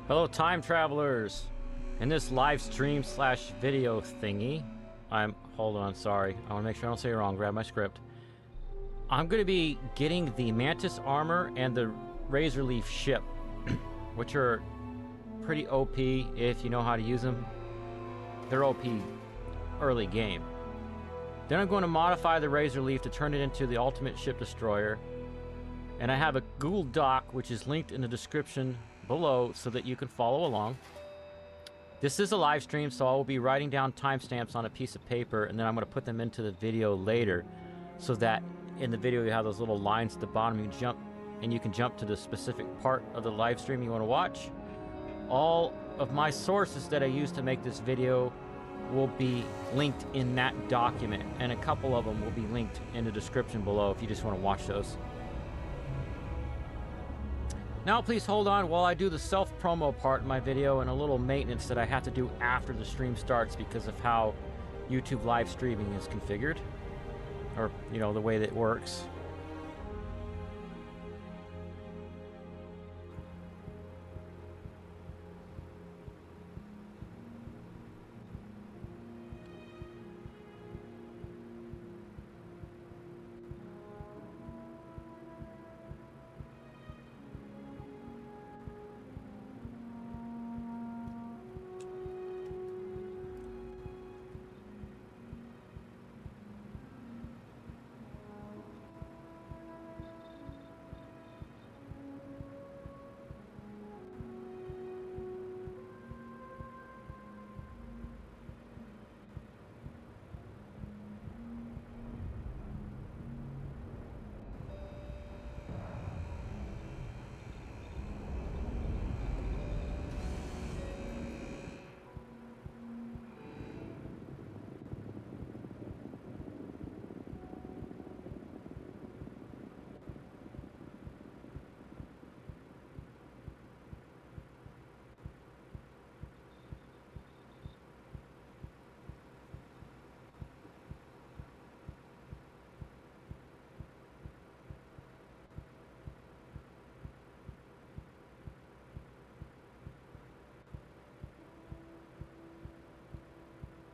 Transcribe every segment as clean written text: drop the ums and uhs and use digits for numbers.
Hello, time travelers! In this live stream slash video thingy, hold on, sorry. I want to make sure I don't say it wrong. Grab my script. I'm going to be getting the Mantis Armor and the Razorleaf ship, which are pretty OP if you know how to use them. They're OP early game. Then I'm going to modify the Razorleaf to turn it into the ultimate ship destroyer. And I have a Google Doc, which is linked in the description below so that you can follow along. This is a live stream, so I will be writing down timestamps on a piece of paper, and then I'm going to put them into the video later, so that in the video you have those little lines at the bottom. You can jump to the specific part of the live stream you want to watch. All of my sources that I use to make this video will be linked in that document, and a couple of them will be linked in the description below if you just want to watch those. Now please hold on while I do the self-promo part in my video and a little maintenance that I have to do after the stream starts because of how YouTube live streaming is configured. Or, you know, the way that it works.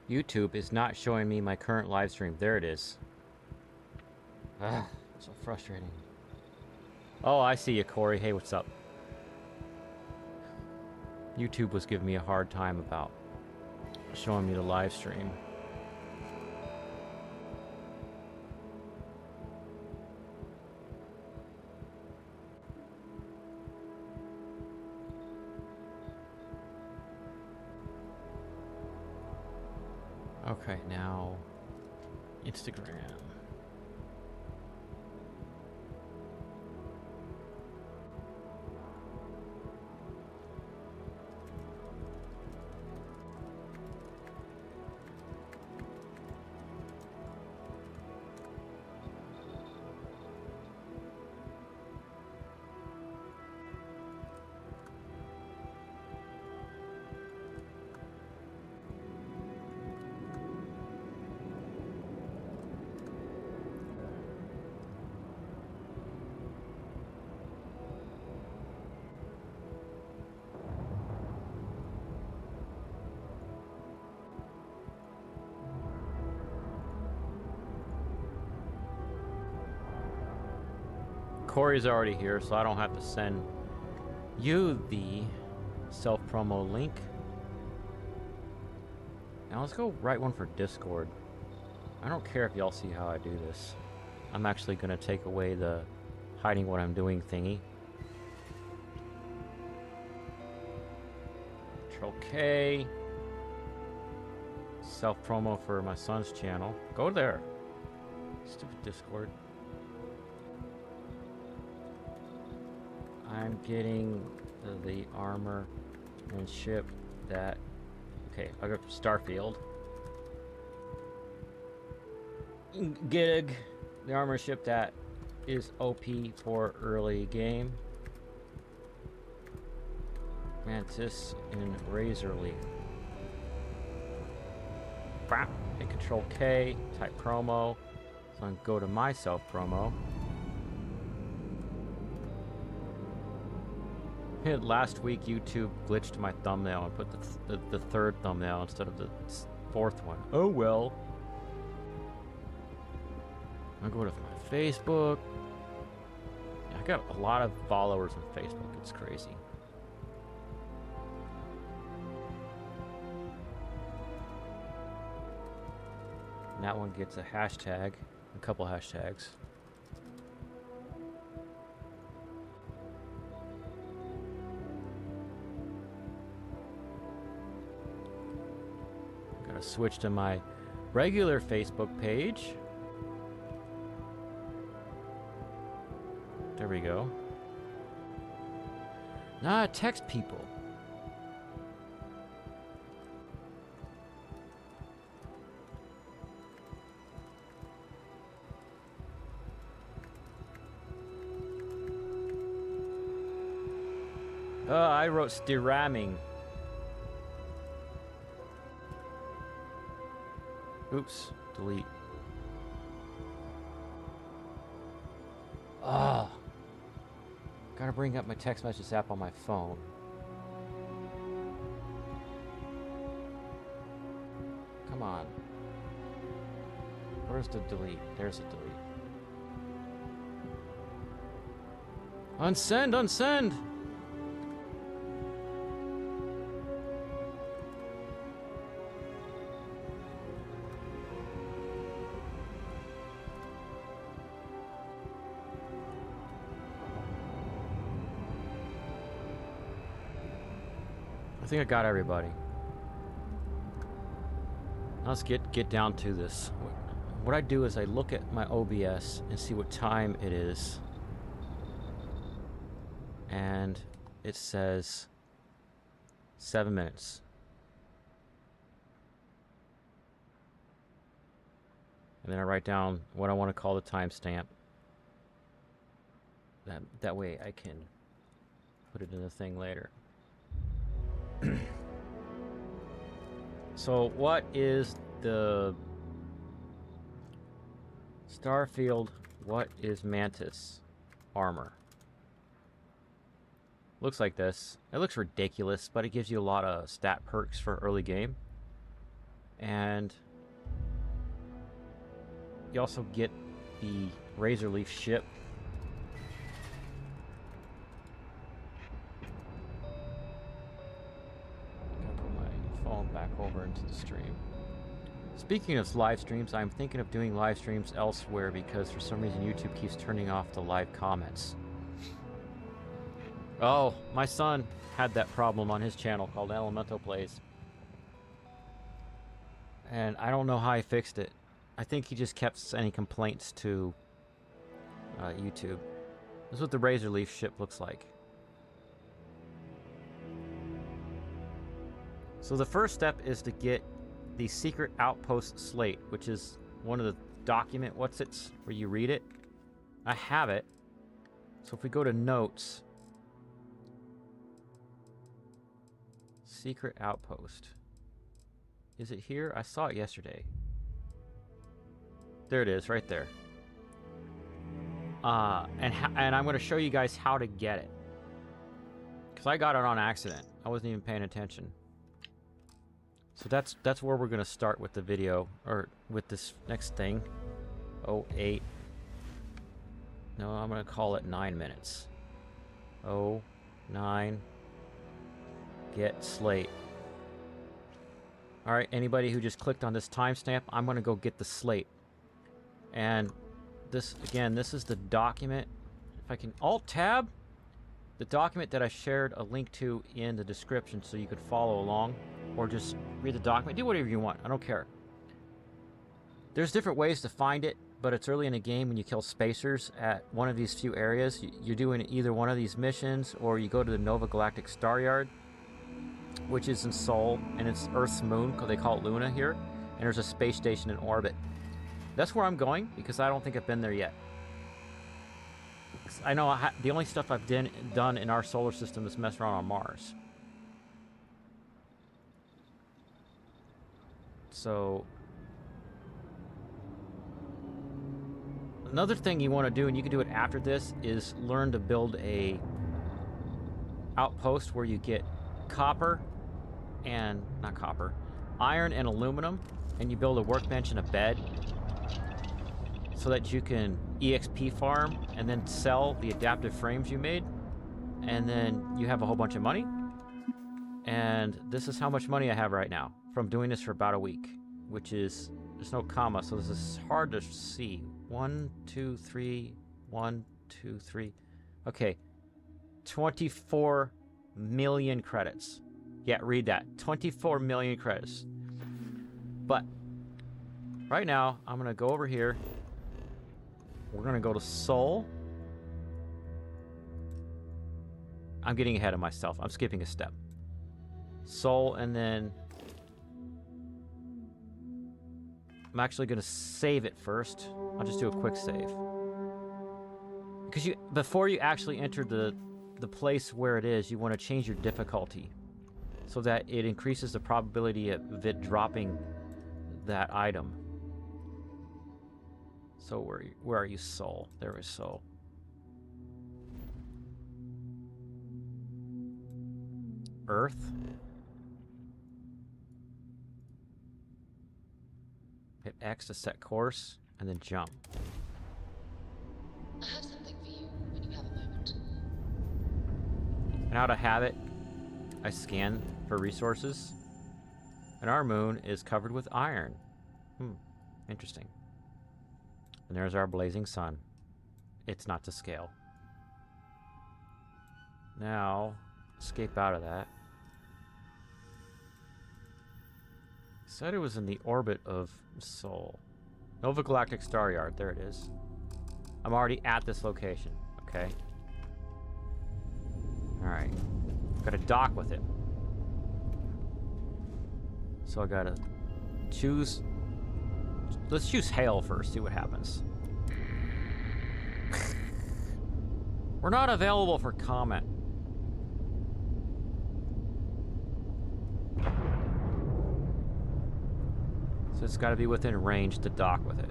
YouTube is not showing me my current live stream. There it is. Ah, so frustrating. Oh, I see you, Corey. Hey, what's up? YouTube was giving me a hard time about showing me the live stream. Okay, now Instagram. Corey's already here, so I don't have to send you the self-promo link. Now let's go write one for Discord. I don't care if y'all see how I do this. I'm actually going to take away the hiding what I'm doing thingy. Control K. Self-promo for my son's channel. Go there. Stupid Discord. I'm getting the armor and ship that... Okay, I'll go to Starfield. Gig, the armor ship that is OP for early game. Mantis and Razorleaf. Bam! Hit Control K, type promo. So I'm going to go to my self promo. Last week, YouTube glitched my thumbnail and put the third thumbnail instead of the fourth one. Oh well. I'll go to my Facebook. I got a lot of followers on Facebook. It's crazy. And that one gets a hashtag, a couple hashtags. Gotta switch to my regular Facebook page. There we go. Nah, text people. I wrote stiramming. Oops, delete. Oh. Gotta bring up my text message app on my phone. Come on. Where's the delete? There's the delete. Unsend, unsend! I think I got everybody. Let's get down to this. What I do is I look at my OBS and see what time it is. And it says 7 minutes. And then I write down what I want to call the timestamp. That way I can put it in the thing later. So what is the Starfield? What is Mantis Armor? Looks like this. It looks ridiculous, but it gives you a lot of stat perks for early game. And you also get the Razorleaf ship. Back over into the stream. Speaking of live streams, I'm thinking of doing live streams elsewhere because for some reason YouTube keeps turning off the live comments. Oh, my son had that problem on his channel called Elemental Plays. And I don't know how I fixed it. I think he just kept sending complaints to YouTube. This is what the Razorleaf ship looks like. So the first step is to get the secret Outpost slate, which is one of the document, where you read it. I have it. So if we go to notes, secret Outpost. Is it here? I saw it yesterday. There it is, right there. And I'm going to show you guys how to get it. Because I got it on accident. I wasn't even paying attention. So that's where we're going to start with the video, or with this next thing. 08. No, I'm going to call it 9 minutes. 09. Get slate. Alright, anybody who just clicked on this timestamp, I'm going to go get the slate. And this, again, this is the document. If I can Alt-Tab, the document that I shared a link to in the description so you could follow along. Or just read the document. Do whatever you want. I don't care. There's different ways to find it, but it's early in the game when you kill spacers at one of these few areas. You're doing either one of these missions, or you go to the Galactic Staryard, which is in Sol, and it's Earth's moon, because they call it Luna here, and there's a space station in orbit. That's where I'm going, because I don't think I've been there yet. I know the only stuff I've done in our solar system is mess around on Mars. So, another thing you want to do, and you can do it after this, is learn to build a outpost where you get copper and... not copper. Iron and aluminum. And you build a workbench and a bed. So that you can EXP farm and then sell the adaptive frames you made. And then you have a whole bunch of money. And this is how much money I have right now from doing this for about a week. Which is... there's no comma, so this is hard to see. 1, 2, 3... 1, 2, 3... Okay. 24 million credits. Yeah, read that. 24 million credits. But right now, I'm going to go over here. We're going to go to Soul. I'm getting ahead of myself. I'm skipping a step. Soul, and then I'm actually going to save it first. I'll just do a quick save. Because before you actually enter the place where it is, you want to change your difficulty so that it increases the probability of it dropping that item. So where are you, Soul? There is Soul. Earth. Hit X to set course, and then jump. I have something for you when you have a moment. And how to have it, I scan for resources. And our moon is covered with iron. Interesting. And there's our blazing sun. It's not to scale. Now, escape out of that. Said it was in the orbit of Sol. Nova Galactic Staryard, there it is. I'm already at this location, okay? Alright. Gotta dock with it. So I gotta choose... let's choose Hail first, see what happens. We're not available for comment. So it's gotta be within range to dock with it.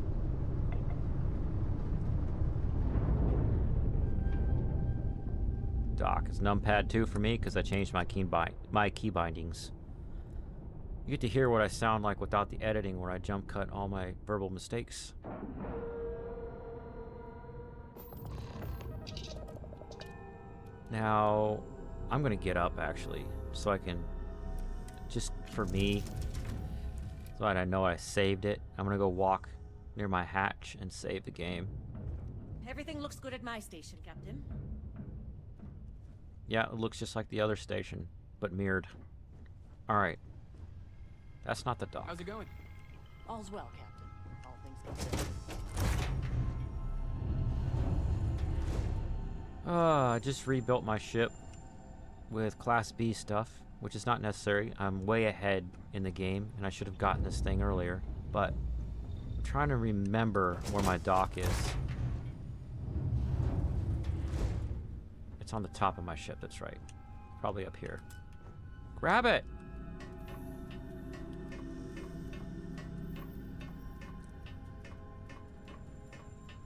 Dock. It's numpad 2 for me because I changed my key bindings. You get to hear what I sound like without the editing where I jump cut all my verbal mistakes. Now, I'm gonna get up actually, so I can, just for me, so that I know I saved it. I'm gonna go walk near my hatch and save the game. Everything looks good at my station, Captain. Yeah, it looks just like the other station, but mirrored. Alright. That's not the dock. How's it going? All's well, Captain. All things considered. I just rebuilt my ship with Class B stuff, which is not necessary. I'm way ahead in the game, and I should have gotten this thing earlier, but I'm trying to remember where my dock is. It's on the top of my ship, that's right. Probably up here. Grab it!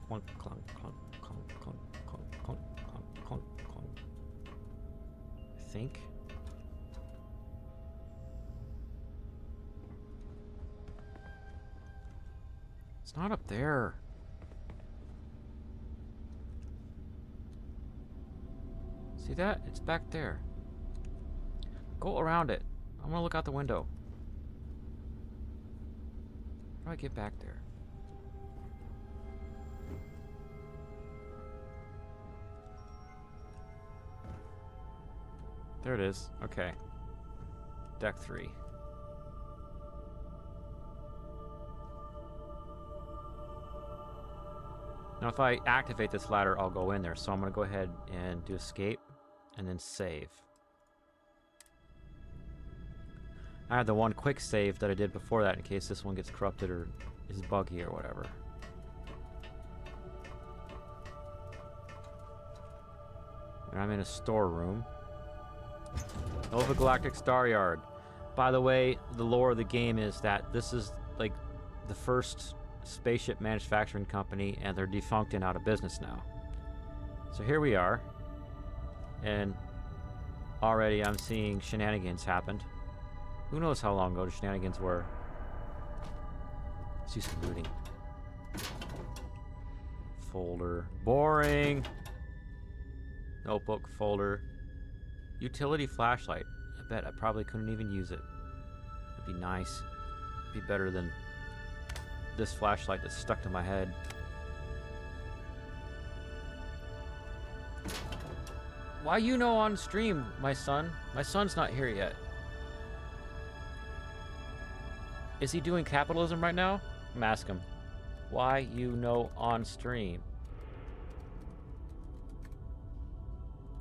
Clunk, clunk, clunk, clunk, clunk, clunk, clunk, clunk, clunk, clunk. I think. It's not up there. See that? It's back there. Go around it. I'm gonna look out the window. How do I get back there? There it is. Okay. Deck 3. Now if I activate this ladder, I'll go in there. So I'm going to go ahead and do escape and then save. I had the one quick save that I did before that in case this one gets corrupted or is buggy or whatever. And I'm in a storeroom. Nova Galactic Staryard. By the way, the lore of the game is that this is like the first spaceship manufacturing company, and they're defunct and out of business now. So here we are, and already I'm seeing shenanigans happened. Who knows how long ago the shenanigans were. Let's do some looting. Folder. Boring. Notebook, folder. Utility flashlight. I bet I probably couldn't even use it. It'd be nice. It'd be better than this flashlight that's stuck to my head. Why you know on stream, my son? My son's not here yet. Is he doing capitalism right now? I'm asking him. Why you know on stream?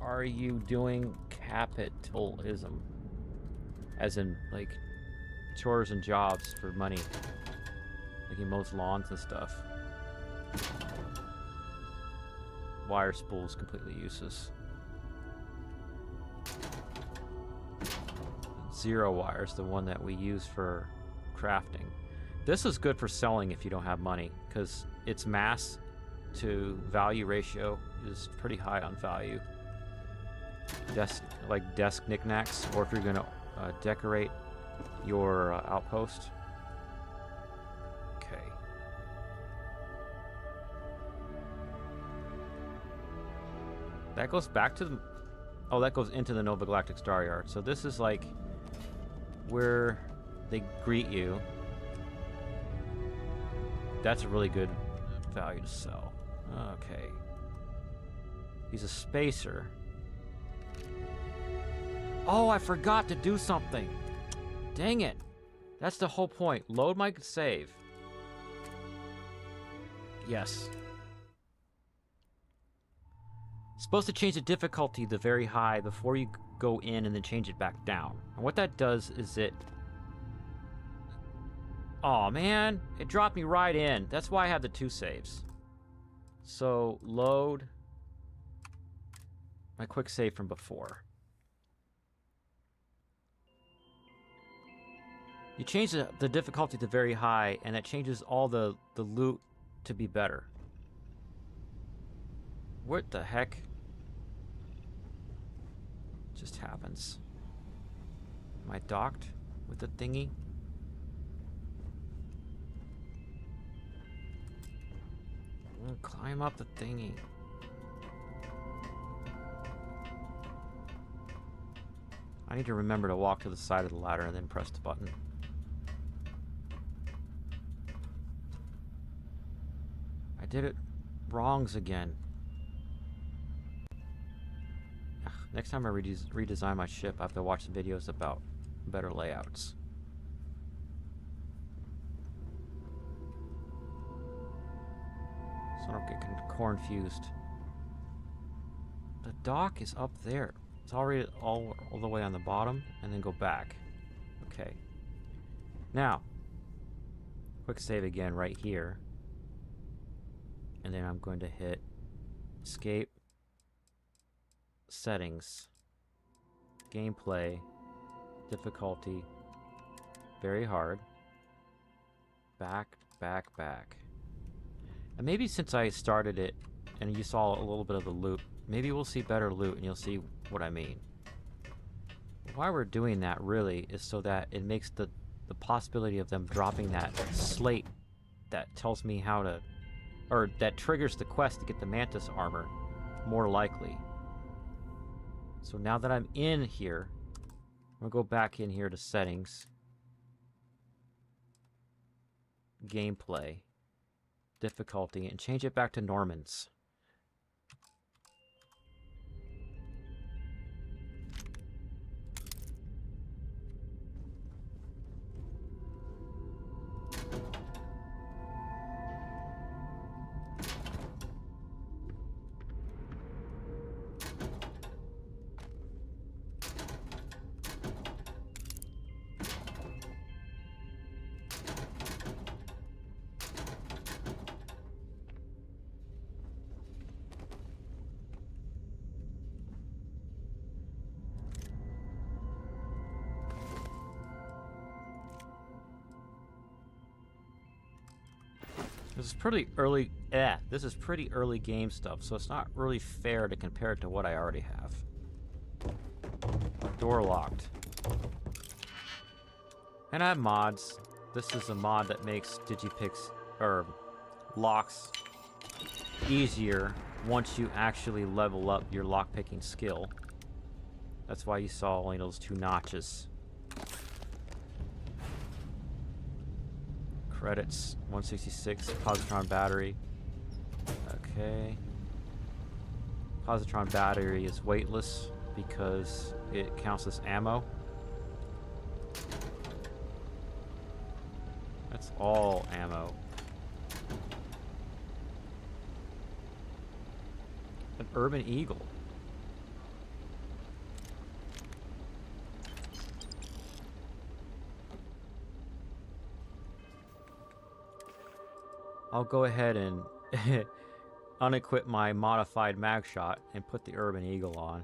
Are you doing capitalism? As in, like, chores and jobs for money. Like he mows lawns and stuff. Wire spool's completely useless. Zero wire's the one that we use for crafting. This is good for selling if you don't have money, because its mass to value ratio is pretty high on value. Desk knickknacks, or if you're gonna decorate your outpost. Okay. That goes back to the... Oh, that goes into the Galactic Staryard. So this is like where they greet you. That's a really good value to sell. Okay. He's a spacer. Oh, I forgot to do something. Dang it. That's the whole point. Load my save. Yes. Supposed to change the difficulty to very high before you go in and then change it back down. And what that does is it... Aw, man. It dropped me right in. That's why I have the 2 saves. So, load my quick save from before. You change the difficulty to very high, and that changes all the loot to be better. What the heck just happens? Am I docked with the thingy? Climb up the thingy. I need to remember to walk to the side of the ladder and then press the button. I did it wrongs again. Ugh, next time I redesign my ship, I have to watch the videos about better layouts. So I don't get confused. The dock is up there. It's already all the way on the bottom, and then go back. Okay. Now, quick save again right here. And then I'm going to hit escape, settings, gameplay, difficulty, very hard, back. And maybe since I started it and you saw a little bit of the loot, maybe we'll see better loot and you'll see what I mean. Why we're doing that really is so that it makes the possibility of them dropping that slate that tells me how to, or that triggers the quest to get the Mantis armor more likely. So now that I'm in here, I'm gonna go back in here to settings, gameplay, difficulty, and change it back to Norman's. This is pretty early. This is pretty early game stuff, so it's not really fair to compare it to what I already have. Door locked. And I have mods. This is a mod that makes digipicks, or locks, easier once you actually level up your lockpicking skill. That's why you saw only those 2 notches. Credits, 166, positron battery. Okay. Positron battery is weightless because it counts as ammo. That's all ammo. An urban eagle. I'll go ahead and unequip my modified mag shot and put the urban eagle on.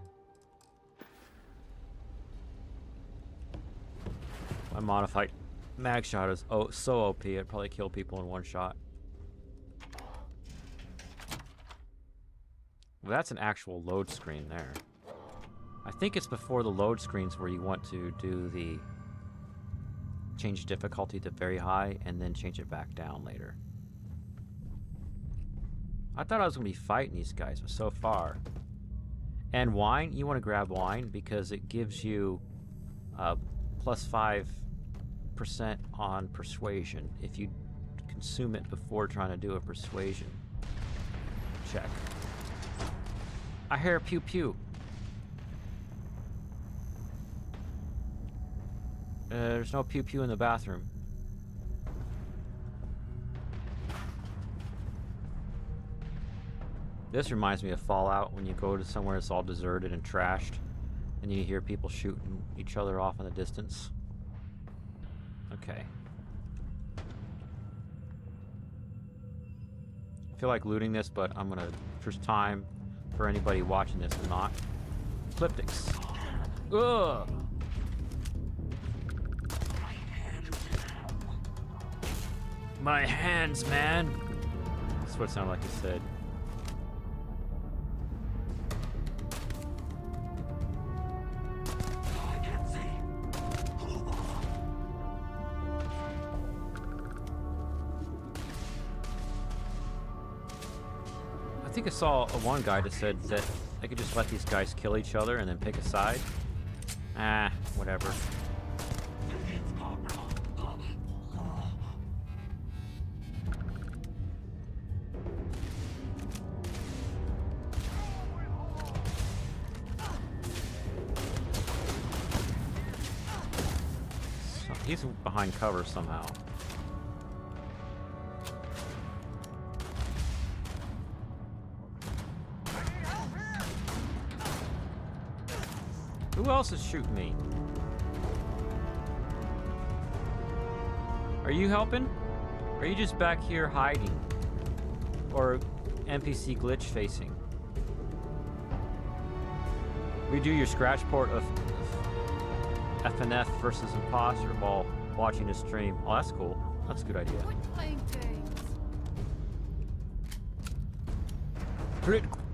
My modified mag shot is so OP, it'd probably kill people in 1 shot. Well, that's an actual load screen there. I think it's before the load screens where you want to do the change difficulty to very high and then change it back down later. I thought I was going to be fighting these guys, but so far. And wine, you want to grab wine because it gives you plus 5% on persuasion if you consume it before trying to do a persuasion check. I hear pew pew. There's no pew pew in the bathroom. This reminds me of Fallout, when you go to somewhere that's all deserted and trashed, and you hear people shooting each other off in the distance. Okay. I feel like looting this, but I'm gonna, first time for anybody watching this, not. Ecliptics. Ugh! My hands, man! That's what it sounded like he said. I think I saw one guy that said that I could just let these guys kill each other and then pick a side. Ah, whatever. He's behind cover somehow. Who else is shooting me? Are you helping? Or are you just back here hiding? Or NPC glitch facing? Redo your scratch port of FNF versus Imposter while watching the stream. Oh, that's cool. That's a good idea. Quit playing games.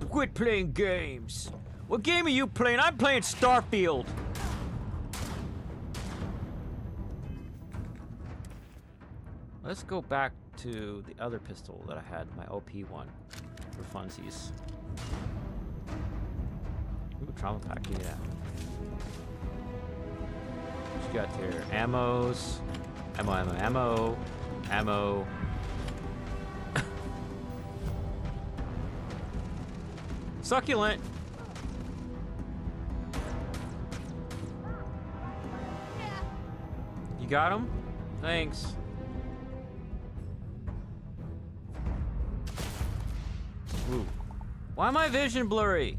Quit playing games. What game are you playing? I'm playing Starfield. Let's go back to the other pistol that I had, my OP one, for funsies. Ooh, trauma pack, give me that. What you got here? Ammos. Ammo. Succulent. You got him? Thanks. Ooh. Why am my vision blurry?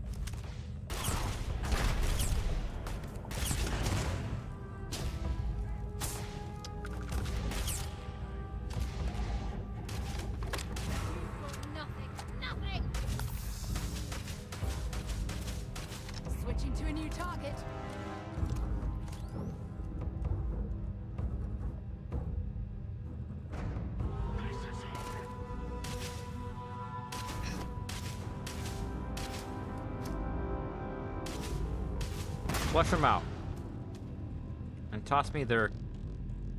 Nothing. Switching to a new target. Flush him out. And toss me their...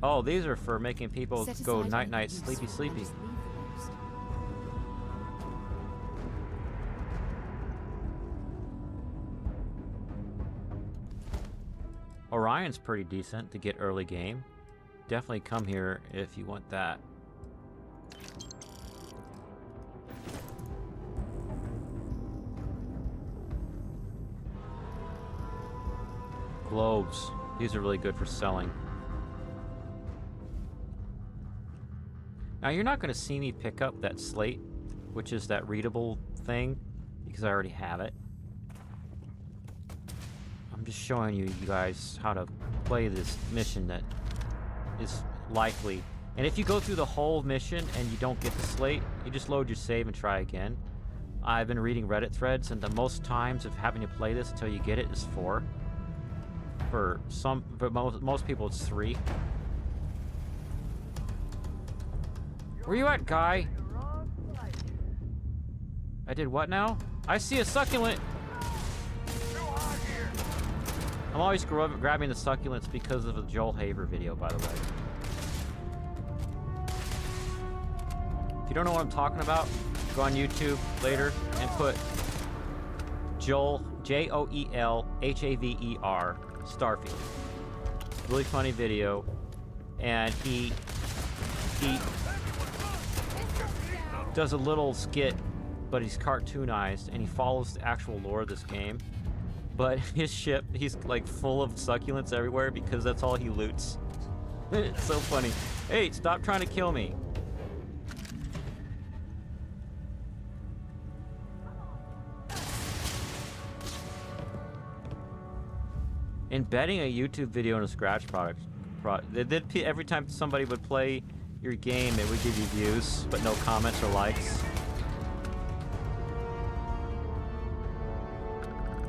Oh, these are for making people Set go aside night-night, any sleepy, useful and sleepy. just leave the rest. Orion's pretty decent to get early game. Definitely come here if you want that. Globes. These are really good for selling. Now you're not going to see me pick up that slate, which is that readable thing, because I already have it. I'm just showing you guys how to play this mission that is likely. And if you go through the whole mission and you don't get the slate, you just load your save and try again. I've been reading Reddit threads, and the most times of having to play this until you get it is 4. For most people, it's 3. Where you at, guy? I did what now? I see a succulent. I'm always grabbing the succulents because of the Joel Haver video, by the way. If you don't know what I'm talking about, go on YouTube later and put Joel, Joelhaver, Starfield. Really funny video. And he does a little skit, but he's cartoonized, and he follows the actual lore of this game. But his ship, he's like full of succulents everywhere because that's all he loots. It's so funny. Hey, stop trying to kill me. Embedding a YouTube video in a Scratch product. Every time somebody would play your game, it would give you views, but no comments or likes.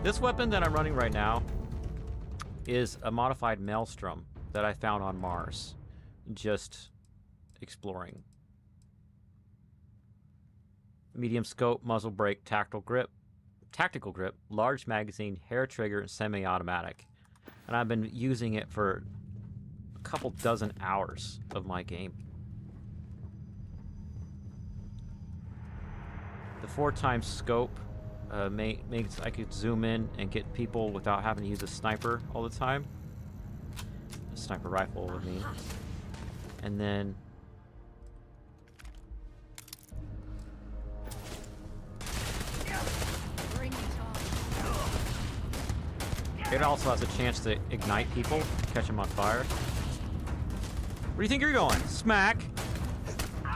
This weapon that I'm running right now is a modified Maelstrom that I found on Mars, just exploring. Medium scope, muzzle brake, tactical grip, large magazine, hair trigger, and semi-automatic. And I've been using it for a couple dozen hours of my game. The 4x scope makes I could zoom in and get people without having to use a sniper all the time. A sniper rifle with me. And then it also has a chance to ignite people, catch them on fire. Where do you think you're going? Smack!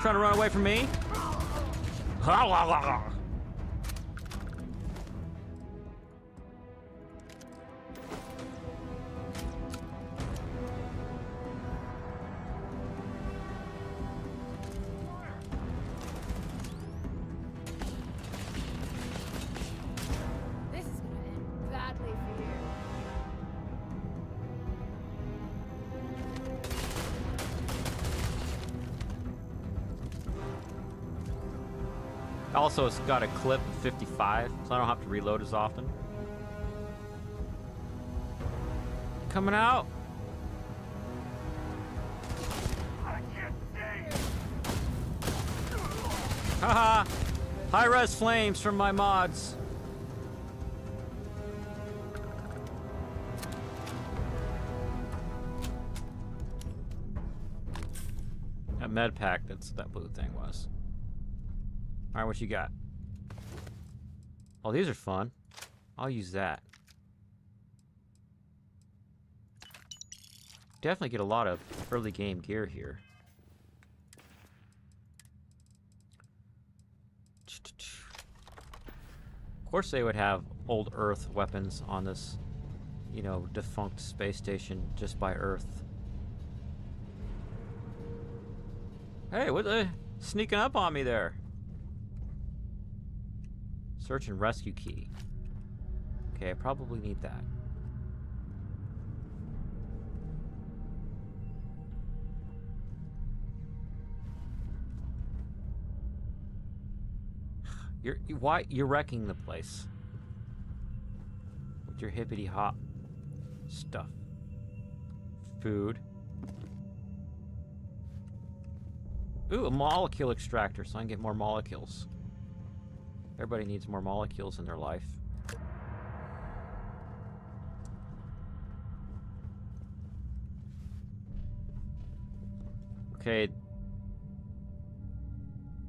Trying to run away from me? Ha la la la! This is gonna end badly for you. Also, it's got a clip of 55, so I don't have to reload as often. Coming out! Haha! High-res flames from my mods. That med pack, that's that blue thing was. Alright, what you got? Oh, these are fun. I'll use that. Definitely get a lot of early game gear here. Of course they would have old Earth weapons on this, you know, defunct space station just by Earth. Hey, what the? Sneaking up on me there. Search and rescue key. Okay, I probably need that. You're wrecking the place with your hippity hop stuff. Food. Ooh, a molecule extractor, so I can get more molecules. Everybody needs more molecules in their life. Okay.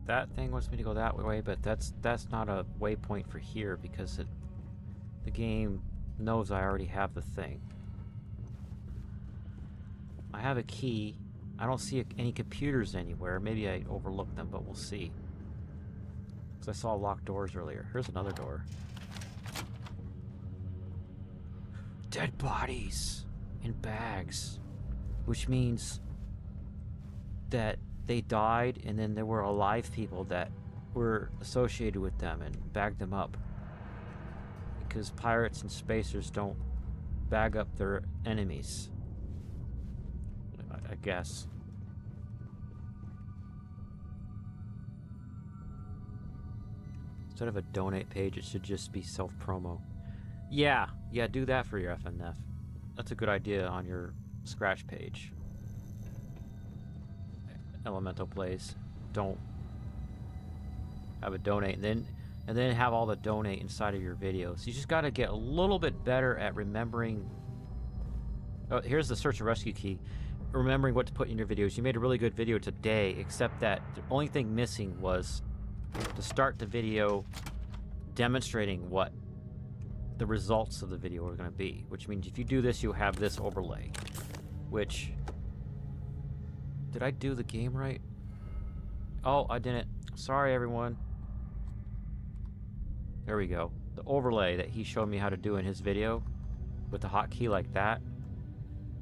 That thing wants me to go that way, but that's not a waypoint for here because the game knows I already have the thing. I have a key. I don't see any computers anywhere. Maybe I overlooked them, but we'll see. Because I saw locked doors earlier. Here's another door. Dead bodies in bags. Which means that they died and then there were alive people that were associated with them and bagged them up. Because pirates and spacers don't bag up their enemies. I guess. Instead of a donate page, it should just be self-promo. Yeah, do that for your FNF. That's a good idea on your scratch page. Elemental plays. Don't have a donate and then have all the donate inside of your videos. You just got to get a little bit better at remembering. Oh, here's the search and rescue key. Remembering what to put in your videos. You made a really good video today, except that the only thing missing was to start the video demonstrating what the results of the video are going to be. Which means if you do this, you have this overlay. Which... Did I do the game right? Oh, I didn't. Sorry, everyone. There we go. The overlay that he showed me how to do in his video with the hotkey like that.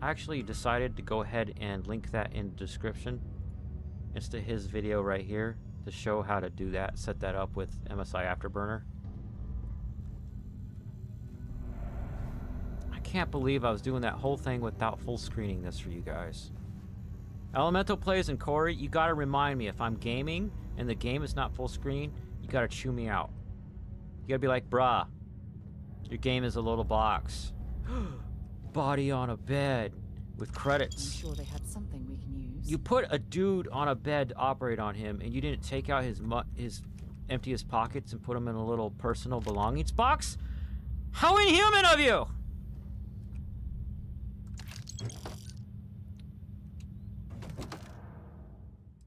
I actually decided to go ahead and link that in the description instead of his video right here to show how to do that, set that up with MSI Afterburner. I can't believe I was doing that whole thing without full screening this for you guys. Elemental plays and Corey, you gotta remind me if I'm gaming and the game is not full screen, you gotta chew me out. You gotta be like, bruh, your game is a little box. Body on a bed with credits. I'm sure they had something we can use. You put a dude on a bed to operate on him, and you didn't take out his empty his pockets and put him in a little personal belongings box? How inhuman of you!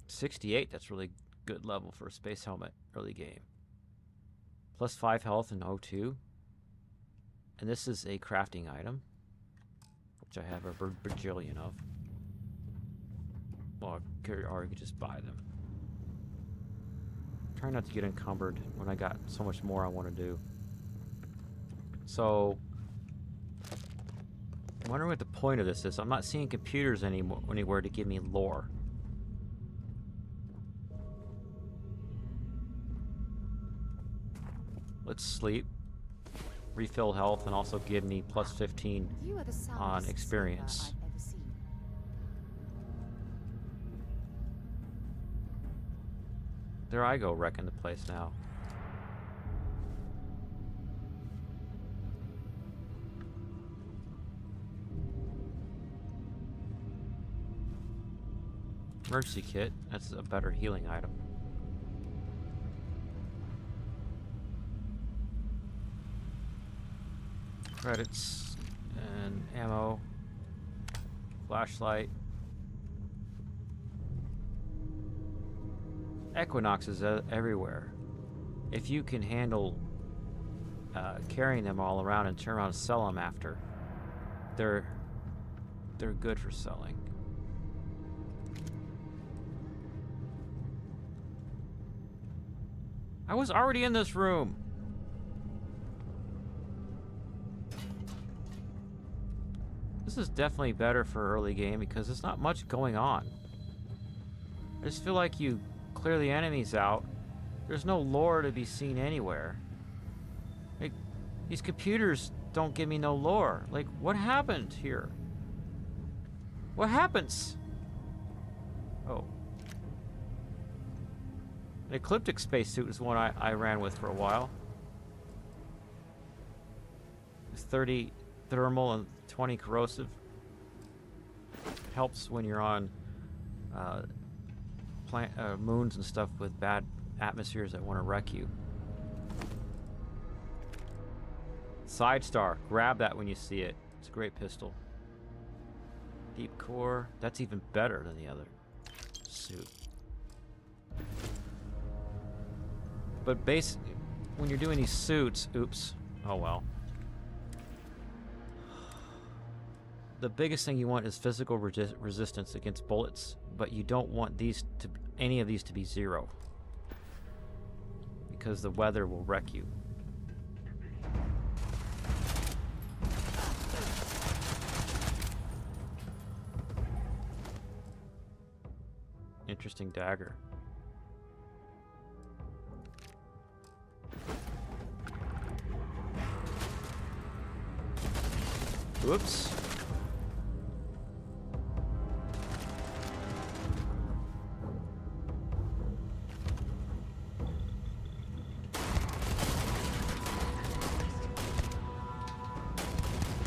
.68, that's really good level for a space helmet early game. Plus 5 health in O2. And this is a crafting item, which I have a bajillion of. Well, or you could just buy them. Try not to get encumbered when I got so much more I want to do. So, I'm wondering what the point of this is. I'm not seeing computers anywhere to give me lore. Let's sleep, refill health, and also give me plus 15 on experience. There I go, wrecking the place now. Emergency kit, that's a better healing item. Credits and ammo, flashlight. Equinox is everywhere. If you can handle carrying them all around and turn around and sell them after, they're good for selling. I was already in this room. This is definitely better for early game because there's not much going on. I just feel like you clear the enemies out. There's no lore to be seen anywhere. Like, these computers don't give me no lore. Like, what happened here? What happens? Oh. An ecliptic spacesuit is one I ran with for a while. It's 30 thermal and 20 corrosive. helps when you're on moons and stuff with bad atmospheres that want to wreck you. Side Star. Grab that when you see it. It's a great pistol. Deep core. That's even better than the other suit. But basically, when you're doing these suits, oops, oh well. The biggest thing you want is physical resistance against bullets, but you don't want any of these to be 0, because the weather will wreck you. Interesting dagger. Whoops.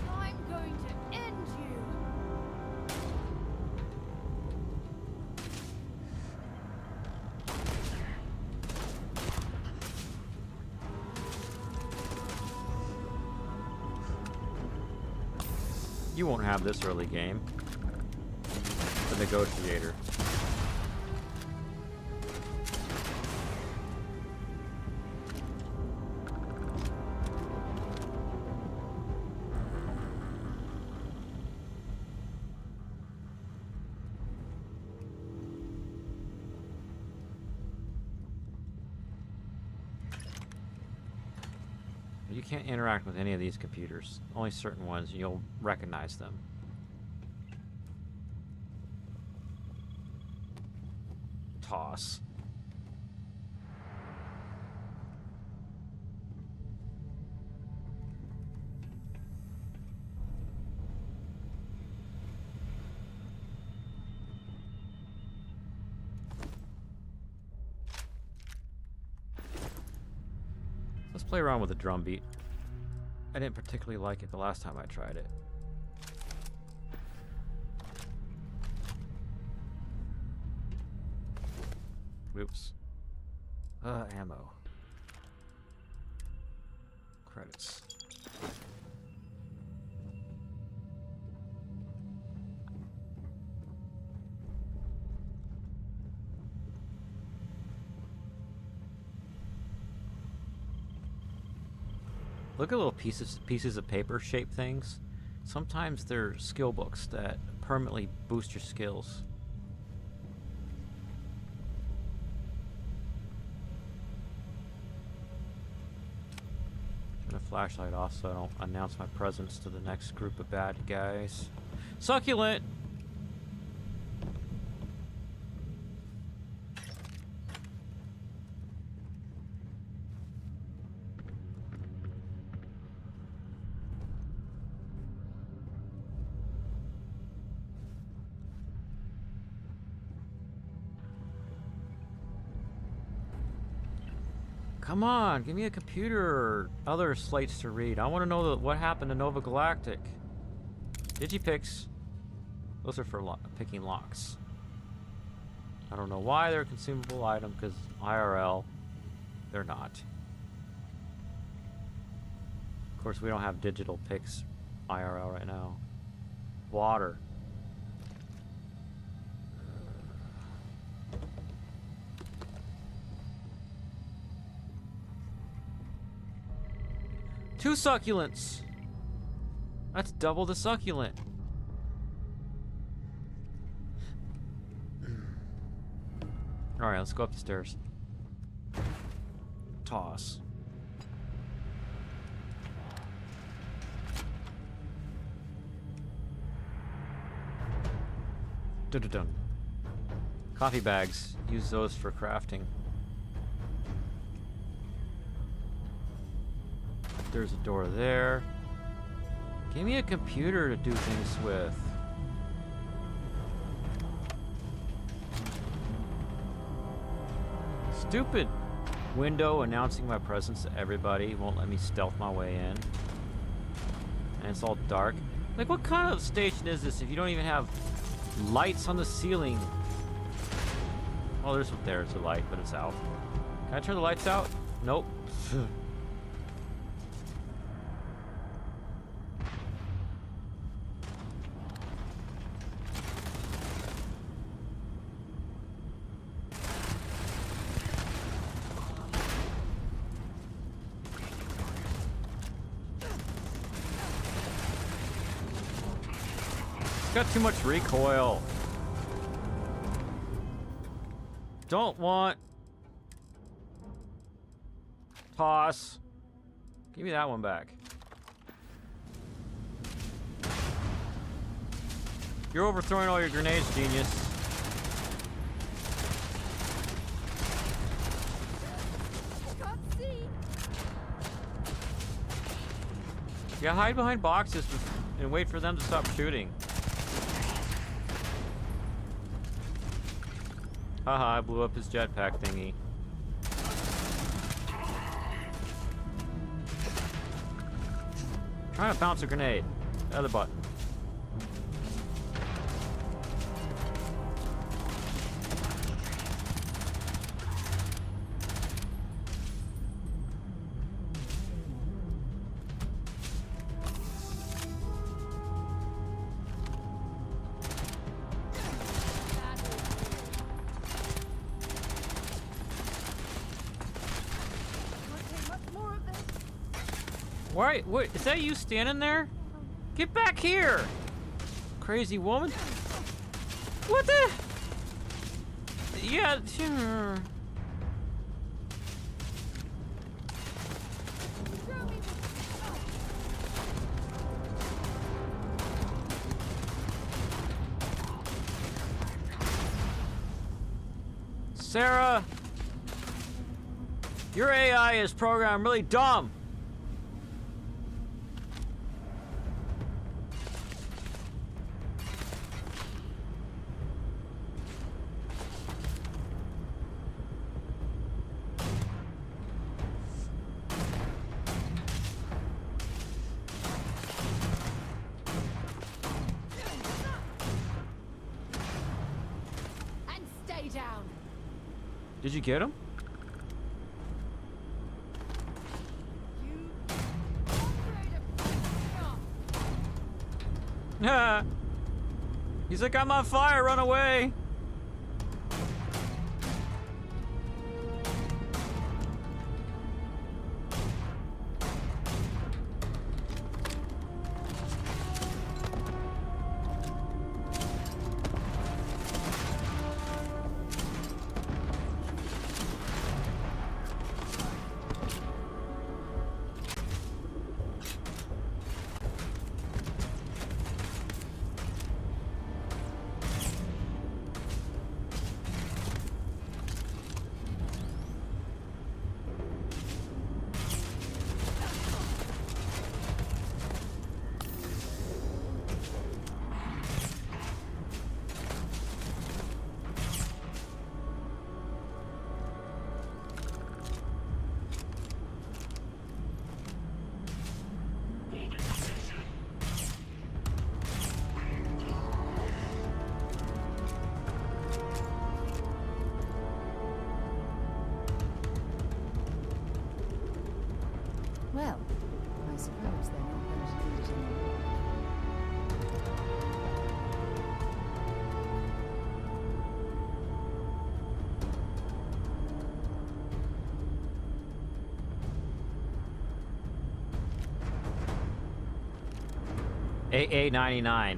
I'm going to end you. You won't have this early game. The Negotiator. You can't interact with any of these computers. Only certain ones, you'll recognize them. Toss. Let's play around with the drum beat. I didn't particularly like it the last time I tried it. Oops. Ammo. Credits. Look at little pieces of paper shaped things. Sometimes they're skill books that permanently boost your skills. Turn the flashlight off so I don't announce my presence to the next group of bad guys. Succulent! Come on, give me a computer or other slates to read. I want to know what happened to Nova Galactic. Digipicks. Those are for picking locks. I don't know why they're a consumable item, because IRL, they're not. Of course, we don't have digital picks IRL right now. Water. Two succulents! That's double the succulent. Alright, let's go up the stairs. Toss. Dun-dun-dun. Coffee bags. Use those for crafting. There's a door there. Give me a computer to do things with. Stupid window announcing my presence to everybody. Won't let me stealth my way in. And it's all dark. Like, what kind of station is this if you don't even have Lights on the ceiling. Oh, there's a light, but it's out. Can I turn the lights out? Nope. Got too much recoil. Don't want. Toss. Give me that one back. You're overthrowing all your grenades, genius. Can't see. Yeah, hide behind boxes and wait for them to stop shooting. Haha, I blew up his jetpack thingy. Trying to bounce a grenade. Other button. Why? Wait, is that you standing there? Get back here! Crazy woman. What the? Yeah, sure. Sarah! Your AI is programmed really dumb! Did you get him? He's like, I'm on fire, run away. Well, I suppose they're not going to do it anymore. AA-99.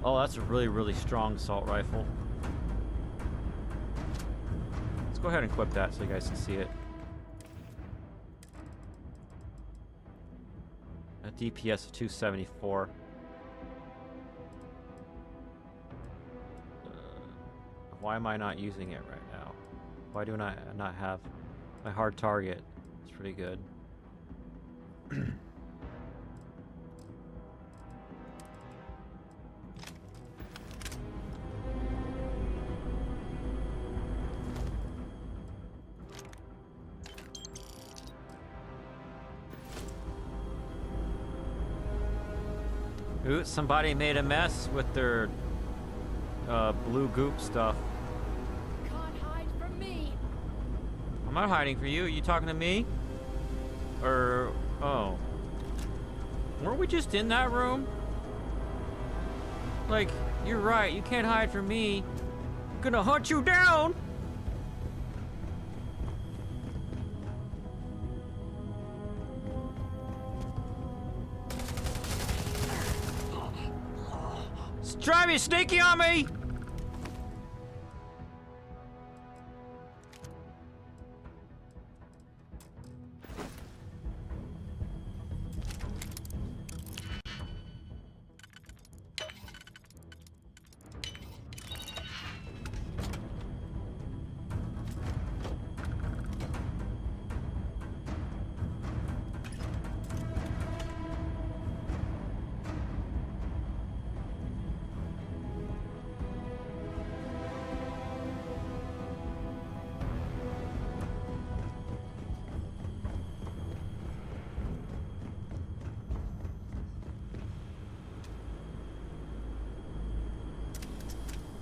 Oh, that's a really, really strong assault rifle. Let's go ahead and equip that so you guys can see it. A DPS of 274. Why am I not using it right now? Why do I not have my hard target? It's pretty good. Ooh, somebody made a mess with their blue goop stuff. Can't hide from me. I'm not hiding for you. Are you talking to me? Or... oh. Weren't we just in that room? Like, you're right. You can't hide from me. I'm gonna hunt you down! Try me, sneaky on me!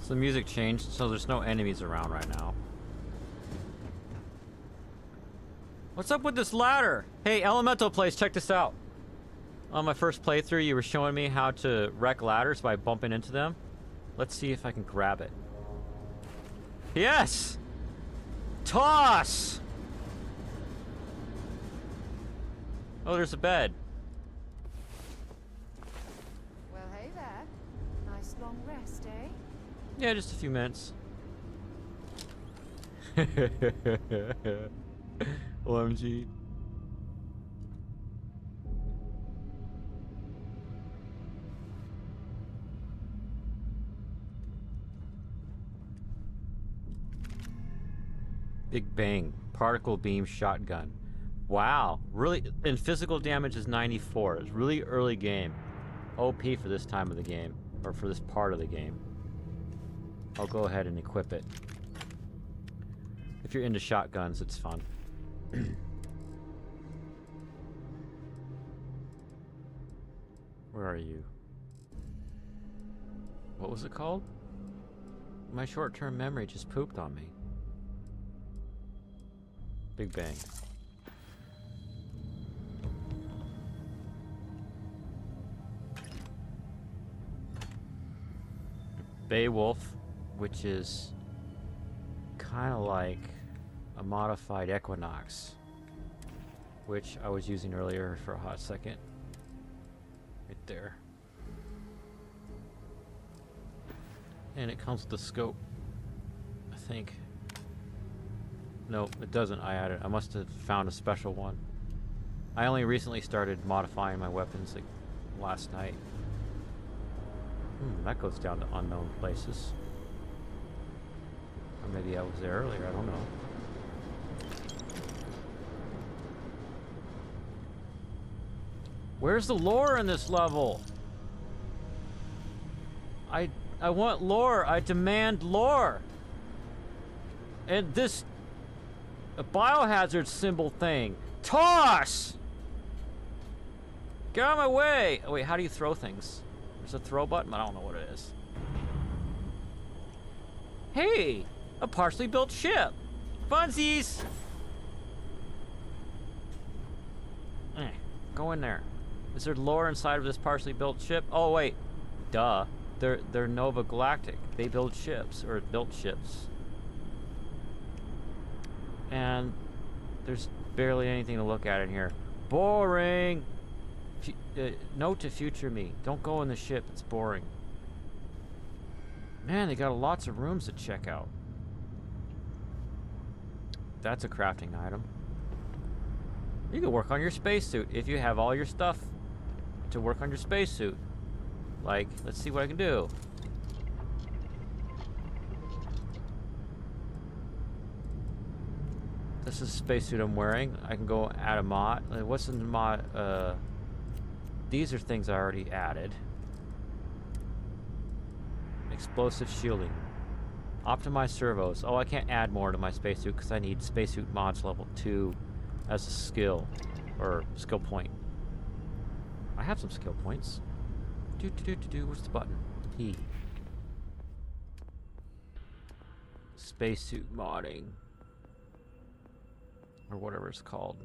So the music changed, so there's no enemies around right now. What's up with this ladder? Hey, Elemental Place, check this out. On my first playthrough, you were showing me how to wreck ladders by bumping into them. Let's see if I can grab it. Yes! Toss! Oh, there's a bed. Well, hey there. Nice long rest, eh? Yeah, just a few minutes. OMG. Big Bang. Particle beam shotgun. Wow. Really, and physical damage is 94. It's really early game. OP for this time of the game. Or for this part of the game. I'll go ahead and equip it. If you're into shotguns, it's fun. Where are you? What was it called? My short-term memory just pooped on me. Big Bang. Beowulf, which is kind of like a modified Equinox, which I was using earlier for a hot second. Right there. And it comes with the scope, I think. No, it doesn't. I added. I must have found a special one. I only recently started modifying my weapons like last night. That goes down to unknown places. Or maybe I was there earlier, I don't know. Where's the lore in this level? I want lore. I demand lore. And this a biohazard symbol thing. Toss! Get out of my way! Oh wait, how do you throw things? There's a throw button? I don't know what it is. Hey! A partially built ship! Funsies! Go in there. Is there lore inside of this partially built ship? Oh wait. Duh. They're Nova Galactic. They build ships, or built ships. And there's barely anything to look at in here. Boring! Note to future me. Don't go in the ship. It's boring. Man, they got lots of rooms to check out. That's a crafting item. You can work on your spacesuit if you have all your stuff to work on your spacesuit. Like, let's see what I can do. This is the spacesuit I'm wearing. I can go add a mod. What's in the mod? These are things I already added. Explosive shielding. Optimize servos. Oh, I can't add more to my spacesuit because I need spacesuit mods level 2 as a skill. Or skill point. I have some skill points. Where's the button? E. spacesuit modding. Or whatever it's called.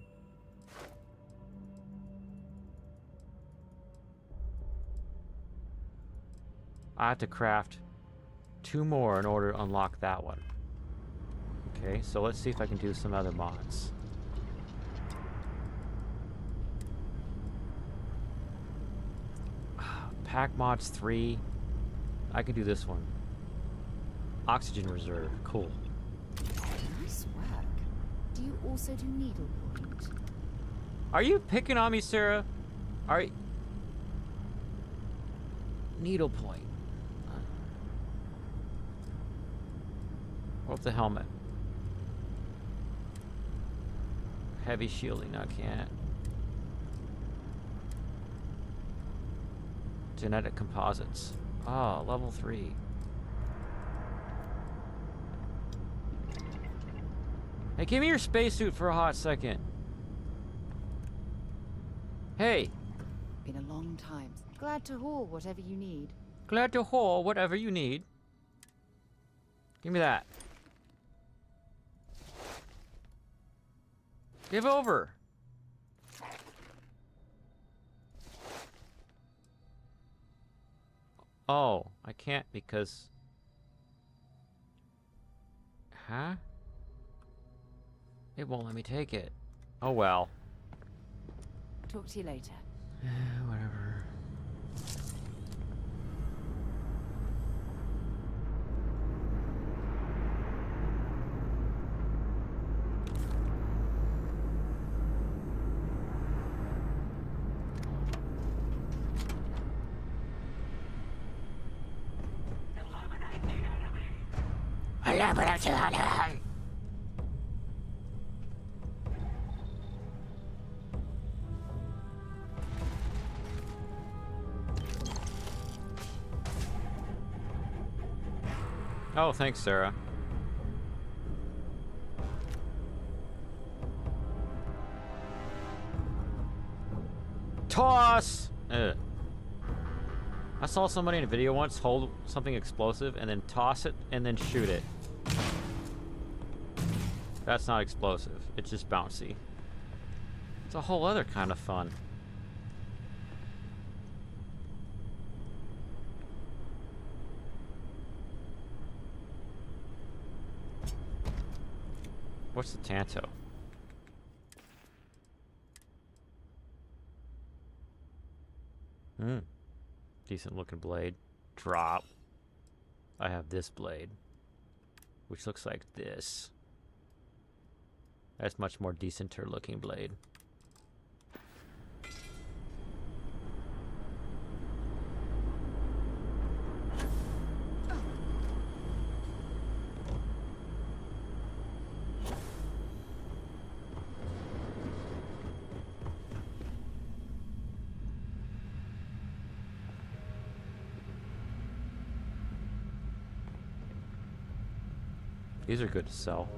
I have to craft 2 more in order to unlock that one. Okay, so let's see if I can do some other mods. Pack mods 3. I can do this one. Oxygen reserve. Cool. Nice work. Do you also do needlepoint? Are you picking on me, Sarah? Are you... Needlepoint. What with the helmet? Heavy shielding, I can't. Genetic composites. Ah, level 3. Hey, give me your spacesuit for a hot second. Hey! Been a long time. Glad to haul whatever you need. Glad to haul whatever you need. Give me that. Give over. Oh, I can't because... Huh? It won't let me take it. Oh well. Talk to you later. Whatever. Oh, thanks, Sarah. Toss! Ugh. I saw somebody in a video once hold something explosive and then toss it and then shoot it. That's not explosive. It's just bouncy. It's a whole other kind of fun. What's the Tanto? Decent looking blade. Drop. I have this blade, which looks like this. That's much more decenter looking blade. These are good to sell.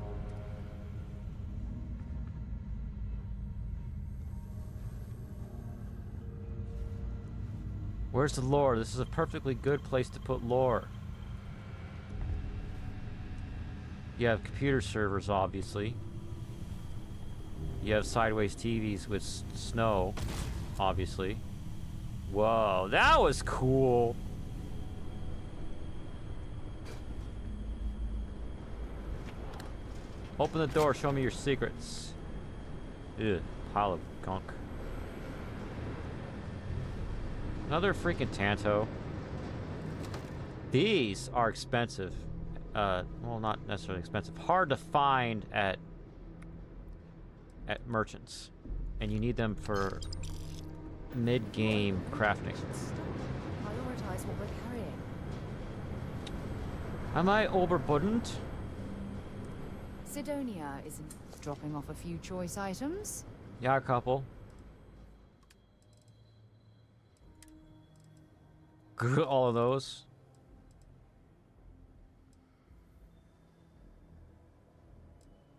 Where's the lore? This is a perfectly good place to put lore. You have computer servers, obviously. You have sideways TVs with snow, obviously. Whoa, that was cool. Open the door, show me your secrets. Ugh, pile of gunk. Another freaking Tanto. These are expensive. Well, not necessarily expensive. Hard to find at merchants. And you need them for mid-game crafting. Prioritize what we're carrying. Am I overburdened? Sidonia isn't dropping off a few choice items. Yeah, a couple. All of those.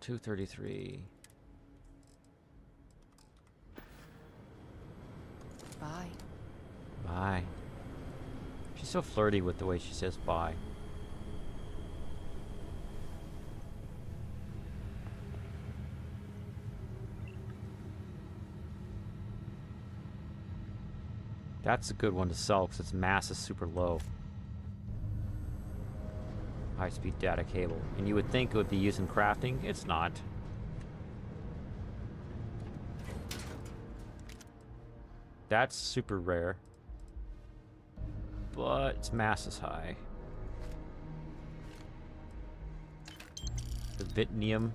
$233. Bye. Bye. She's so flirty with the way she says bye. That's a good one to sell because its mass is super low. High-speed data cable. And you would think it would be used in crafting. It's not. That's super rare. But its mass is high. The Vitnium.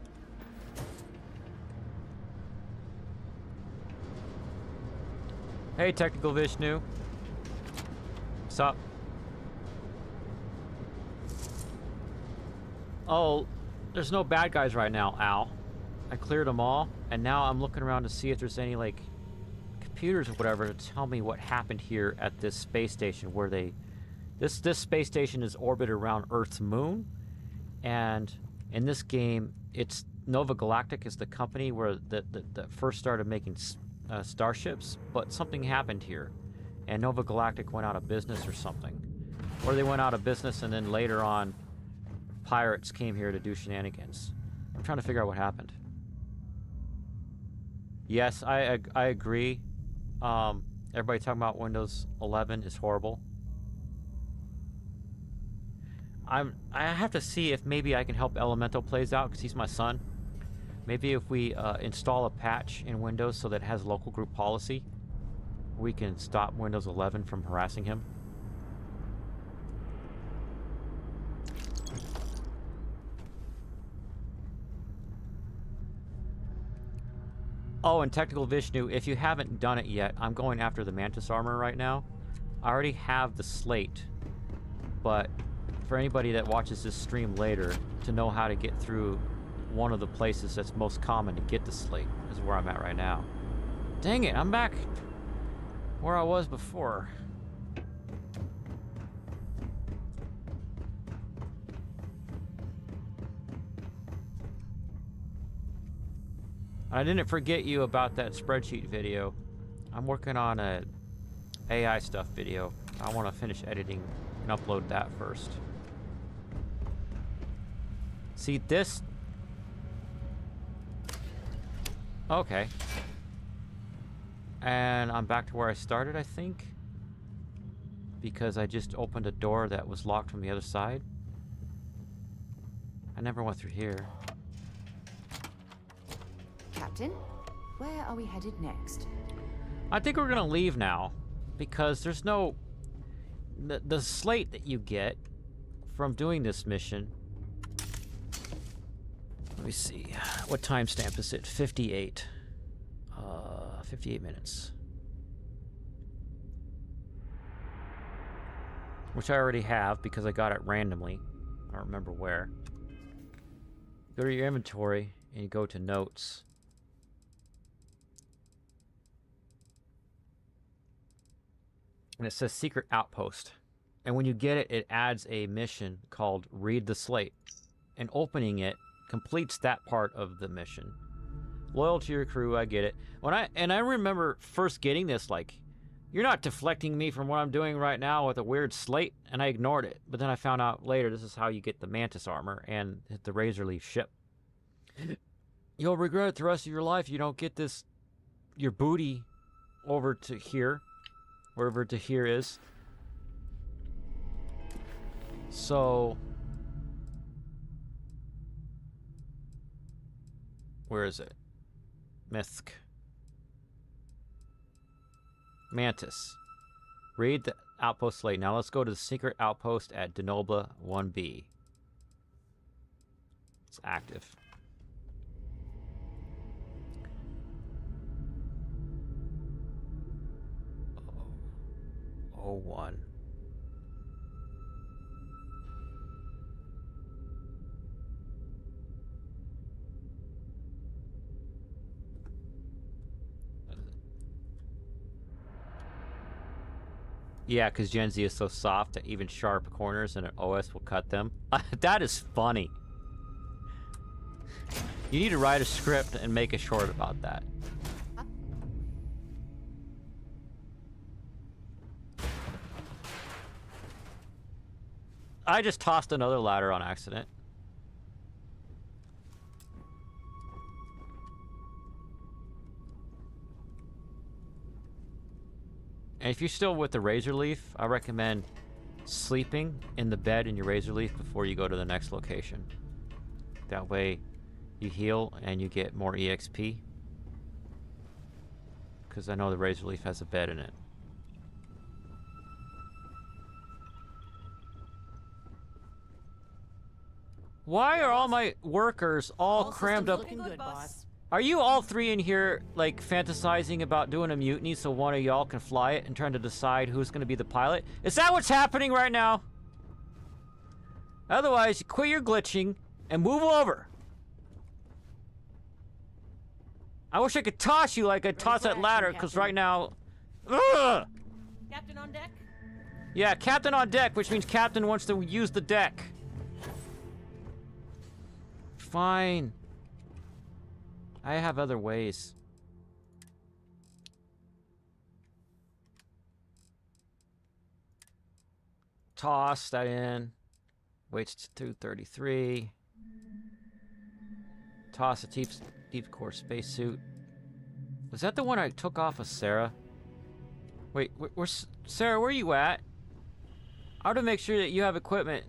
Hey, Technical Vishnu. What's up? Oh, there's no bad guys right now, Al. I cleared them all, and now I'm looking around to see if there's any, like, computers or whatever to tell me what happened here at this space station where they... This space station is orbited around Earth's moon, and in this game, it's Nova Galactic is the company where that first started making starships, but something happened here, and Nova Galactic went out of business or something. Or they went out of business, and then later on, pirates came here to do shenanigans. I'm trying to figure out what happened. Yes, I agree. Everybody talking about Windows 11 is horrible. I have to see if maybe I can help Elemental plays out because he's my son. Maybe if we install a patch in Windows so that it has local group policy, we can stop Windows 11 from harassing him. Oh, and Technical Vishnu, if you haven't done it yet, I'm going after the Mantis Armor right now. I already have the slate, but for anybody that watches this stream later, to know how to get through one of the places that's most common to get the slate is where I'm at right now. Dang it, I'm back where I was before. I didn't forget you about that spreadsheet video. I'm working on a AI stuff video. I want to finish editing and upload that first. See this? Okay. And I'm back to where I started, I think. Because I just opened a door that was locked from the other side. I never went through here. Captain, where are we headed next? I think we're gonna leave now. Because there's no... The slate that you get from doing this mission... Let me see. What timestamp is it? 58. 58 minutes. Which I already have because I got it randomly. I don't remember where. Go to your inventory and you go to notes. And it says Secret Outpost. And when you get it, it adds a mission called Read the Slate. And opening it completes that part of the mission. Loyal to your crew, I get it. I remember first getting this, like, you're not deflecting me from what I'm doing right now with a weird slate, and I ignored it. But then I found out later this is how you get the Mantis armor and the Razorleaf ship. You'll regret it the rest of your life. You don't get this, your booty over to here, wherever to here is. So... Where is it? Mythic. Mantis. Read the outpost slate. Now let's go to the secret outpost at Denobla I-b. It's active. Oh, 01. Yeah, because Gen Z is so soft that even sharp corners in an OS will cut them. That is funny. You need to write a script and make a short about that. I just tossed another ladder on accident. And if you're still with the Razorleaf, I recommend sleeping in the bed in your Razorleaf before you go to the next location. That way you heal and you get more EXP. Because I know the Razorleaf has a bed in it. Why are all my workers all crammed up? Looking good, boss. Are you all three in here, like, fantasizing about doing a mutiny so one of y'all can fly it and trying to decide who's going to be the pilot? Is that what's happening right now? Otherwise, you quit your glitching and move over. I wish I could toss you like I toss that ladder, because right now... Ugh! Captain on deck? Yeah, captain on deck, which means captain wants to use the deck. Fine. I have other ways. Toss that in. Waits to 33. Toss a deep core spacesuit. Was that the one I took off of Sarah? Wait, where's Sarah? Where are you at? I want to make sure that you have equipment.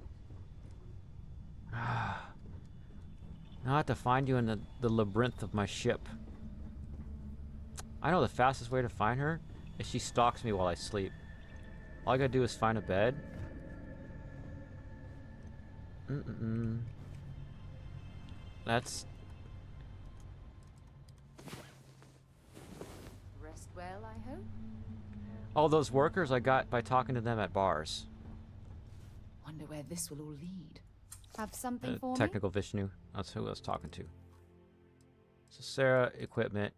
Now I have to find you in the labyrinth of my ship. I know the fastest way to find her is she stalks me while I sleep. All I gotta do is find a bed. That's... Rest well, I hope. all those workers I got by talking to them at bars. Wonder where this will all lead. Have something for Technical Vishnu. That's who I was talking to. So Sarah, equipment.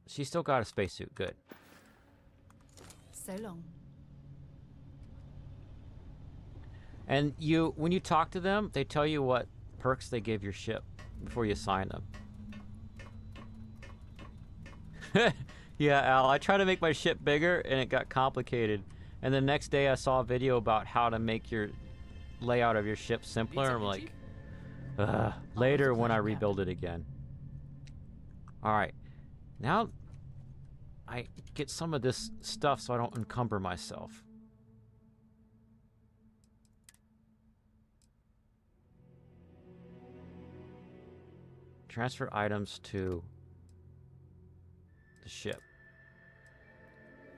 She's still got a spacesuit. Good. me? So long. And when you talk to them, they tell you what perks they give your ship before you assign them. Yeah, Al, I tried to make my ship bigger and it got complicated. And the next day I saw a video about how to make your layout of your ship simpler. I'm like, later when I rebuild it again. Alright. Now I get some of this stuff so I don't encumber myself. Transfer items to the ship.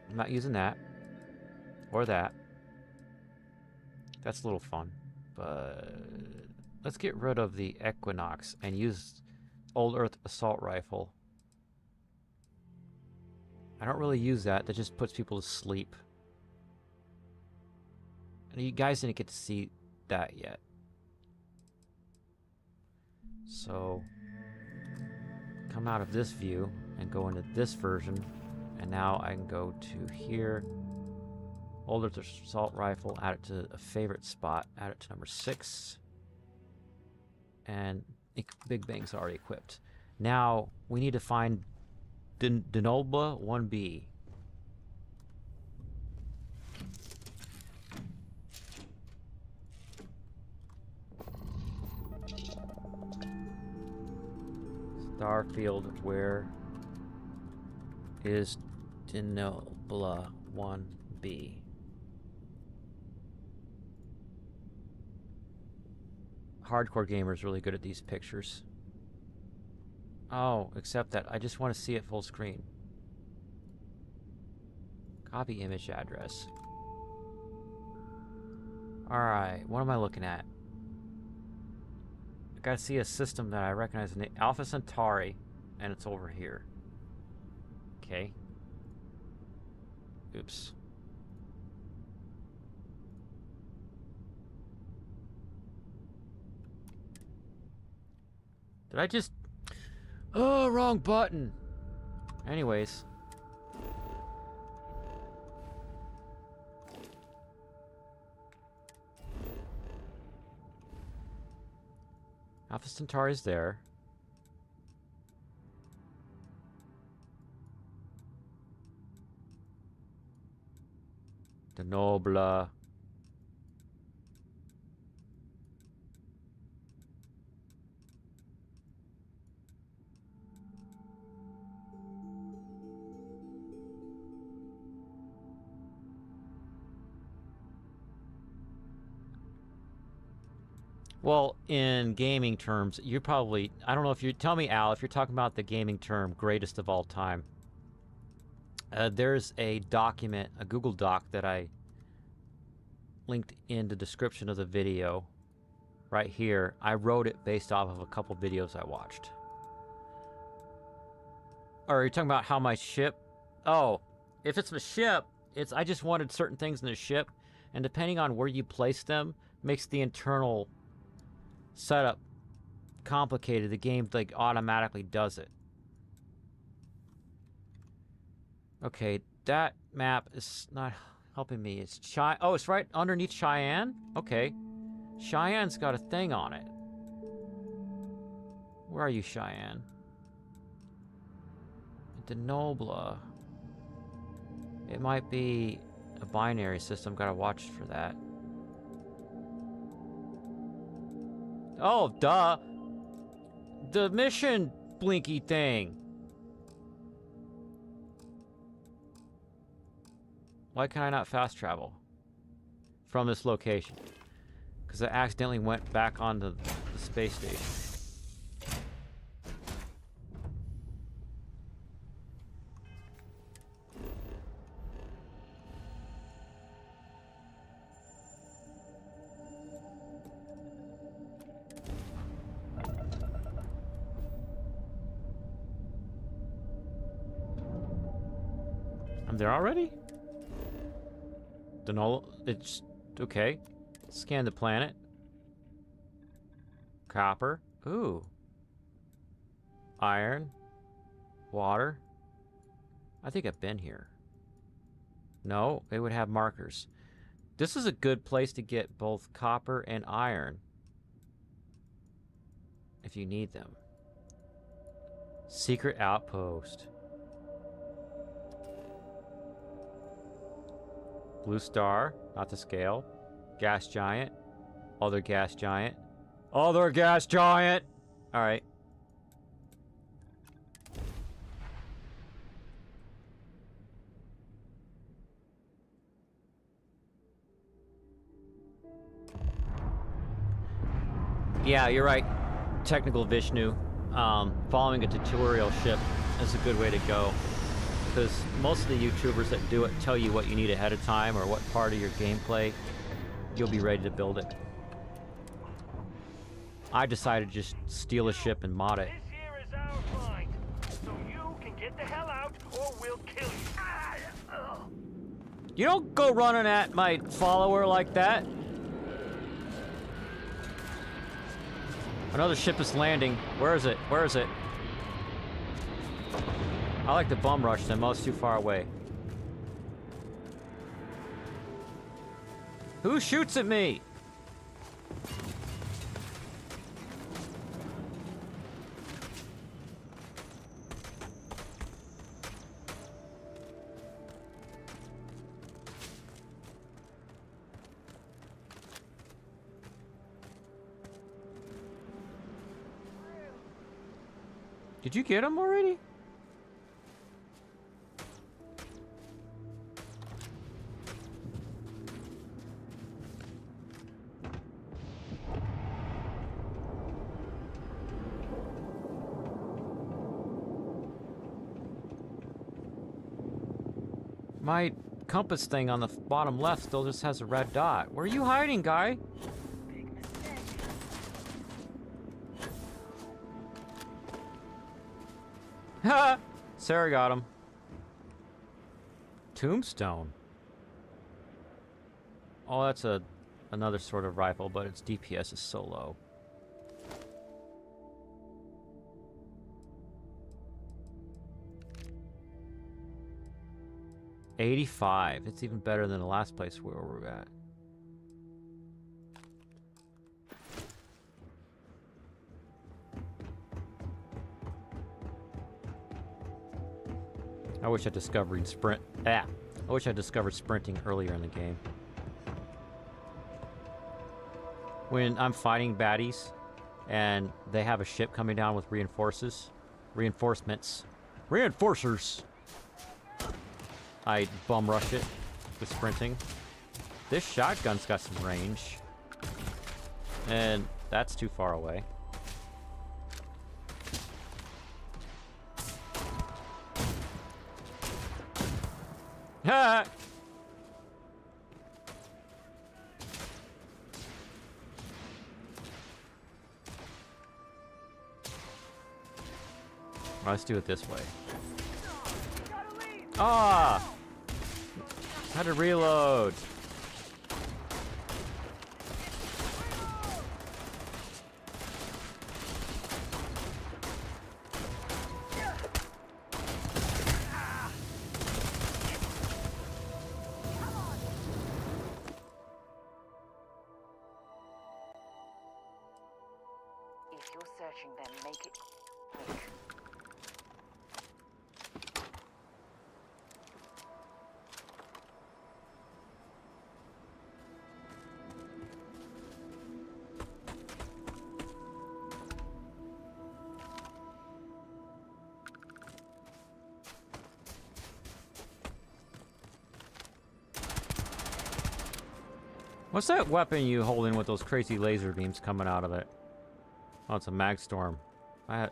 I'm not using that. Or that. That's a little fun. But let's get rid of the Equinox and use Old Earth Assault Rifle. I don't really use that. That just puts people to sleep. And you guys didn't get to see that yet. So come out of this view and go into this version. And now I can go to here. Old Earth Assault Rifle, add it to a favorite spot, add it to number 6. And Big Bang's already equipped. Now we need to find Denobla I-b. Starfield, where is Denobla I-b? Hardcore gamers really good at these pictures. Oh, except that I just want to see it full screen. Copy image address. Alright, what am I looking at? I gotta see a system that I recognize in the Alpha Centauri, and it's over here. Okay. Oops. Did I just... Oh, wrong button. Anyways. Alpha Centauri is there. Denobla. Well, in gaming terms, you probably... I don't know if you... Tell me, Al, if you're talking about the gaming term greatest of all time. There's a document, a Google Doc that I linked in the description of the video right here. I wrote it based off of a couple videos I watched. Or are you talking about how my ship... Oh, if it's a ship, it's... I just wanted certain things in the ship, and depending on where you place them, makes the internal setup complicated. The game, like, automatically does it. Okay, that map is not helping me. It's Oh, it's right underneath Cheyenne? Okay. Cheyenne's got a thing on it. Where are you, Cheyenne? Denobla. It might be a binary system. Gotta watch for that. Oh, duh! The mission blinky thing! Why can I not fast travel from this location? Because I accidentally went back onto the space station. I'm there already? It's okay. Scan the planet. Copper. Ooh. Iron. Water. I think I've been here. No, it would have markers. This is a good place to get both copper and iron. If you need them. Secret outpost. Blue star, not to scale. Gas giant. Other gas giant. Other gas giant! Alright. Yeah, you're right. Technical Vishnu. Following a tutorial ship is a good way to go. Because most of the YouTubers that do it tell you what you need ahead of time or what part of your gameplay you'll be ready to build it. I decided to just steal a ship and mod it. This here is our find, so you can get the hell out or we'll kill you. You don't go running at my follower like that. Another ship is landing. Where is it? Where is it? I like to bum rush them. Oh, it's too far away. Who shoots at me? Did you get him already? My compass thing on the bottom left still just has a red dot. Where are you hiding, guy? Ha! Sarah got him. Tombstone. Oh, that's another sort of rifle, but its DPS is so low. $85. It's even better than the last place where we're at. I wish I discovered I wish I discovered sprinting earlier in the game. When I'm fighting baddies and they have a ship coming down with reinforcements, reinforcers, I bum rush it with sprinting. This shotgun's got some range. And that's too far away. Ha! Let's do it this way. Ah! How to reload? If you're searching them, make it quick. What's that weapon you holding with those crazy laser beams coming out of it? Oh, it's a mag storm. Ha!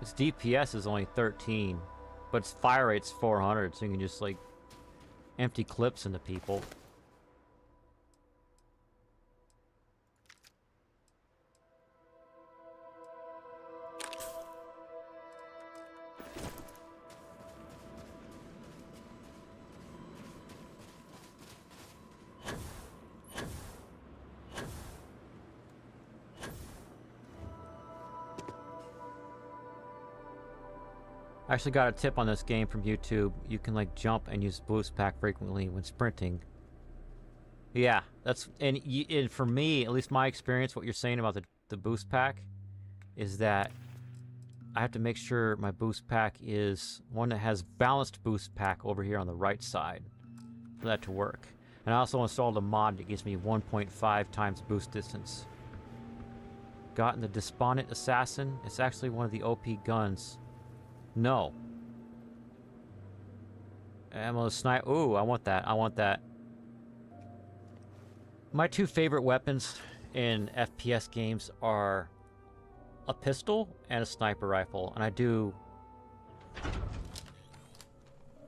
Its DPS is only 13, but its fire rate's 400, so you can just like empty clips into people. I actually got a tip on this game from YouTube. You can like jump and use boost pack frequently when sprinting. Yeah, that's and for me, at least my experience, what you're saying about the boost pack is that I have to make sure my boost pack is one that has balanced boost pack over here on the right side for that to work. And I also installed a mod that gives me 1.5 times boost distance. Gotten the Despondent Assassin. It's actually one of the OP guns. No. Ammo snipe. Ooh, I want that. I want that. My two favorite weapons in FPS games are a pistol and a sniper rifle. And I do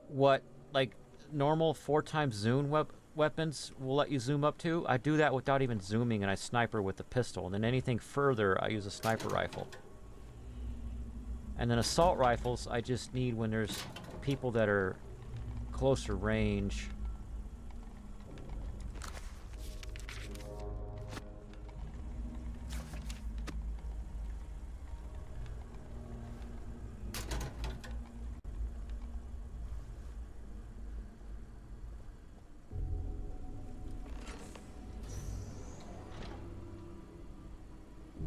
what like normal 4x zoom weapons will let you zoom up to. I do that without even zooming, and I sniper with the pistol. And then anything further, I use a sniper rifle. And then assault rifles, I just need when there's people that are closer range.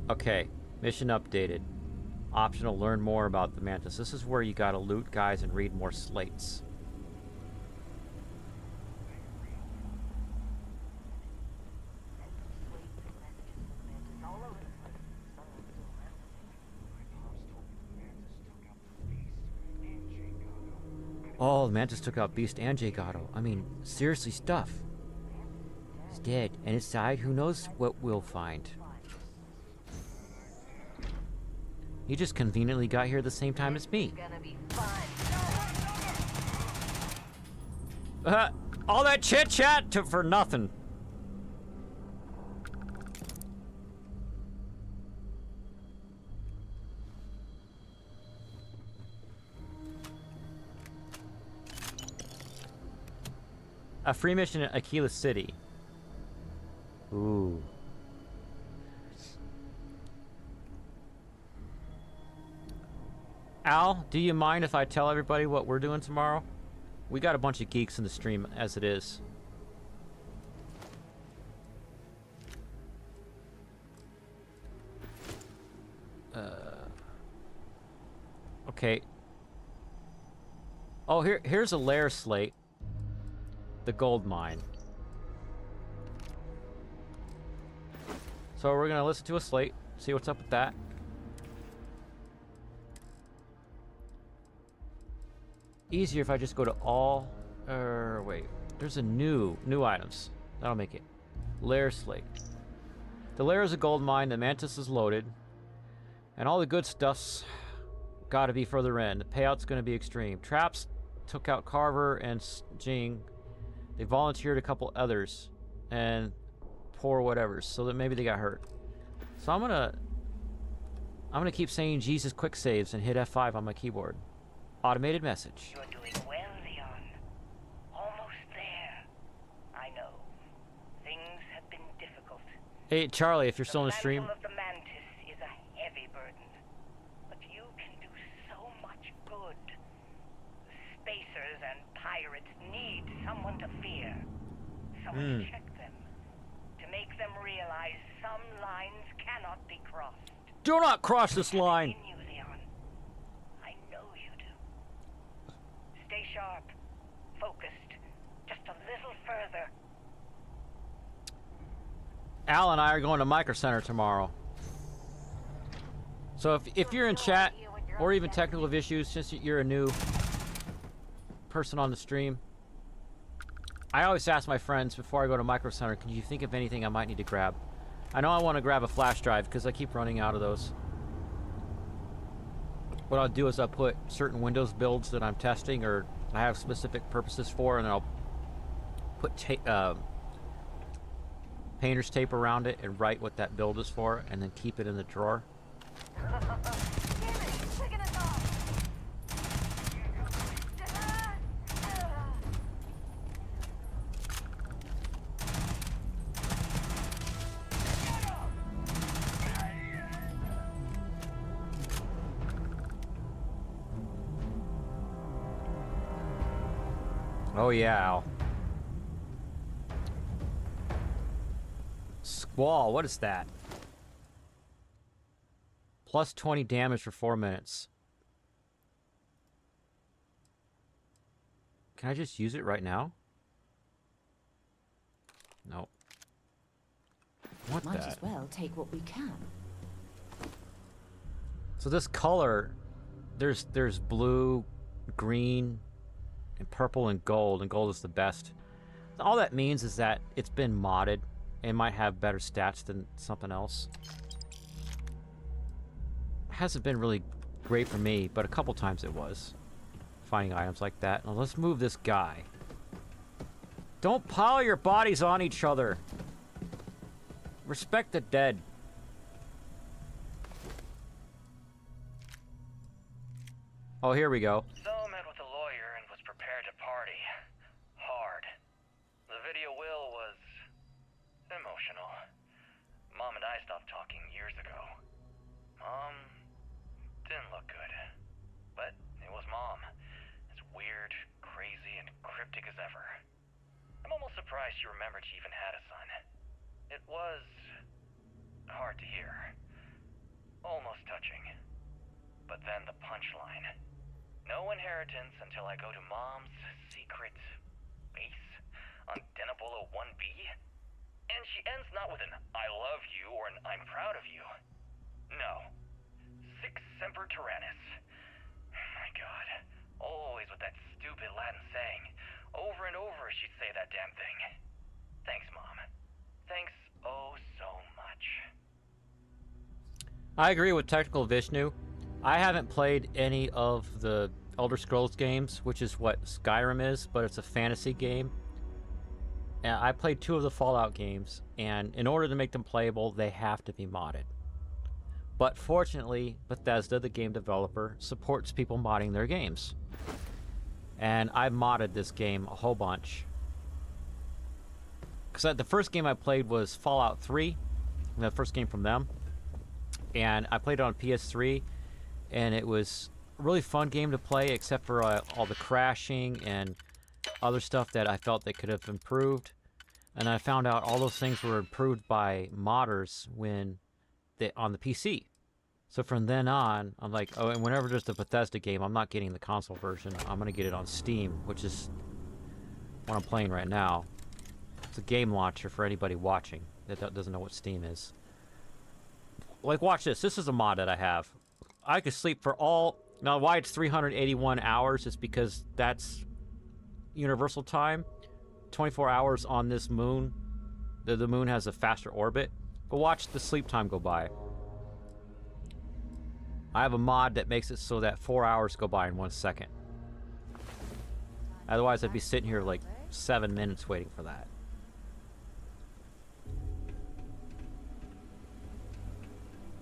Okay, mission updated. Optional, learn more about the Mantis. This is where you gotta loot guys and read more slates. Oh, the Mantis took out Beast and Jagato. I mean, seriously stuff. It's dead, and inside, who knows what we'll find. You just conveniently got here at the same time as me. All that chit-chat for nothing. A free mission at Aquila City. Ooh. Al, do you mind if I tell everybody what we're doing tomorrow? We got a bunch of geeks in the stream as it is. Okay. Oh, here's a lair slate. The gold mine. So we're gonna listen to a slate, see what's up with that. Easier if I just go to all Wait. There's a new items. That'll make it. Lair slate. The lair is a gold mine. The Mantis is loaded. And all the good stuff's got to be further in. The payout's going to be extreme. Traps took out Carver and Jing. They volunteered a couple others. And poor whatevers. So that maybe they got hurt. So I'm gonna keep saying Jesus quick saves and hit F5 on my keyboard. Automated message. You're doing well, Leon. Almost there. I know. Things have been difficult. Hey, Charlie, if you're still in the stream. The mantle of the Mantis is a heavy burden. But you can do so much good. The spacers and pirates need someone to fear. Someone to check them. To make them realize some lines cannot be crossed. Do not cross this line. In you, Leon. I know you do. Stay sharp, focused, just a little further. Al and I are going to Micro Center tomorrow. So if you're in chat or even technical issues, since you're a new person on the stream, I always ask my friends before I go to Micro Center, can you think of anything I might need to grab? I know I want to grab a flash drive because I keep running out of those. What I'll do is I'll put certain Windows builds that I'm testing or I have specific purposes for, and then I'll put painter's tape around it and write what that build is for, and then keep it in the drawer. Oh yeah, Al. Squall, what is that? Plus 20 damage for 4 minutes. Can I just use it right now? No. What Might that? as well take what we can. So this color, there's blue, green, and purple and gold is the best. All that means is that it's been modded and might have better stats than something else. Hasn't been really great for me, but a couple times it was. Finding items like that. Now let's move this guy. Don't pile your bodies on each other. Respect the dead. Oh, here we go. So met with a lawyer and was prepared to party. Hard. The video will was emotional. Mom and I stopped talking years ago. Mom didn't look good. But it was Mom. As weird, crazy, and cryptic as ever. I'm almost surprised she remembered she even had a son. It was hard to hear. Almost touching. But then the punchline. No inheritance until I go to Mom's secret base on Denebola I-b. And she ends not with an I love you or an I'm proud of you. No. Sic semper tyrannis. My God. Always with that stupid Latin saying. Over and over she'd say that damn thing. Thanks, Mom. Thanks oh so much. I agree with Technical Vishnu. I haven't played any of the Elder Scrolls games, which is what Skyrim is, but it's a fantasy game. And I played 2 of the Fallout games, and in order to make them playable, they have to be modded. But fortunately, Bethesda, the game developer, supports people modding their games. And I modded this game a whole bunch. Because the first game I played was Fallout 3, the first game from them. And I played it on PS3, and it was a really fun game to play, except for all the crashing and other stuff that I felt they could have improved. And I found out all those things were improved by modders on the PC. So from then on, I'm like, oh, and whenever there's the Bethesda game, I'm not getting the console version. I'm going to get it on Steam, which is what I'm playing right now. It's a game launcher for anybody watching that doesn't know what Steam is. Like, watch this. This is a mod that I have. I could sleep for all... Now, why it's 381 hours is because that's universal time, 24 hours on this moon. The moon has a faster orbit. But watch the sleep time go by. I have a mod that makes it so that 4 hours go by in 1 second. Otherwise, I'd be sitting here like 7 minutes waiting for that.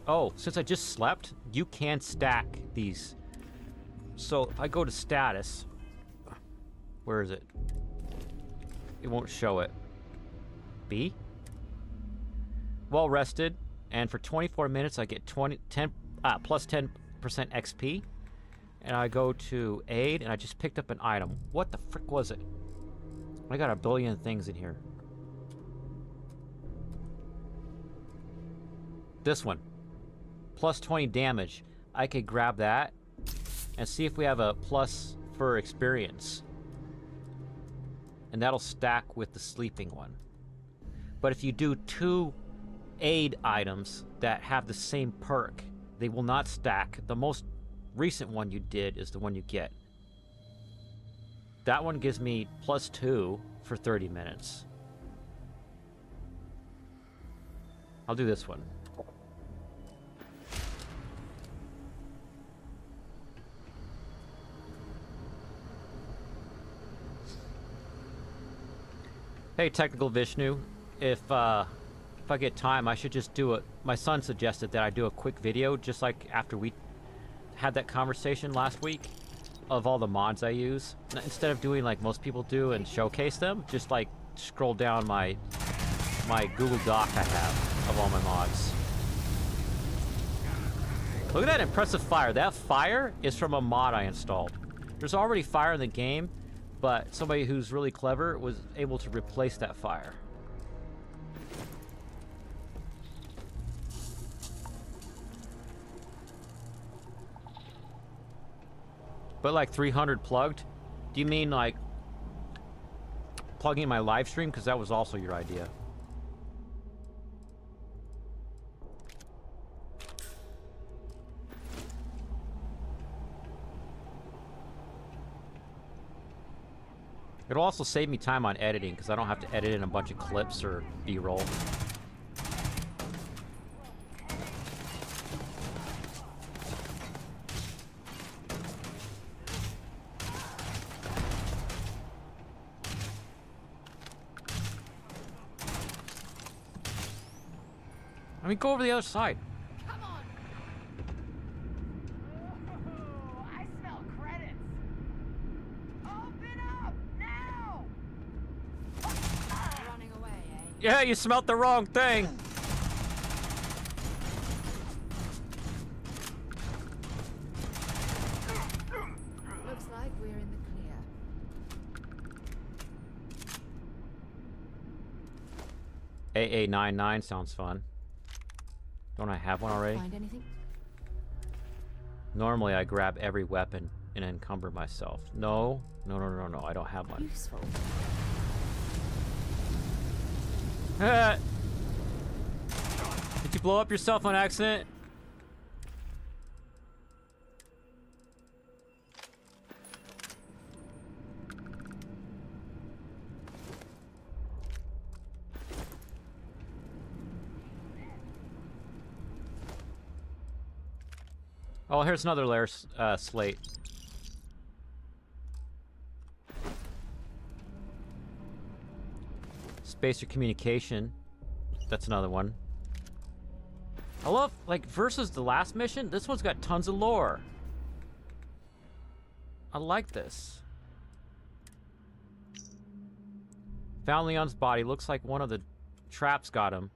Oh, since I just slept, you can stack these. So I go to status. Where is it? It won't show it. B? Well rested, and for 24 minutes I get plus 10% XP. And I go to aid, and I just picked up an item. What the frick was it? I got a billion things in here. This one. Plus 20 damage. I could grab that and see if we have a plus for experience. And that'll stack with the sleeping one. But if you do 2 aid items that have the same perk, they will not stack. The most recent one you did is the one you get. That one gives me plus 2 for 30 minutes. I'll do this one. Hey, Technical Vishnu, if I get time, I should just do it. My son suggested that I do a quick video, just like after we had that conversation last week, of all the mods I use. Instead of doing like most people do and showcase them, just like scroll down my Google Doc I have of all my mods. Look at that impressive fire. That fire is from a mod I installed. There's already fire in the game, but somebody who's really clever was able to replace that fire. But like 300 plugged? Do you mean like plugging my live stream? Because that was also your idea. It'll also save me time on editing, because I don't have to edit in a bunch of clips or B-roll. I mean, go over the other side. Come on! Ooh, I smell credits. Open up now! Running away, eh? Yeah, you smelt the wrong thing. Looks like we're in the clear. AA99 sounds fun. Don't I have one already? Find anything? Normally I grab every weapon and encumber myself. No, I don't have one. Useful. Did you blow up yourself on accident? Oh, here's another layer slate. Spacer communication. That's another one. I love, like, versus the last mission, this one's got tons of lore. I like this. Found Leon's body. Looks like one of the traps got him.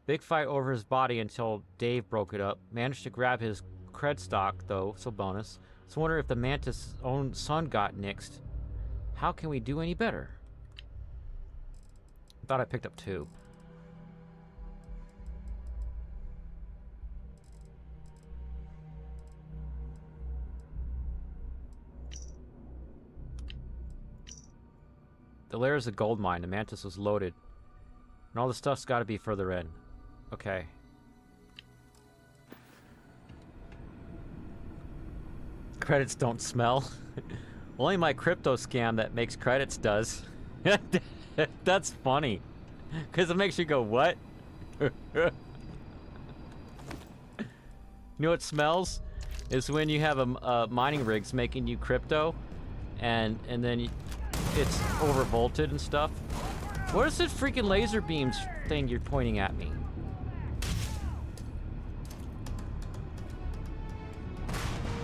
Big fight over his body until Dave broke it up. Managed to grab his cred stock, though, so bonus. So wonder if the Mantis' own son got nixed. How can we do any better? I thought I picked up 2. The lair is a gold mine. The Mantis was loaded. And all the stuff's got to be further in. Okay. Credits don't smell. Only my crypto scam that makes credits does. That's funny. Because it makes you go, what? You know what smells? Is when you have a mining rigs making you crypto, and then it's overvolted and stuff. What is this freaking laser beams thing you're pointing at me?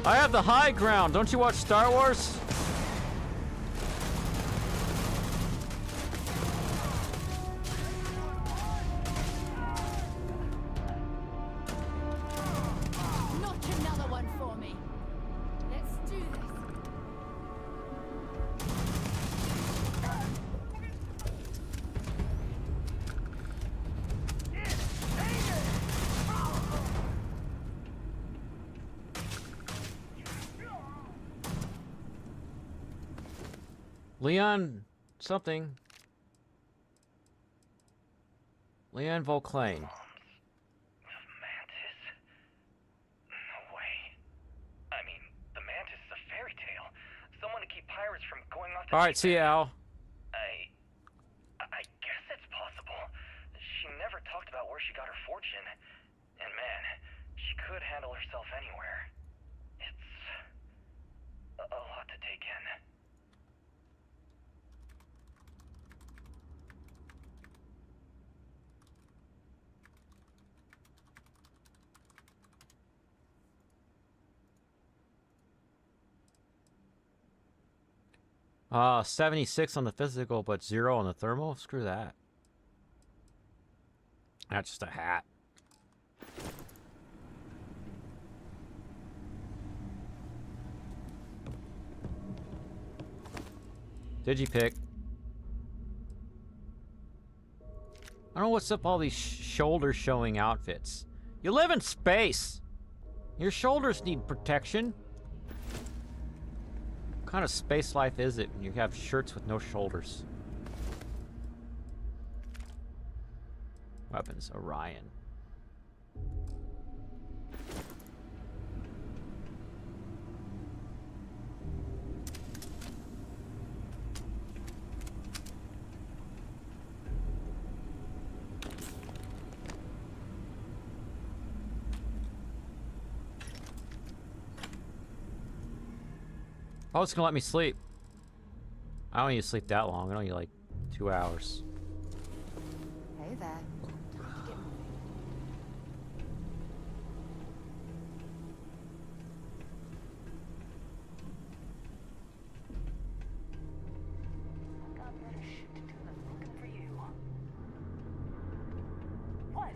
I have the high ground. Don't you watch Star Wars? Not another one for me. Let's do this. Leon something. Leon Volclane. Mantis? No way. I mean, the Mantis is a fairy tale. Someone to keep pirates from going off the All right, deep see you, end. Al. I guess it's possible. She never talked about where she got her fortune. And man, she could handle herself anywhere. It's a lot to take in. 76 on the physical, but 0 on the thermal? Screw that. That's just a hat. Digipick. I don't know what's up all these shoulder showing outfits. You live in space. Your shoulders need protection. What kind of space life is it when you have shirts with no shoulders? Weapons, Orion. Oh, it's gonna let me sleep. I don't need to sleep that long. I don't need like 2 hours. Hey there. Time to get moving. Got better shit to do than looking for you. What?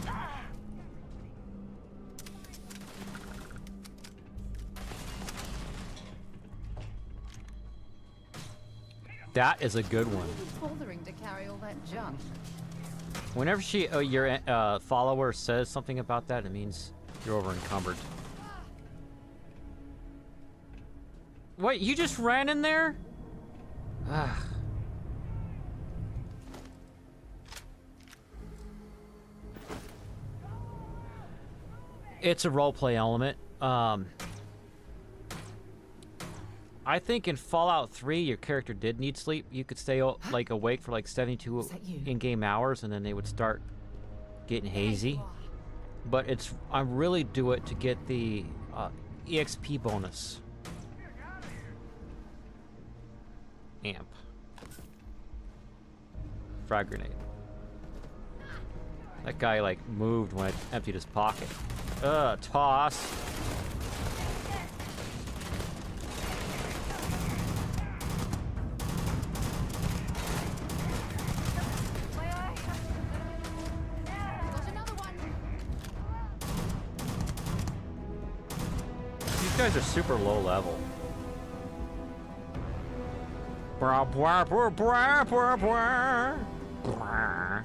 Ah! That is a good one. It's bothering to carry all that junk. Whenever your follower says something about that, it means you're over encumbered. Wait, you just ran in there? Ah. It's a roleplay element. I think in Fallout 3, your character did need sleep. You could stay like awake for like 72 in-game hours, and then they would start getting hazy. But I really do it to get the EXP bonus. Amp. Frag grenade. That guy like moved when I emptied his pocket. Toss. Got another one. These guys are super low level. Blah, blah, blah, blah, blah, blah. Blah.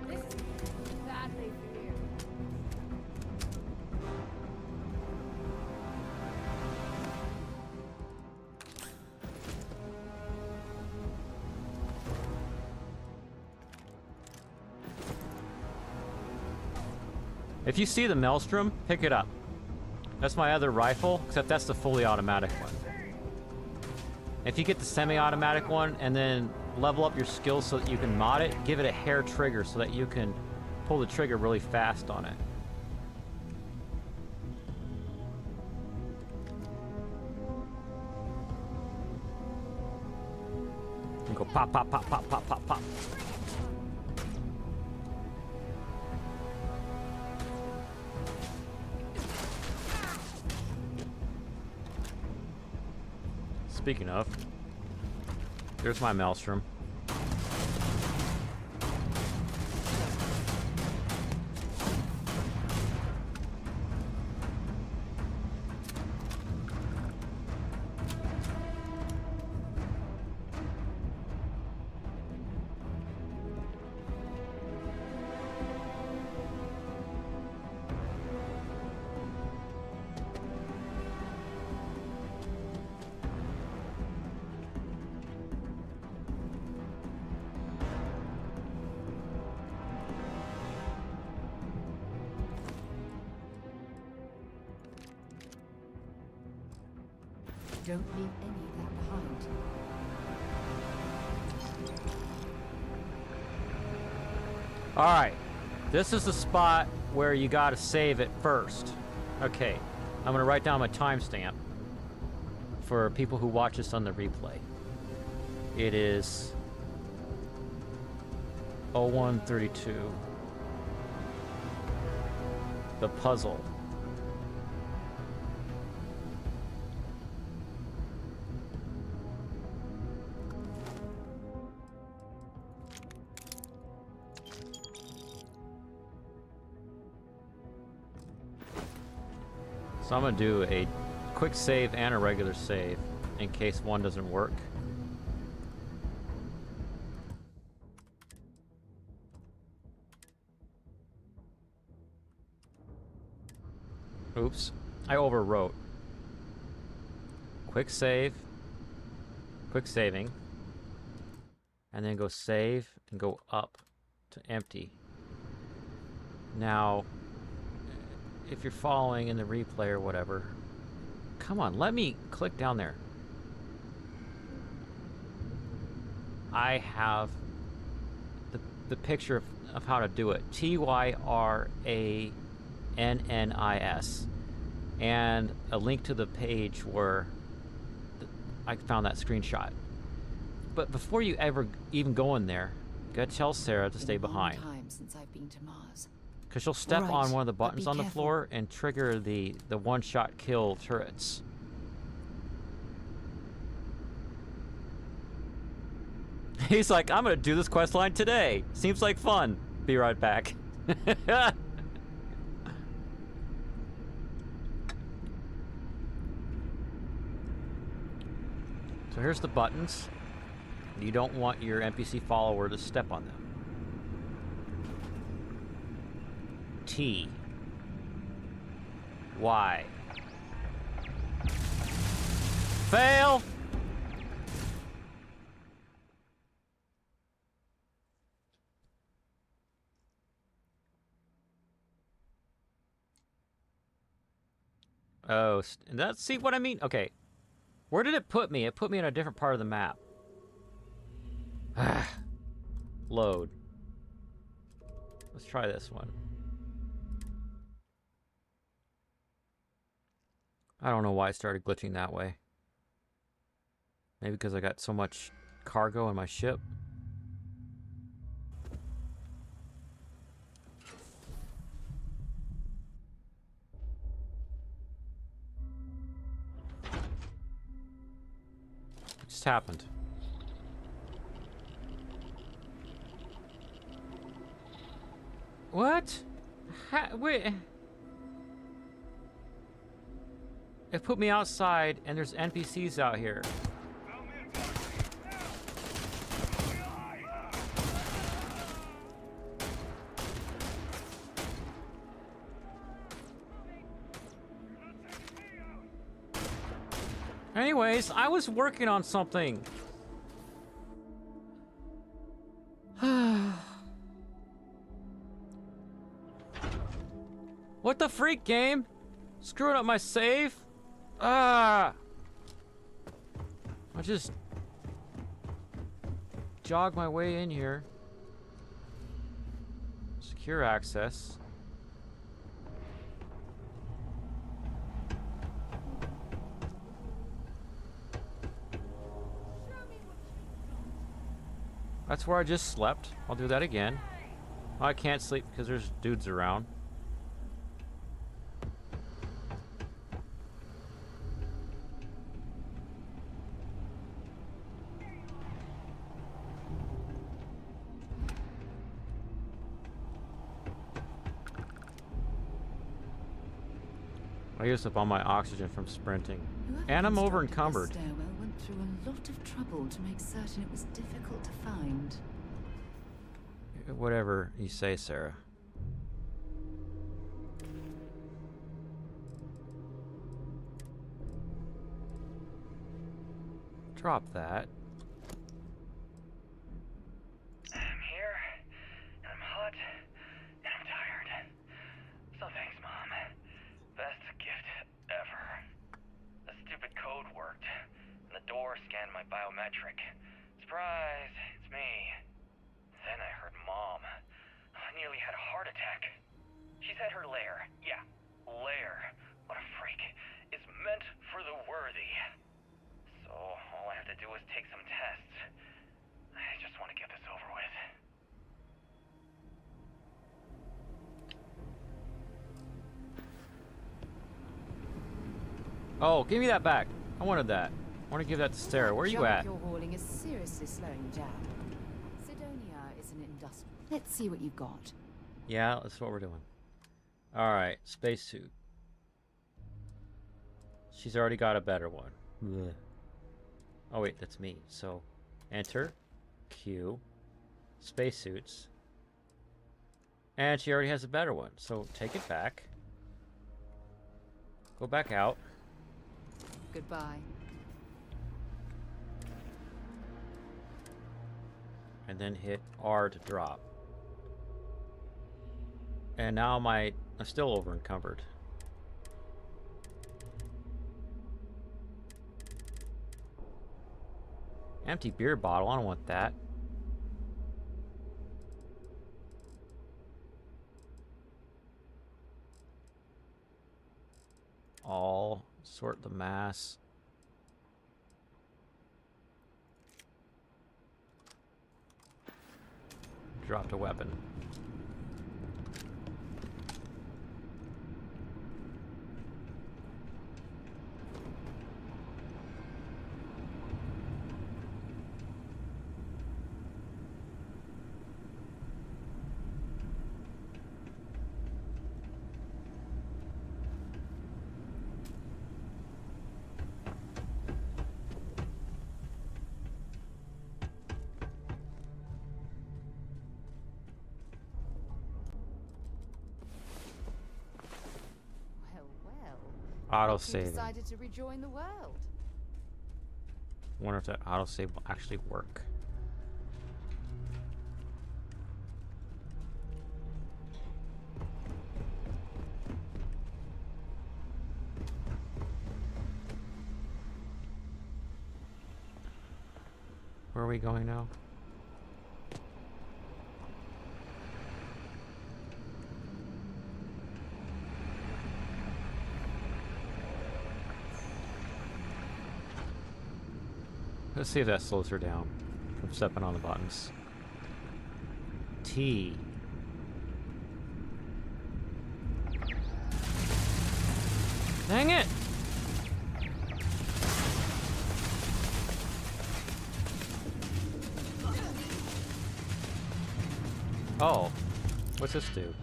This is badly for you. If you see the Maelstrom, pick it up. That's my other rifle, except that's the fully automatic one. If you get the semi-automatic one and then level up your skills so that you can mod it, give it a hair trigger so that you can pull the trigger really fast on it. And go pop, pop, pop, pop, pop, pop, pop. Speaking of, there's my Maelstrom. Don't leave any of that behind. Alright, this is the spot where you gotta save it first. Okay, I'm gonna write down my timestamp for people who watch this on the replay. It is 01:32. The puzzle. So I'm going to do a quick save and a regular save in case one doesn't work. Oops, I overwrote. Quick save, quick saving, and then go save and go up to empty. Now, if you're following in the replay or whatever, come on, let me click down there. I have the picture of how to do it. TYRANNIS. And a link to the page where I found that screenshot. But before you ever even go in there, you gotta tell Sarah to stay behind. Time since I've been to Mars. Because she'll step Right, on one of the but buttons be on the careful. floor and trigger the one-shot kill turrets. He's like, I'm gonna do this quest line today. Seems like fun. Be right back. So here's the buttons. You don't want your NPC follower to step on them. T. Y. Fail! Oh, that's, see what I mean? Okay. Where did it put me? It put me in a different part of the map. Load. Let's try this one. I don't know why it started glitching that way. Maybe because I got so much cargo in my ship. What just happened? What? Wait. It put me outside, and there's NPCs out here. Anyways, I was working on something. What the freak, game? Screwing up my save? Ah! I'll just jog my way in here. Secure access. That's where I just slept. I'll do that again. I can't sleep because there's dudes around. I used up all my oxygen from sprinting. Whoever And I'm constructed over this encumbered. stairwell went through a lot of trouble to make certain it was difficult to find. Whatever you say, Sarah. Drop that. I'm here, and I'm hot, and I'm tired. So thanks, Mom. Best gift ever. The stupid code worked, and the door scanned my biometric. Surprise, it's me. Then I heard Mom. I nearly had a heart attack. She said her lair, yeah, lair, what a freak, is meant for the worthy. So all I have to do is take some tests. I just want to get this over with. Oh, give me that back. I wanted that. I want to give that to Sarah. Where are you Junk at? You're hauling is seriously slowing you down. Sidonia is an industrial. Let's see what you've got. Yeah, that's what we're doing. Alright, spacesuit. She's already got a better one. Blech. Oh wait, that's me. So, enter, Q, spacesuits. And she already has a better one. So, take it back. Go back out. Goodbye. And then hit R to drop. And now I'm still over encumbered. Empty beer bottle, I don't want that. All, sort the mass. Dropped a weapon. Auto You saving. decided to rejoin the world. Wonder if that auto save will actually work. Where are we going now? Let's see if that slows her down from stepping on the buttons. T. Dang it! Oh, what's this do?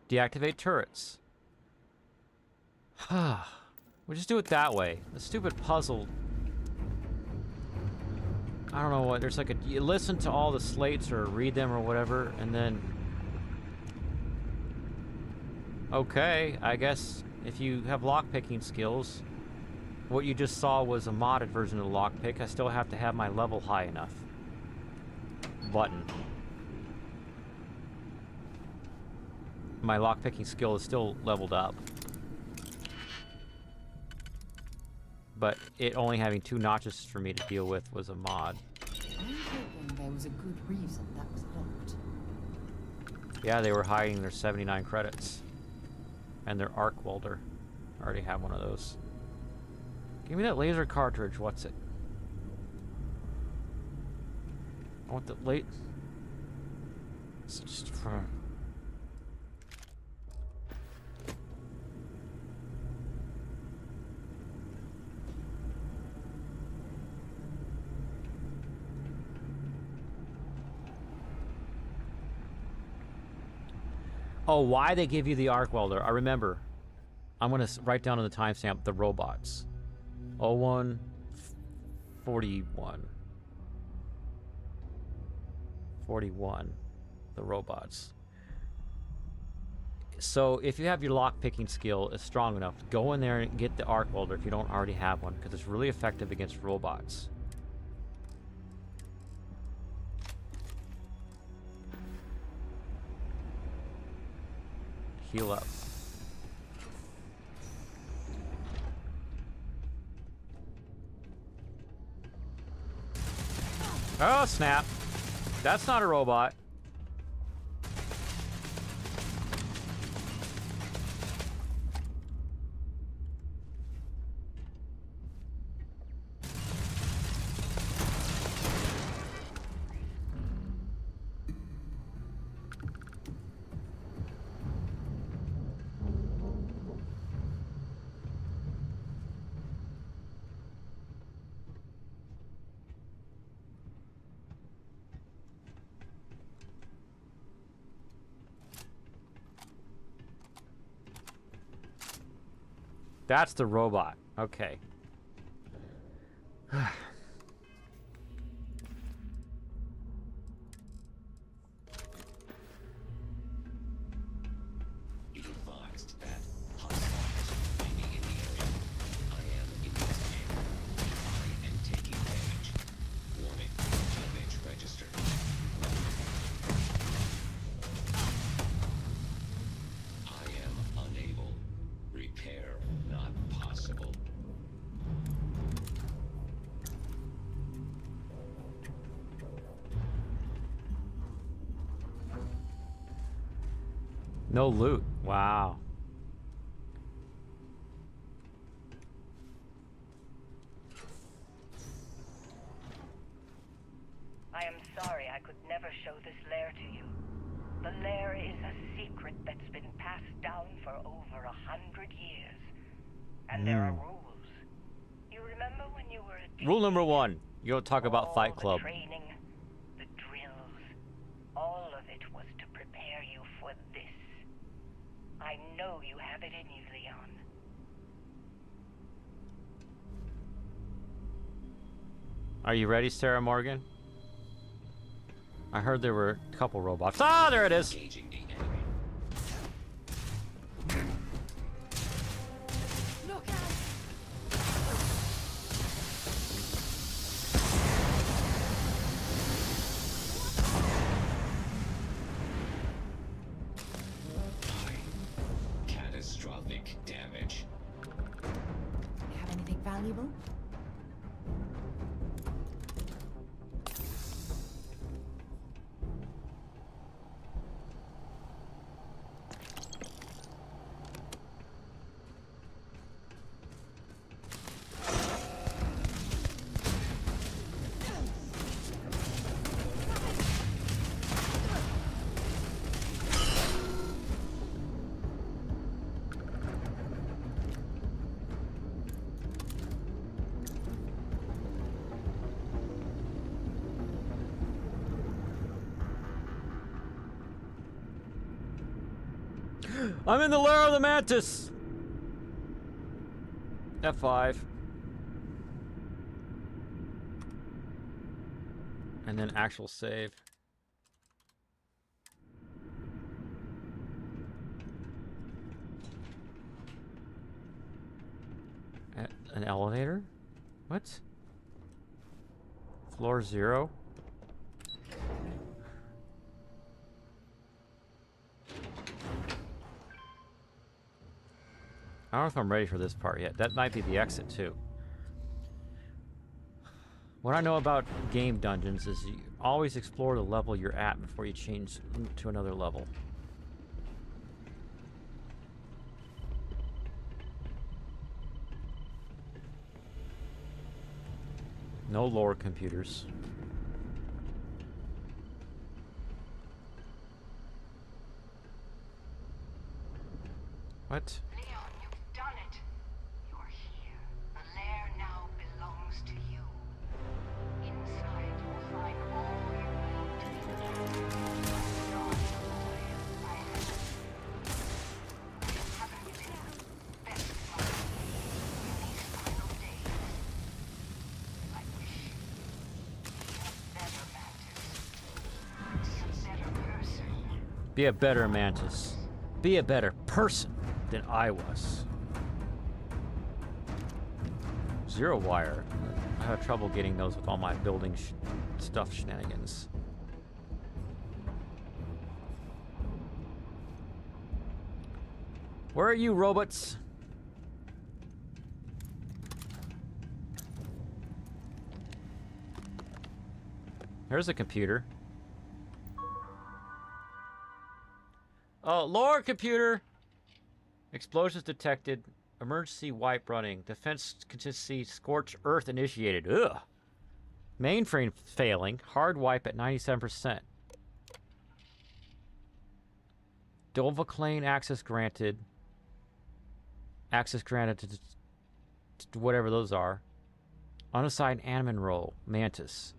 Deactivate turrets. We'll just do it that way. The stupid puzzle. I don't know what. There's like a. You listen to all the slates or read them or whatever, and then. Okay, I guess if you have lockpicking skills, what you just saw was a modded version of the lockpick. I still have to have my level high enough. button. My lockpicking skill is still leveled up. But it only having 2 notches for me to deal with was a mod. I'm hoping there was a good reason that was locked. Yeah, they were hiding their 79 credits. And their arc welder. I already have one of those. Give me that laser cartridge. What's it? I want the late. It's just for. Oh, why they give you the arc welder? I remember. I'm gonna write down on the timestamp the robots. 01 41. 41. The robots. So if you have your lockpicking skill is strong enough, go in there and get the arc welder if you don't already have one, because it's really effective against robots. Heal up. Oh, snap. That's not a robot. That's the robot. Okay. Advised that hostiles may be in the area. I am investigating. I am taking damage. Warning, damage registered. I am unable. Repair not possible. No loot. Wow. I am sorry I could never show this lair to you. The lair is a secret that's been passed down for over 100 years. And there are rules. You remember when you were a Rule number teenager? 1. You don't talk about All Fight the Club. training, the drills, all of it was to prepare you for this. I know you have it in you, Leon. Are you ready, Sarah Morgan? I heard there were a couple robots. Ah, there it is. Engaging the enemy. Look out! Catastrophic damage. You have anything valuable? I'm in the lair of the Mantis. F5. And then actual save. An elevator? What? Floor 0? I don't know if I'm ready for this part yet. That might be the exit, too. What I know about game dungeons is you always explore the level you're at before you change to another level. No lore computers. What? Leon, you've done it. You're here. The lair now belongs to you. Inside, you'll find all you need to be beyond the I haven't been the best one in these final days. I wish be a better Mantis. Be a better person. Be a better person than I was. Zero wire. I have trouble getting those with all my building stuff shenanigans. Where are you, robots? There's a computer. Oh, lore computer! Explosions detected. Emergency wipe running. Defense contingency scorch earth initiated. Ugh. Mainframe failing. Hard wipe at 97%. Dovaclane access granted. Access granted to whatever those are. Unassigned admin role. Mantis.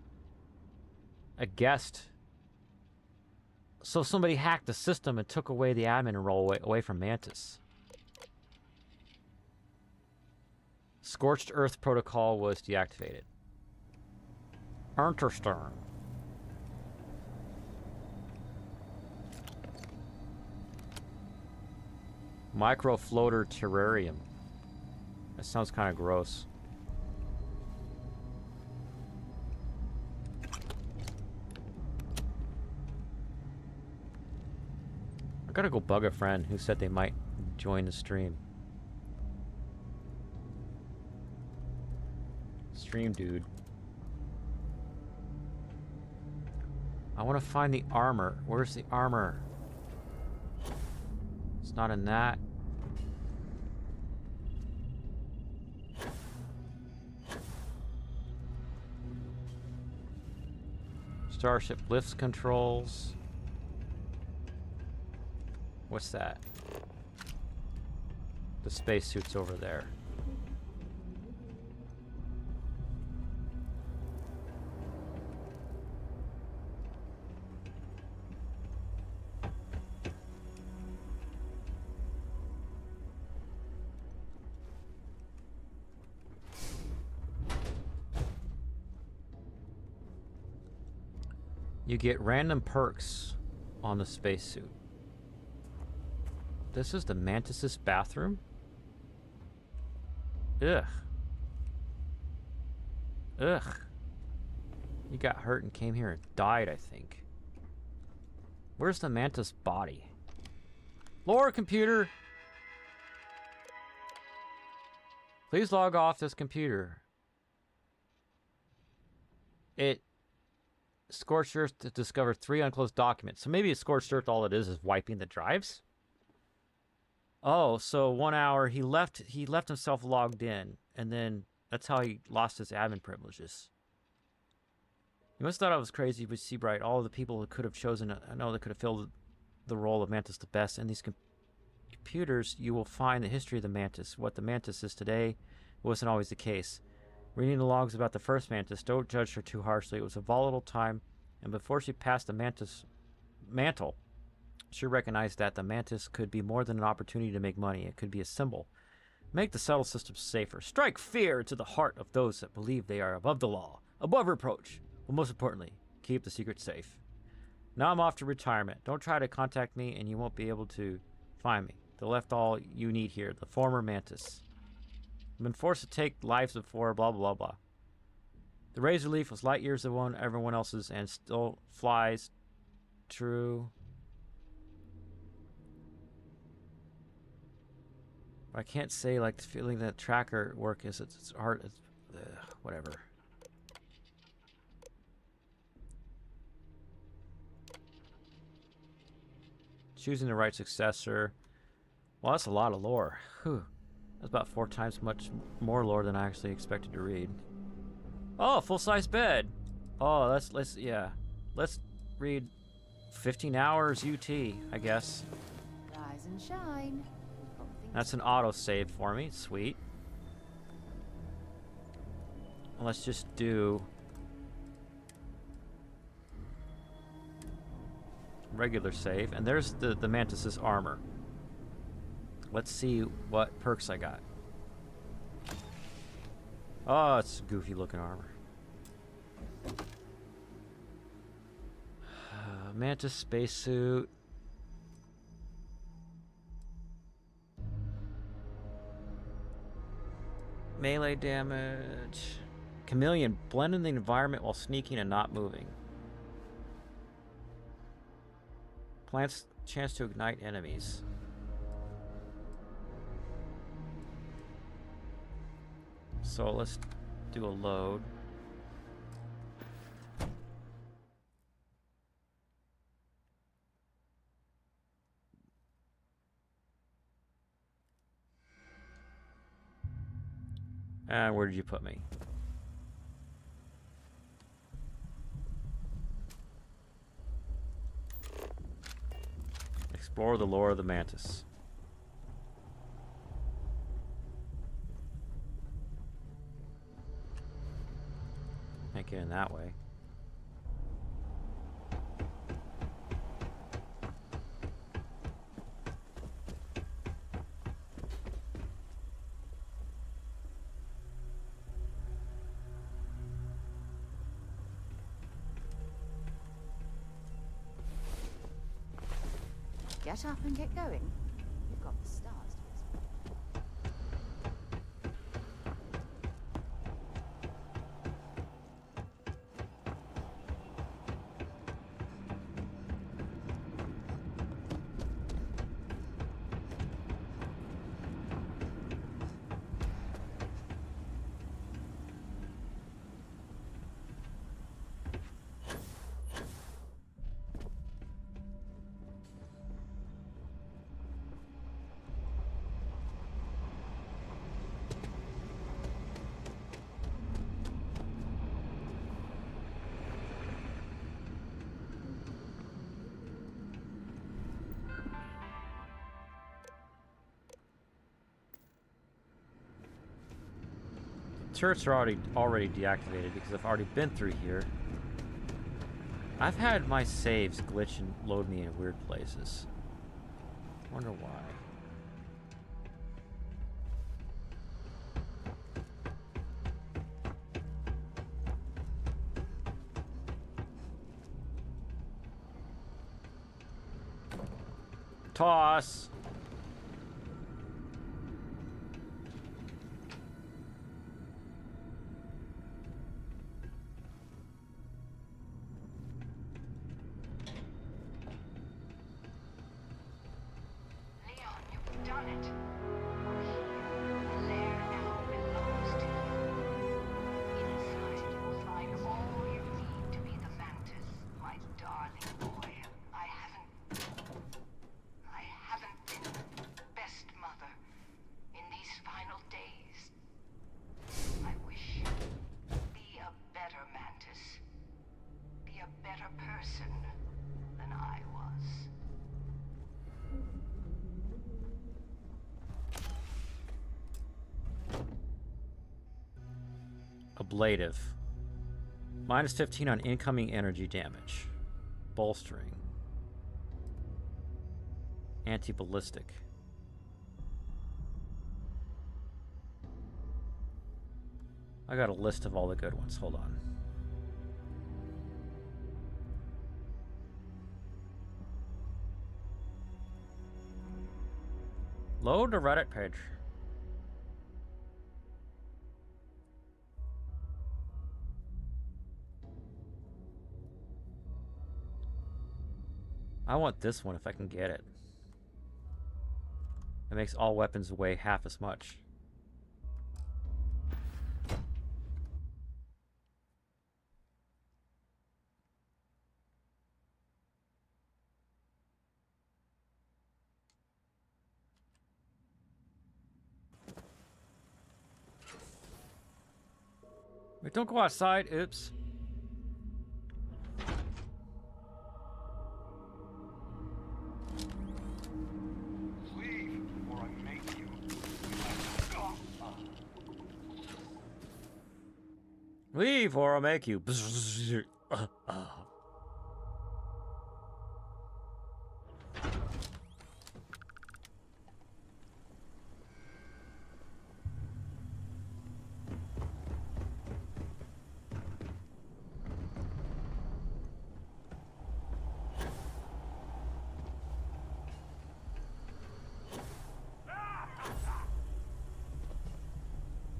A guest. So somebody hacked the system and took away the admin role away from Mantis. Scorched Earth protocol was deactivated. Interesting. Micro floater terrarium. That sounds kind of gross. I gotta go bug a friend who said they might join the stream. Stream dude. I want to find the armor. Where's the armor? It's not in that. Starship lifts controls. What's that? The spacesuit's over there. You get random perks on the spacesuit. This is the Mantis's bathroom? Ugh. Ugh. You got hurt and came here and died, I think. Where's the Mantis body? Lore computer! Please log off this computer. It Scorched Earth to discover 3 unclosed documents. So maybe it's Scorched Earth, all it is wiping the drives? Oh, so 1 hour he left himself logged in, and then that's how he lost his admin privileges. You must have thought I was crazy with Seabright. All of the people who could have chosen, I know that could have filled the role of Mantis the best. In these computers, you will find the history of the Mantis. What the Mantis is today wasn't always the case. Reading the logs about the first Mantis, don't judge her too harshly. It was a volatile time, and before she passed the Mantis mantle, she recognized that the Mantis could be more than an opportunity to make money. It could be a symbol. Make the subtle system safer. Strike fear into the heart of those that believe they are above the law, above reproach. But most importantly, keep the secret safe. Now I'm off to retirement. Don't try to contact me, and you won't be able to find me. They left all you need here. The former Mantis. I've been forced to take lives before, blah, blah, blah. The Razorleaf was light years of everyone else's and still flies. True. I can't say like feeling that tracker work is it's hard. It's, whatever. Choosing the right successor. Well, that's a lot of lore. Whew. That's about 4 times much more lore than I actually expected to read. Oh, full-size bed. Oh, let's read 15 hours UT, I guess. Rise and shine. We've got things That's an auto save for me. Sweet. Let's just do regular save, and there's the Mantis's armor. Let's see what perks I got. Oh, it's goofy looking armor. Mantis spacesuit. Melee damage. Chameleon, blend in the environment while sneaking and not moving. Plants chance to ignite enemies. So let's do a load. And where did you put me? Explore the lore of the Mantis. Can't get in that way. Get up and get going. You've got the stars to explore. Turrets are already deactivated because I've already been through here. I've had my saves glitch and load me in weird places. Wonder why. Toss. Ablative. Minus 15 on incoming energy damage. Bolstering. Anti-ballistic. I got a list of all the good ones. Hold on. Load the Reddit page. I want this one if I can get it. It makes all weapons weigh half as much. Wait, don't go outside. Oops. Leave, or I make you. Leave or I'll make you.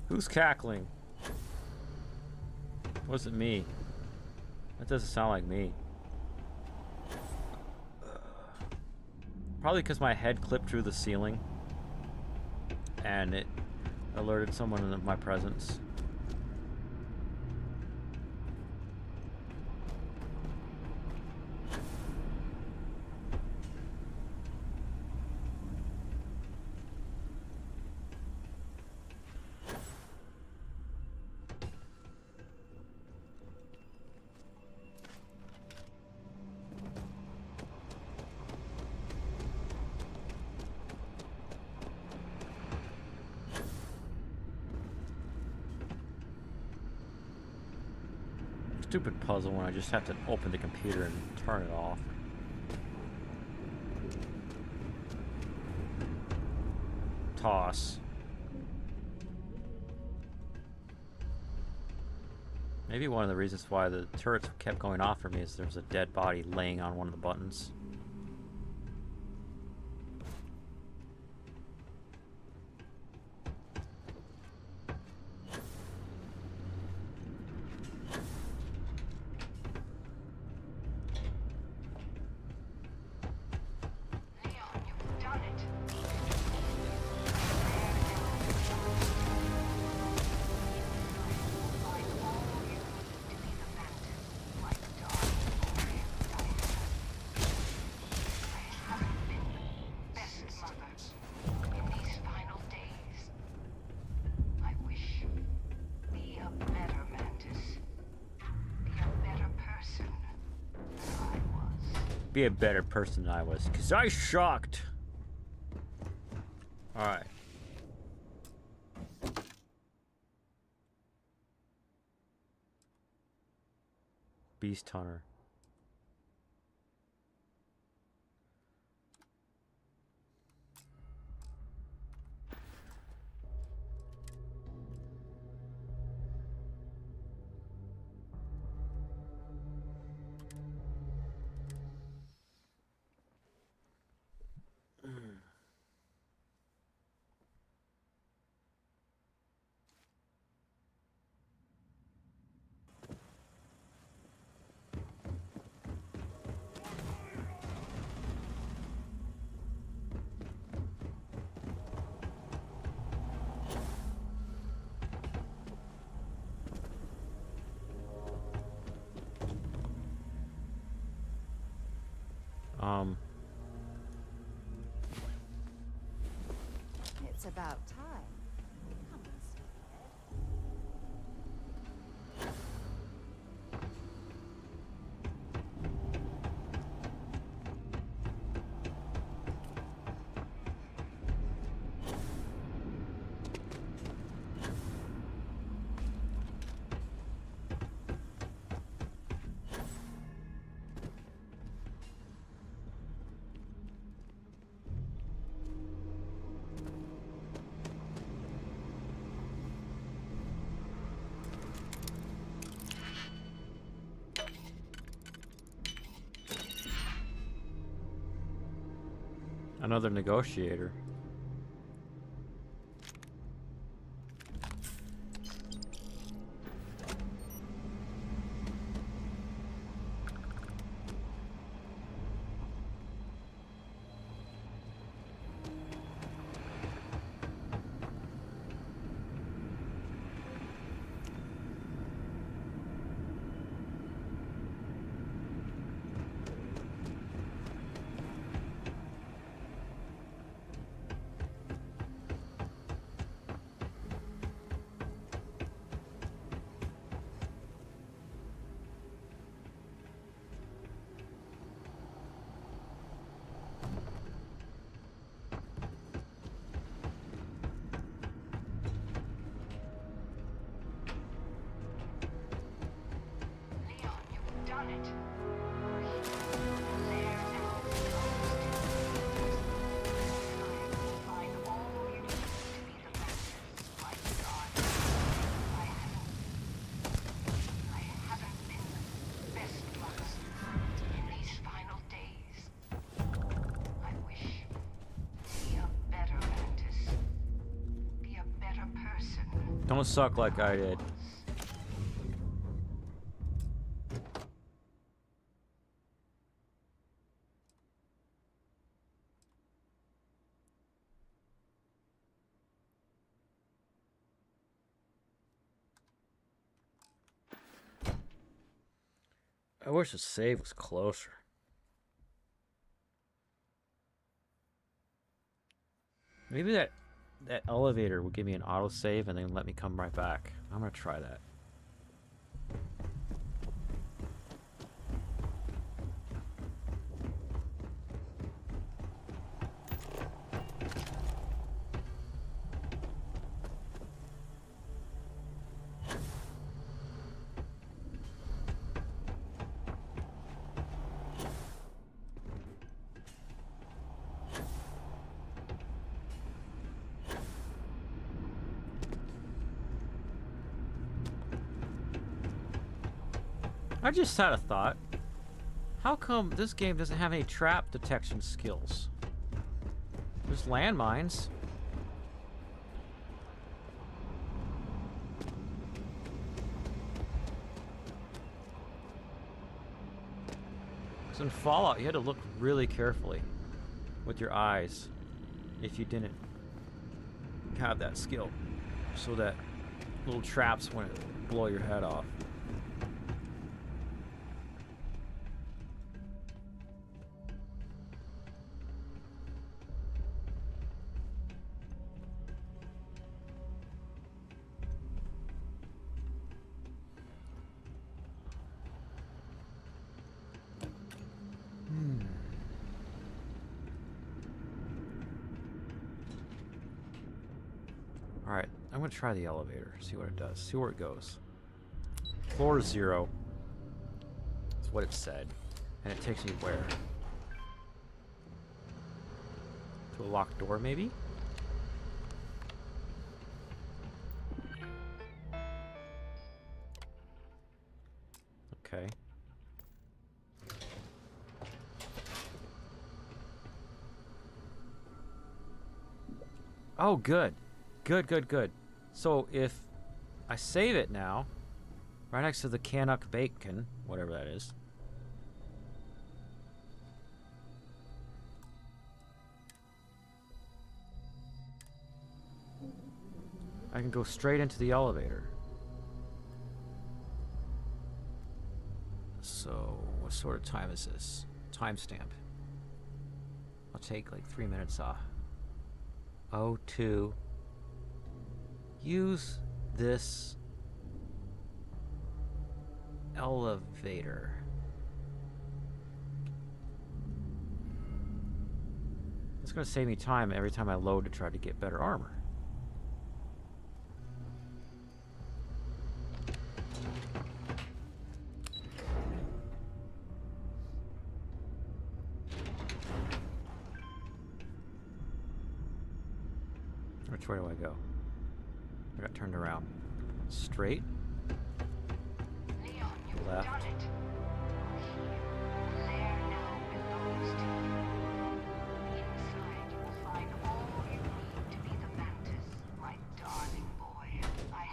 Who's cackling? Was it me? That doesn't sound like me. Probably because my head clipped through the ceiling and it alerted someone of my presence. Stupid puzzle when I just have to open the computer and turn it off. Toss. Maybe one of the reasons why the turrets kept going off for me is there's a dead body laying on one of the buttons. Be a better person than I was, because I shocked. Alright. Beast Hunter. It's about time. Come on, Another negotiator. done it. There now find all you need to be the Mantis. My God, I haven't been the best mother in these final days. I wish. Be a better Mantis. Be a better person. Don't suck like I did. I wish the save was closer. Maybe that elevator would give me an autosave and then let me come right back. I'm gonna try that. I just had a thought. How come this game doesn't have any trap detection skills? There's landmines. Because in Fallout, you had to look really carefully with your eyes if you didn't have that skill, so that little traps wouldn't blow your head off. Alright, I'm gonna try the elevator, see what it does, see where it goes. Floor 0. That's what it said. And it takes me where? To a locked door, maybe? Okay. Oh, good. Good. So if I save it now, right next to the Canuck Bacon, whatever that is. I can go straight into the elevator. So, what sort of time is this? Timestamp. I'll take like 3 minutes off. 02. Use this elevator. It's going to save me time every time I load to try to get better armor. Which way do I go? I got turned around. Straight. Leon, you've Left. done it. There now belongs to you. Inside you will find all you need to be the Mantis, my darling boy. I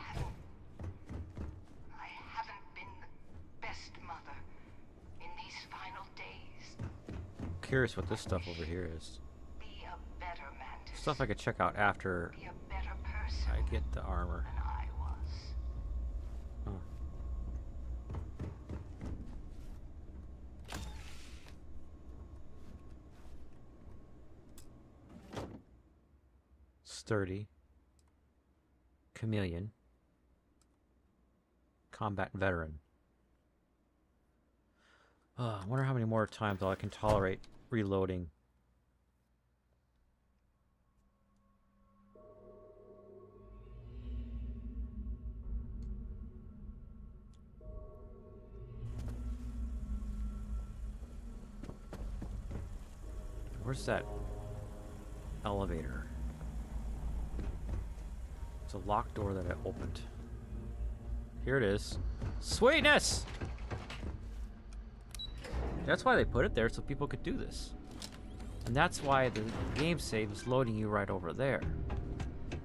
haven't been the best mother in these final days. I'm curious what this stuff over here is. Be a better Mantis. Stuff I could check out after Be a better person I get the armor. than I was. Oh. Sturdy. Chameleon. Combat veteran. I wonder how many more times I can tolerate reloading. Where's that elevator? It's a locked door that I opened. Here it is. Sweetness! That's why they put it there, so people could do this. And that's why the game save is loading you right over there.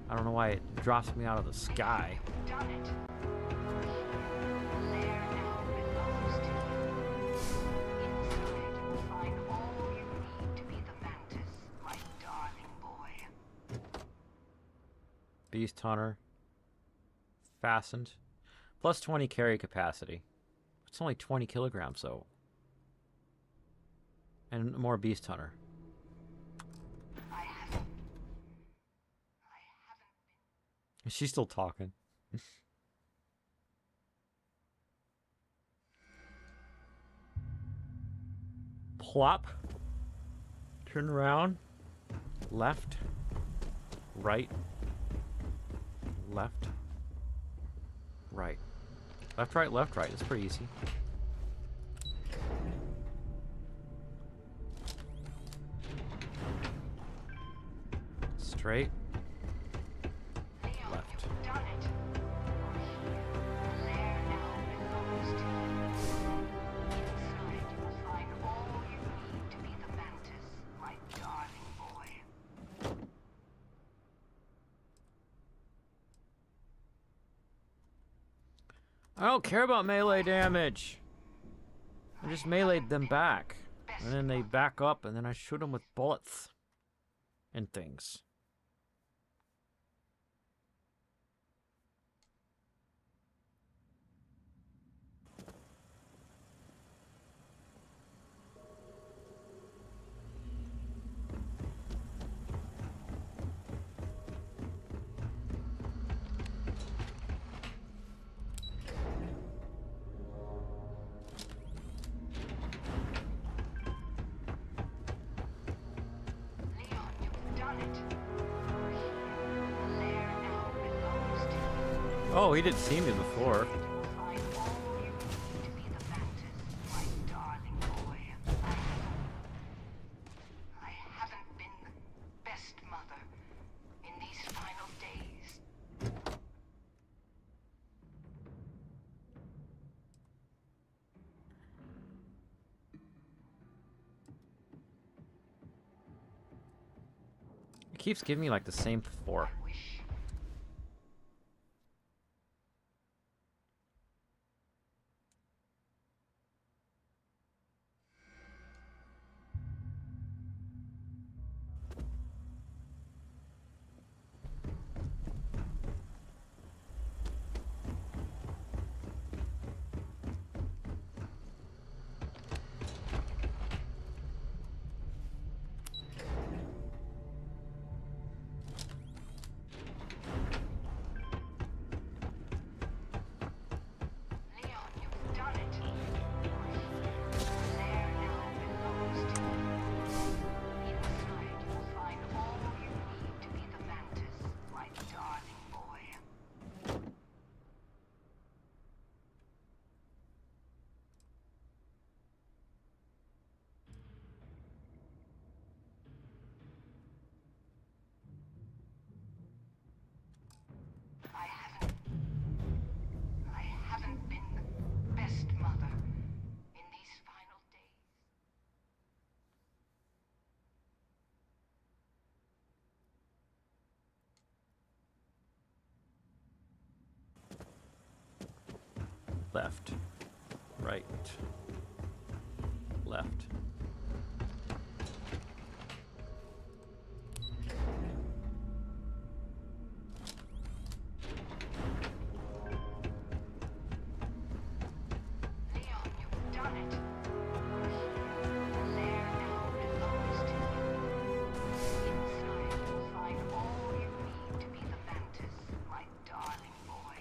I don't know why it drops me out of the sky. Done it. Lair now belongs to you. Inside you will find all you need to be the Mantis, my darling boy. Beast Hunter. Fastened. Plus 20 carry capacity. It's only 20 kilograms, though. And more Beast Hunter. I haven't Is she still talking? Plop. Turn around. Left. Right. Left. Right. Left, right, left, right. It's pretty easy. Straight. Leon, Left. you've done it. The lair now belongs to you. Inside you will find all you need to be the Mantis, my darling boy. I don't care about melee damage. I just meleeed them back. And then they back up, and then I shoot them with bullets. And things. Leon, you've done it. The lair now belongs to you. Oh, he didn't see me before. You will find all you need to be the Mantis, my darling boy. I haven't been the best mother in these final days. It keeps giving me like the same four. I wish. Leon, you've done it. The lair now belongs to you. Inside you will find all you need to be the Mantis, my darling boy. I haven't been the best mother in these final days. Left. Right. Left. Leon, you've done it. The lair now belongs to you. Inside you will find all you need to be the Mantis, my darling boy.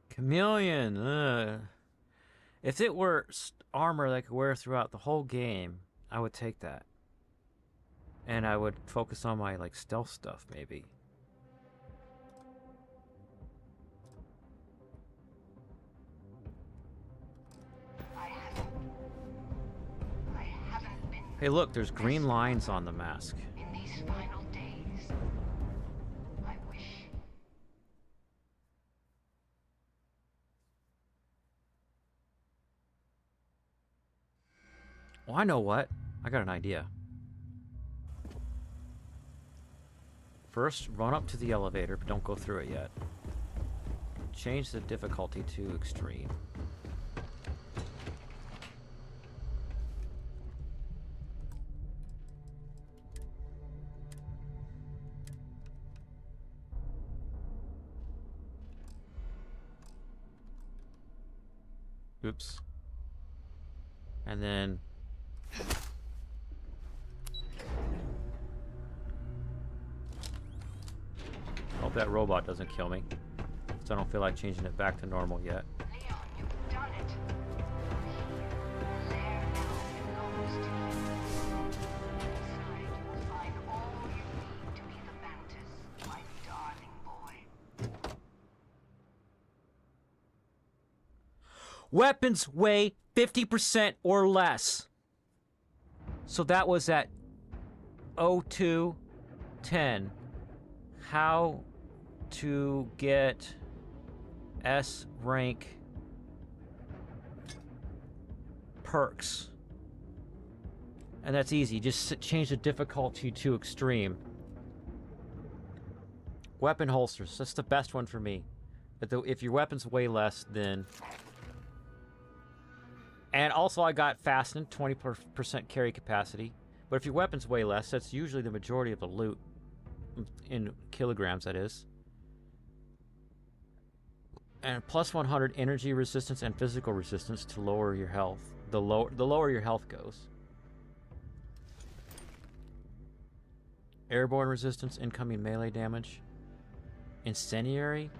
Chameleon. If it were armor that I could wear throughout the whole game, I would take that. And I would focus on my like stealth stuff, maybe. I haven't been Hey, look, there's green lines on the mask. In these final days, I wish. Well, I know what. I got an idea. First, run up to the elevator, but don't go through it yet. Change the difficulty to extreme. Oops. And then hope that robot doesn't kill me. So I don't feel like changing it back to normal yet. Leon, you've done it. Your lair now belongs to you. Inside, you'll find all you need to be the Mantis, my darling boy. Weapons weigh 50% or less. So that was at 0210. How to get S rank perks. And that's easy. Just change the difficulty to extreme. Weapon holsters. That's the best one for me. But if your weapons weigh less, then... And also I got fastened, 20% carry capacity. But if your weapons weigh less, that's usually the majority of the loot. In kilograms, that is. And plus 100 energy resistance and physical resistance to lower your health. The lower your health goes. Airborne resistance, incoming melee damage. Incendiary?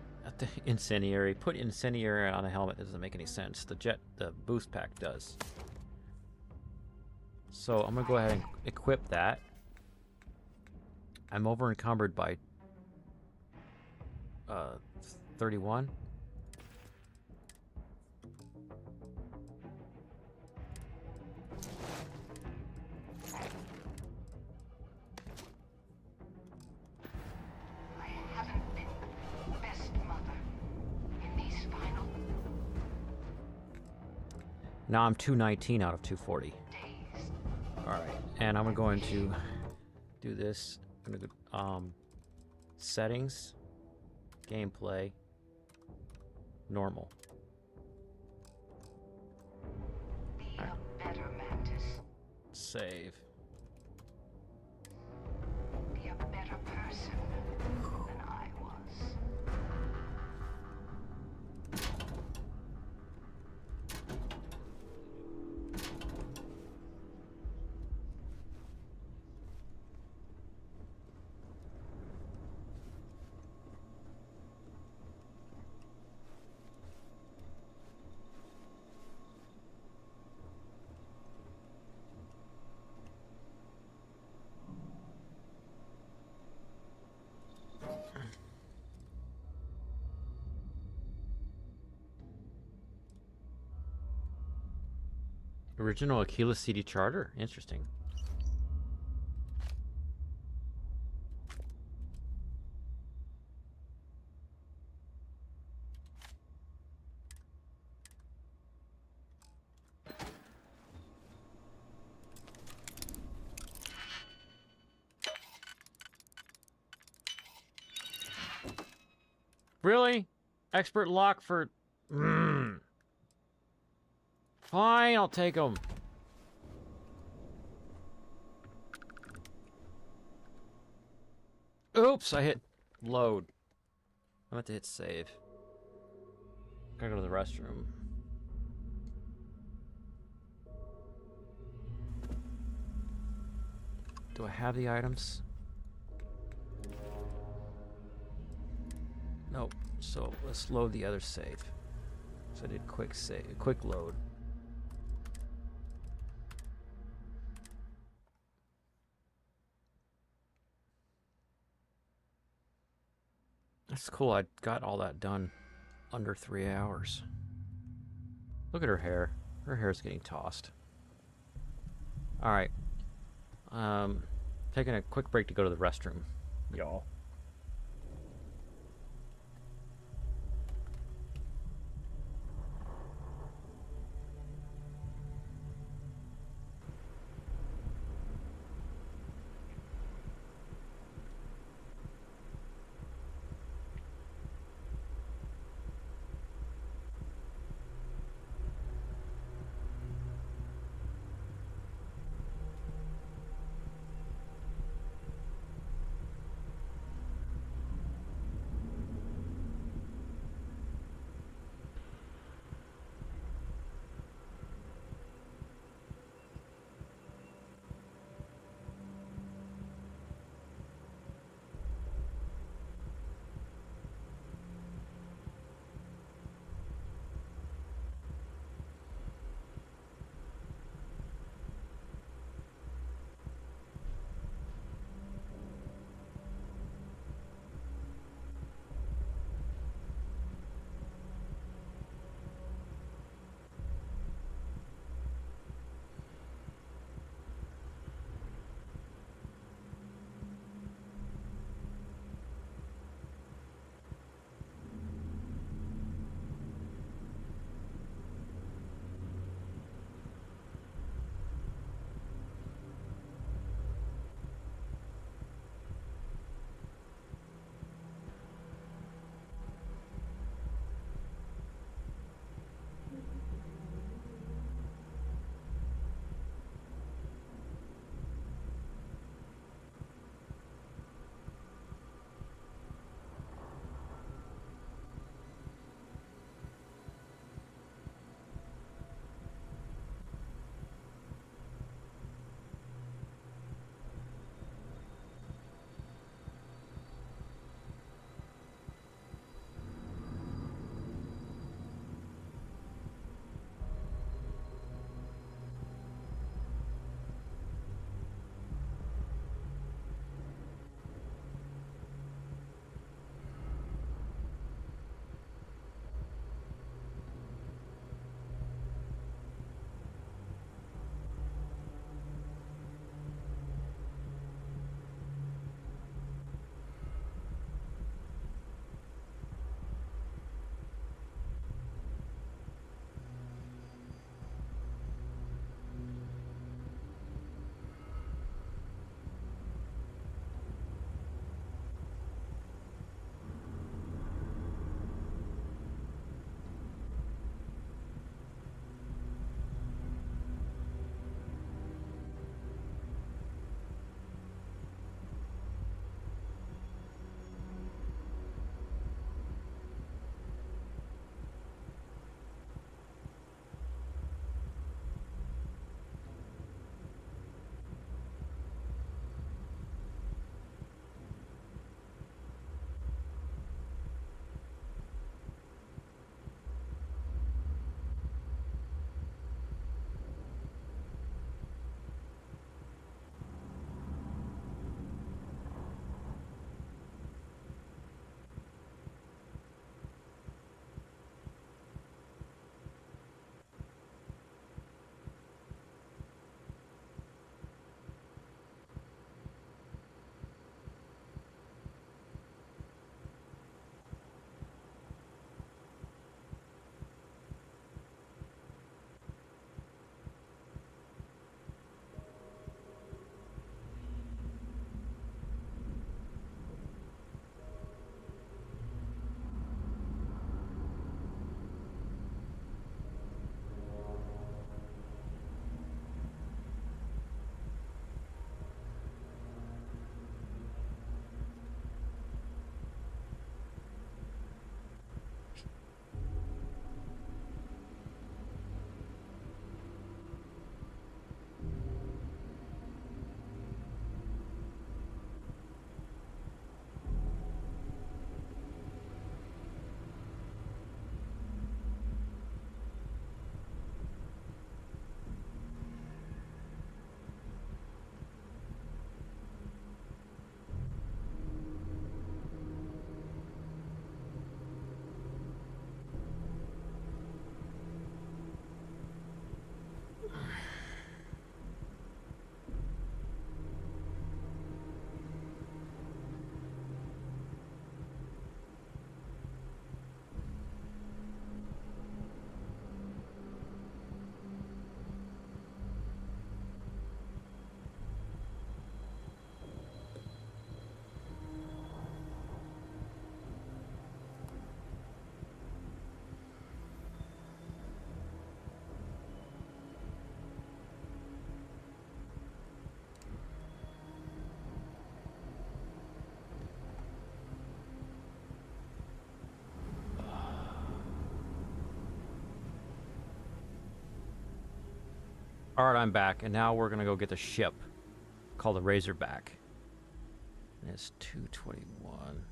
Incendiary. Put incendiary on a helmet doesn't make any sense. The boost pack does. So I'm gonna go ahead and equip that. I'm over encumbered by 31. I haven't been best mother in these final Now I'm 219 out of 240. days. Alright, and I'm going to do this. I'm gonna go settings, gameplay, normal. Be a better Mantis. Save. Be a better person than I was. Original Aquila CD charter? Interesting. Really? Expert lock for... Fine, I'll take them. Oops, I hit load. I meant to hit save. Gotta go to the restroom. Do I have the items? Nope. So let's load the other save. So I did quick save, quick load. That's cool. I got all that done under 3 hours. Look at her hair. Her hair's getting tossed. All right. Taking a quick break to go to the restroom, y'all. Alright, I'm back, and now we're gonna go get the ship called the Razorback. And it's 221.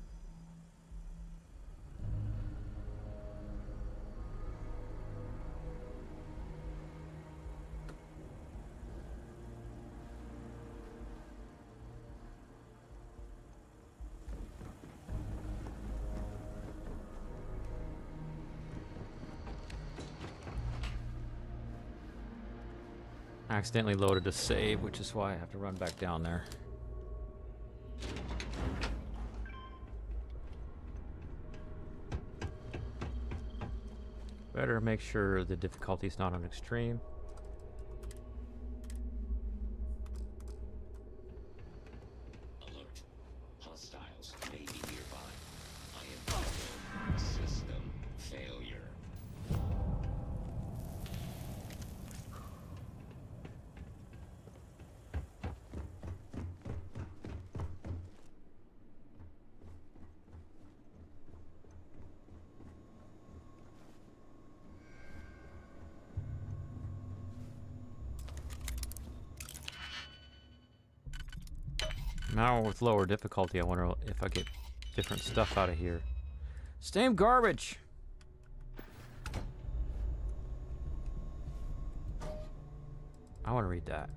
I accidentally loaded a save, which is why I have to run back down there. Better make sure the difficulty's not on extreme. Alert. Hostiles may be nearby. I am system failure. Now with lower difficulty, I wonder if I get different stuff out of here. Same garbage! I want to read that.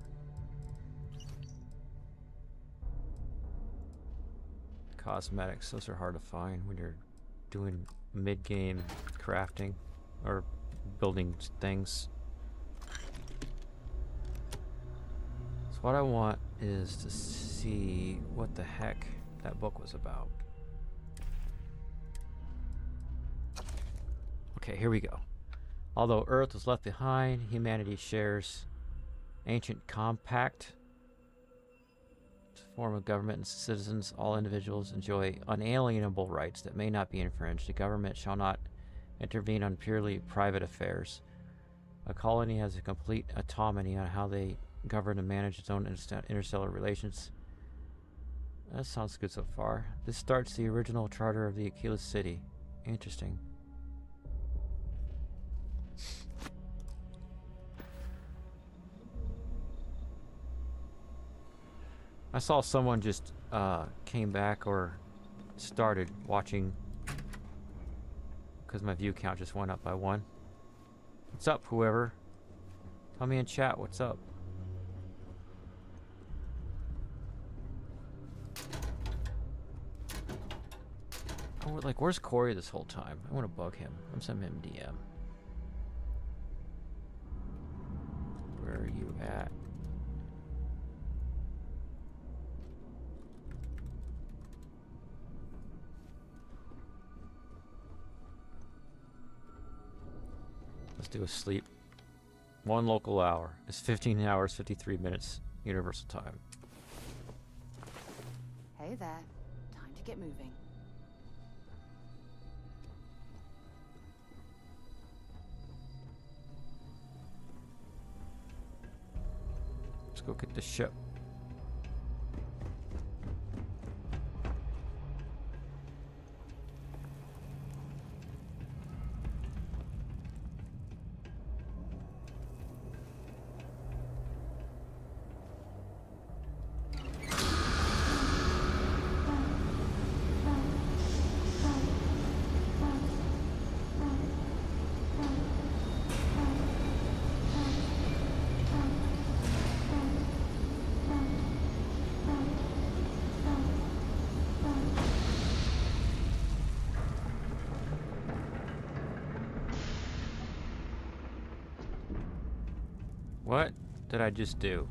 Cosmetics, those are hard to find when you're doing mid-game crafting or building things. So what I want is to see what the heck that book was about. Okay, here we go. Although Earth was left behind, humanity shares ancient compact to form a government and citizens. All individuals enjoy unalienable rights that may not be infringed. The government shall not intervene on purely private affairs. A colony has a complete autonomy on how they govern and manage its own interstellar relations. That sounds good so far. This starts the original charter of the Aquila City. Interesting. I saw someone just came back or started watching because my view count just went up by 1. What's up, whoever? Tell me in chat what's up. Oh, like, where's Corey this whole time? I want to bug him. I'm sending him DM. Where are you at? Let's do a sleep. 1 local hour. It's 15 hours, 53 minutes universal time. Hey there. Time to get moving. Let's go get the ship. What did I just do?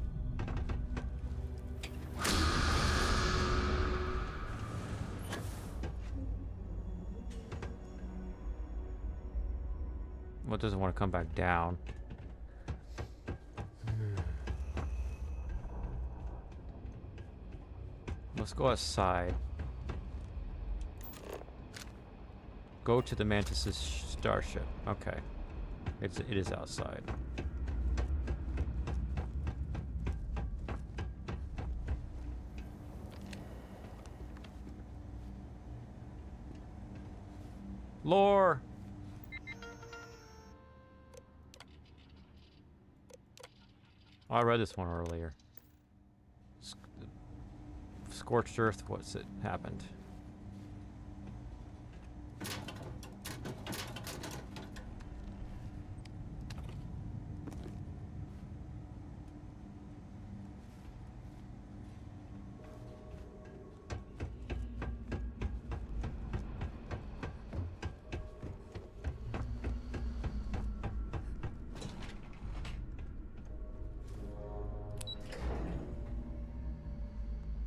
Well, it doesn't want to come back down. Let's go outside. Go to the Mantis' starship. Okay. It is outside. Lore! Oh, I read this one earlier. Scorched Earth, what's it happened?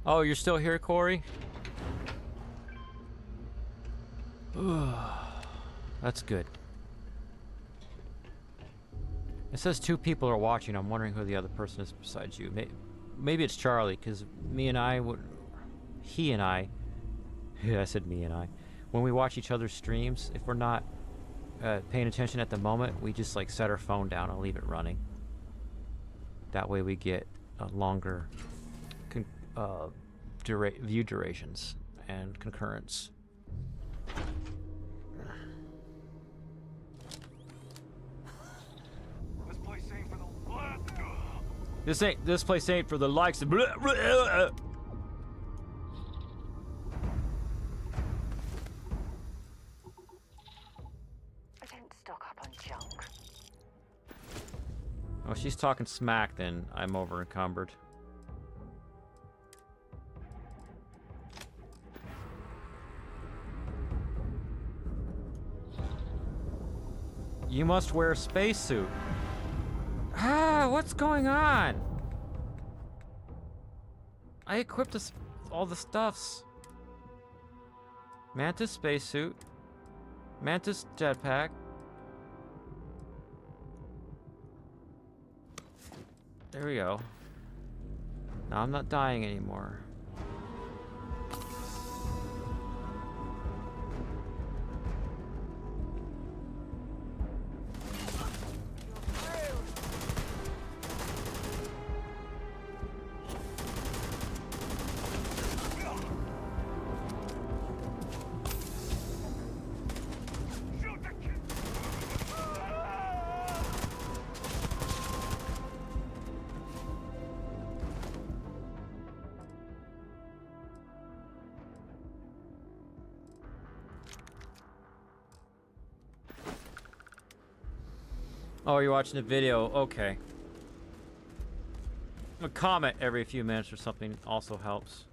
Oh, you're still here, Corey? That's good. It says 2 people are watching. I'm wondering who the other person is besides you. Maybe it's Charlie, because he and I, yeah, I said me and I. When we watch each other's streams, if we're not paying attention at the moment, we just like set our phone down and leave it running. That way we get a longer view durations and concurrence. This place ain't for the This place ain't for the likes of. I don't stock up on junk. Oh, she's talking smack. Then I'm over encumbered. You must wear a spacesuit. Ah, what's going on? I equipped all the stuffs. Mantis spacesuit. Mantis jetpack. There we go. Now I'm not dying anymore. Oh, you're watching a video. Okay. A comment every few minutes or something also helps.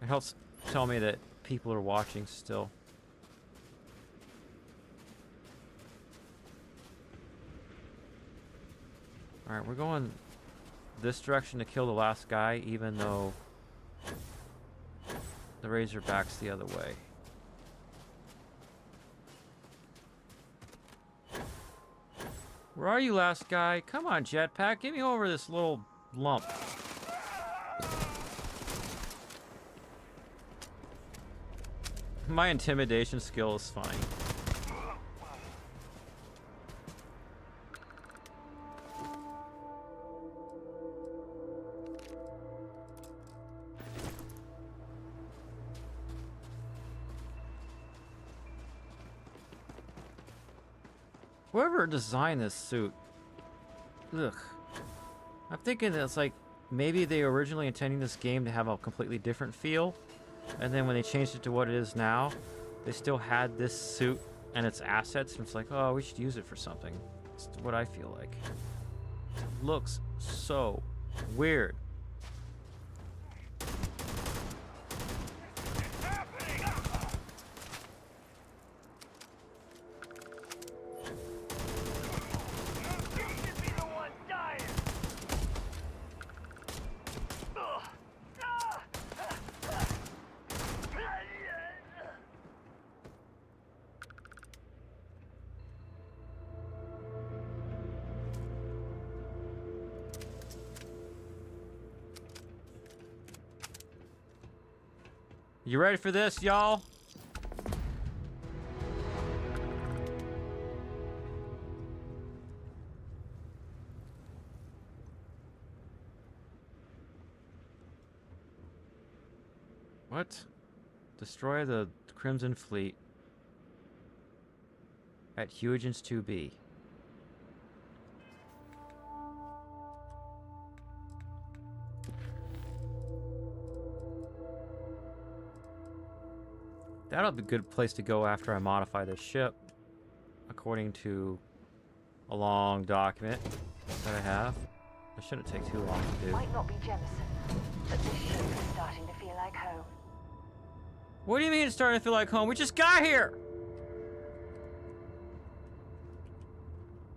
It helps tell me that people are watching still. Alright, we're going this direction to kill the last guy, even though the Razorback's the other way. Where are you, last guy? Come on, jetpack. Get me over this little lump. My intimidation skill is fine. Whoever designed this suit, ugh. I'm thinking it's like maybe they originally intending this game to have a completely different feel, and then when they changed it to what it is now, they still had this suit and its assets, and it's like, oh, we should use it for something. It's what I feel like. It looks so weird. You ready for this, y'all? What? Destroy the Crimson Fleet at Huygens 2B. That'll be a good place to go after I modify this ship, according to a long document that I have. It shouldn't take too long to do. Might not be Jemison, but this ship is starting to feel like home. What do you mean it's starting to feel like home? We just got here!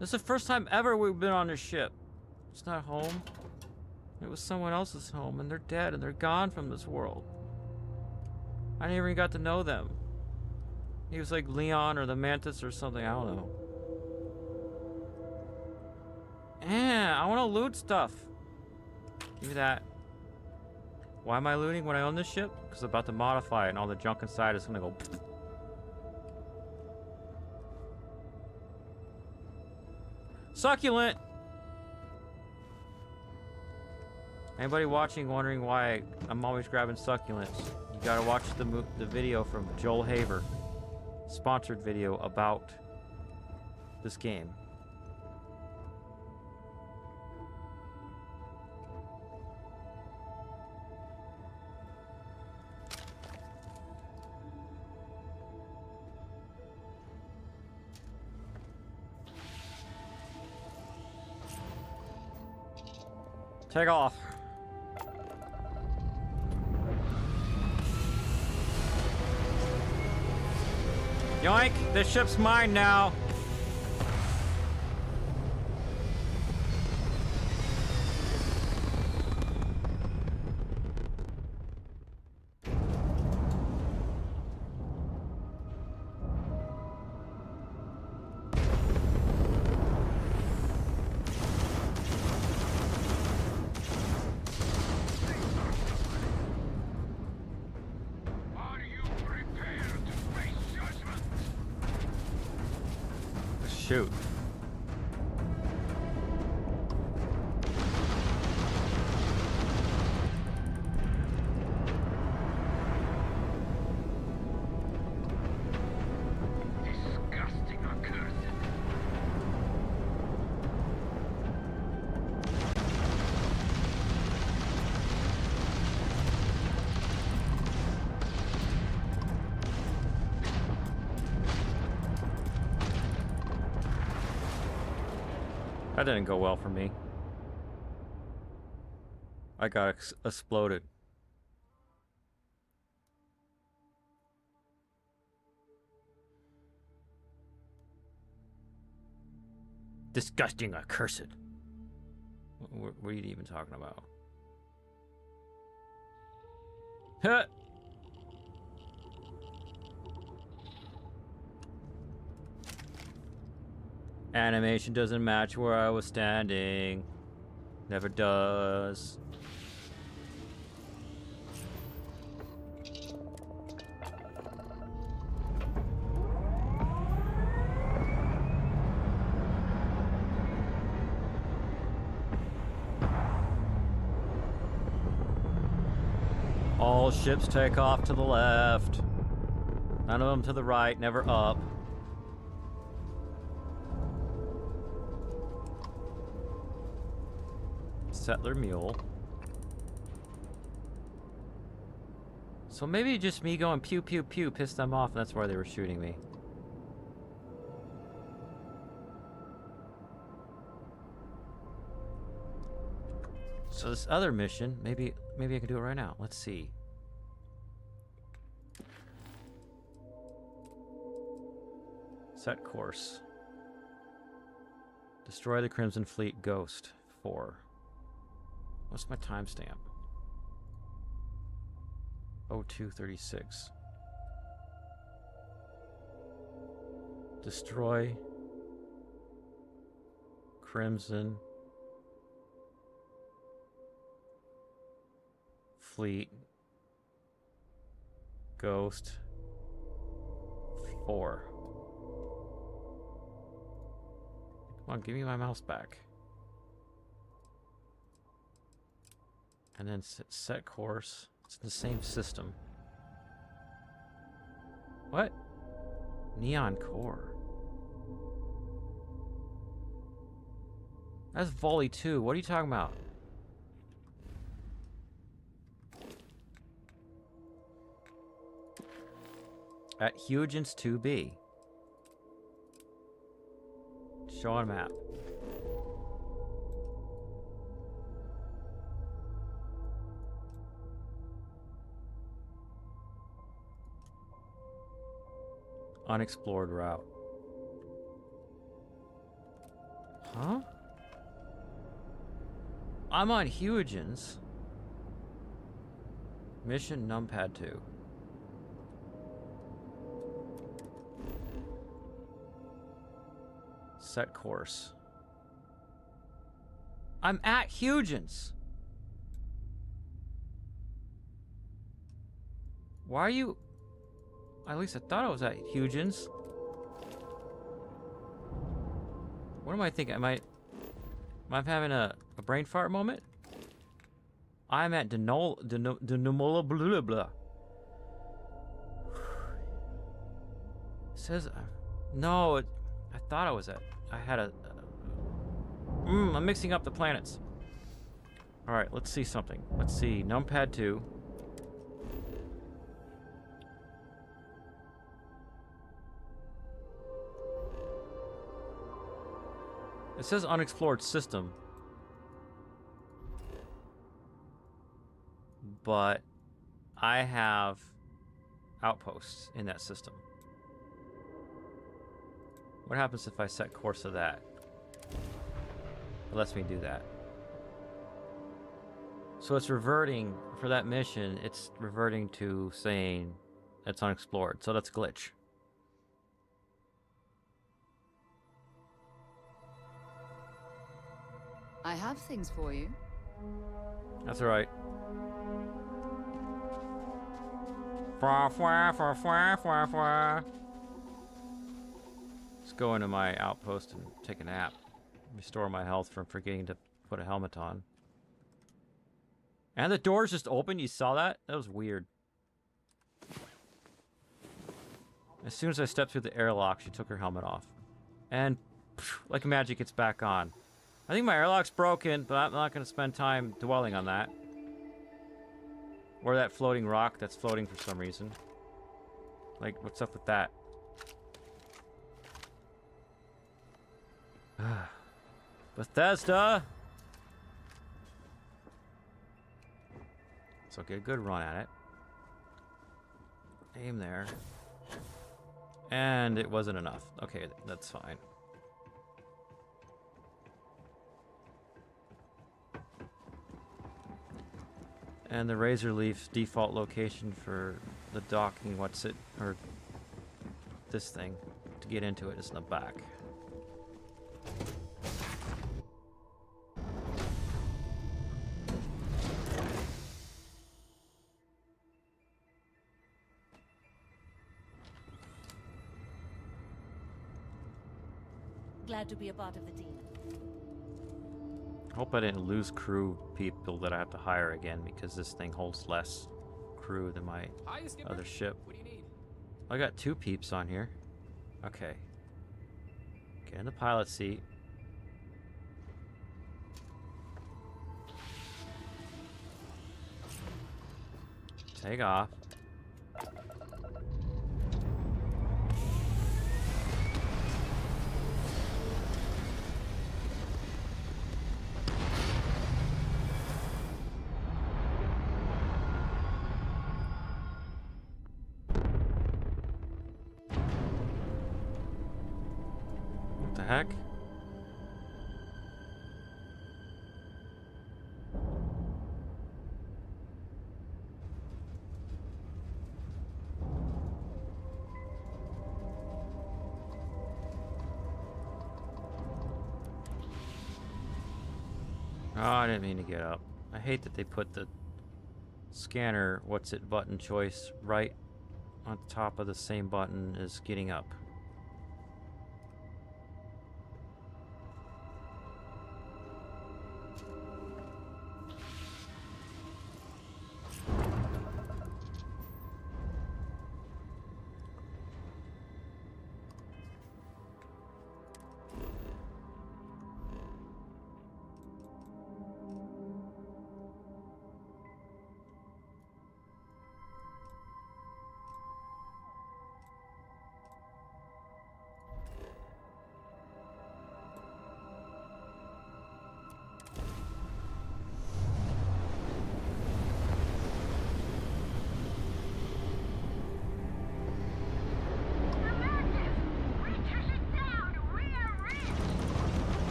This is the first time ever we've been on this ship. It's not home. It was someone else's home, and they're dead, and they're gone from this world. I never even got to know them. He was like Leon or the Mantis or something, I don't know. Yeah, I want to loot stuff. Give me that. Why am I looting when I own this ship? Because I'm about to modify it, and all the junk inside is going to go... Succulent! Anybody watching wondering why I'm always grabbing succulents? You gotta watch the video from Joel Haver. Sponsored video about this game. Take off. Yoink! This ship's mine now. Shoot. Disgusting accursed. That didn't go well for me. I got exploded. Disgusting, accursed. What are you even talking about? Huh! Animation doesn't match where I was standing. Never does. All ships take off to the left. None of them to the right, never up. Settler mule. So maybe just me going pew pew pew pissed them off, and that's why they were shooting me. So this other mission, maybe I can do it right now. Let's see. Set course. Destroy the Crimson Fleet Ghost 4. What's my timestamp? 0236. Destroy Crimson Fleet Ghost 4. Come on, give me my mouse back. And then set course. It's in the same system. What? Neon core. That's Volley 2. What are you talking about? at Huygens 2B. Show on map. Unexplored route. Huh? I'm on Huygens. Mission numpad 2. Set course. I'm at Huygens. Why are you... At least I thought I was at Huygens. What am I thinking? Am I having a brain fart moment? I'm at Denebola blah blah. Says no. I thought I was at. I had a. I'm mixing up the planets. All right, let's see something. Let's see numpad 2. It says unexplored system. But I have outposts in that system. What happens if I set course to that? It lets me do that. So it's reverting, for that mission, it's reverting to saying it's unexplored. So that's a glitch. I have things for you. That's alright. Let's go into my outpost and take a nap. Restore my health from forgetting to put a helmet on. And the door's just open, you saw that? That was weird. As soon as I stepped through the airlock, she took her helmet off. And, like magic, it's back on. I think my airlock's broken, but I'm not going to spend time dwelling on that. Or that floating rock that's floating for some reason. Like, what's up with that? Bethesda! So get a good run at it. Aim there. And it wasn't enough. Okay, that's fine. And the Razorleaf's default location for the docking, or this thing, to get into it is in the back. Glad to be a part of the team. Hope I didn't lose crew people that I have to hire again, because this thing holds less crew than my other ship. What do you need? I got 2 peeps on here. Okay. Get in the pilot seat. Take off. What the heck? Oh, I didn't mean to get up. I hate that they put the scanner button choice right on top of the same button as getting up.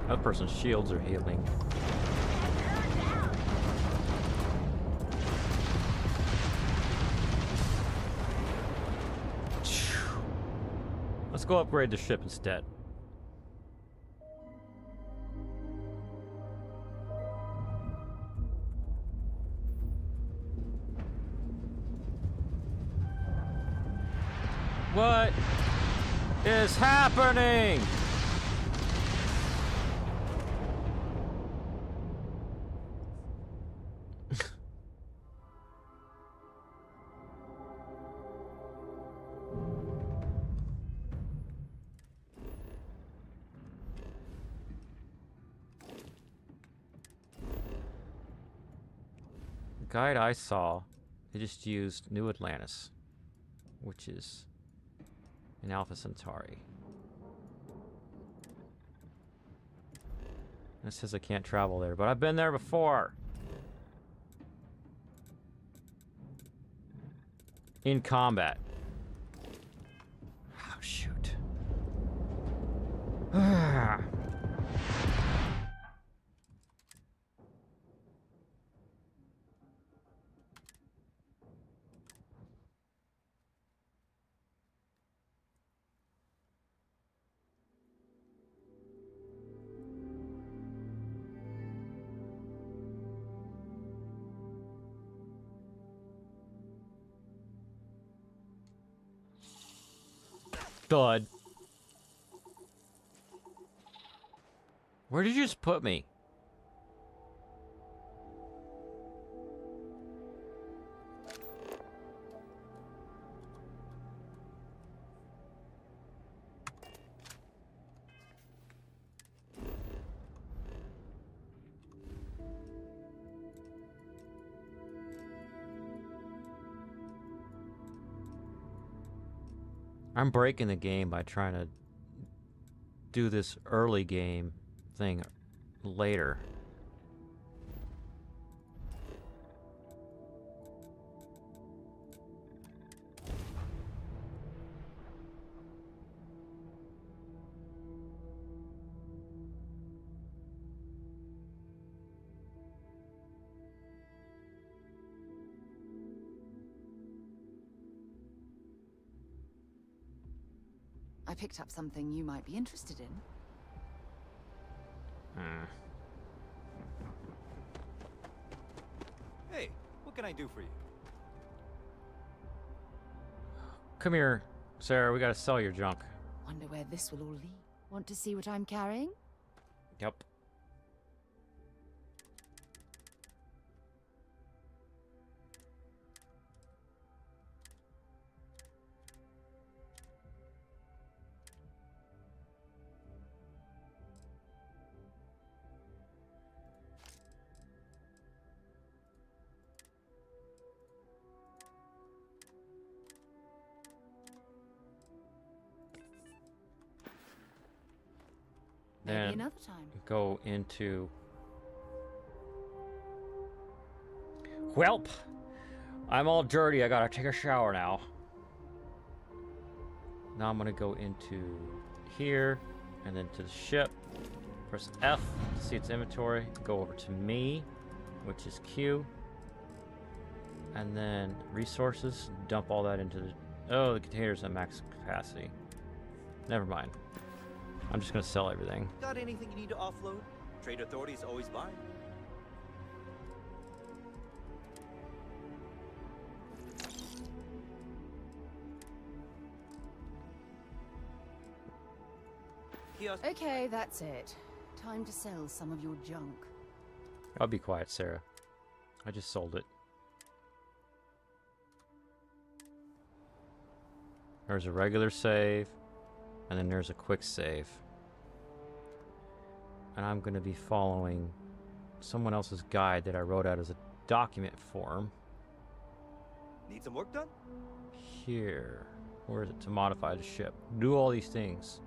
That person's shields are healing. Let's go upgrade the ship instead. What is happening? The guide I saw, they just used New Atlantis, which is in Alpha Centauri. It says I can't travel there, but I've been there before. In combat. Oh, shoot. Thud. Where did you just put me? I'm breaking the game by trying to do this early game thing later. I picked up something you might be interested in. Hey, what can I do for you? Come here, Sarah. We gotta sell your junk. Wonder where this will all lead. Want to see what I'm carrying? Yep. Maybe Then another time. go into... Welp! I'm all dirty. I gotta take a shower now. Now I'm gonna go into here, and then to the ship. Press F to see its inventory. Go over to me, which is Q. And then resources. Dump all that into the... Oh, the container's at max capacity. Never mind. I'm just gonna sell everything. Got anything you need to offload? Trade authorities always buy. Kiosk. Okay, that's it. Time to sell some of your junk. I'll be quiet, Sarah. I just sold it. There's a regular save, and then there's a quick save. And I'm going to be following someone else's guide that I wrote out as a document form. Need some work done? Here. Where is it? To modify the ship. Do all these things.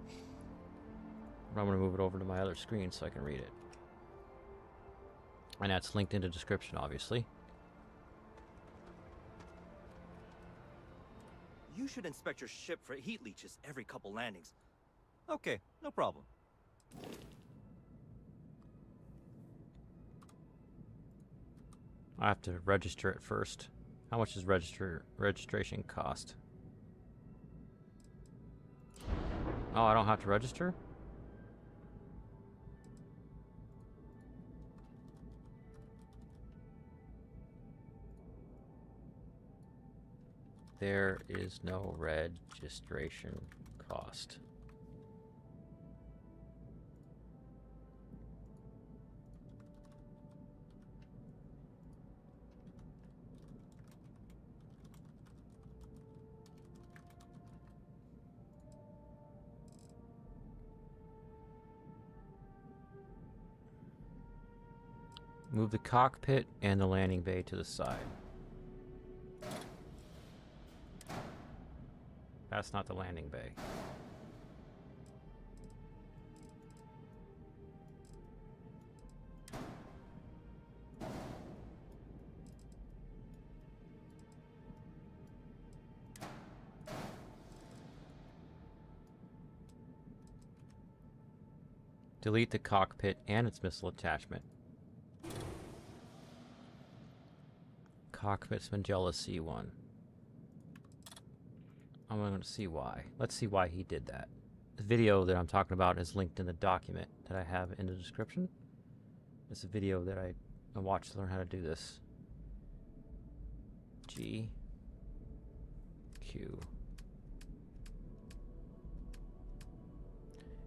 I'm going to move it over to my other screen so I can read it. And that's linked in the description, obviously. You should inspect your ship for heat leeches every couple landings. Okay, no problem. I have to register it first. How much does registration cost? Oh, I don't have to register? There is no registration cost. Move the cockpit and the landing bay to the side. That's not the landing bay. Delete the cockpit and its missile attachment. Cockpit's Magella C1. I'm going to see why. Let's see why he did that. The video that I'm talking about is linked in the document that I have in the description. It's a video that I watched to learn how to do this. G. Q.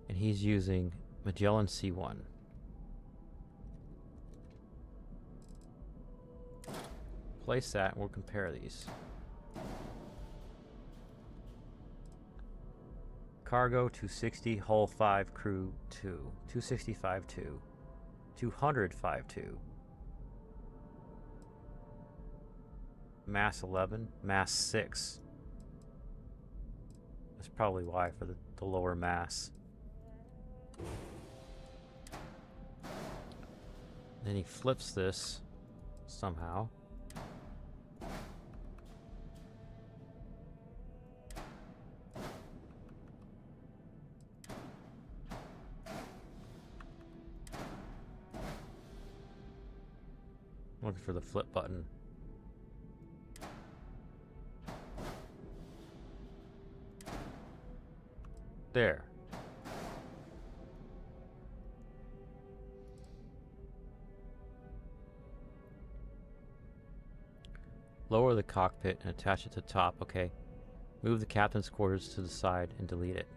And he's using Magellan C1. Place that and we'll compare these. Cargo 260, hull 5, crew 2. 265 2. 205 2. Mass 11, mass 6. That's probably why for the lower mass. Then he flips this somehow. Looking for the flip button. There. Lower the cockpit and attach it to the top. Okay. Move the captain's quarters to the side and delete it.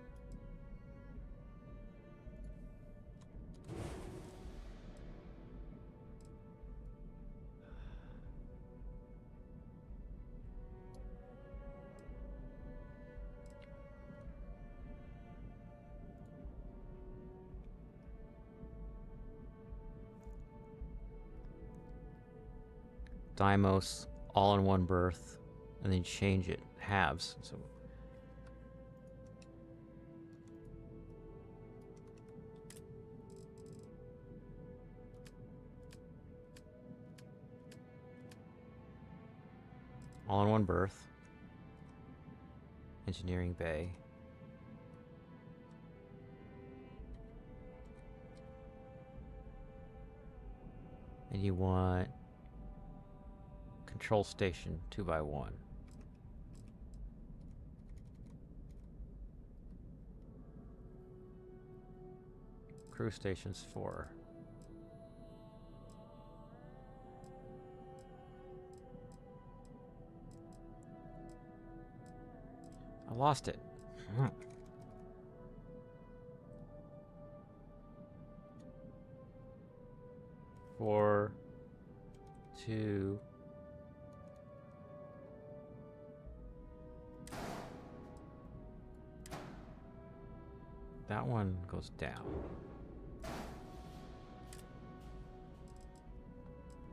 Dimos, all in one berth, and then change it halves. So all in one berth. Engineering bay. And you want control station 2x1. Crew stations 4. I lost it. 4, 2. That one goes down.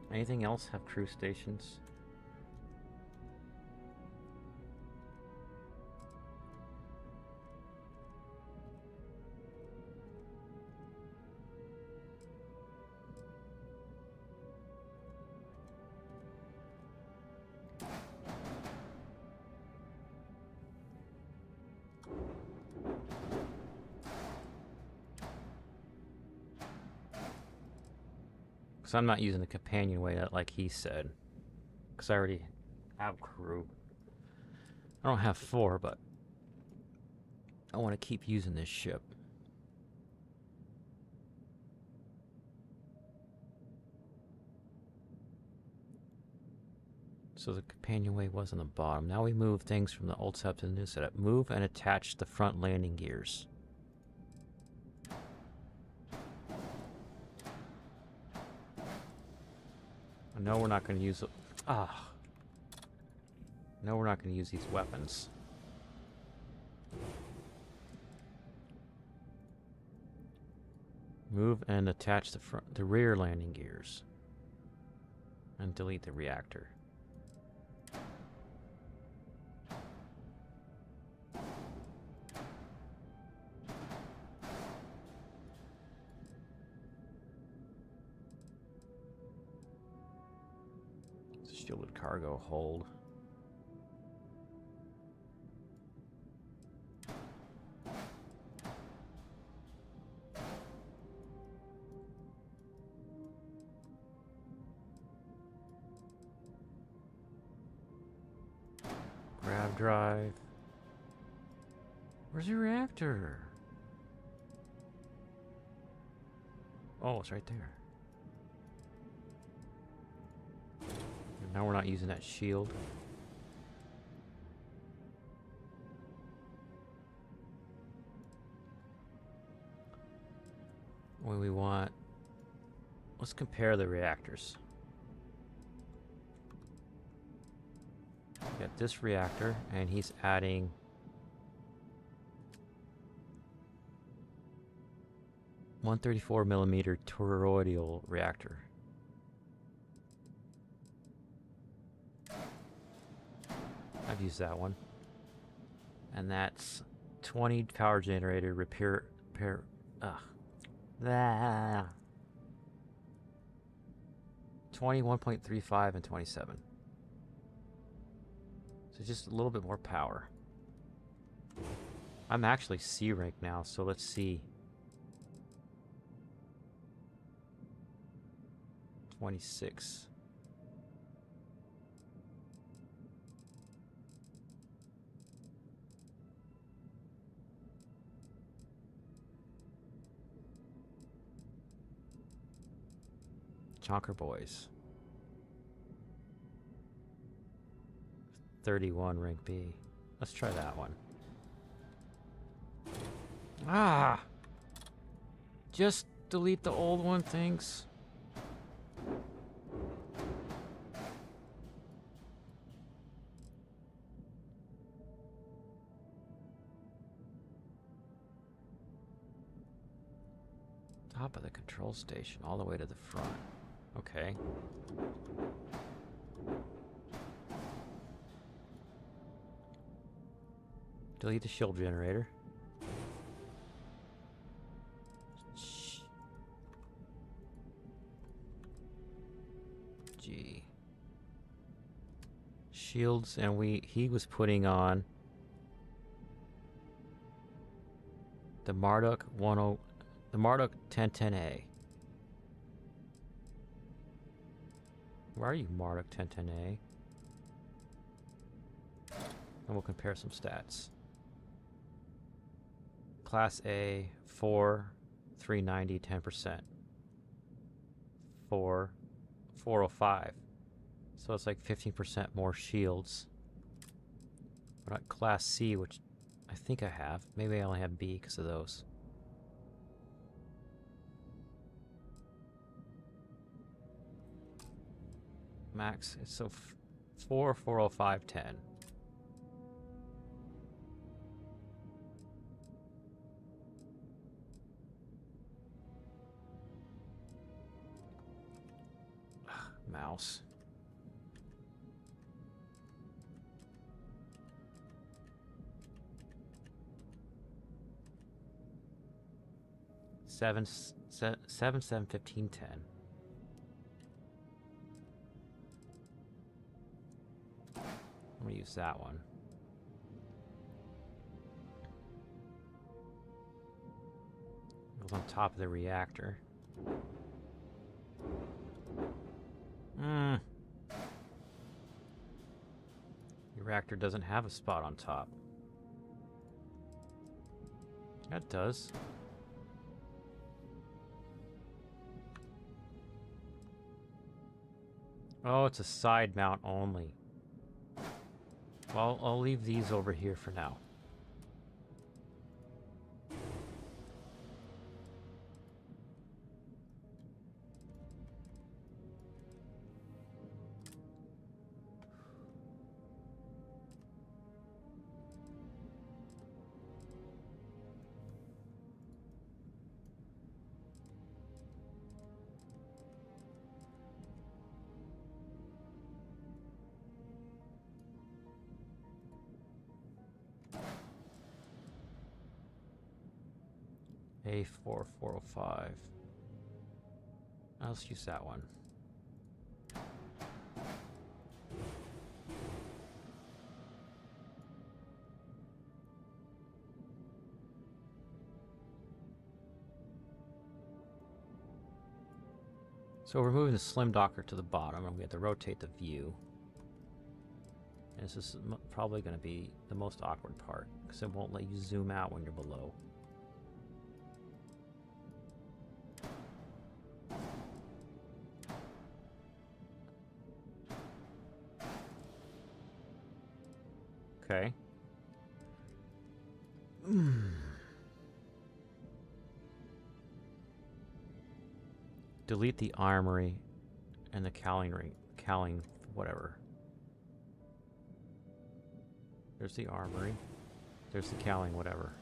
Anything else have crew stations? Because I'm not using the companionway like he said. Because I already have crew. I don't have 4, but I want to keep using this ship. So the companionway was on the bottom. Now we move things from the old setup to the new setup. Move and attach the front landing gears. No, we're not going to use... No, we're not going to use these weapons. Move and attach the rear landing gears. And delete the reactor. Shielded cargo hold. Grab drive. Where's your reactor? Oh, it's right there. Now we're not using that shield. What we want... Let's compare the reactors. We got this reactor, and he's adding... 134mm toroidal reactor. I've used that one. And that's 20 power generator repair 21.35 and 27. So just a little bit more power. I'm actually C rank now, so let's see. 26. Chonker Boys. 31 rank B. Let's try that one. Ah! Just delete the old one, thanks. Top of the control station, all the way to the front. Okay. Delete the shield generator. G. Shields, and he was putting on the Marduk 1010A. Where are you, Marduk 1010A? And we'll compare some stats. Class A, 4, 390, 10%. 4, 405. So it's like 15% more shields. We're not Class C, which I think I have. Maybe I only have B because of those. Max, it's so 4, 405, 10. Mouse. Seven, 15, 10. I'm gonna use that one. Goes on top of the reactor. Hmm. Your reactor doesn't have a spot on top. That does. Oh, it's a side mount only. Well, I'll leave these over here for now. A4405. Let's use that one. So we're moving the slim docker to the bottom, and we have to rotate the view. And this is probably going to be the most awkward part, because it won't let you zoom out when you're below. Okay. Delete the armory and the cowling ring. Cowling, whatever. There's the armory. There's the cowling, whatever.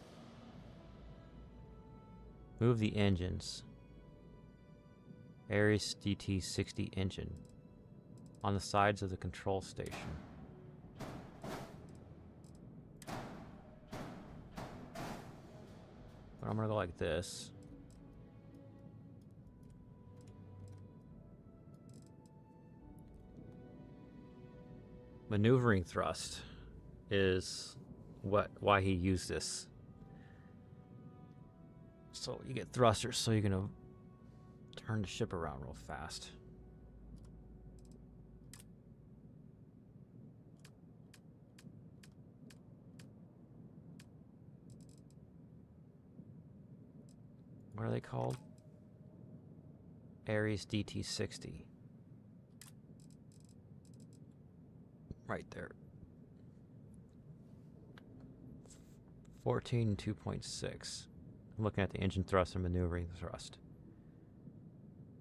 Move the engines. Ares DT-60 engine on the sides of the control station. But I'm gonna go like this. Maneuvering thrust is why he used this. So you get thrusters, so you're gonna turn the ship around real fast. What are they called? Ares DT-60. Right there. 14 2.6. I'm looking at the engine thrust and maneuvering thrust.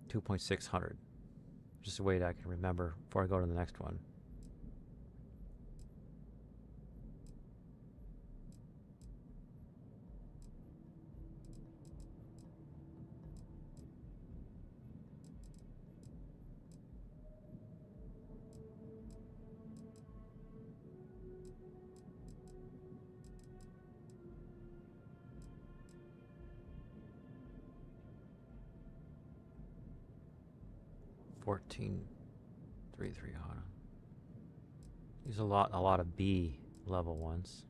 2.600. Just a way that I can remember before I go to the next one. $14.33 HANA. These are a lot of B level ones.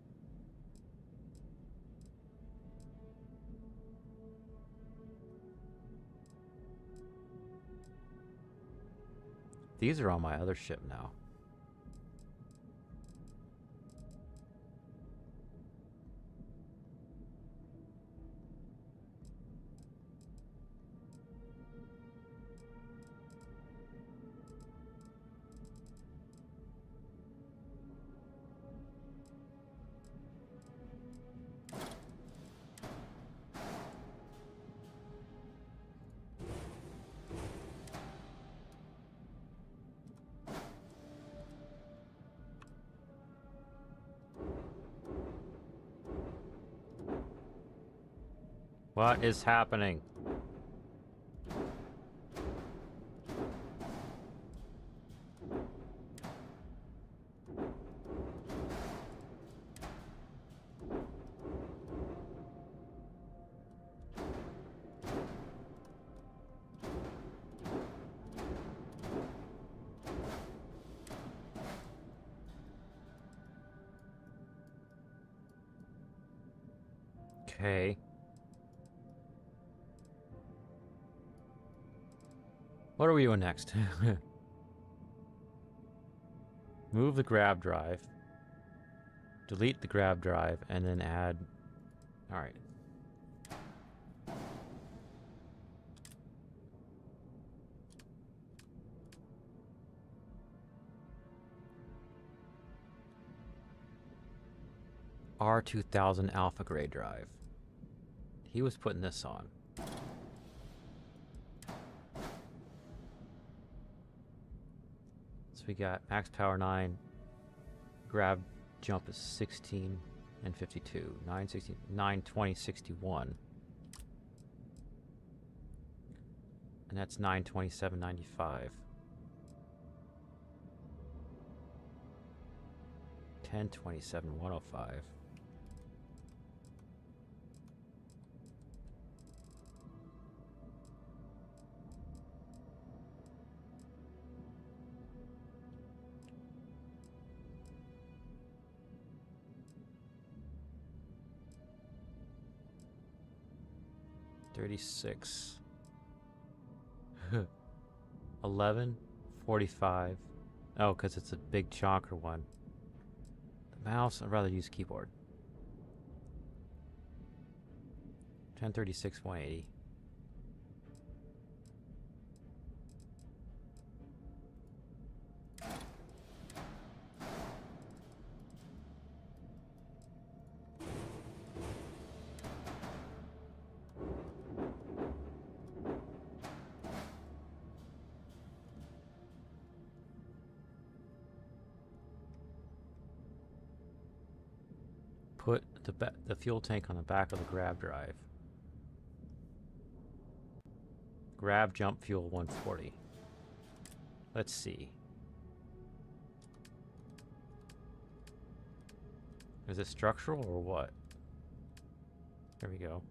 These are on my other ship now. What is happening? Okay. What are we doing next? Move the grab drive. Delete the grab drive and then add... Alright. R2000 alpha grade drive. He was putting this on. So we got max power 9, grab jump is 16 and 52, 960, 920, 61. And that's 927.95. 1027.105. $36. 11.45. Oh, because it's a big chonker one. The mouse, I'd rather use keyboard. 1036, 180. Put the fuel tank on the back of the grab drive. Grab jump fuel 140. Let's see. Is it structural or what? There we go.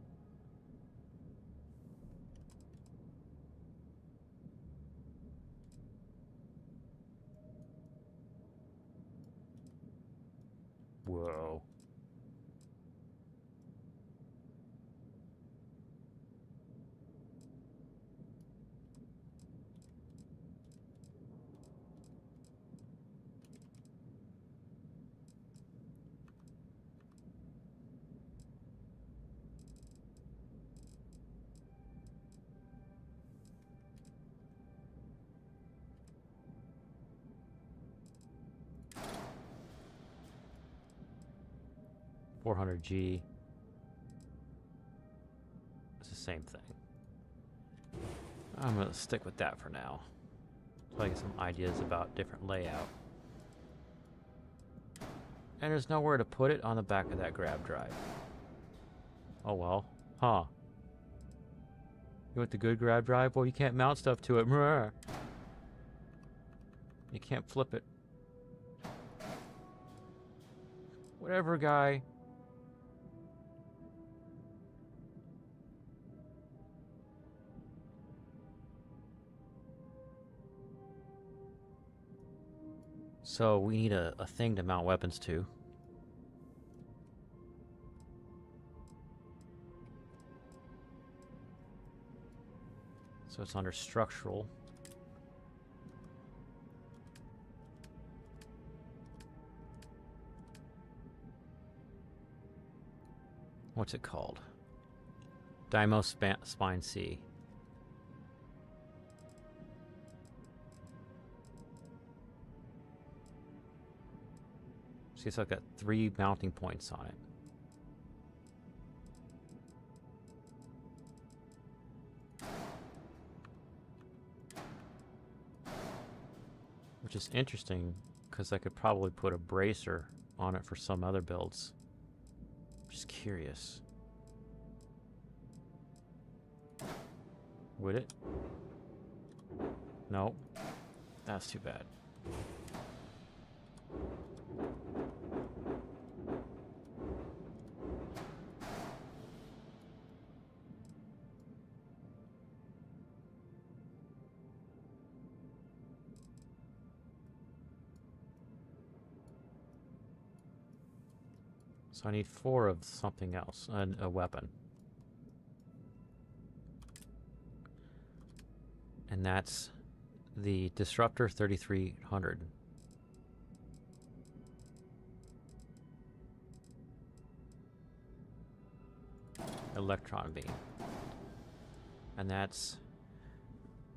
Whoa. $400G. It's the same thing. I'm gonna stick with that for now. So I get some ideas about different layout. And there's nowhere to put it on the back of that grab drive. Oh well. Huh. You want the good grab drive? Well, you can't mount stuff to it. You can't flip it. Whatever, guy. So we need a thing to mount weapons to. So it's under structural. What's it called? Dymo Spine C. See, so I've got 3 mounting points on it. Which is interesting, because I could probably put a bracer on it for some other builds. Just curious. Would it? No. That's too bad. So I need 4 of something else, a weapon. And that's the Disruptor 3300. Electron beam. And that's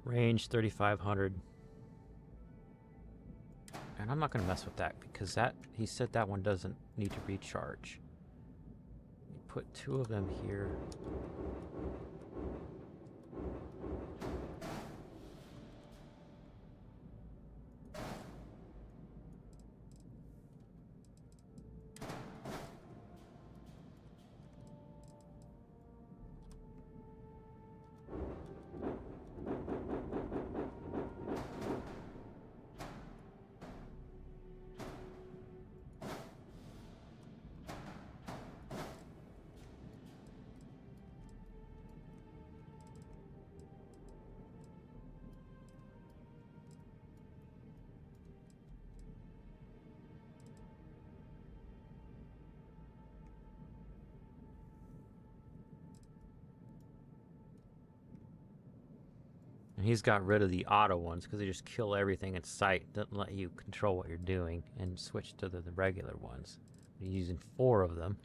range 3500. And I'm not going to mess with that because that he said that one doesn't need to recharge. Put 2 of them here. And he's got rid of the auto ones because they just kill everything in sight. Doesn't let you control what you're doing and switch to the regular ones. He's using 4 of them.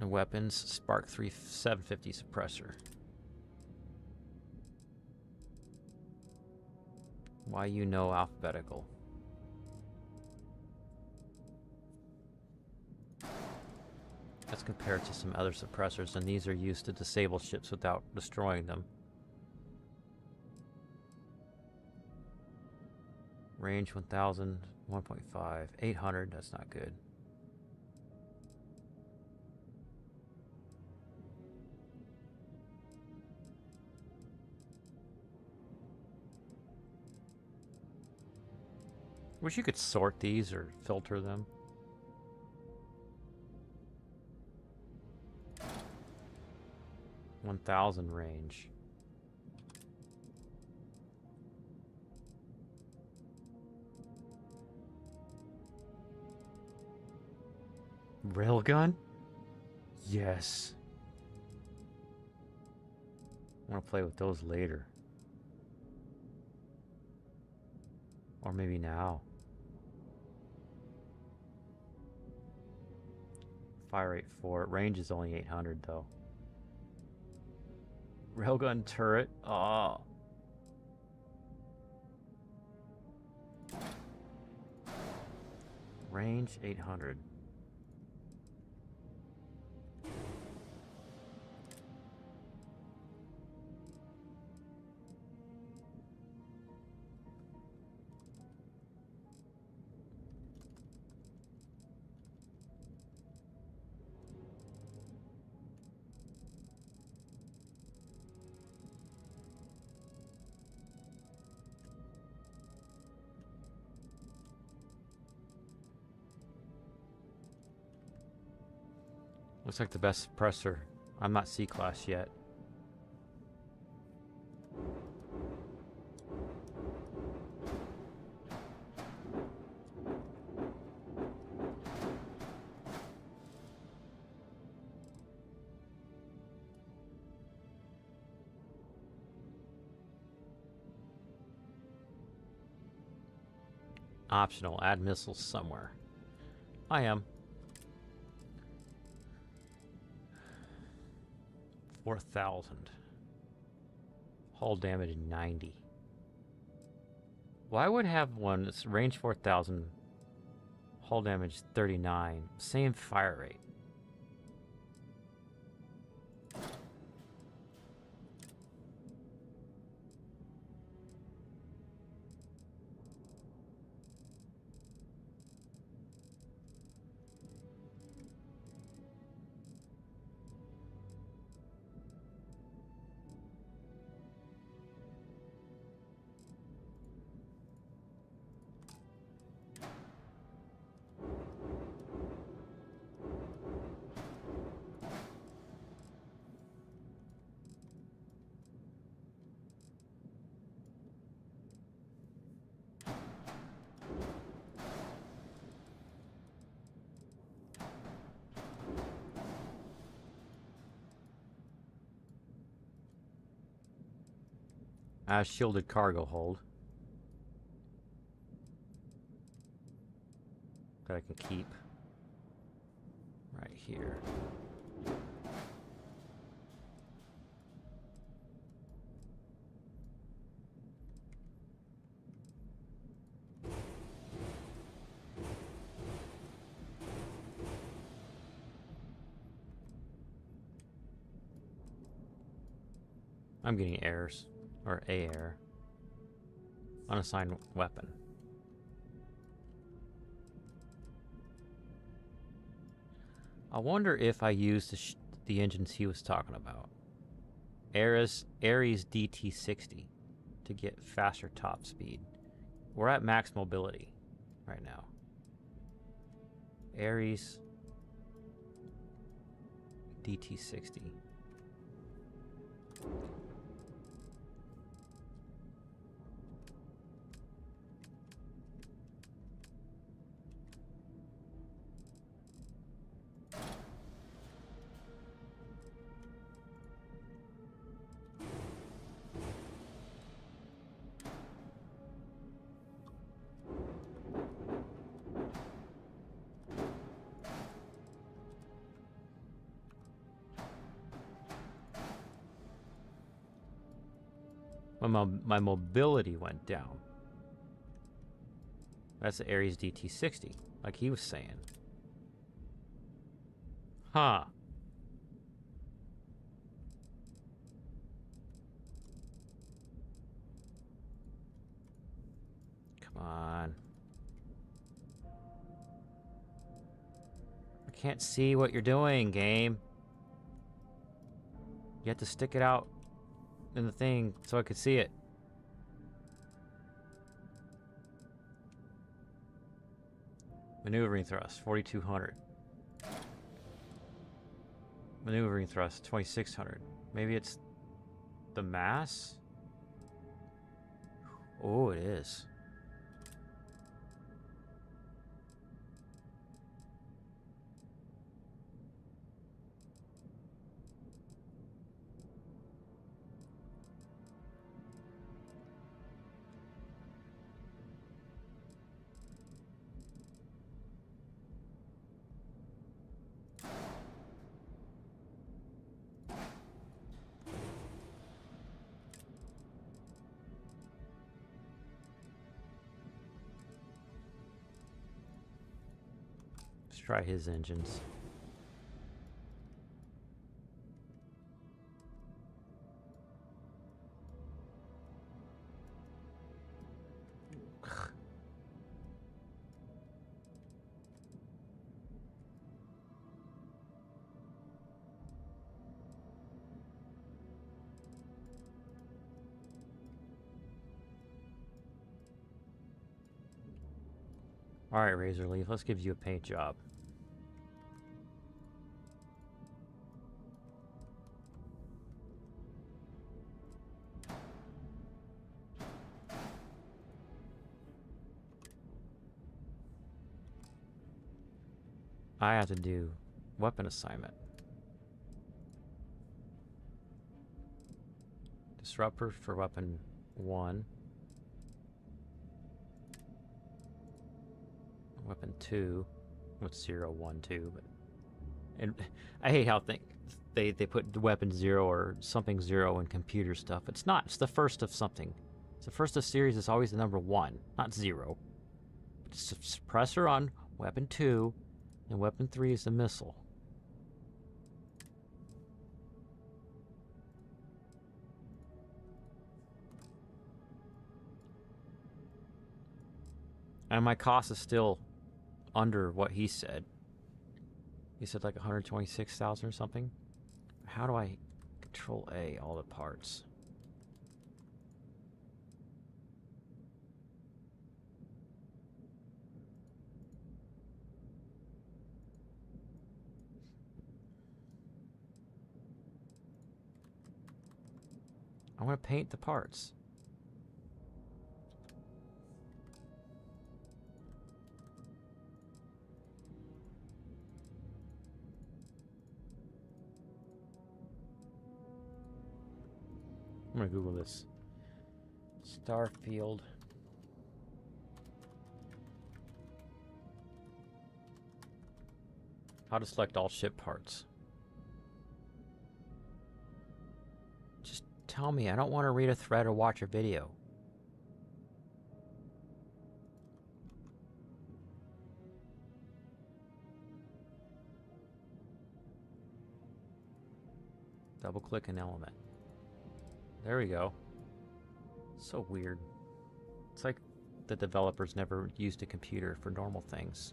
And weapons, Spark 3 750 suppressor. Why you know alphabetical. That's compared to some other suppressors, and these are used to disable ships without destroying them. Range 1000, 1.5, 800, that's not good. Wish you could sort these or filter them. $1,000 range. Railgun? Yes. I want to play with those later. Or maybe now. Fire rate 4. Range is only 800 though. Railgun turret. Oh. Range 800. Looks like the best suppressor. I'm not C-class yet. Optional. Add missiles somewhere. I am. 4,000. Hull damage 90. Well, I would have one that's range 4,000. Hull damage 39. Same fire rate. As shielded cargo hold. That I can keep. Right here. I'm getting errors. Or a error. Unassigned weapon. I wonder if I use the engines he was talking about. Ares DT60 to get faster top speed. We're at max mobility right now. Ares DT60. My mobility went down. That's the Ares DT60, like he was saying. Huh. Come on. I can't see what you're doing, game. You have to stick it out in the thing so I could see it. Maneuvering thrust, 4,200. Maneuvering thrust, 2,600. Maybe it's the mass? Oh, it is. Let's try his engines. Alright, Razorleaf, let's give you a paint job. I have to do weapon assignment. Disruptor for weapon 1. Weapon 2. What's 0, 1, 2, but and I hate how they put the weapon 0 or something 0 in computer stuff. It's not. It's the first of something. It's the first of series. It's always the number 1, not 0. It's a suppressor on weapon 2, and weapon 3 is the missile. And my cost is still under what he said. He said like 126,000 or something. How do I control A, all the parts? I want to paint the parts. I'm gonna Google this. Starfield. How to select all ship parts. Just tell me, I don't want to read a thread or watch a video. Double click an element. There we go. So weird. It's like the developers never used a computer for normal things.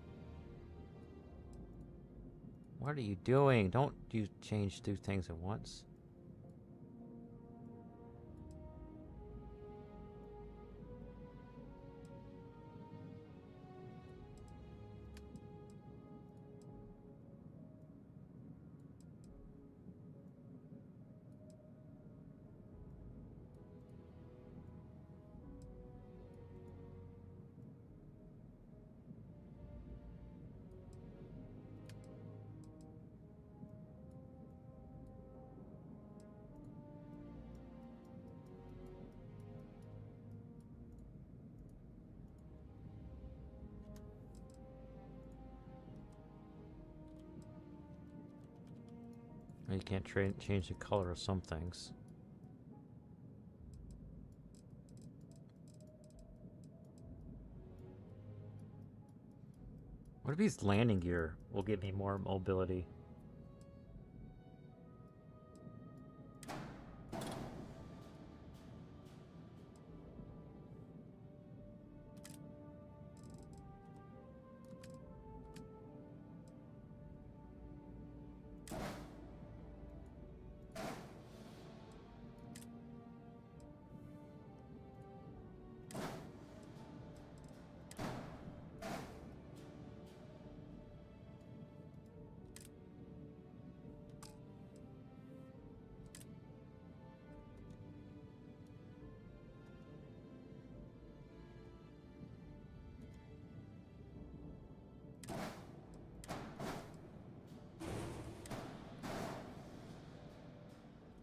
What are you doing? Don't you change two things at once? You can't change the color of some things. What if these landing gear will give me more mobility?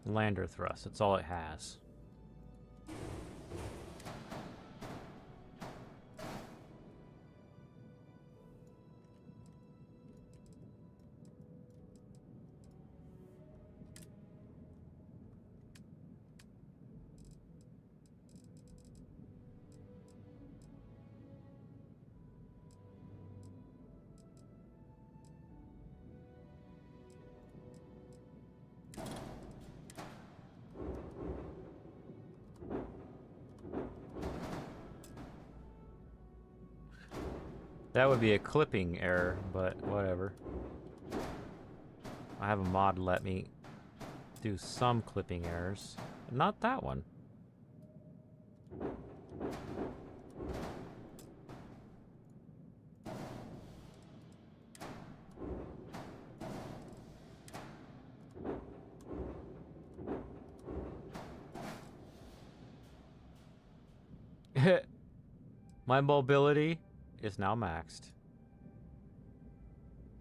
Lander thrust, that's all it has. That would be a clipping error, but whatever. I have a mod to let me do some clipping errors, but not that one. My mobility is now maxed.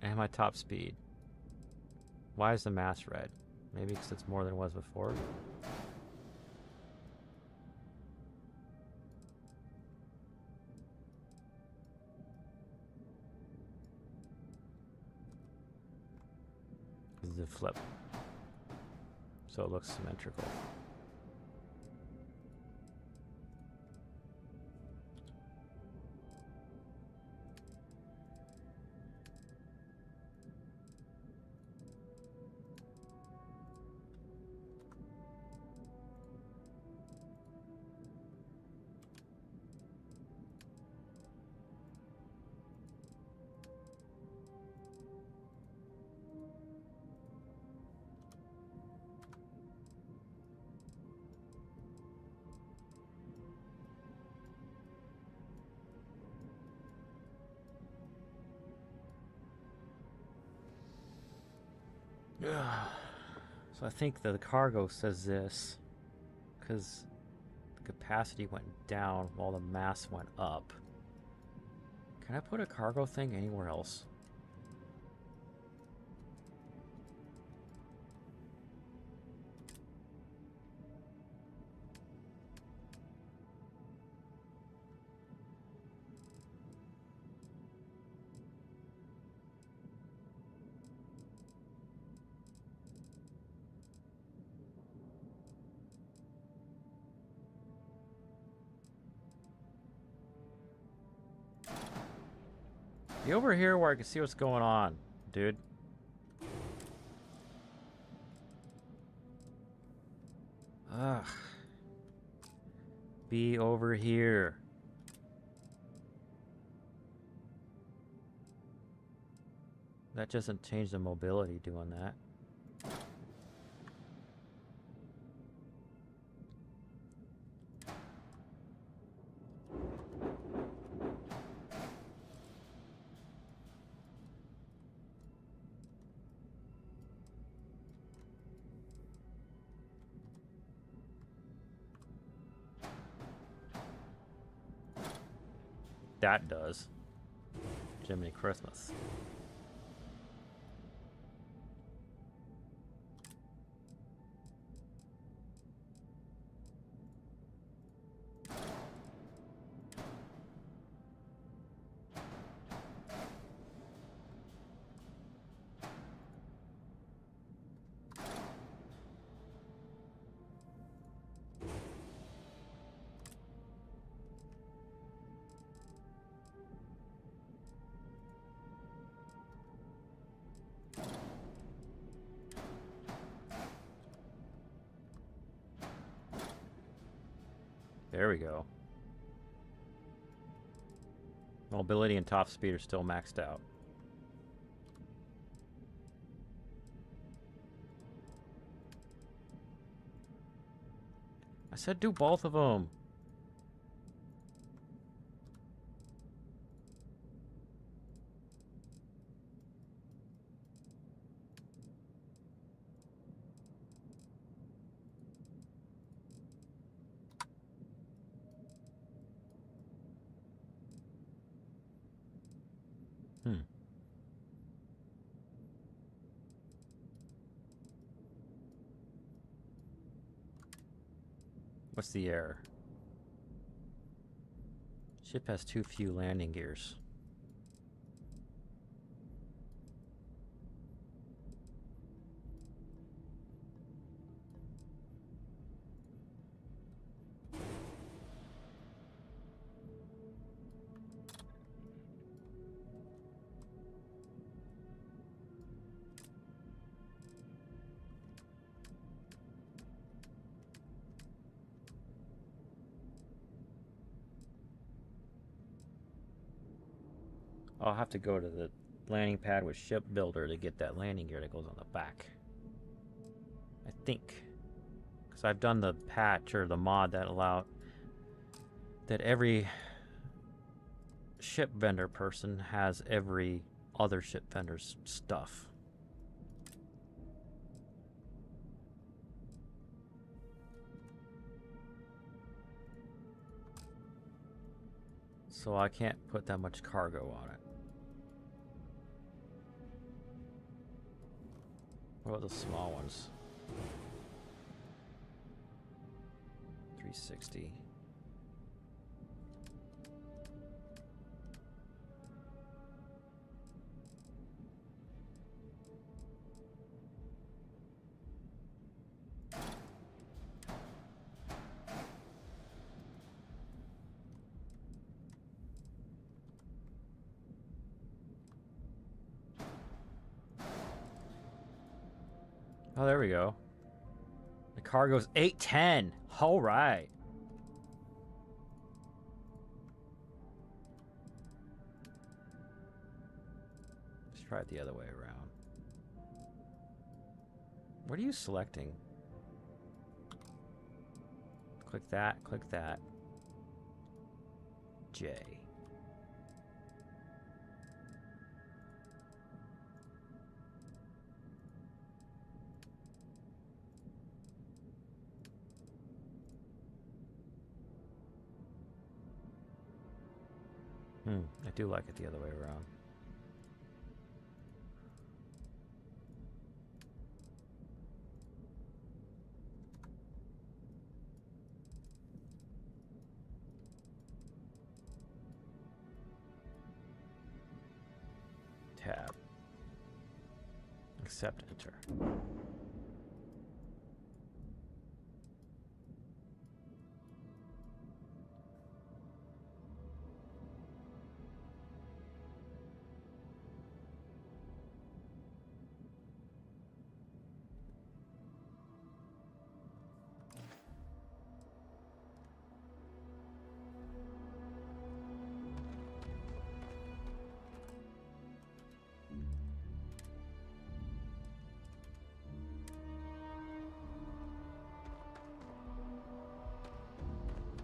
And my top speed. Why is the mass red? Maybe because it's more than it was before. This is a flip. So it looks symmetrical. So I think the cargo says this because the capacity went down while the mass went up. Can I put a cargo thing anywhere else? Be over here where I can see what's going on, dude. Ugh. Be over here. That doesn't change the mobility doing that. That does. Jiminy Christmas. There we go. Mobility and top speed are still maxed out. I said do both of them. What's the error? Ship has too few landing gears. I'll have to go to the landing pad with ship builder to get that landing gear that goes on the back. I think. Because I've done the patch or the mod that allowed that every ship vendor person has every other ship vendor's stuff. So I can't put that much cargo on it. What about the small ones? 360. Oh, there we go. The cargo's 810. All right. Let's try it the other way around. What are you selecting? Click that, click that. J. I do like it the other way around. Tab. Accept, enter.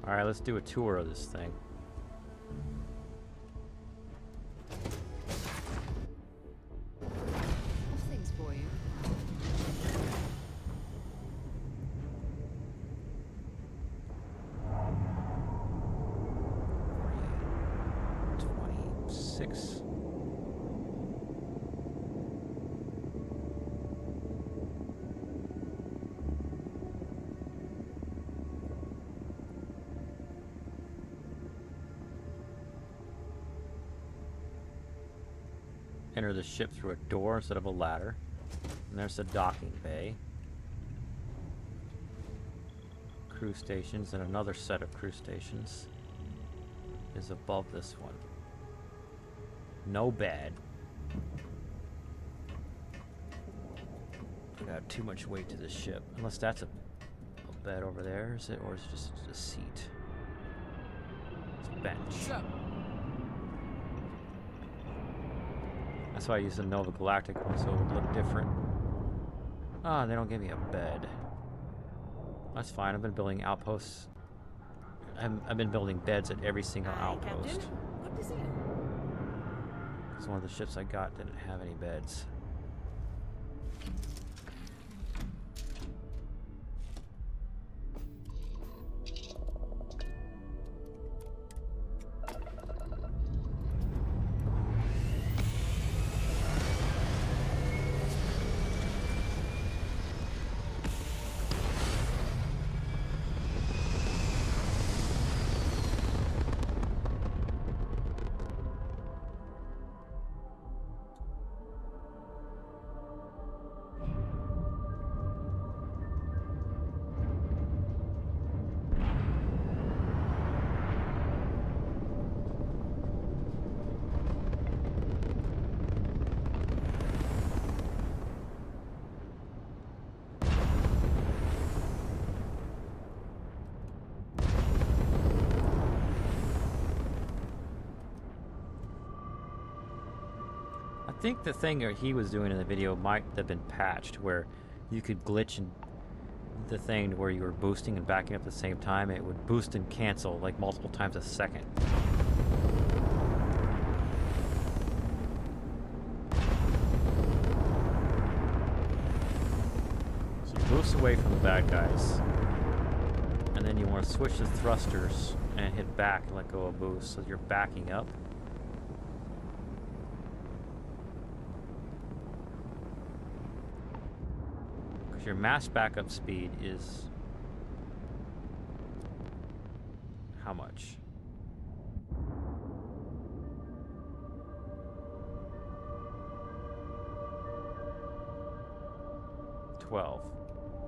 Alright, let's do a tour of this thing. Have things for you. $26. Enter the ship through a door instead of a ladder. And there's the docking bay. Crew stations, and another set of crew stations is above this one. No bed. I got too much weight to this ship. Unless that's a bed over there, is it? Or is it just a seat? It's a bench. That's why I used the Nova Galactic one, so it would look different. Ah, they don't give me a bed. That's fine. I've been building outposts. I've been building beds at every single outpost. Captain. Good to see you. Because one of the ships I got didn't have any beds. I think the thing that he was doing in the video might have been patched, where you could glitch in the thing where you were boosting and backing up at the same time. It would boost and cancel like multiple times a second. So you boost away from the bad guys, and then you want to switch the thrusters and hit back and let go of boost, so you're backing up. Your mass backup speed is how much? $12.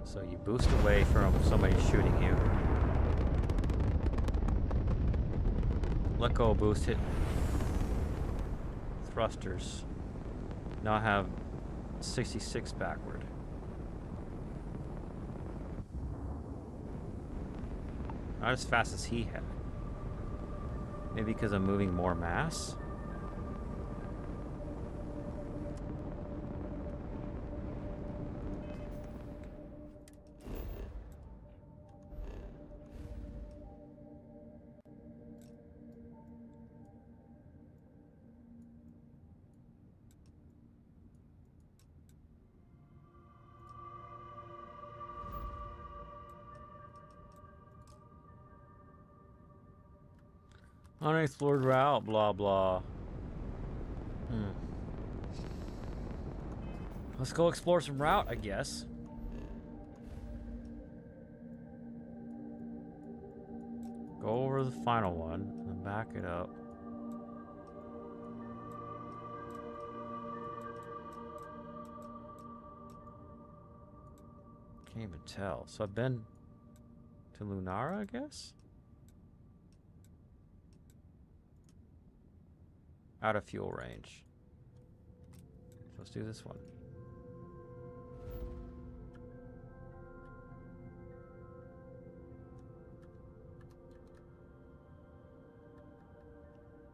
So you boost away from somebody shooting you. Let go of boost, hit thrusters. Now I have 66 backward. Not as fast as he had. Maybe because I'm moving more mass? Unexplored route, blah blah. Let's go explore some route, I guess. Go over the final one and back it up. Can't even tell. So I've been to Lunara, I guess? Out of fuel range. So let's do this one.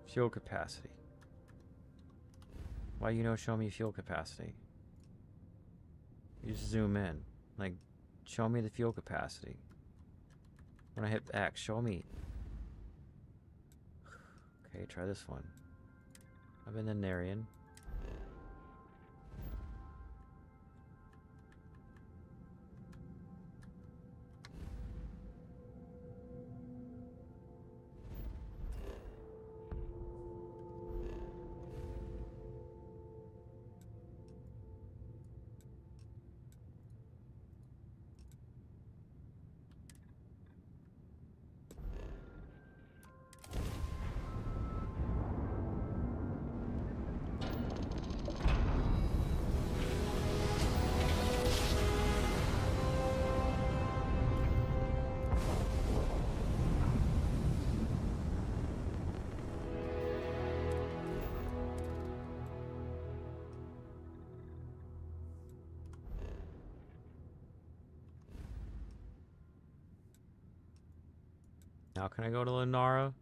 Fuel capacity. Why show me fuel capacity? You just zoom in. Like, show me the fuel capacity. When I hit X, show me. Okay, try this one. I've been in Narian. Now can I go to Lenara?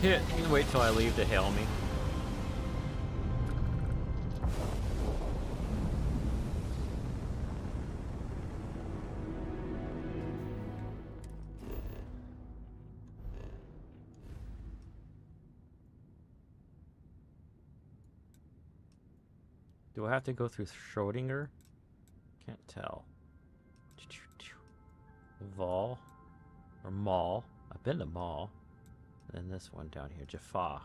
Yeah, you can wait till I leave to hail me. Do I have to go through Schrodinger? Can't tell. Vol or Mall. I've been to Mall. And then this one down here, Jaffa.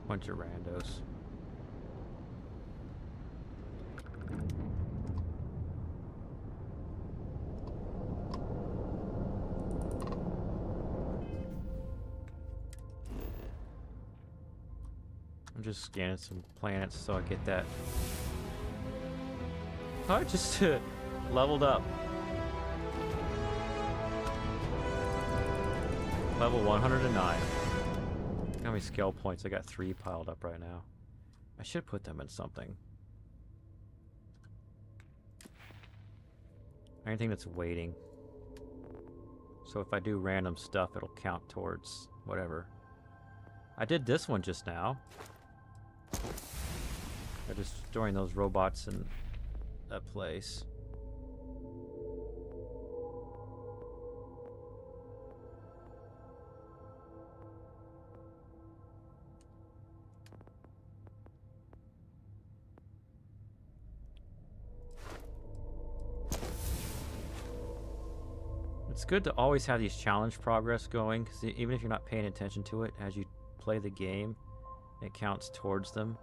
Bunch of randos. I'm just scanning some planets so I get that. Oh, I just leveled up. Level 109. How many skill points? I got 3 piled up right now. I should put them in something. Anything that's waiting. So if I do random stuff, it'll count towards whatever. I did this one just now. They're destroying those robots in that place. It's good to always have these challenge progress going, because even if you're not paying attention to it, as you play the game, it counts towards them.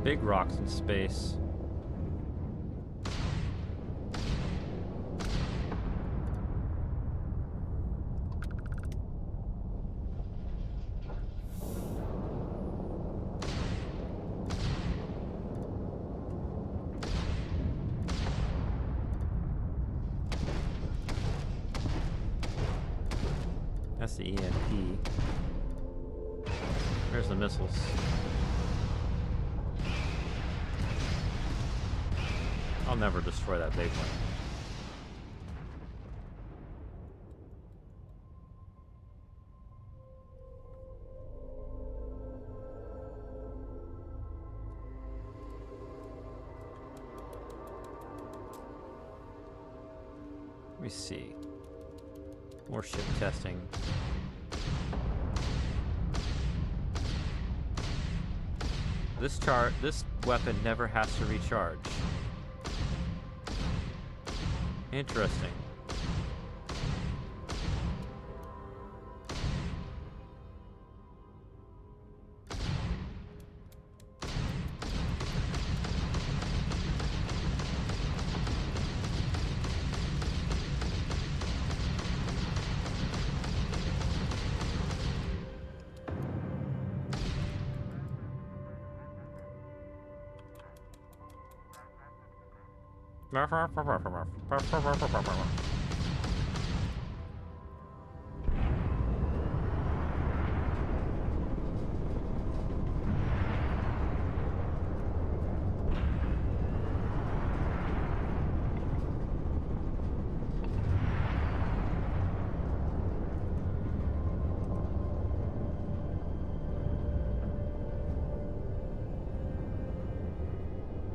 Big rocks in space. That's the EMP. There's the missiles. I'll never destroy that big one. Let me see. More ship testing. This weapon never has to recharge. Interesting.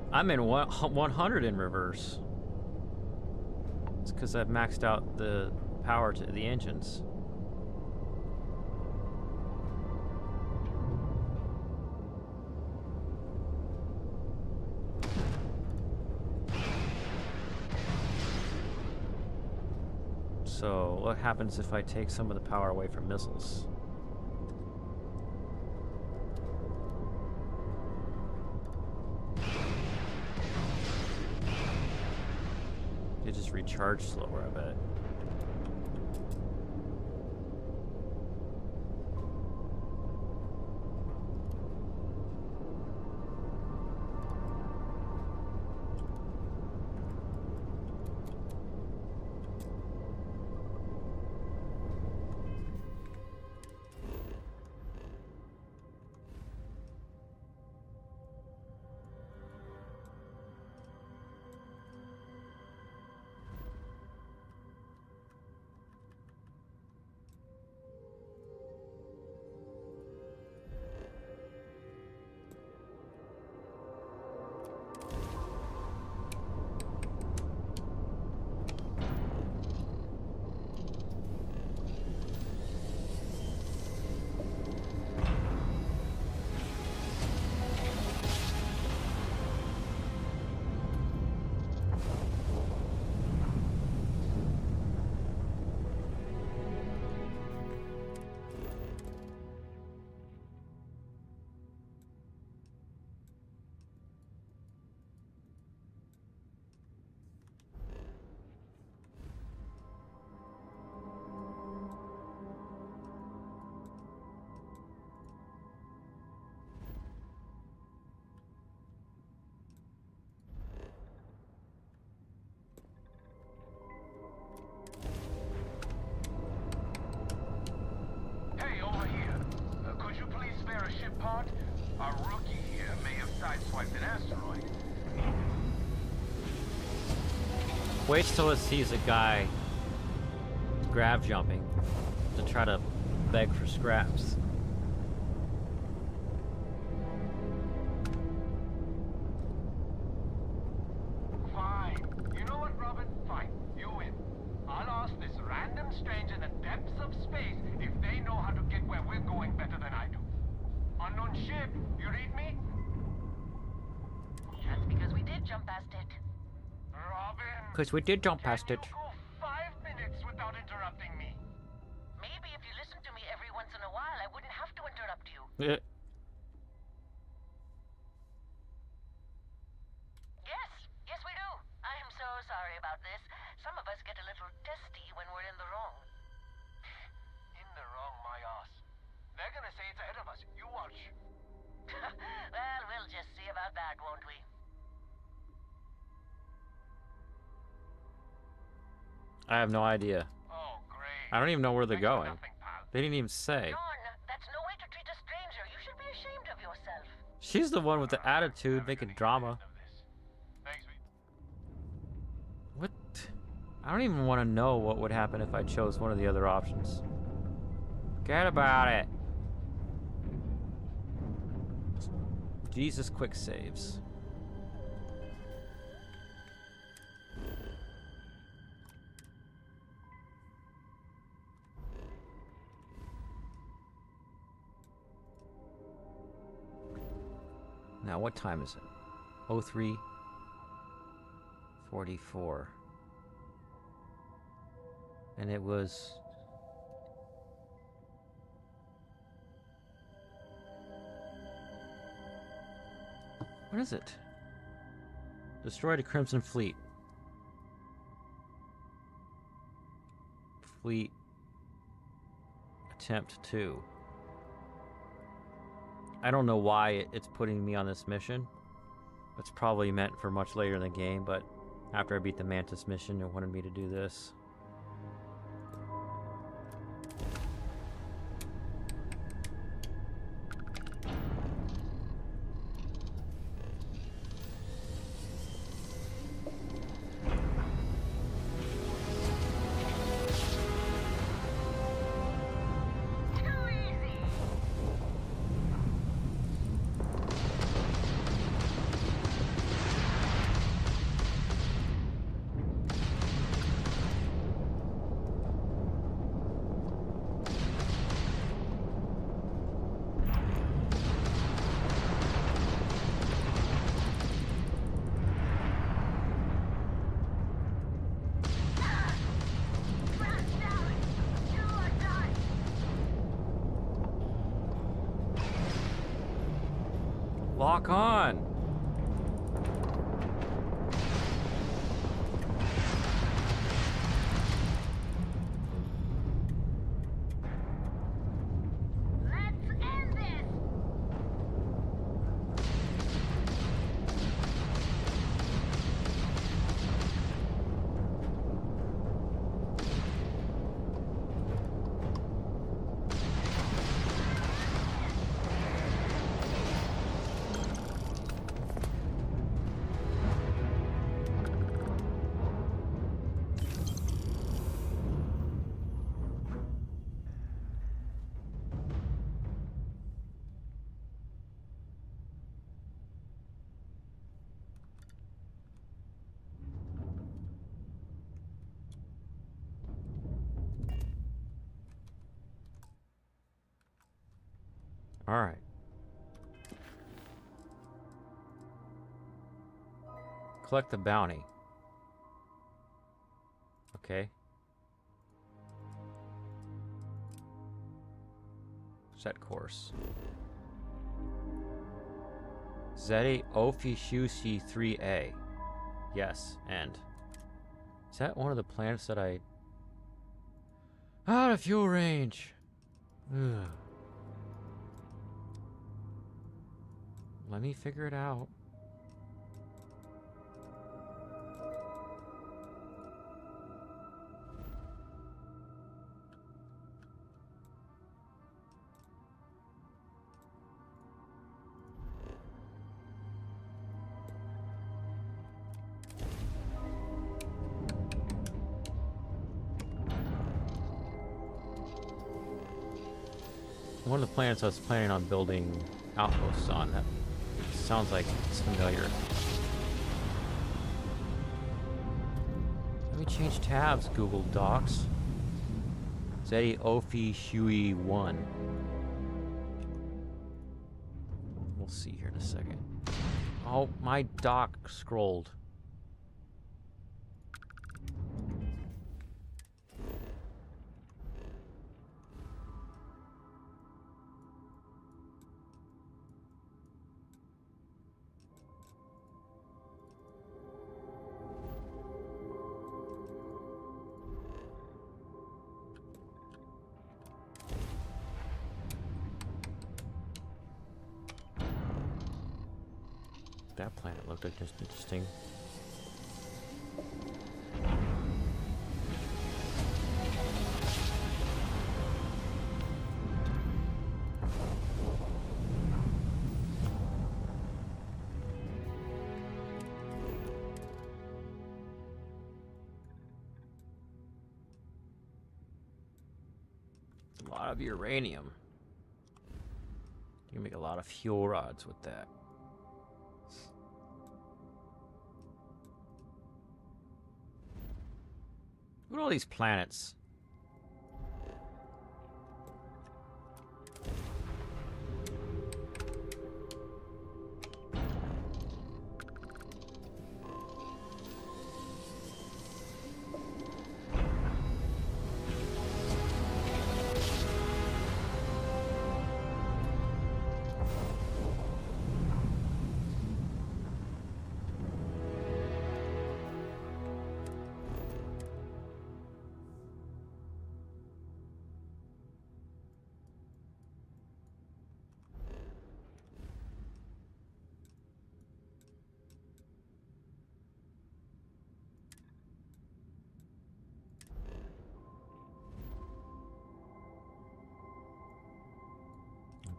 I'm in 100 in reverse. It's because I've maxed out the power to the engines. So, what happens if I take some of the power away from missiles? It just recharge slower, I bet. Part, our rookie here may have sideswiped an asteroid. Wait till it sees a guy grav jumping to try to beg for scraps. Fine. You know what, Robin? Fine. You win. I'll ask this random stranger in the depths of space if they know how to get where we're going better than I do. Unknown ship, you read me? That's because we did jump past it. Robin! Because we did jump past it. Can you go 5 minutes without interrupting me? Maybe if you listen to me every once in a while, I wouldn't have to interrupt you. Yeah. Yes, we do. I am so sorry about this. Some of us get a little testy when we're in the wrong. In the wrong, my ass. They're gonna say it's ahead of us. You watch. Well, we'll just see about that, won't we? I have no idea. Oh, great. I don't even know where they're Thanks for going. nothing, pal. They didn't even say. John, that's no way to treat a stranger. You should be ashamed of yourself. She's the one with the attitude, Never making gonna get drama. the end of this. Thanks, What? I don't even want to know what would happen if I chose one of the other options. Forget about it. Jesus, quick saves. Now, what time is it? 03:44. And it was... What is it? Destroyed a Crimson Fleet. Fleet Attempt 2. I don't know why it's putting me on this mission. It's probably meant for much later in the game, but after I beat the Mantis mission, it wanted me to do this. Lock on! Let's end this! All right. Collect the bounty. Okay. Set course. Zeti Ophishushi 3A. Yes, end. Is that one of the planets that I... Out of fuel range! Ugh. Let me figure it out. One of the planets I was planning on building outposts on. That sounds like it's familiar. Let me change tabs, Google Docs. Zeti Ophi Shui 1. We'll see here in a second. Oh, my dock scrolled. That planet looked like just interesting. A lot of uranium. You can make a lot of fuel rods with that. Look at all these planets.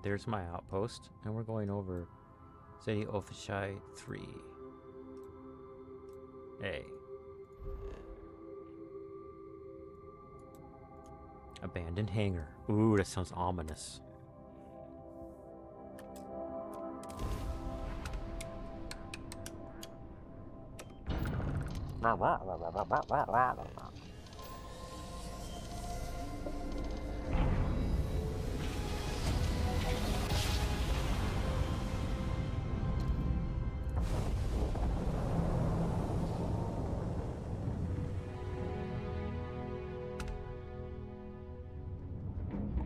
there's my outpost, and we're going over City Officiai 3. A. Abandoned hangar. Ooh, that sounds ominous.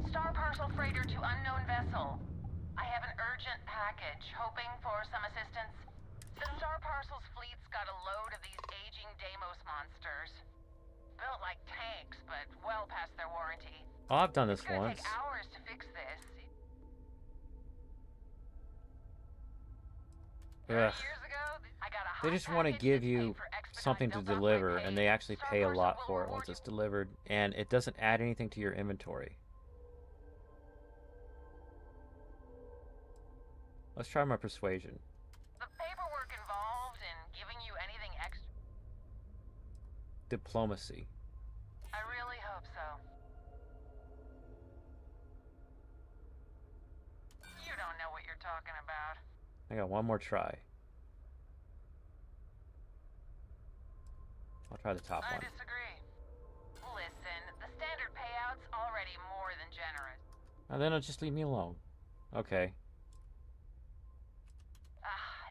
Star parcel freighter to unknown vessel. I have an urgent package, hoping for some assistance. The Star Parcel's fleet's got a load of these aging Deimos monsters. Built like tanks, but well past their warranty. Oh, I've done this It's gonna once. take hours to fix this. Ugh. 30 years ago, I got a They hot just want to package give that you paid for expedite something to built-up deliver, my and pay. they actually Star pay a Parcel lot will for it reward once you. it's delivered, and it doesn't add anything to your inventory. Let's try my persuasion. The paperwork involved in giving you anything extra. Diplomacy. I really hope so. You don't know what you're talking about. I got one more try. I'll try the top I one. disagree. Listen, the standard payout's already more than generous. And then it'll just leave me alone. Okay.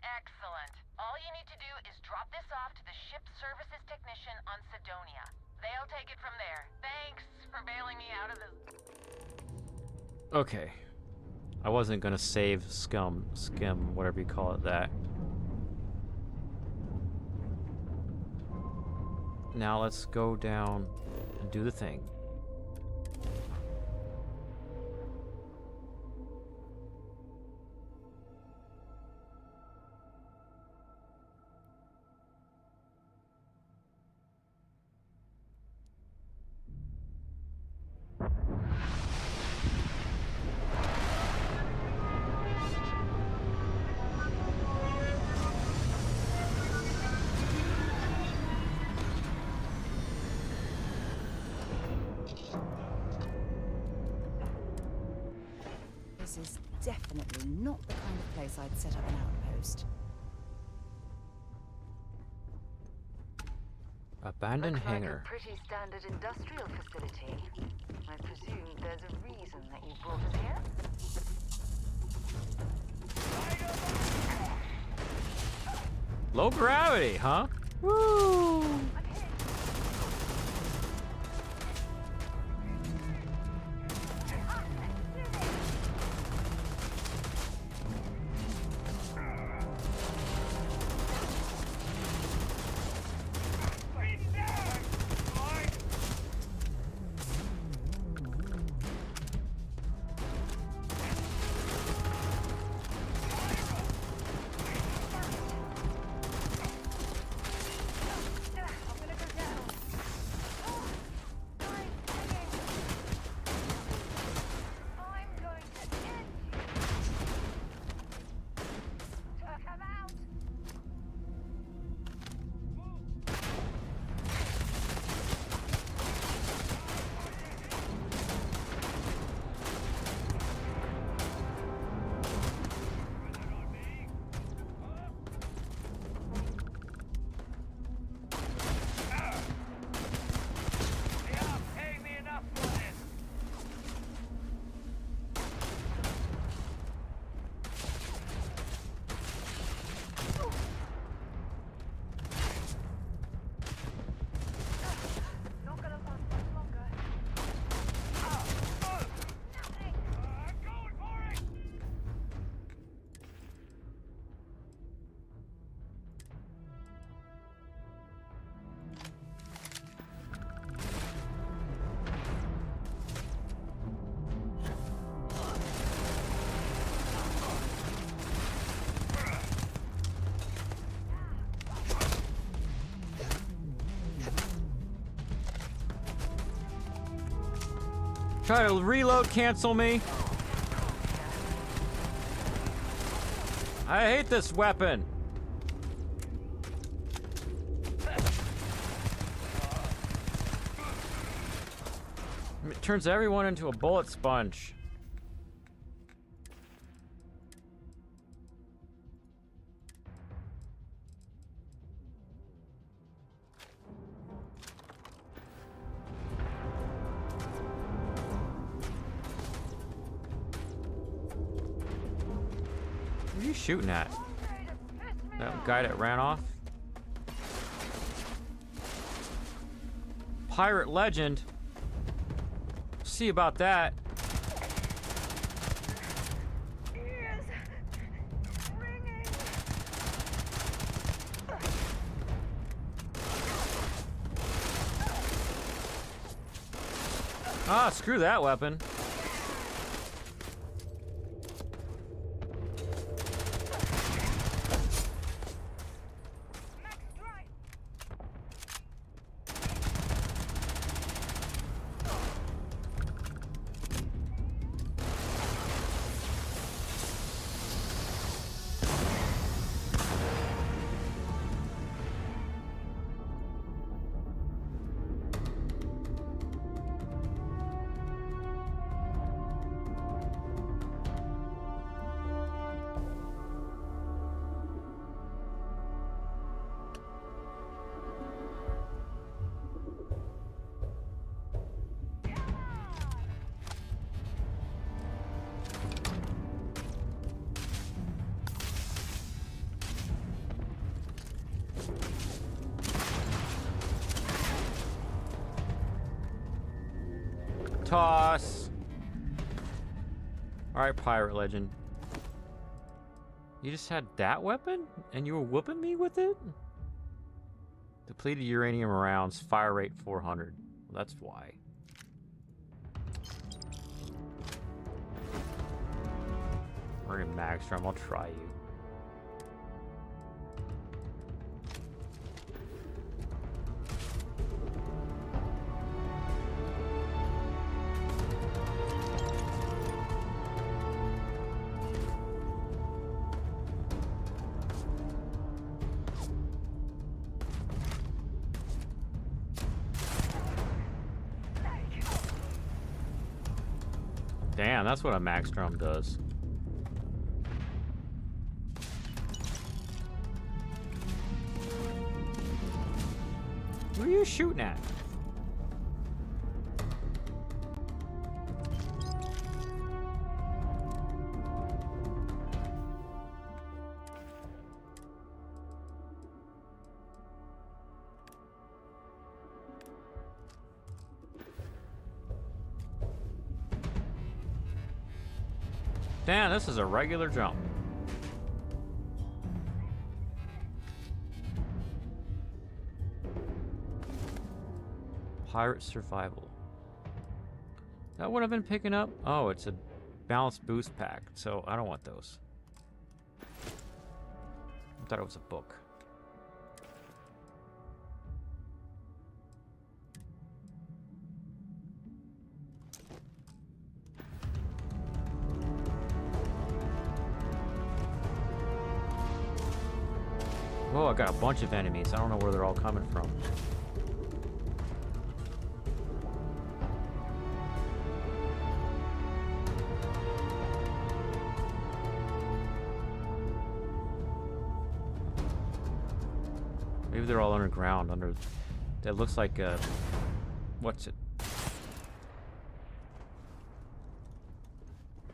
Excellent. All you need to do is drop this off to the ship services technician on Sidonia. They'll take it from there. Thanks for bailing me out of this. Okay. I wasn't gonna save skim, whatever you call it, that. Now let's go down and do the thing. This is definitely not the kind of place I'd set up an outpost. Abandoned Looks hangar. like a pretty standard industrial facility. I presume there's a reason that you brought us here? Low gravity, huh? Woo! Try to reload, cancel me. I hate this weapon. It turns everyone into a bullet sponge. What are you shooting at? That guy that ran off? Pirate legend. See about that. Ah, screw that weapon. Toss. Alright, pirate legend. You just had that weapon? And you were whooping me with it? Depleted uranium rounds, fire rate 400. Well, that's why. We're in Magstrom, I'll try you. Damn, that's what a Magstrom does. Who are you shooting at? Damn, this is a regular jump. Pirate survival. That would have been picking up? Oh, it's a balanced boost pack, so I don't want those. I thought it was a book. Oh, I got a bunch of enemies. I don't know where they're all coming from. Maybe they're all underground, under... That looks like a... What's it?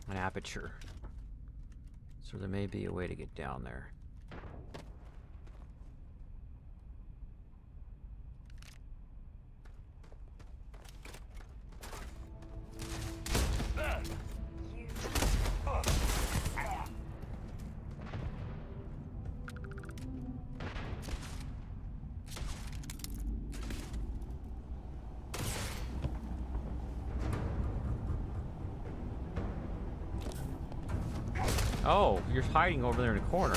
An aperture. So there may be a way to get down there. Oh, you're hiding over there in the corner.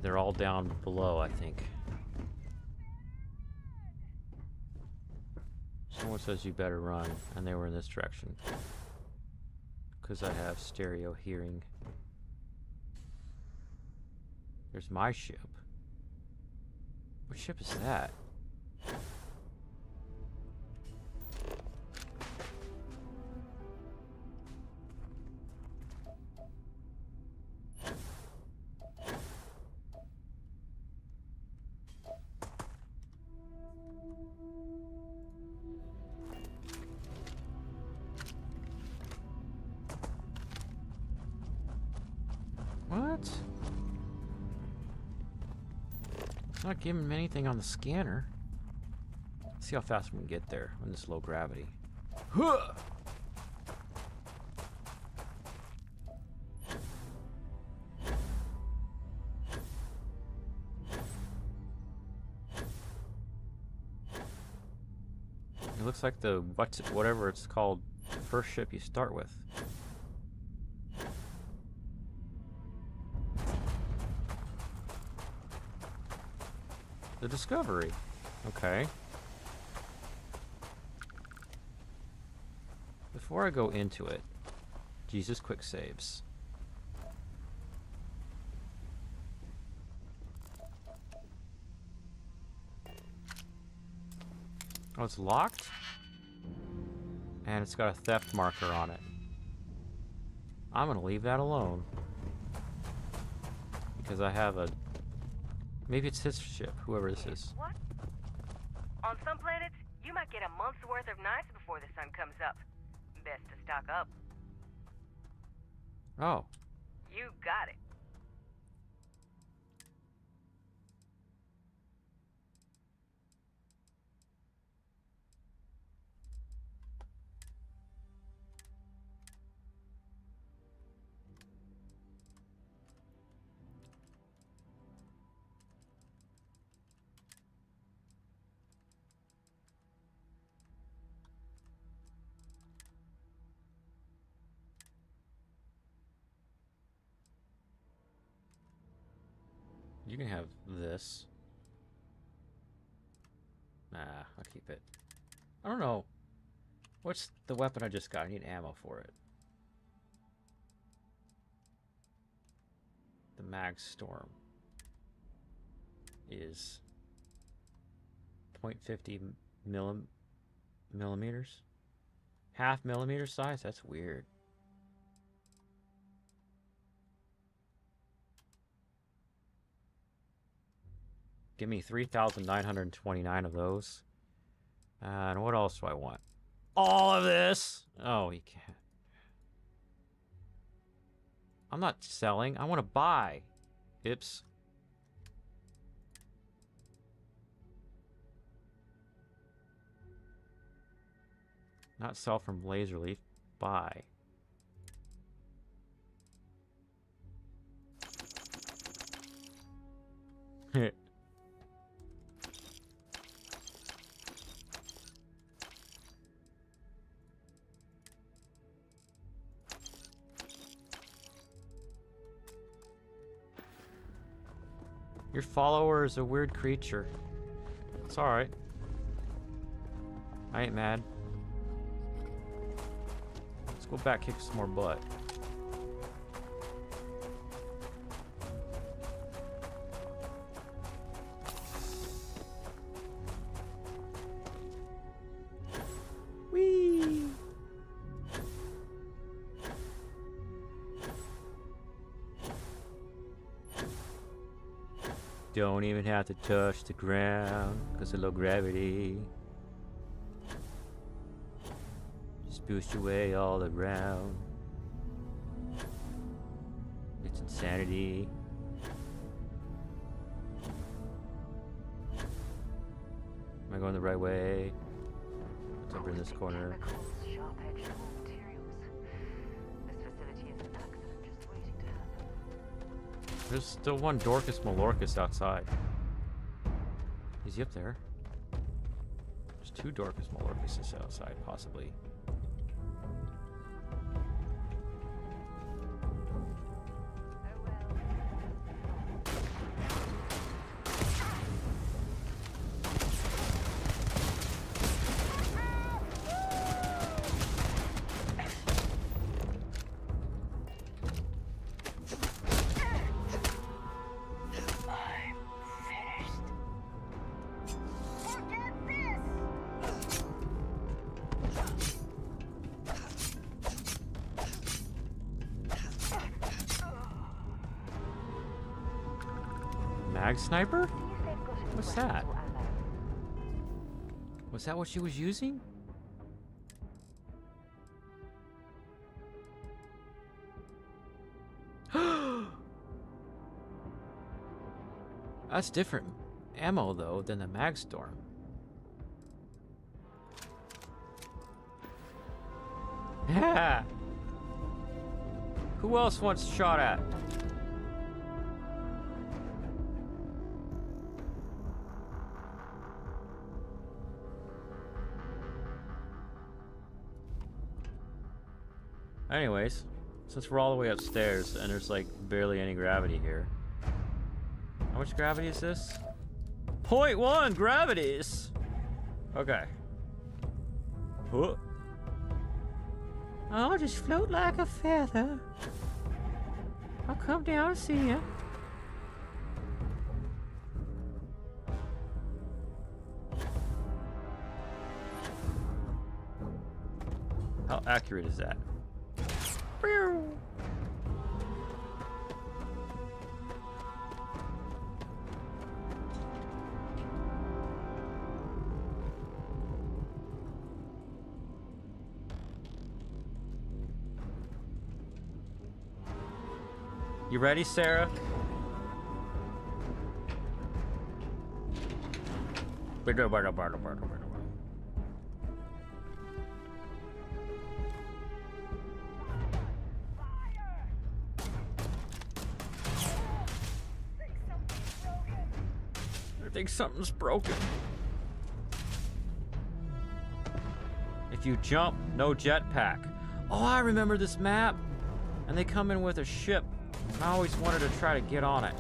they're all down below, I think. Someone says you better run, and they were in this direction. Because I have stereo hearing. There's my ship. What ship is that? What? It's not giving me anything on the scanner. Let's see how fast we can get there on this low gravity. Huh! It looks like the whatever it's called, first ship you start with. The Discovery. Okay. Before I go into it, Jesus, quick saves. Oh, it's locked? And it's got a theft marker on it. I'm gonna leave that alone. Because I have a... Maybe it's his ship, whoever this is. What? On some planets, you might get a month's worth of nights before the sun comes up. Best to stock up. Oh. You got it. You can have this. Nah, I'll keep it. I don't know. What's the weapon I just got? I need ammo for it. The Mag Storm is 0.50 millimeters. Half millimeter size? That's weird. Give me 3,929 of those. And what else do I want? All of this! Oh, you can't. I'm not selling. I want to buy. Oops. Not sell from Razorleaf. Buy. Your follower is a weird creature. It's alright. I ain't mad. Let's go back, kick some more butt. Whee! Don't even have to touch the ground because of low gravity. Just boost your way all around. It's insanity. Am I going the right way? It's over in this corner. Sharp-edged raw materials. This facility is an accident just waiting to happen. There's still one Dorcas Malorcas outside. Is he up there? There's two Dorcas Malorcases outside, possibly. Mag sniper? See if they've got any What's weapons that? or ammo. Was that what she was using? That's different ammo, though, than the mag storm. Yeah. Who else wants shot at? Anyways, since we're all the way upstairs and there's like barely any gravity here. How much gravity is this? 0.1 gravities! Okay. Huh. I'll just float like a feather. I'll come down and see you. How accurate is that? You ready, Sarah? I think something's broken. If you jump, no jetpack. Oh, I remember this map. And they come in with a ship. I always wanted to try to get on it.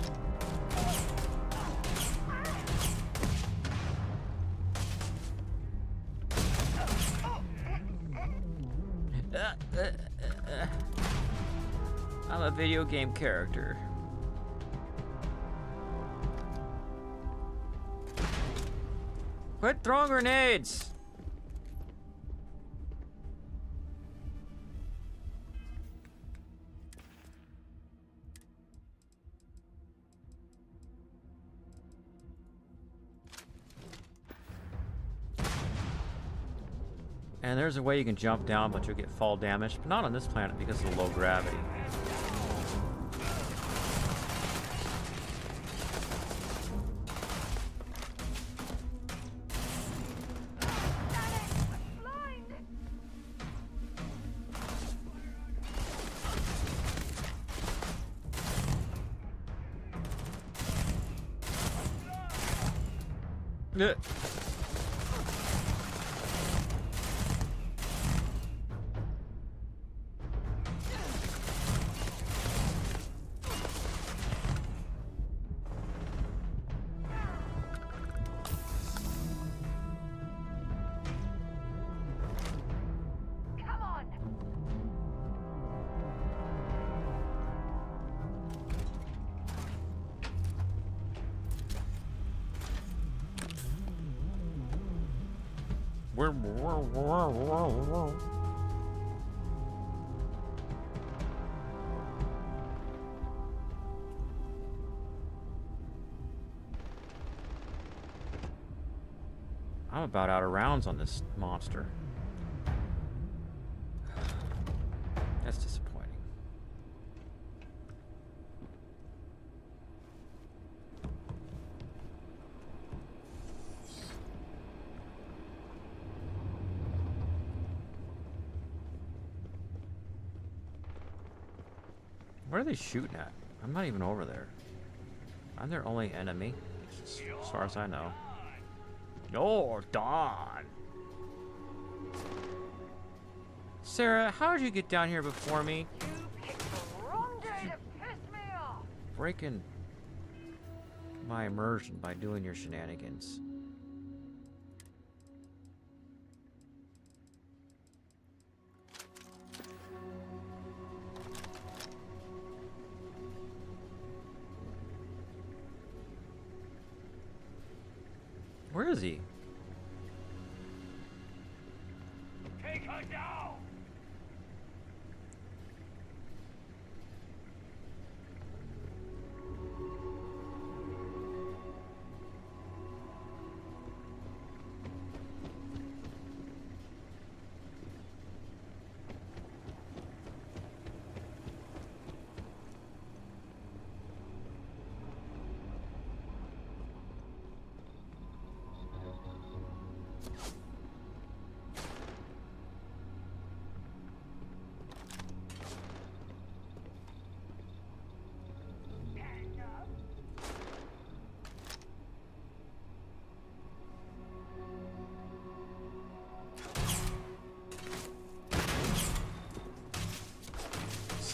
I'm a video game character. Quit throwing grenades! And there's a way you can jump down, but you'll get fall damage, but not on this planet because of the low gravity. I'm about out of rounds on this monster. That's disappointing. What are they shooting at? I'm not even over there. I'm their only enemy, as far as I know. You're done. Sarah, how did you get down here before me? You picked the wrong day to piss me off. Breaking my immersion by doing your shenanigans. Where is he? Take her down!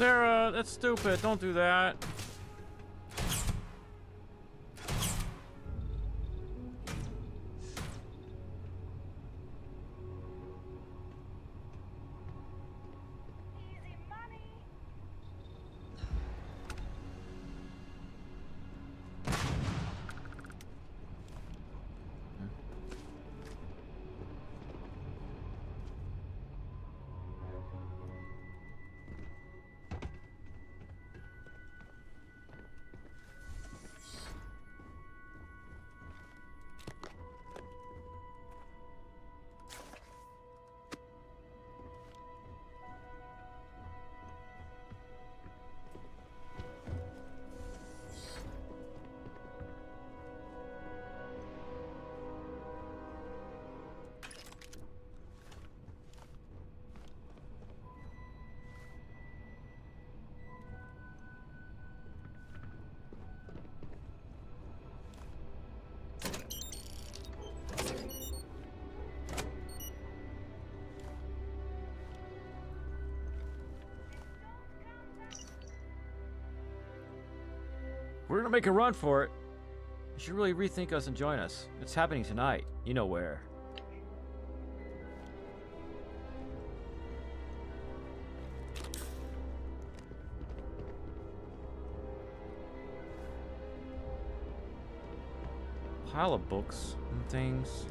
Sarah, that's stupid. Don't do that. Easy money. We're gonna make a run for it. You should really rethink us and join us. It's happening tonight. You know where. Pile of books and things.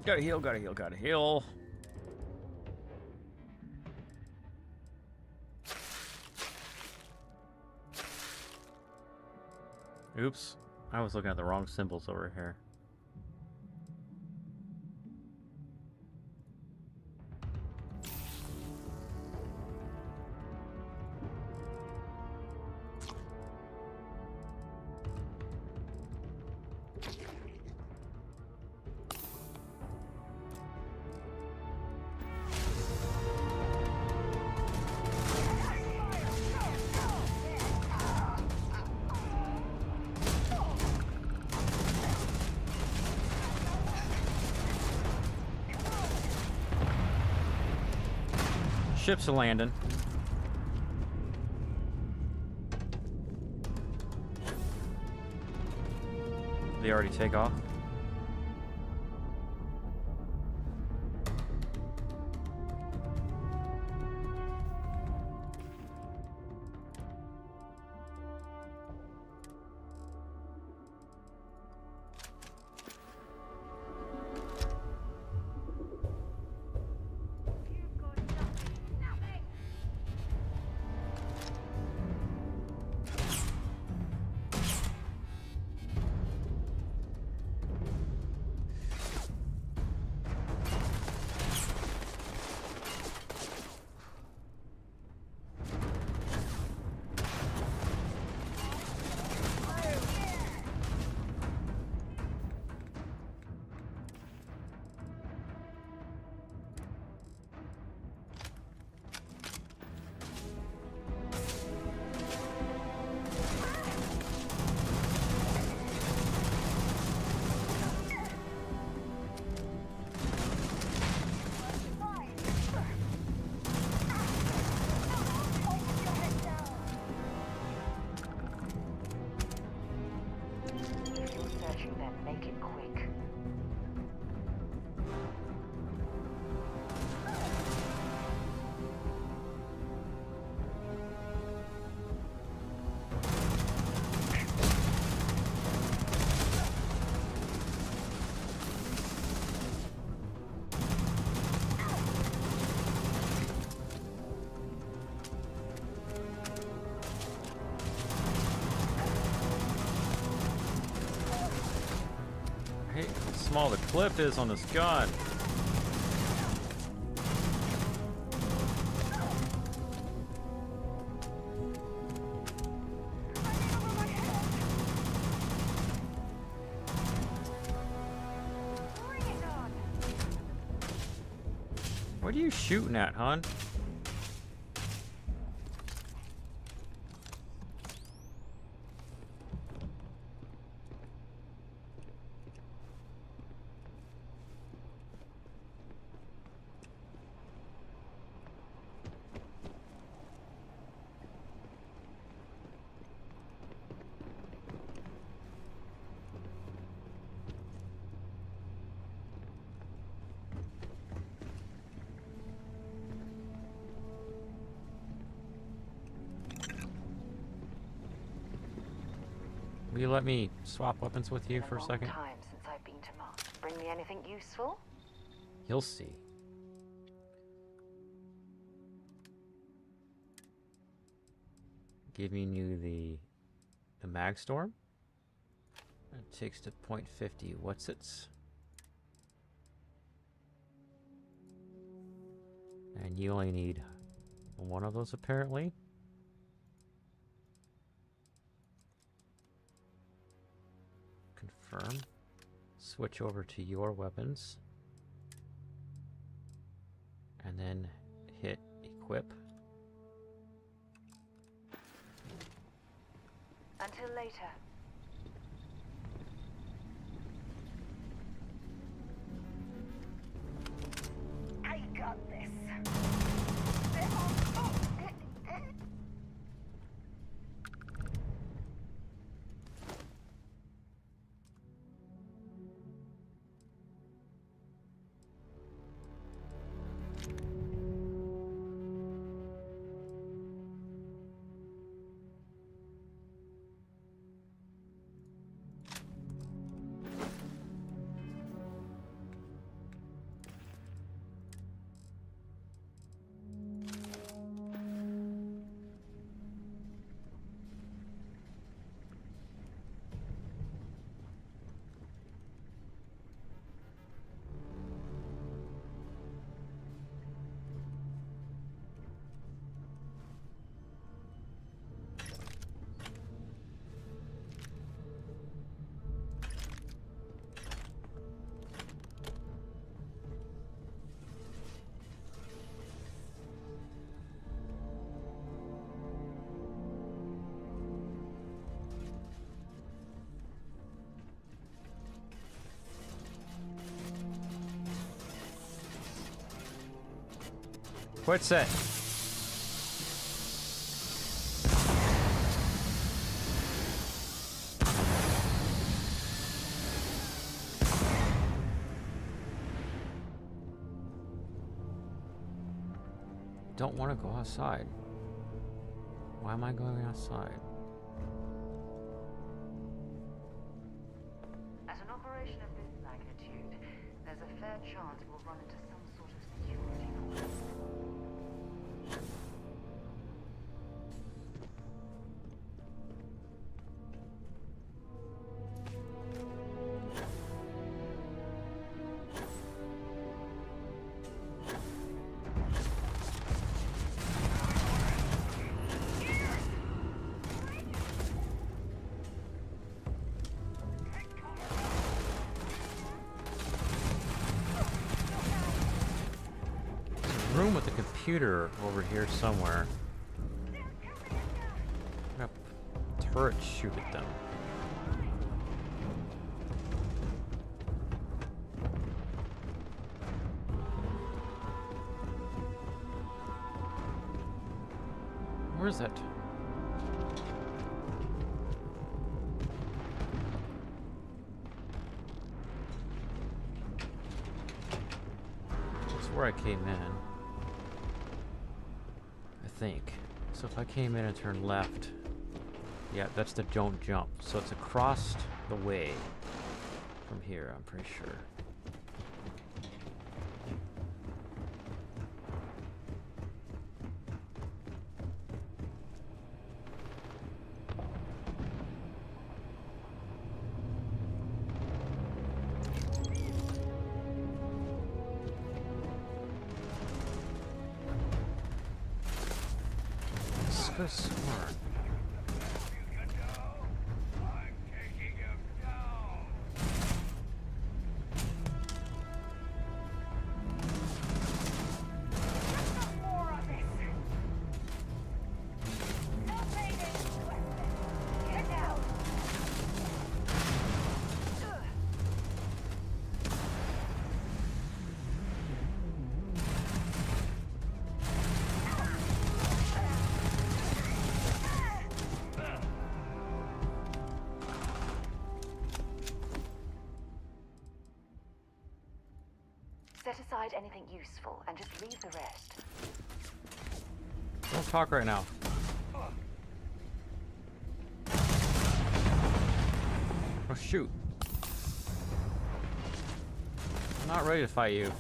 Gotta heal, gotta heal, gotta heal. Oops. I was looking at the wrong symbols over here. Ships are landing. Did they already take off? make it quick. I hate how small the clip is on this gun. What are you shooting at, hon? Will you let me swap weapons with you for a second? Time since I've been to Mars. Bring me anything useful? You'll see. Giving you the mag storm. It takes to .50. What's its? And you only need one of those apparently. Confirm. Switch over to your weapons. And then hit equip. Until later. I got this. What's that? Don't want to go outside. Why am I going outside? At an operation of this magnitude, there's a fair chance we'll run into some sort of security problem. Room with a computer over here somewhere. I'm gonna turret shoot at them. Where is it? where I came in. I think. So if I came in and turned left, yeah, that's the don't jump. So it's across the way from here, I'm pretty sure. Sworn. Set aside anything useful and just leave the rest. Don't talk right now. Oh shoot. I'm not ready to fight you.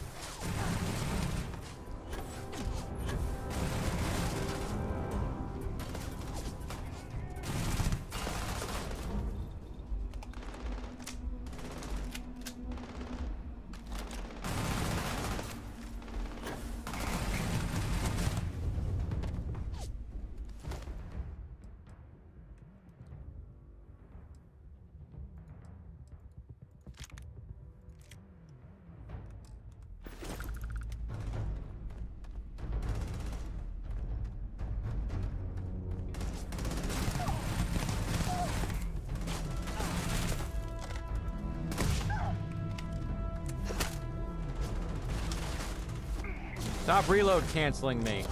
Stop reload canceling me.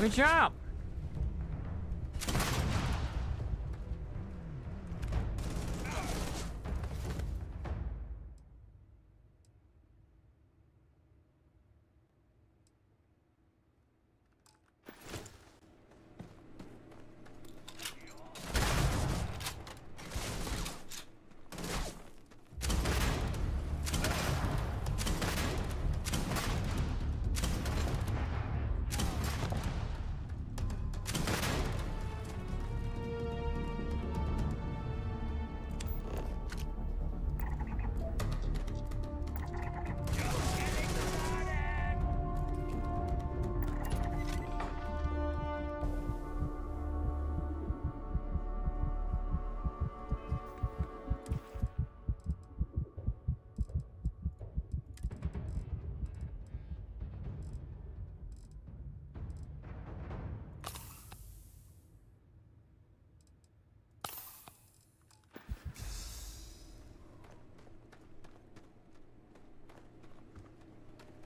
Let me jump!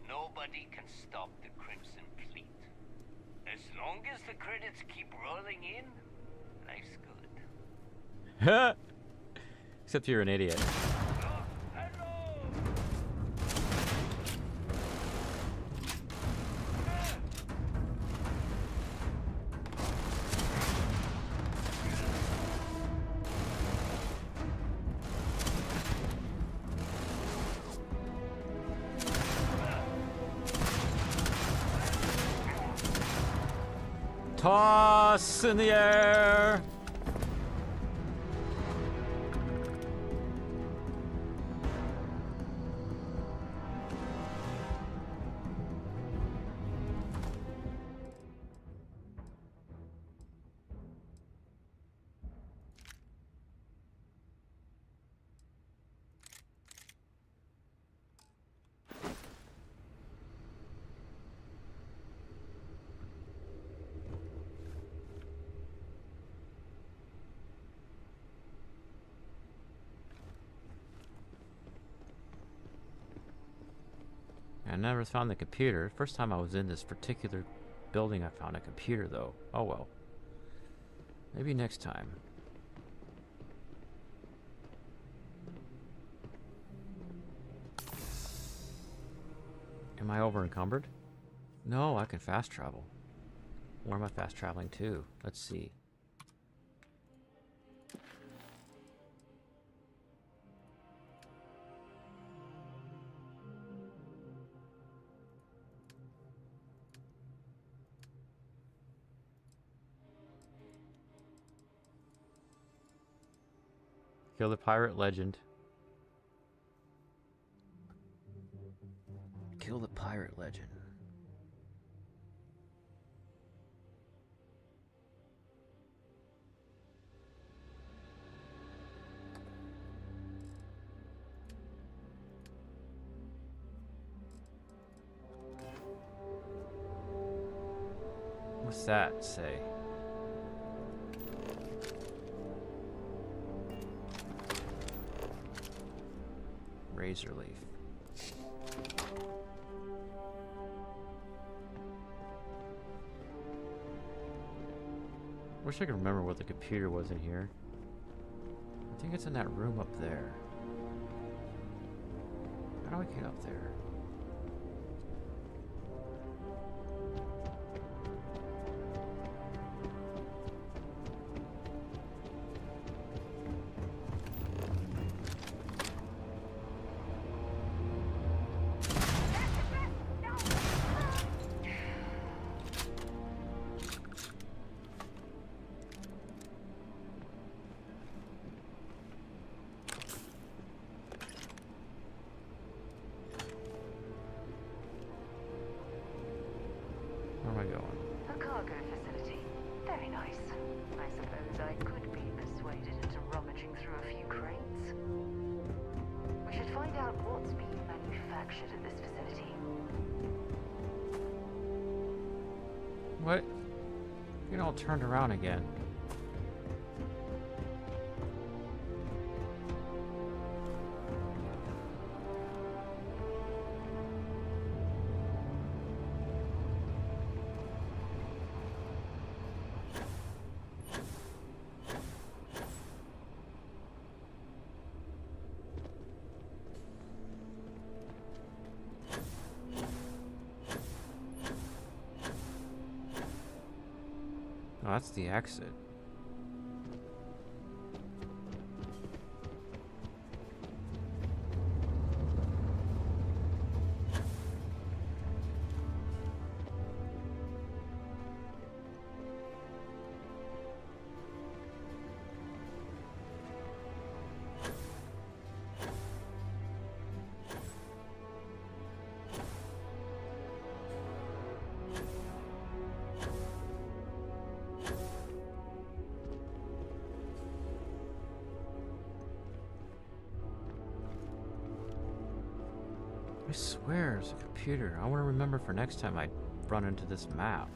Nobody can stop the Crimson Fleet. As long as the credits keep rolling in, life's good. Except you're an idiot. Toss in the air. I never found the computer. First time I was in this particular building, I found a computer, though. Oh well. Maybe next time. Am I over encumbered? No, I can fast travel. Where am I fast traveling to? Let's see. Kill the pirate legend. Kill the pirate legend. What's that say? Razorleaf. Wish I could remember what the computer was in here. I think it's in that room up there. How do I get up there? Where am I going? A cargo facility. Very nice. I suppose I could be persuaded into rummaging through a few crates. We should find out what's being manufactured at this facility. What? You all turned around again. Oh, that's the exit. I swear it's a computer. I want to remember for next time I run into this map.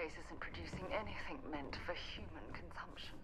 place isn't producing anything meant for human consumption.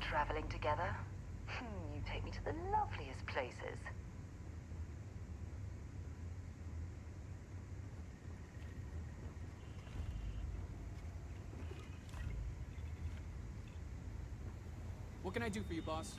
Traveling together. You take me to the loveliest places. What can I do for you, boss?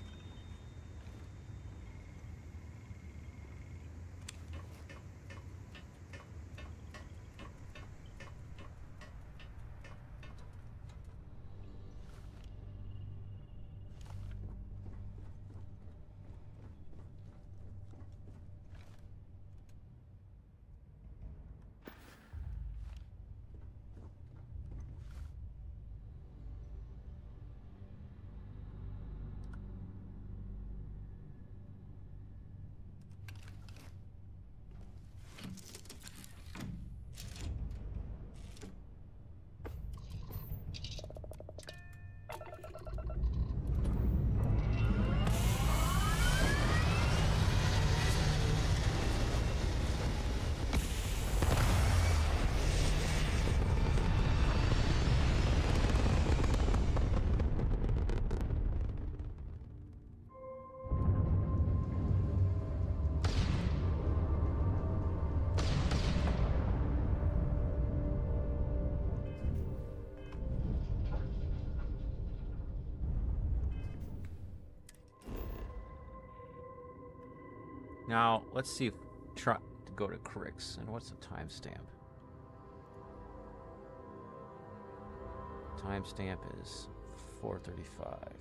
Now, let's see if try to go to Kryx. And what's the timestamp? Timestamp is 4:35.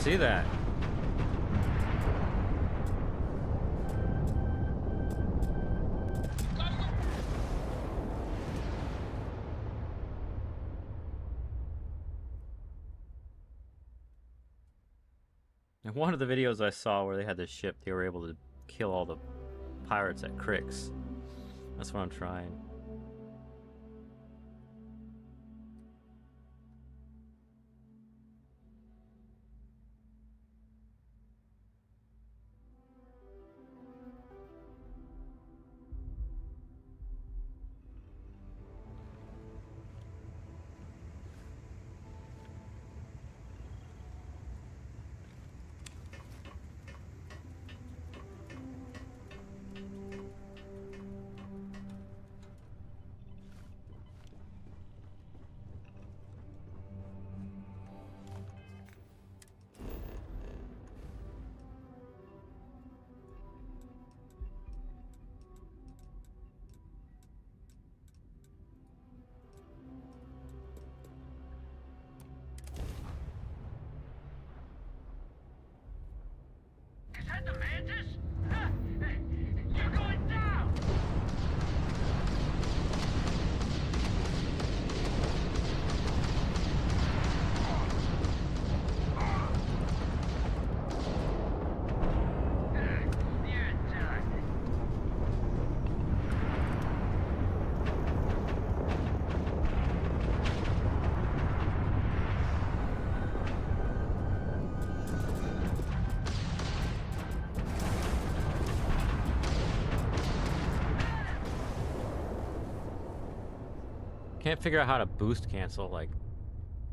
See that? In one of the videos I saw where they had this ship, they were able to kill all the pirates at Kryx. That's what I'm trying. Is that the Mantis? Huh? You're going down! You're done. Can't figure out how to boost cancel like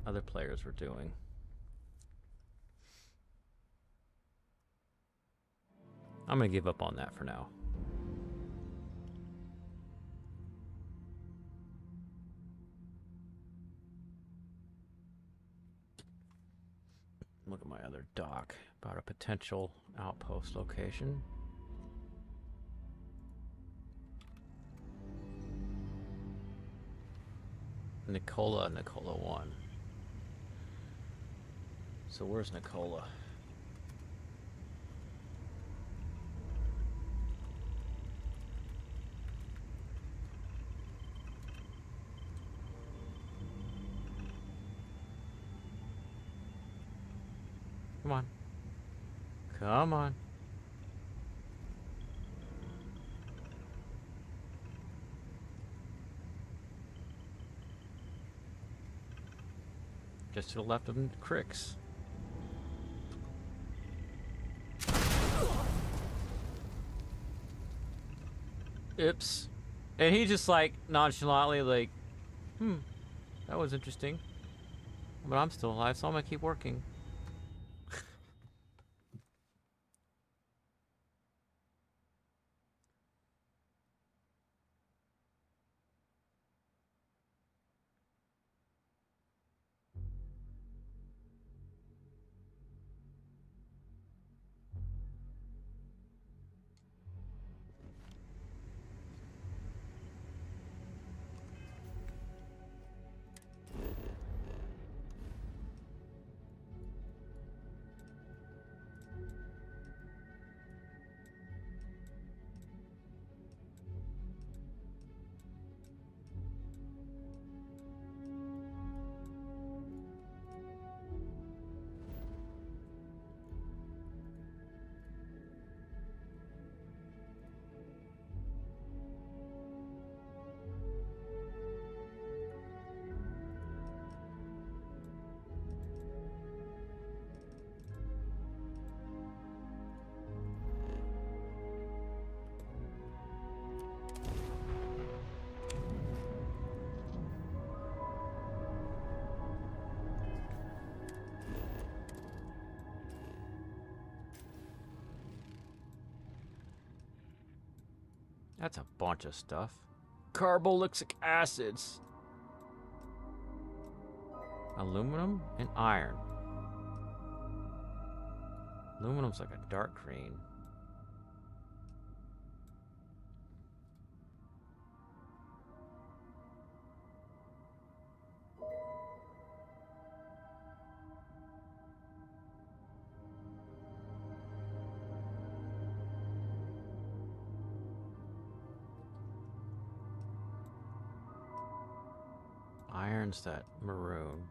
other players were doing. I'm gonna give up on that for now. Look at my other doc about a potential outpost location. Nikola 1. So where's Nikola? Come on. Come on. Just to the left of Kryx. Oops. And he just like nonchalantly like, that was interesting. But I'm still alive, so I'm gonna keep working. That's a bunch of stuff. Carboxylic acids. Aluminum and iron. Aluminum's like a dark green. Iron's that maroon.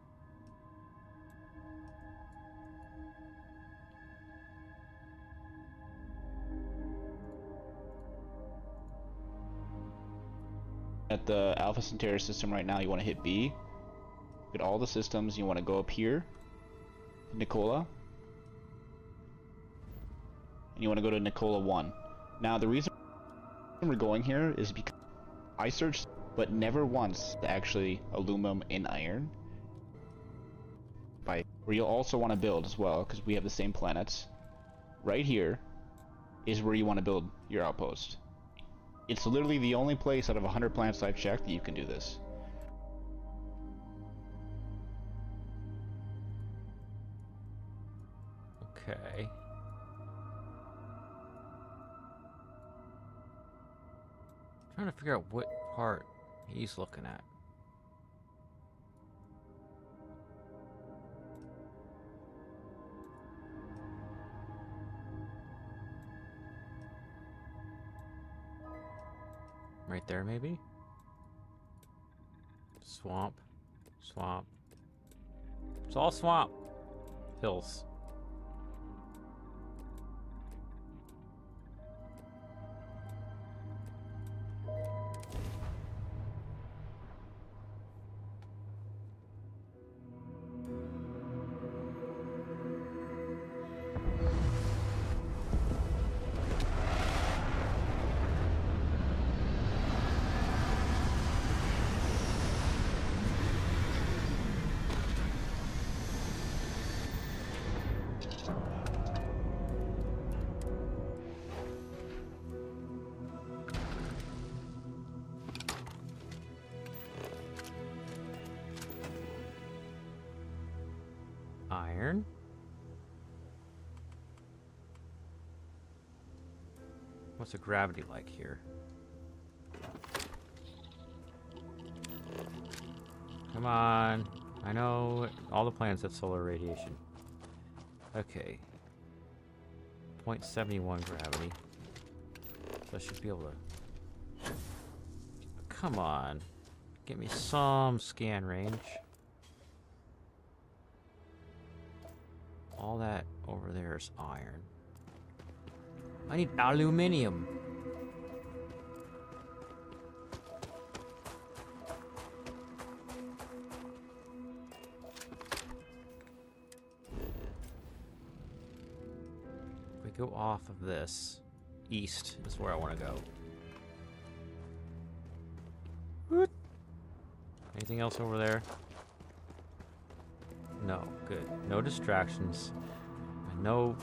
At the Alpha Centauri system right now, you want to hit B. Look at all the systems. You want to go up here, Nikola, and you want to go to Nikola 1. Now, the reason we're going here is because I searched, but never once actually aluminum and iron. Where you'll also want to build as well, because we have the same planets. Right here is where you want to build your outpost. It's literally the only place out of 100 planets I've checked that you can do this. Okay. Trying to figure out what part he's looking at. Right there, maybe? Swamp. Swamp. It's all swamp. Hills. Iron. What's the gravity like here? Come on. I know all the planets have solar radiation. Okay. 0.71 gravity. So I should be able to... Come on. Give me some scan range. All that over there is iron. I need aluminium. If we go off of this, east is where I want to go. What? Anything else over there? No, good. No distractions. And no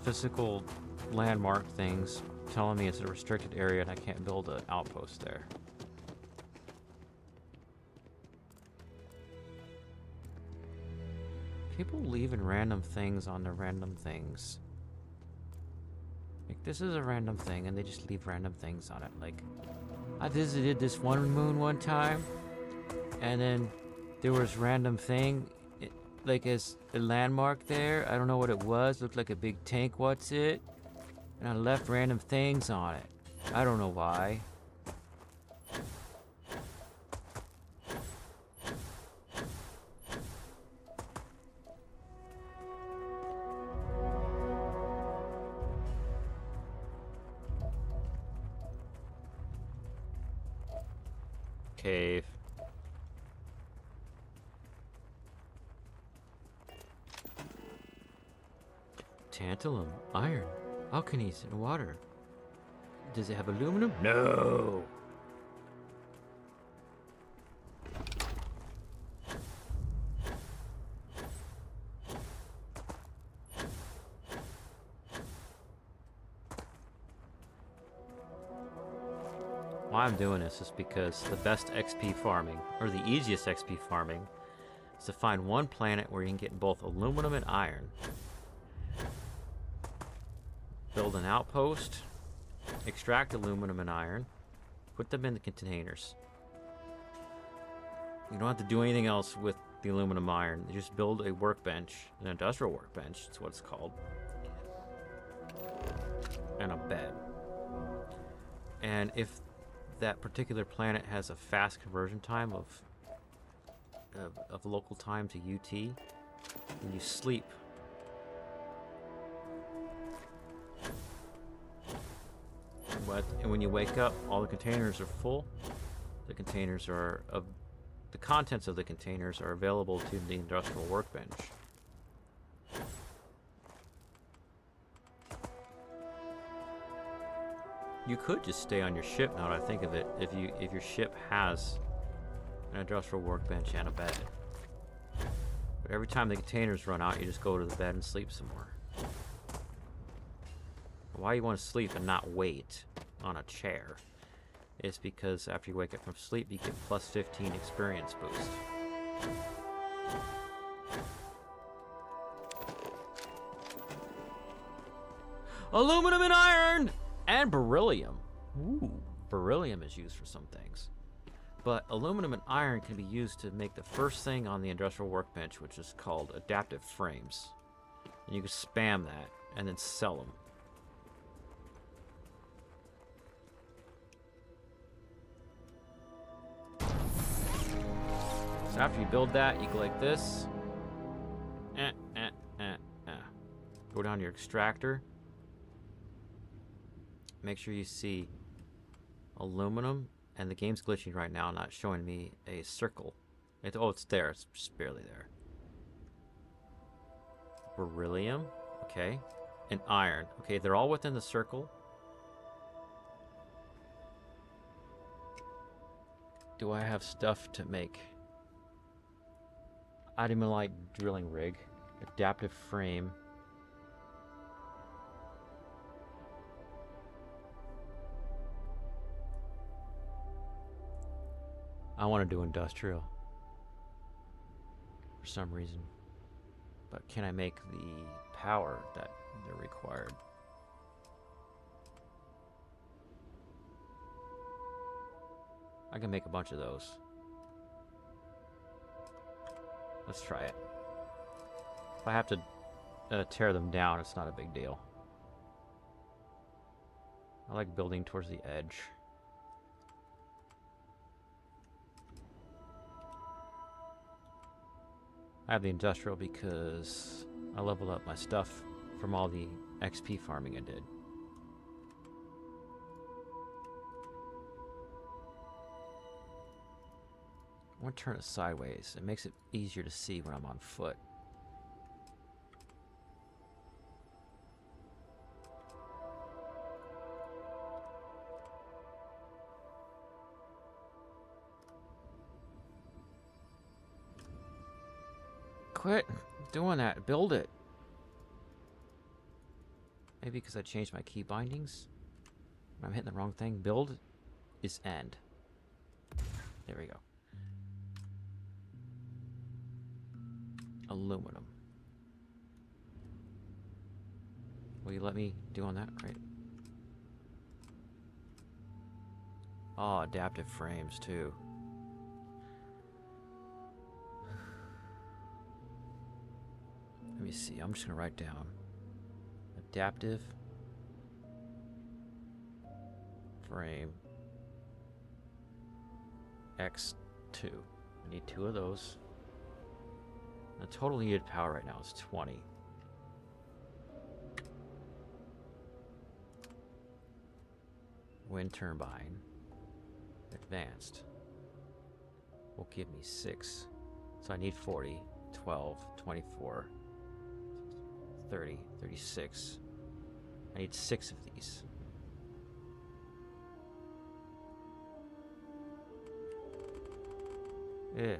physical landmark things telling me it's a restricted area and I can't build an outpost there. People leaving random things on the random things. Like, this is a random thing and they just leave random things on it. Like, I visited this one moon one time and then there was random thing like as a landmark there. I don't know what it was. Looked like a big tank. What's it? And I left random things on it. I don't know why. Cave. Tantalum, iron, alkanies, and water. Does it have aluminum? No! Why I'm doing this is because the best XP farming, or the easiest XP farming, is to find one planet where you can get both aluminum and iron. Build an outpost, extract aluminum and iron, put them in the containers. You don't have to do anything else with the aluminum iron. You just build a workbench, an industrial workbench, that's what it's called, and a bed. And if that particular planet has a fast conversion time of local time to UT, and you sleep. And when you wake up, all the containers are full. The containers are the contents of the containers are available to the industrial workbench. You could just stay on your ship, now that I think of it, if your ship has an industrial workbench and a bed. But every time the containers run out, you just go to the bed and sleep some more. Why you want to sleep and not wait on a chair is because after you wake up from sleep, you get plus 15 experience boost. Aluminum and iron! And beryllium. Ooh, beryllium is used for some things. But aluminum and iron can be used to make the first thing on the industrial workbench, which is called adaptive frames. And you can spam that and then sell them. So after you build that, you go like this. Go down to your extractor. Make sure you see aluminum, and the game's glitching right now, not showing me a circle. Oh, it's there. It's just barely there. Beryllium, okay, and iron. Okay, they're all within the circle. Do I have stuff to make? Itemolite drilling rig, adaptive frame. I want to do industrial for some reason, but can I make the power that they're required? I can make a bunch of those. Let's try it. If I have to tear them down, it's not a big deal. I like building towards the edge. I have the industrial because I leveled up my stuff from all the XP farming I did. I want to turn it sideways. It makes it easier to see when I'm on foot. Quit doing that. Build it. Maybe because I changed my key bindings. I'm hitting the wrong thing. Build is end. There we go. Aluminum. Will you let me do on that? Great. Oh, adaptive frames too. Let me see. I'm just gonna write down adaptive frame X2. I need 2 of those. The total needed power right now is 20. Wind turbine advanced will give me 6. So I need 40, 12, 24, 30, 36. I need 6 of these. Yeah.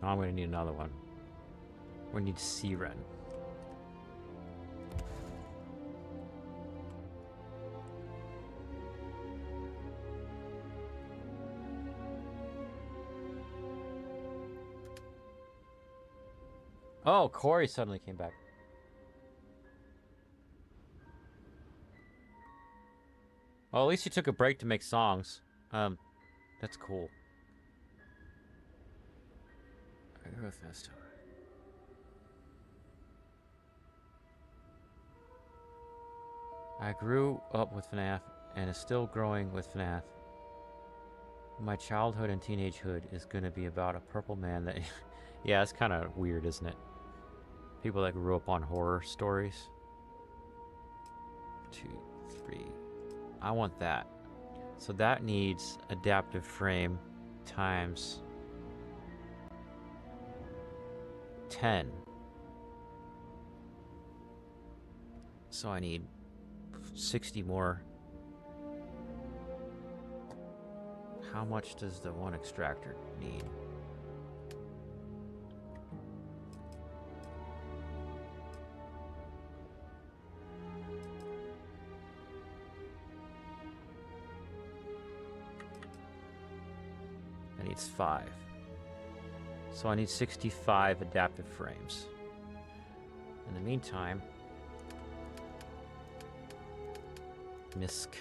Oh, I'm gonna need another one. We need Siren. Oh, Corey suddenly came back. Well, at least you took a break to make songs. That's cool. I go with this time. I grew up with FNAF and is still growing with FNAF. My childhood and teenagehood is going to be about a purple man that... Yeah, it's kind of weird, isn't it? People that grew up on horror stories. 2, 3. I want that. So that needs adaptive frame times 10. So I need 60 more. How much does the one extractor need? That needs 5. So I need 65 adaptive frames. In the meantime, MISC.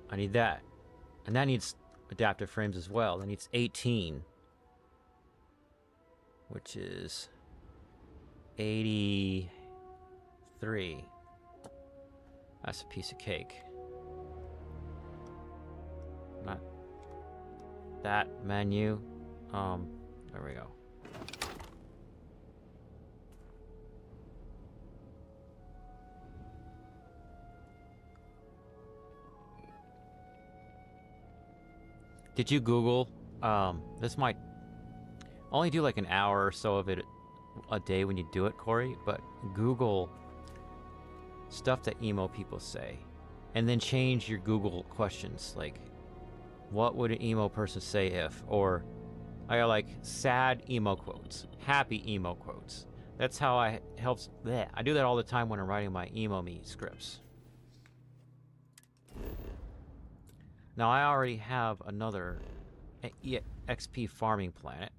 I need that. And that needs adaptive frames as well. That needs 18. Which is 83. That's a piece of cake. Not that menu. There we go. Did you Google? This might only do like an hour or so of it a day when you do it, Corey, but Google stuff that emo people say. And then change your Google questions. Like, what would an emo person say if? Or I got like sad emo quotes, happy emo quotes. That's how I do that all the time when I'm writing my emo me scripts. Now I already have another XP farming planet.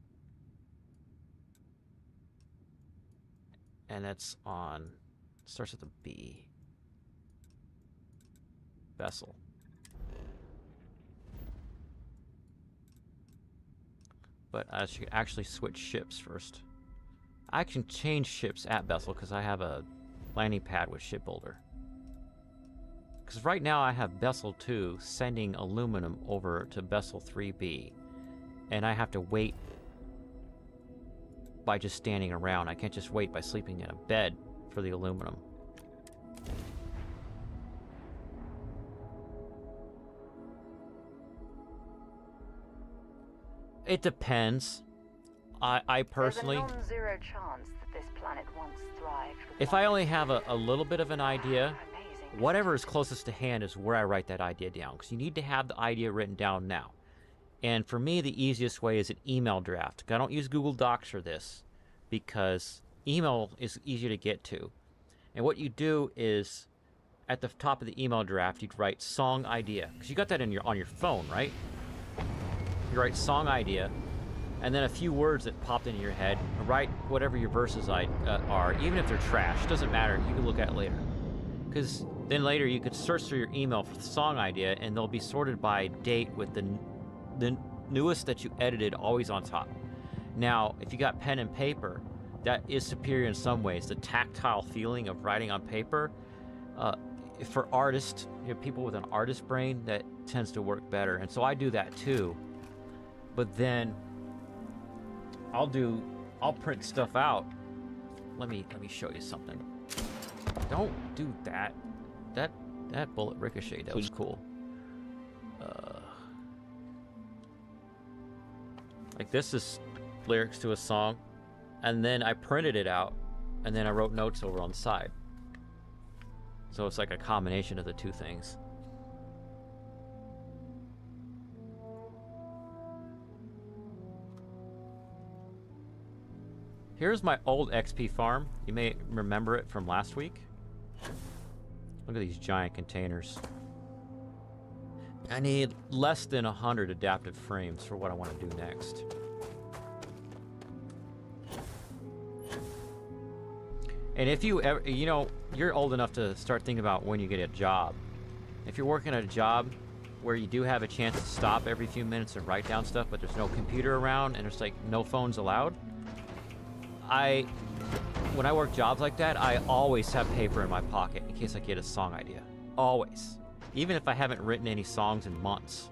And that's on, starts with a B. Vessel. But I should actually switch ships first. I can change ships at Vessel because I have a landing pad with Shipbuilder. Because right now I have Vessel II sending aluminum over to Vessel III-B. And I have to wait by just standing around. I can't just wait by sleeping in a bed for the aluminum. It depends. I personally... There's a non-zero chance that this planet once thrived. If I only have a little bit of an idea, whatever is closest to hand is where I write that idea down. Because you need to have the idea written down now. And for me, the easiest way is an email draft. I don't use Google Docs for this because email is easier to get to. And what you do is, at the top of the email draft, you'd write song idea. Because you got that on your phone, right? You write song idea, and then a few words that popped into your head. Write whatever your verses are, even if they're trash. Doesn't matter. You can look at it later. Because then later you could search through your email for the song idea, and they'll be sorted by date with the newest that you edited always on top. Now, if you got pen and paper, that is superior in some ways. The tactile feeling of writing on paper, for artists, people with an artist brain, that tends to work better. And so I do that too. But then I'll print stuff out. Let me show you something. Don't do that. That bullet ricocheted. That was cool. Like this is lyrics to a song, and then I printed it out, and then I wrote notes over on the side. So it's like a combination of the two things. Here's my old XP farm. You may remember it from last week. Look at these giant containers. I need less than 100 adaptive frames for what I want to do next. And if you ever, you're old enough to start thinking about when you get a job. If you're working at a job where you do have a chance to stop every few minutes and write down stuff, but there's no computer around and there's like no phones allowed, when I work jobs like that, I always have paper in my pocket in case I get a song idea. Always. Even if I haven't written any songs in months.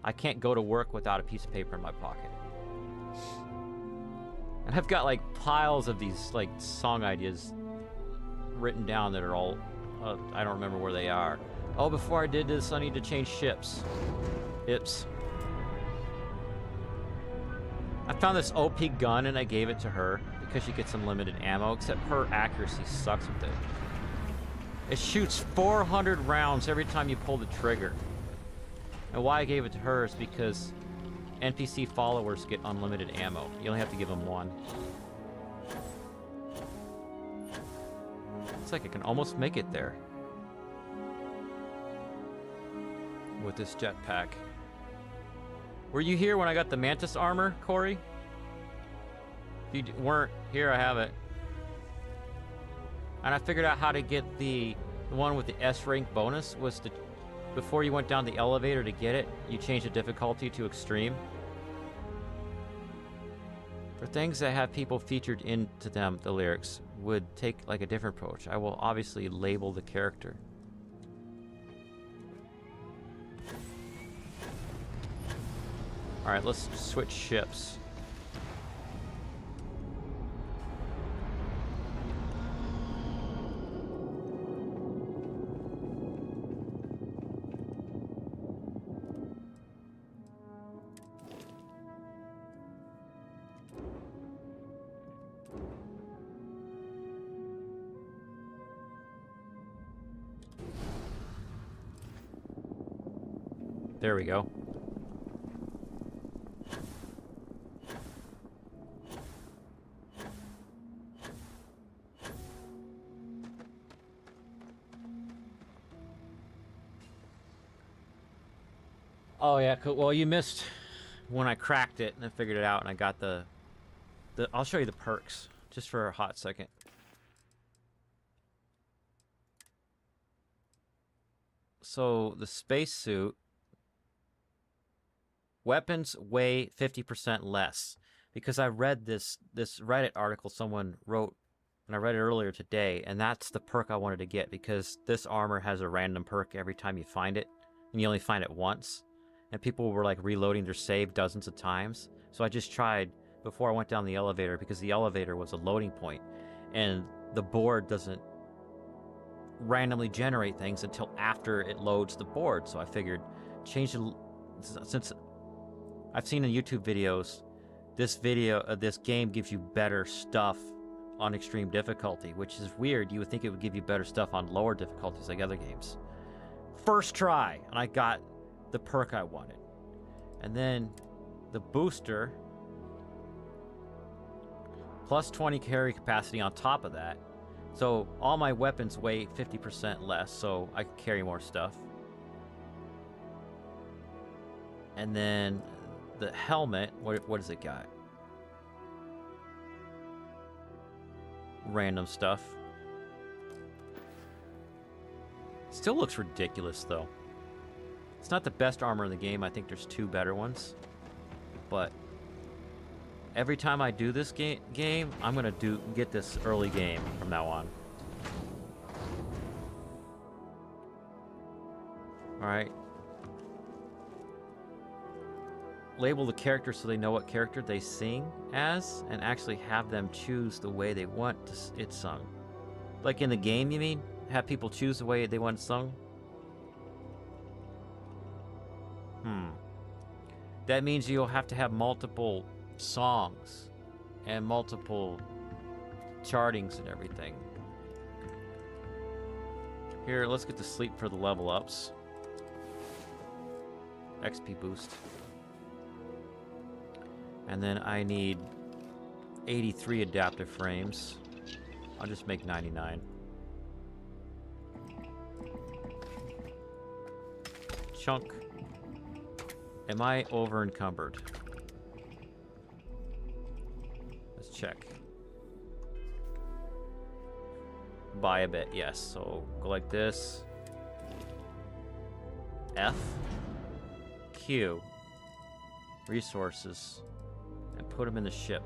I can't go to work without a piece of paper in my pocket. And I've got like piles of these like song ideas written down that are all, I don't remember where they are. Oh, before I did this, I need to change ships. Ips. I found this OP gun and I gave it to her because she gets unlimited ammo, except her accuracy sucks with it. It shoots 400 rounds every time you pull the trigger. And why I gave it to her is because NPC followers get unlimited ammo. You only have to give them one. It's like I can almost make it there with this jetpack. Were you here when I got the Mantis armor, Corey? If you weren't here, I have it. And I figured out how to get the one with the S rank bonus was to, before you went down the elevator to get it, you changed the difficulty to extreme. For things that have people featured into them, the lyrics would take like a different approach. I will obviously label the character. Alright, let's switch ships. There we go. Oh yeah, cool. Well, you missed when I cracked it and I figured it out and I got the I'll show you the perks just for a hot second. So the spacesuit weapons weigh 50% less because I read this Reddit article someone wrote and I read it earlier today, and that's the perk I wanted to get because this armor has a random perk every time you find it and you only find it once. And people were like reloading their save dozens of times. So I just tried before I went down the elevator because the elevator was a loading point and the board doesn't randomly generate things until after it loads the board. So I figured change the, since I've seen in YouTube videos, this game gives you better stuff on extreme difficulty, which is weird. You would think it would give you better stuff on lower difficulties like other games. First try, and I got the perk I wanted. And then the booster, plus 20 carry capacity on top of that. So all my weapons weigh 50% less, so I can carry more stuff. And then the helmet, what does it got? Random stuff. Still looks ridiculous though. It's not the best armor in the game. I think there's two better ones. But every time I do this game, I'm gonna get this early game from now on. Alright. Label the character so they know what character they sing as, and actually have them choose the way they want it sung. Like in the game, you mean? Have people choose the way they want it sung? That means you'll have to have multiple songs and multiple chartings and everything. Here, let's get to sleep for the level ups. XP boost. And then I need 83 adaptive frames. I'll just make 99. Chunk. Am I over encumbered? Let's check. Buy a bit, yes. So go like this. F. Q. Resources. And put them in the ship.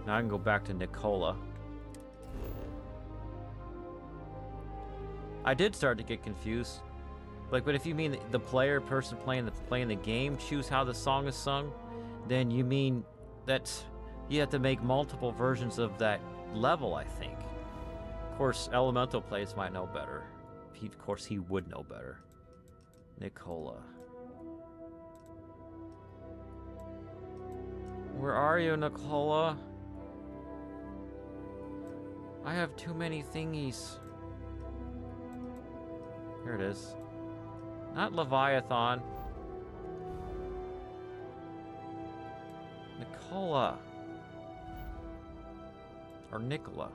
Now I can go back to Nikola. I did start to get confused. Like, but if you mean the person playing the game choose how the song is sung, then you mean that you have to make multiple versions of that level, I think. Of course, Elemental players might know better. Of course, he would know better. Nikola. Where are you, Nikola? I have too many thingies. Here it is. Not Leviathan. Nikola. Or Nikola.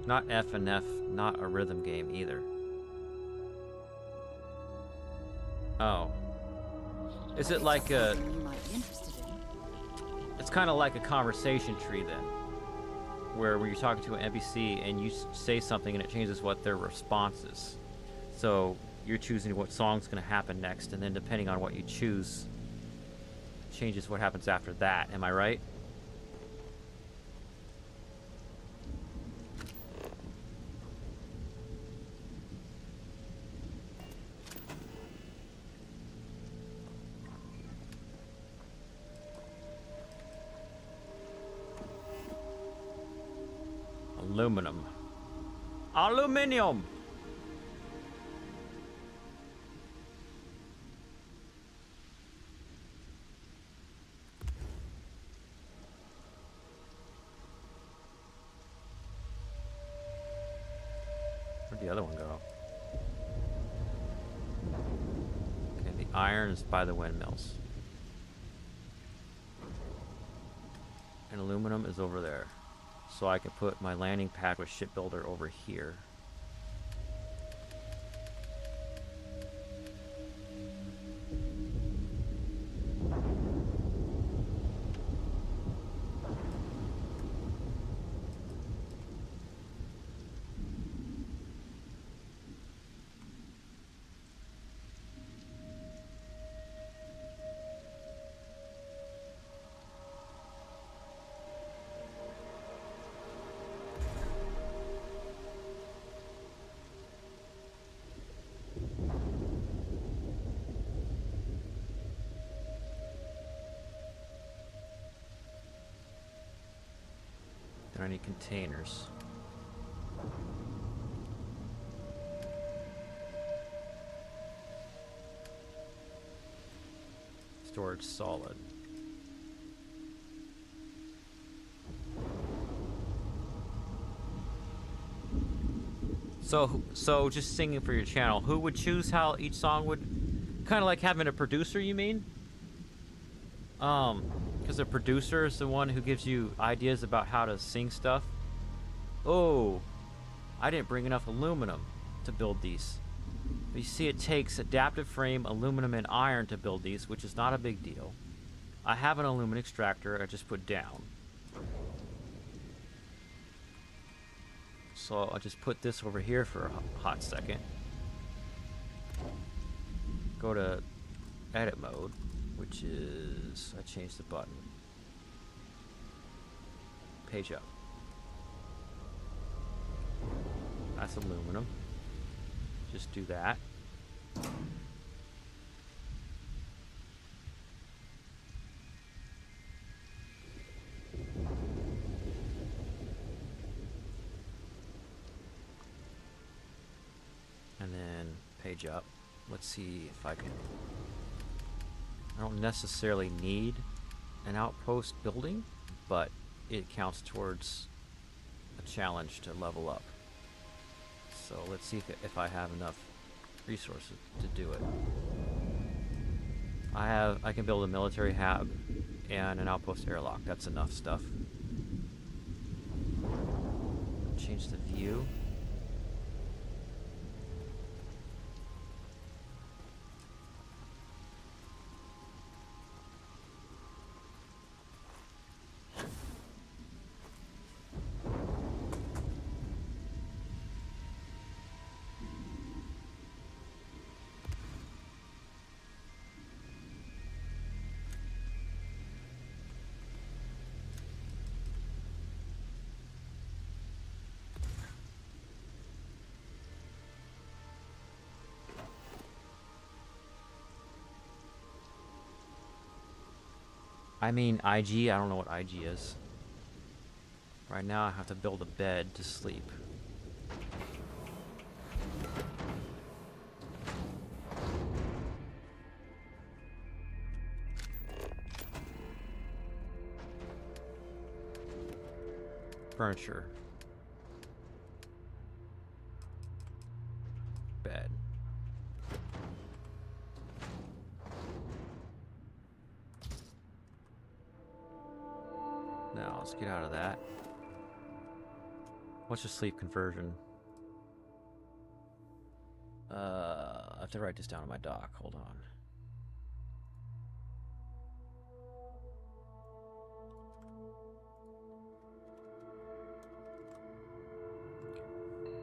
Not F and F, not a rhythm game either. Oh. Is it like a... You might be interested in. It's kind of like a conversation tree then. Where you're talking to an NPC and you say something and it changes what their response is. So you're choosing what song's going to happen next, and then depending on what you choose, changes what happens after that. Am I right? Aluminum. Aluminium! Where'd the other one go? Okay, the iron is by the windmills. And aluminum is over there. So I can put my landing pad with shipbuilder over here. There are any containers? Storage solid. So just singing for your channel, who would choose how each song would, kind of like having a producer, you mean? Because the producer is the one who gives you ideas about how to sing stuff. Oh, I didn't bring enough aluminum to build these. But you see, it takes adaptive frame, aluminum, and iron to build these, which is not a big deal. I have an aluminum extractor I just put down. So I'll just put this over here for a hot second. Go to edit mode, which is, I changed the button. Page up. That's aluminum. Just do that. And then page up. Let's see if I can... I don't necessarily need an outpost building, but it counts towards a challenge to level up. So let's see if I have enough resources to do it. I can build a military hab and an outpost airlock. That's enough stuff. Change the view. I mean IG, I don't know what IG is. Right now I have to build a bed to sleep. Furniture. Bed. Now let's get out of that. What's your sleep conversion? I have to write this down on my doc. Hold on.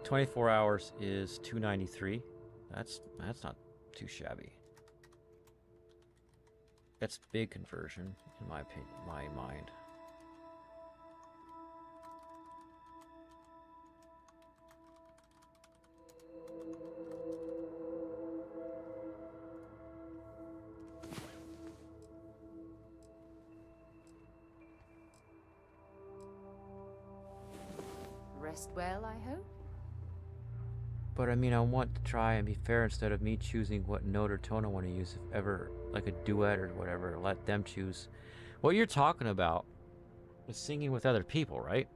"24 hours is 293. That's not too shabby. That's big conversion in my opinion, my mind. Rest well, I hope? But I mean, I want to try and be fair instead of me choosing what note or tone I want to use, if ever, like a duet or whatever, let them choose. What you're talking about is singing with other people, right?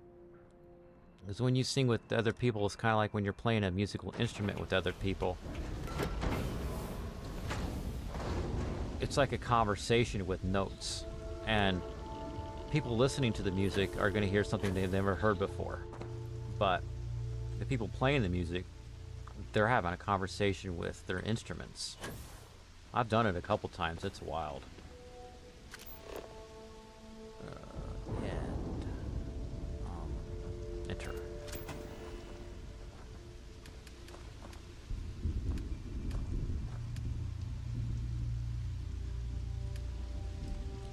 Because when you sing with other people, it's kind of like when you're playing a musical instrument with other people. It's like a conversation with notes. And people listening to the music are going to hear something they've never heard before. But the people playing the music, they're having a conversation with their instruments. I've done it a couple times. It's wild. And enter.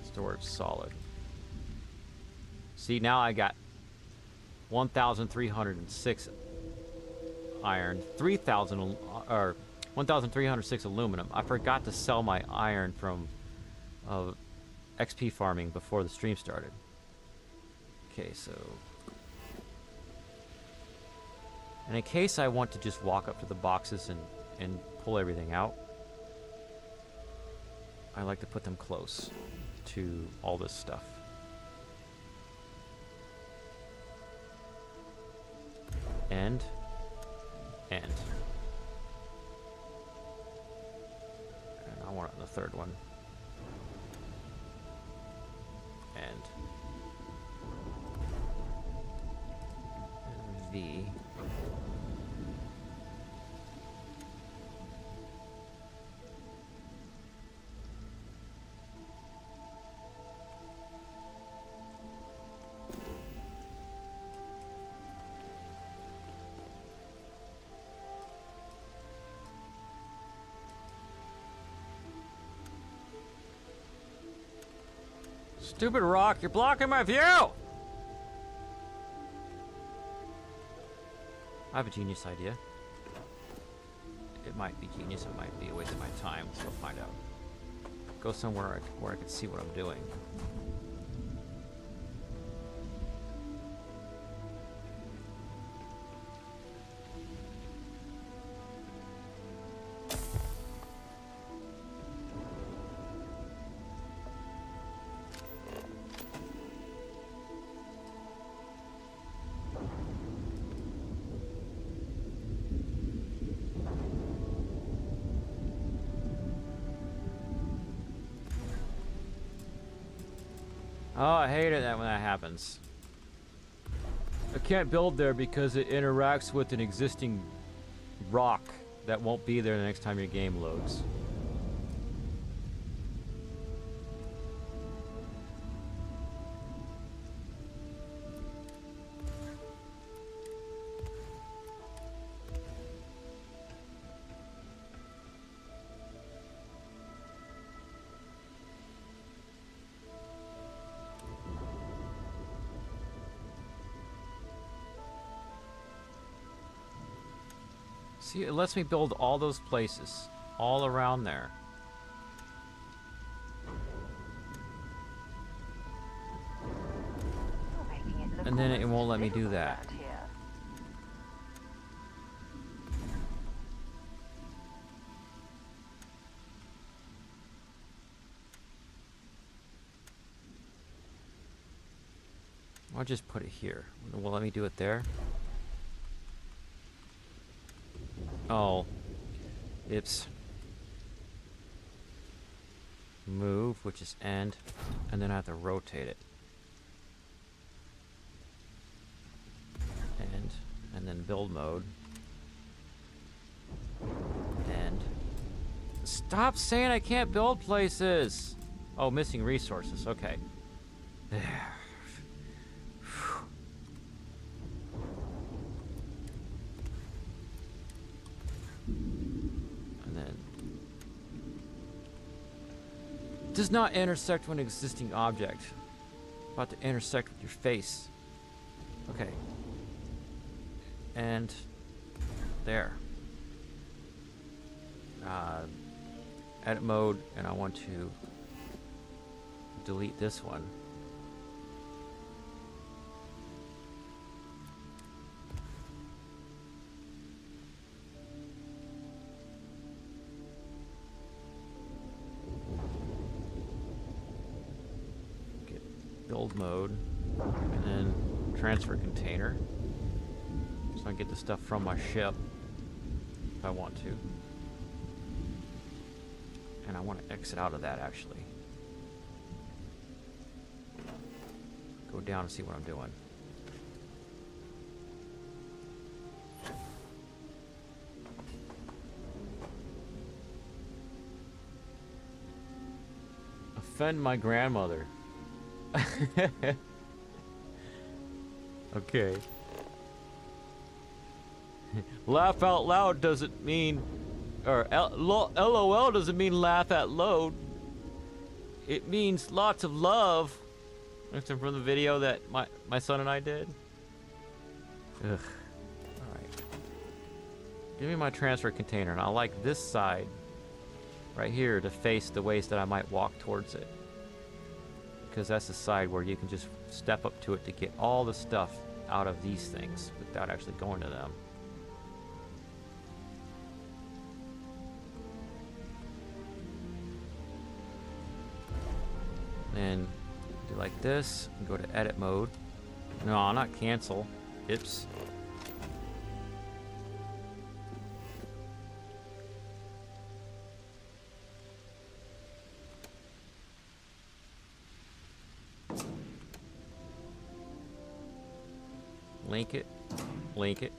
Storage solid. See, now I got 1,306 iron, 3,000 or 1,306 aluminum. I forgot to sell my iron from XP farming before the stream started. Okay, so, and in case I want to just walk up to the boxes and pull everything out, I like to put them close to all this stuff. And I want it on the third one. And V. Stupid rock, you're blocking my view! I have a genius idea. It might be genius, it might be a waste of my time, so we'll find out. Go somewhere where I can see what I'm doing. Oh, I hate it when that happens. I can't build there because it interacts with an existing rock that won't be there the next time your game loads. See, it lets me build all those places, all around there. And then it won't let me do that. I'll just put it here. Will let me do it there? Oh, it's move, which is end, and then I have to rotate it. And And then build mode. And stop saying I can't build places. Oh, missing resources. Okay. There. And then does not intersect with an existing object. About to intersect with your face. Okay. And there. Edit mode, and I want to delete this one. Get build mode, and then transfer container. So I can get the stuff from my ship if I want to. And I want to exit out of that, actually. Go down and see what I'm doing. Offend my grandmother. Okay. Laugh out loud doesn't mean, or LOL doesn't mean laugh at load. It means lots of love. That's from the video that my son and I did. Ugh. Alright. Give me my transfer container, and I like this side right here to face the ways that I might walk towards it. Because that's the side where you can just step up to it to get all the stuff out of these things without actually going to them. Then do like this and go to edit mode. No, not cancel. Oops. Link it, link it,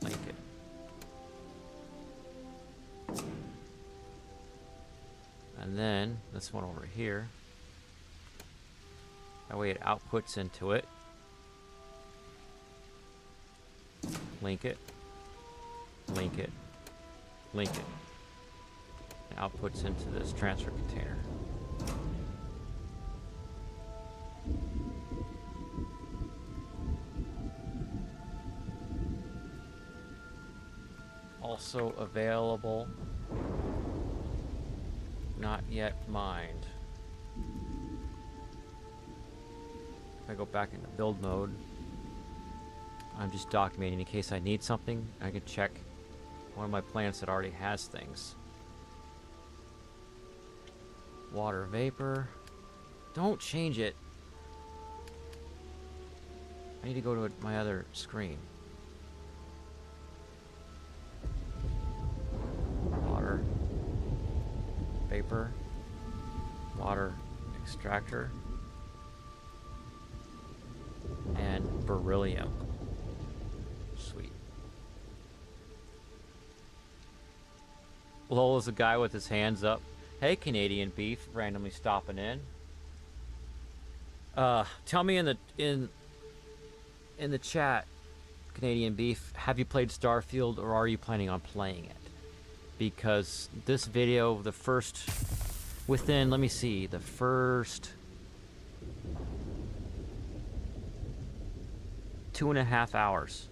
link it. And then this one over here. That way it outputs into it. Link it, link it, link it. And outputs into this transfer container. Also available, not yet mined. If I go back into build mode, I'm just documenting in case I need something. I can check one of my plants that already has things. Water vapor. Don't change it. I need to go to my other screen. Vapor, water extractor, and beryllium. Sweet. Lol is a guy with his hands up. Hey, Canadian beef, randomly stopping in. Tell me in the chat, Canadian beef, have you played Starfield or are you planning on playing it? Because this video, the first, within, let me see, the first 2.5 hours,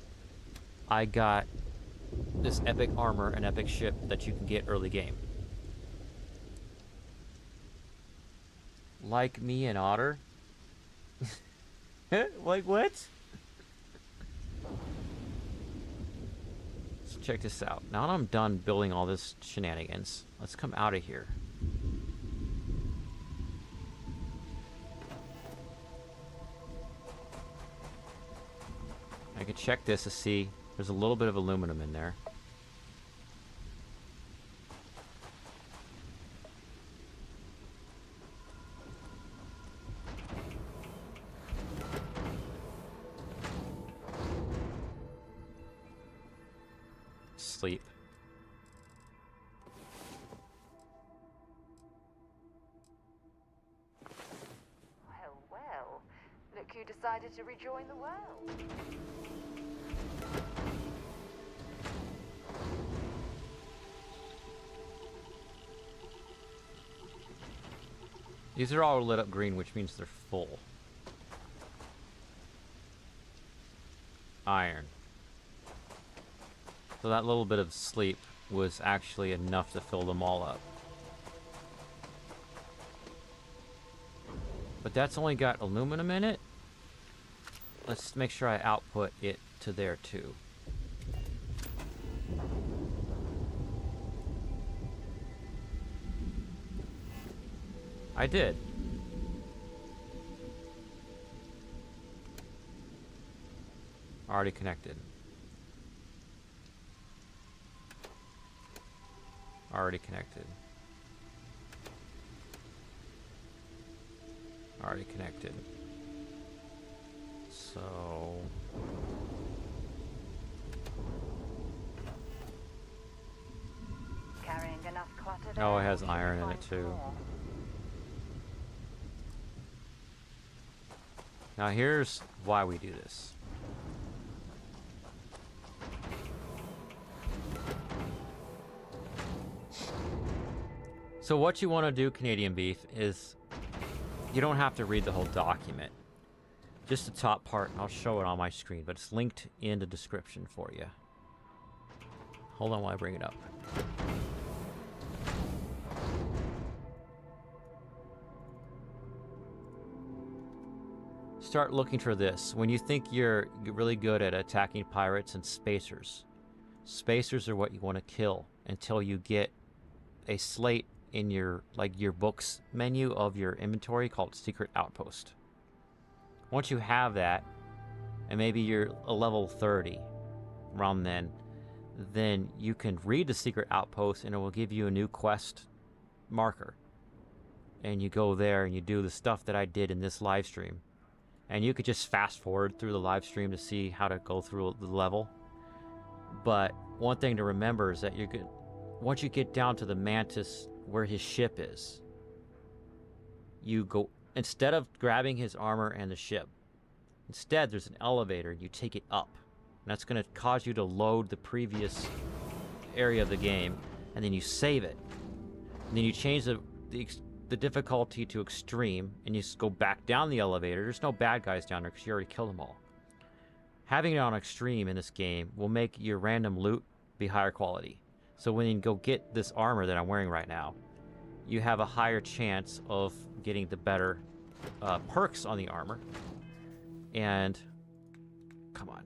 I got this epic armor and epic ship that you can get early game. Like me and Otter? Like what? Check this out. Now that I'm done building all this shenanigans, let's come out of here. I can check this to see there's a little bit of aluminum in there. sleep. Well, well. Look who decided to rejoin the world. These are all lit up green, which means they're full. Iron. So that little bit of sleep was actually enough to fill them all up. But that's only got aluminum in it. Let's make sure I output it to there too. I did. Already connected. Already connected. Already connected. So... Carrying enough clutter. Oh, it has iron in it too. Now here's why we do this. So what you want to do, Canadian Beef, is you don't have to read the whole document. Just the top part, and I'll show it on my screen, but it's linked in the description for you. Hold on while I bring it up. Start looking for this. When you think you're really good at attacking pirates and spacers, spacers are what you want to kill until you get a slate in your books menu of your inventory called Secret Outpost. Once you have that, and maybe you're a level 30 around then you can read the Secret Outpost and it will give you a new quest marker. And you go there and you do the stuff that I did in this live stream. And you could just fast forward through the live stream to see how to go through the level. But one thing to remember is that you're good. Once you get down to the Mantis where his ship is, you go, instead of grabbing his armor and the ship, instead there's an elevator and you take it up. And that's going to cause you to load the previous area of the game, and then you save it. And then you change the difficulty to extreme, and you just go back down the elevator. There's no bad guys down there because you already killed them all. Having it on extreme in this game will make your random loot be higher quality. So when you go get this armor that I'm wearing right now, you have a higher chance of getting the better perks on the armor. And come on,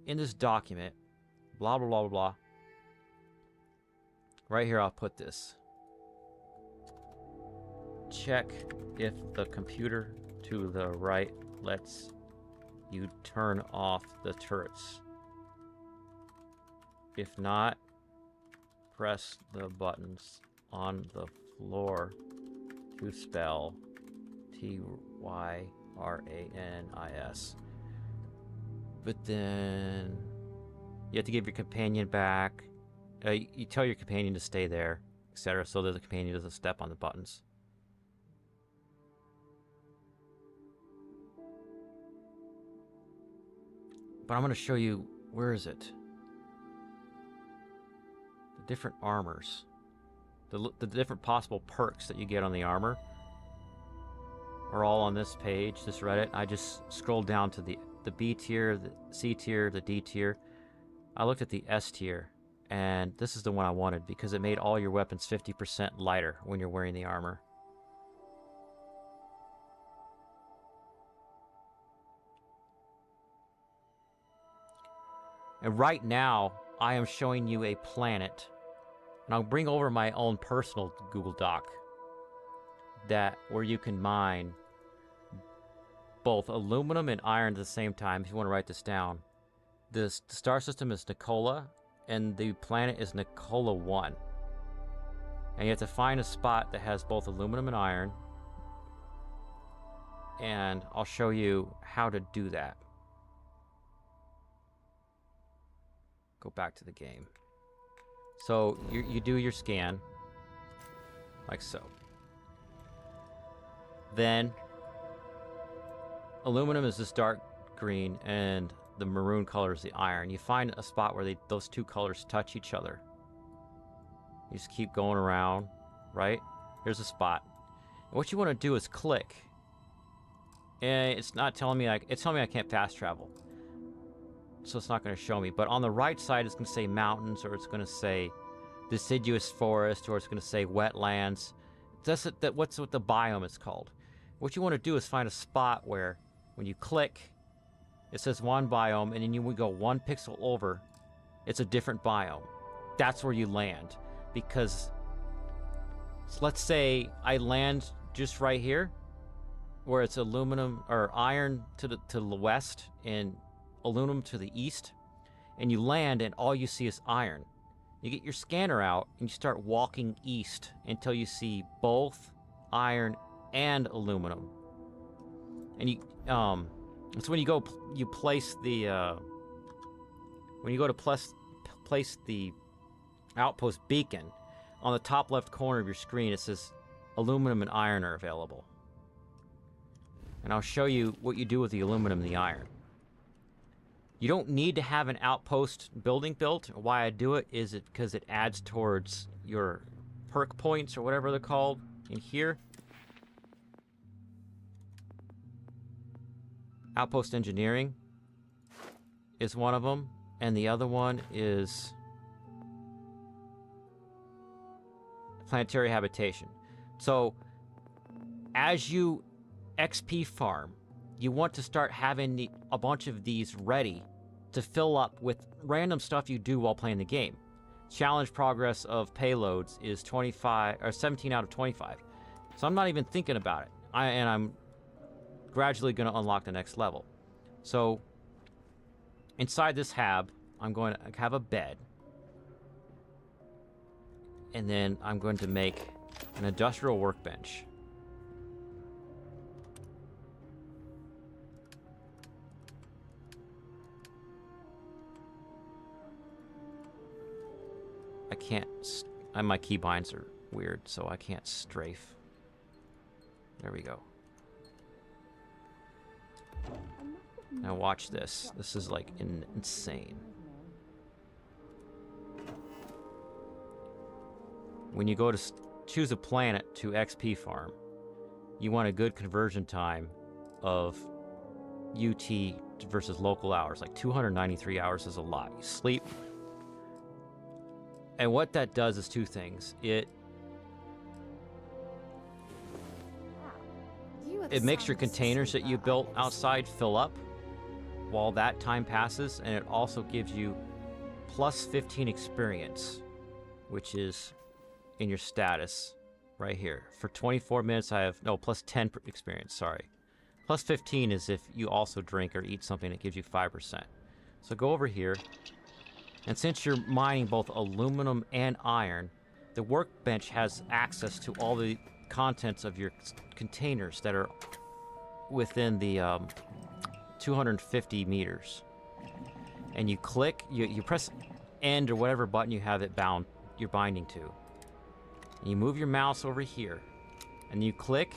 in this document, blah blah blah blah blah. Right here, I'll put this. Check if the computer to the right lets you turn off the turrets. If not, press the buttons on the floor to spell Tyranis. But then you have to give your companion back. You tell your companion to stay there, etc., so that the companion doesn't step on the buttons. But I'm going to show you, where is it? The different armors. The different possible perks that you get on the armor are all on this page, this Reddit. I just scrolled down to the B tier, the C tier, the D tier. I looked at the S tier, and this is the one I wanted because it made all your weapons 50% lighter when you're wearing the armor. And right now, I am showing you a planet, and I'll bring over my own personal Google Doc, where you can mine both aluminum and iron at the same time, if you want to write this down. The star system is Nikola, and the planet is Nikola I. And you have to find a spot that has both aluminum and iron, and I'll show you how to do that. Go back to the game. So you do your scan, like so. Then aluminum is this dark green, and the maroon color is the iron. You find a spot where those two colors touch each other. You just keep going around, right? Here's a spot. And what you want to do is click. And it's not telling me it's telling me I can't fast travel. So it's not going to show me. But on the right side, it's going to say mountains, or it's going to say deciduous forest, or it's going to say wetlands. What's what the biome is called. What you want to do is find a spot where, when you click, it says one biome, and then you would go 1 pixel over, it's a different biome. That's where you land. Because, so let's say I land just right here, where it's aluminum or iron to the west and aluminum to the east, and you land and all you see is iron. You get your scanner out and you start walking east until you see both iron and aluminum. And you it's when you go you place the when you go to place the outpost beacon, on the top left corner of your screen it says aluminum and iron are available. And I'll show you what you do with the aluminum and the iron. You don't need to have an outpost building built. Why I do it is because it adds towards your perk points, or whatever they're called, in here. Outpost engineering is one of them, and the other one is planetary habitation. So as you XP farm, you want to start having a bunch of these ready to fill up with random stuff you do while playing the game. Challenge progress of payloads is 25 or 17 out of 25. So I'm not even thinking about it. I'm gradually going to unlock the next level. So inside this hab, I'm going to have a bed. And then I'm going to make an industrial workbench. I can't, my keybinds are weird, so I can't strafe. There we go. Now watch this. This is like insane. When you go to choose a planet to XP farm, you want a good conversion time of UT versus local hours. Like 293 hours is a lot. You sleep. And what that does is two things. It makes your containers that you built outside fill up while that time passes, and it also gives you plus 15 experience, which is in your status right here. For 24 minutes I have, no, plus 10 experience, sorry. Plus 15 is if you also drink or eat something that gives you 5%. So go over here. And since you're mining both aluminum and iron, the workbench has access to all the contents of your containers that are within the 250 meters. And you click, you press end or whatever button you have it bound, you're binding to. And you move your mouse over here, and you click,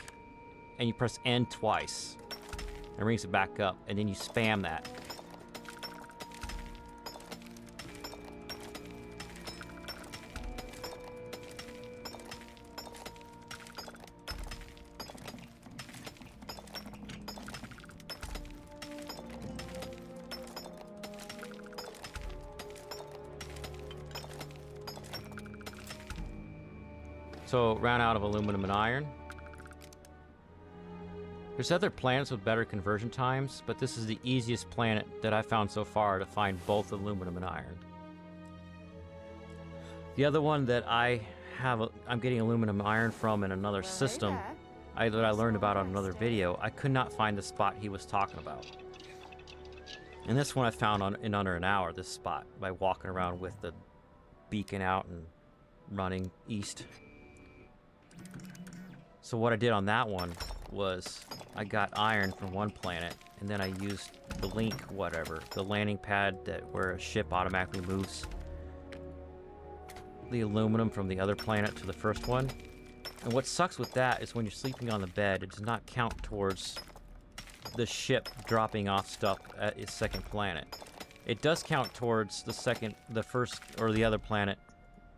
and you press end twice. It brings it back up, and then you spam that. So, ran out of aluminum and iron. There's other planets with better conversion times, but this is the easiest planet that I've found so far to find both aluminum and iron. The other one that I'm getting aluminum and iron from in another system that I learned about on another video, I could not find the spot he was talking about. And this one I found in under an hour, this spot, by walking around with the beacon out and running east. So what I did on that one was I got iron from one planet, and then I used the link, whatever, the landing pad where a ship automatically moves. the aluminum from the other planet to the first one. And what sucks with that is when you're sleeping on the bed, it does not count towards the ship dropping off stuff at its second planet. It does count towards the first or the other planet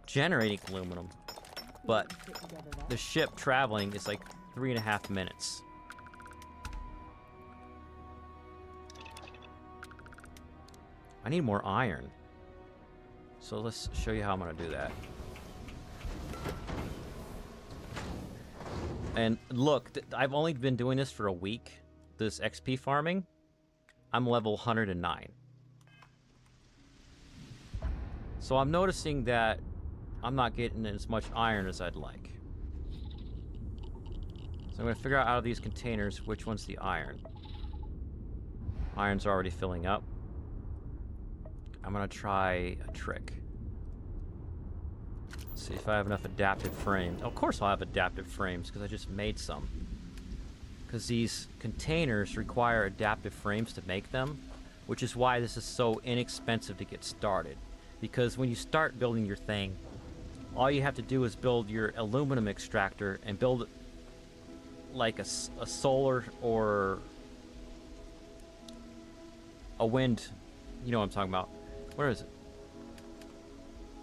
generating aluminum, but the ship traveling is like 3.5 minutes. I need more iron. So let's show you how I'm gonna do that. And look, I've only been doing this for a week, this XP farming. I'm level 109. So I'm noticing that I'm not getting as much iron as I'd like. So I'm gonna figure out of these containers which one's the iron. Iron's already filling up. I'm gonna try a trick. See if I have enough adaptive frames. Of course I'll have adaptive frames, because I just made some. Because these containers require adaptive frames to make them, which is why this is so inexpensive to get started. Because when you start building your thing, all you have to do is build your aluminum extractor and build like a solar or a wind, you know what I'm talking about. Where is it?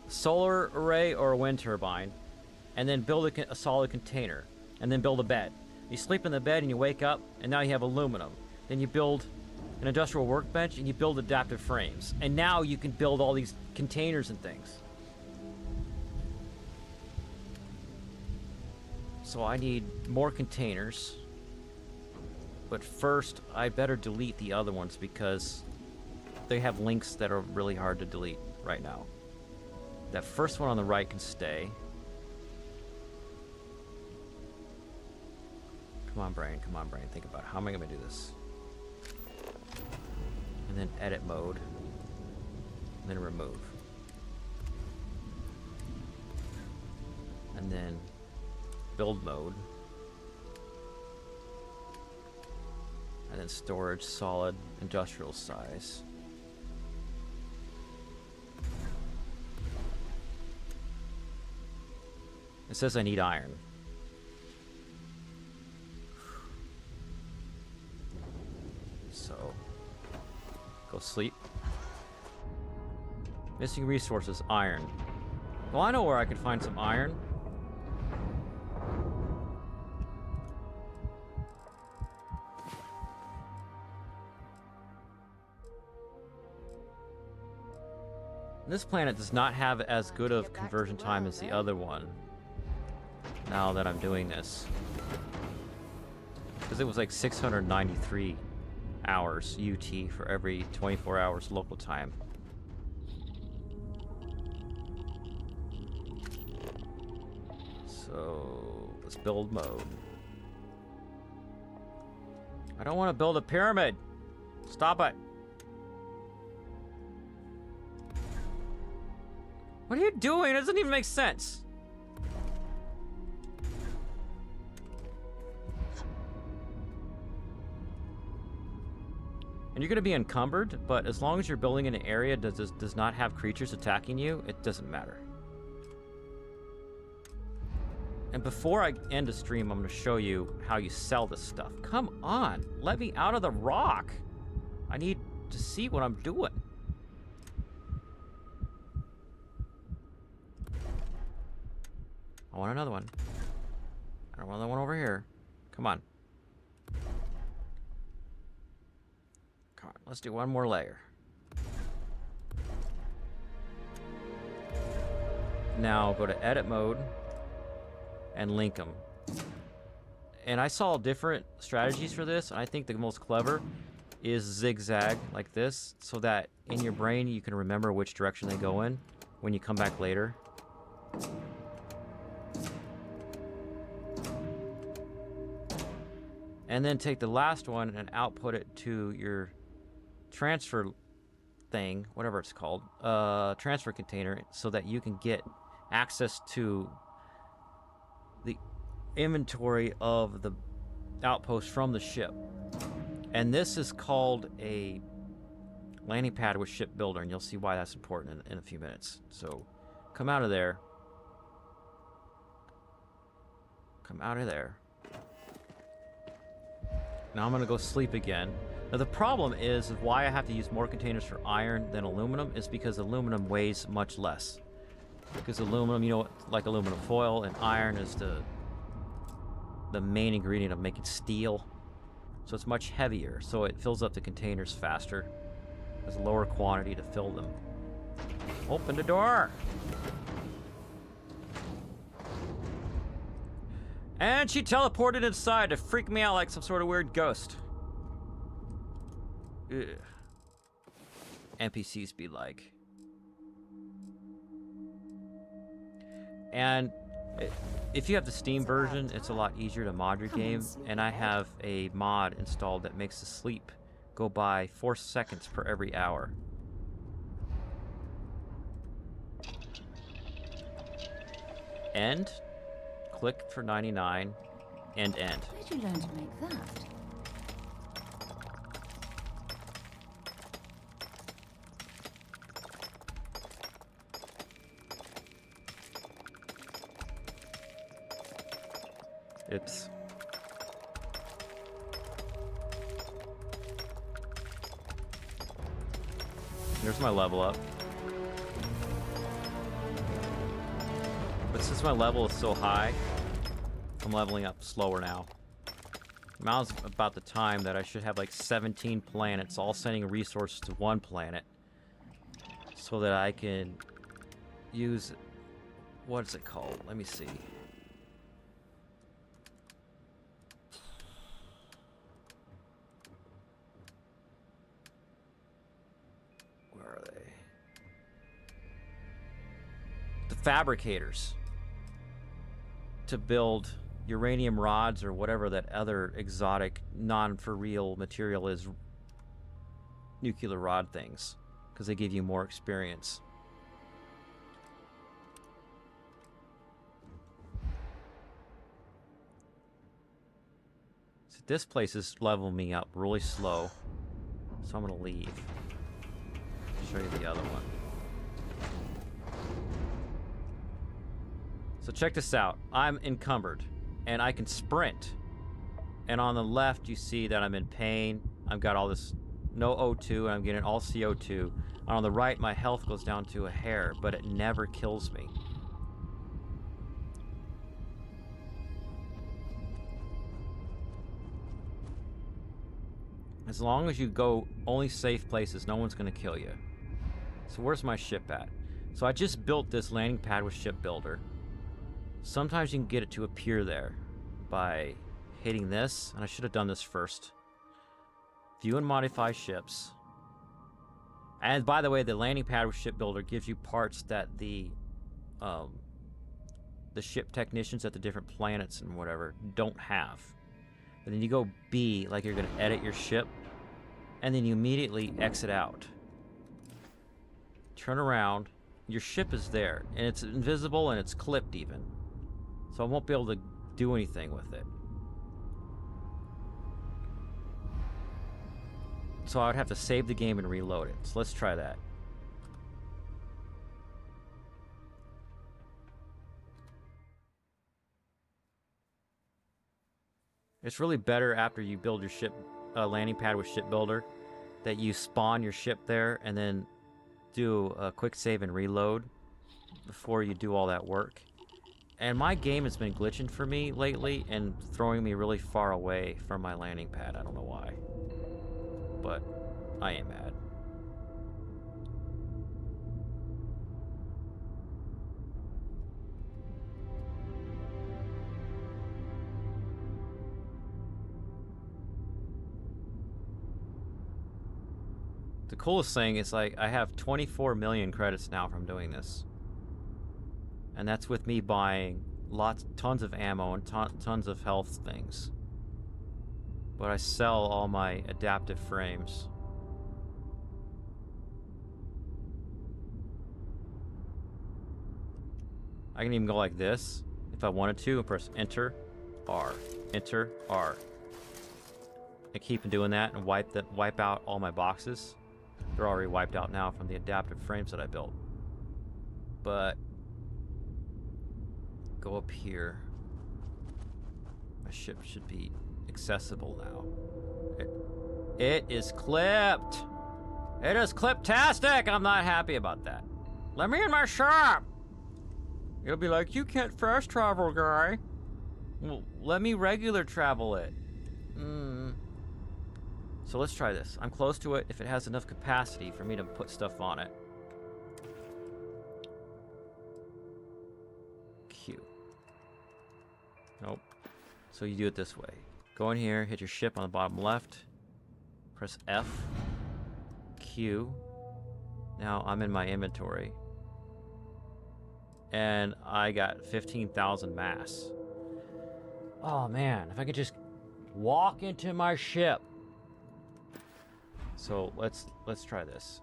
Solar array or a wind turbine, and then build a solid container, and then build a bed. You sleep in the bed and you wake up, and now you have aluminum. Then you build an industrial workbench and you build adaptive frames. And now you can build all these containers and things. So I need more containers. But first, I better delete the other ones because they have links that are really hard to delete right now. That first one on the right can stay. Come on, brain. Come on, brain. Think about it. How am I going to do this? And then edit mode. And then remove. And then build mode. And then storage, solid, industrial size. It says I need iron. So, go sleep. Missing resources, iron. Well, I know where I can find some iron. This planet does not have as good of conversion time as the other one. Now that I'm doing this. Because it was like 693 hours UT for every 24 hours local time. So, let's build mode. I don't want to build a pyramid! Stop it! What are you doing? It doesn't even make sense. And you're going to be encumbered, but as long as you're building in an area that does not have creatures attacking you, it doesn't matter. And before I end the stream, I'm going to show you how you sell this stuff. Come on, let me out of the rock. I need to see what I'm doing. I want another one. I want another one over here. Come on. Come on, let's do one more layer. Now go to edit mode and link them. And I saw different strategies for this, and I think the most clever is zigzag like this, so that in your brain you can remember which direction they go in when you come back later. And then take the last one and output it to your transfer thing, whatever it's called, transfer container, so that you can get access to the inventory of the outpost from the ship. And this is called a landing pad with ship builder, and you'll see why that's important in a few minutes. So come out of there, Come out of there. Now I'm gonna go sleep again. Now the problem is why I have to use more containers for iron than aluminum is because aluminum weighs much less. Because aluminum, you know, like aluminum foil and iron is the main ingredient of making steel. So it's much heavier, so it fills up the containers faster. There's a lower quantity to fill them. Open the door! And she teleported inside to freak me out like some sort of weird ghost. Ugh. NPCs be like. And if you have the Steam version, it's a lot easier to mod your game. And I have a mod installed that makes the sleep go by 4 seconds per every hour. End. Click for 99. End. Where did you learn to make that? Oops. Here's my level up. But since my level is so high, I'm leveling up slower now. Now's about the time that I should have like 17 planets all sending resources to one planet so that I can use, what is it called? Let me see. Where are they? The fabricators. To build uranium rods or whatever that other exotic, non-for-real material is, nuclear rod things, because they give you more experience. So this place is leveling me up really slow, so I'm gonna leave. Show you the other one. So check this out. I'm encumbered, and I can sprint. And on the left, you see that I'm in pain. I've got all this no O2, and I'm getting all CO2. And on the right, my health goes down to a hair, but it never kills me. As long as you go only safe places, no one's going to kill you. So where's my ship at? So I just built this landing pad with Ship Builder. Sometimes you can get it to appear there by hitting this, and I should have done this first. View and modify ships. And by the way, the landing pad with Ship Builder gives you parts that the ship technicians at the different planets and whatever don't have. And then you go B, like you're going to edit your ship, and then you immediately exit out. Turn around, your ship is there, and it's invisible and it's clipped even. So I won't be able to do anything with it. So I would have to save the game and reload it. So let's try that. It's really better after you build your ship landing pad with Ship Builder that you spawn your ship there and then do a quick save and reload before you do all that work. And my game has been glitching for me lately and throwing me really far away from my landing pad. I don't know why. But I am mad. The coolest thing is, like, I have 24 million credits now from doing this. And that's with me buying tons of ammo and tons of health things. But I sell all my adaptive frames. I can even go like this if I wanted to and press Enter, R, Enter, R. I keep doing that and wipe out all my boxes. They're already wiped out now from the adaptive frames that I built. But go up here. My ship should be accessible now. It is clipped. It is cliptastic. I'm not happy about that. Let me in my shop. It'll be like, you can't fast travel, guy. Well, let me regular travel it. So let's try this. I'm close to it if it has enough capacity for me to put stuff on it. Q. Nope. So you do it this way. Go in here, hit your ship on the bottom left. Press F. Q. Now I'm in my inventory. And I got 15,000 mass. Oh man, if I could just walk into my ship. So let's try this.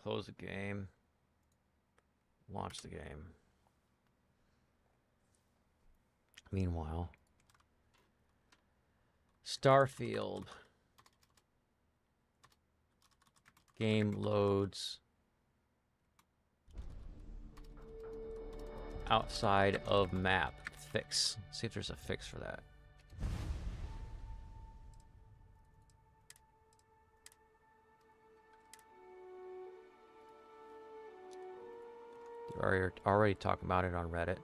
Close the game. Launch the game. Meanwhile, Starfield. Game loads outside of map. Fix. See if there's a fix for that. They're already talking about it on Reddit.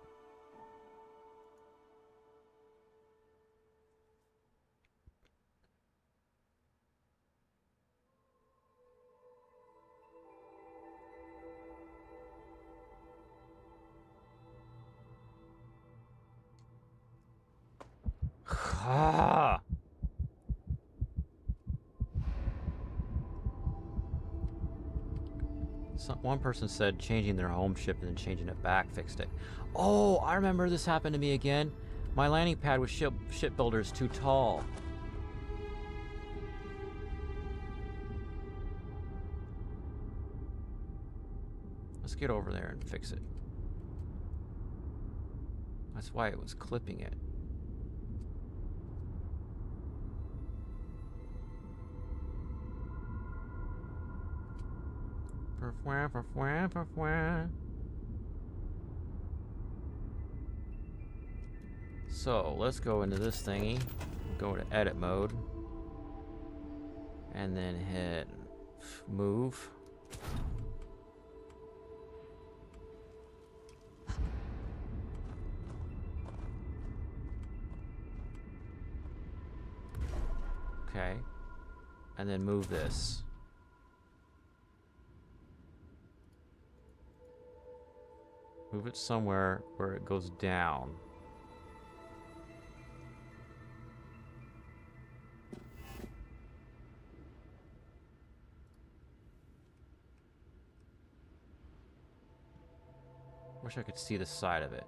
Ah. One person said changing their home ship and then changing it back fixed it. Oh, I remember this happened to me again. My landing pad with shipbuilders too tall. Let's get over there and fix it. That's why it was clipping it. So let's go into this thingy, go to edit mode, and then hit move. Okay, and then move this. Move it somewhere where it goes down. Wish I could see the side of it.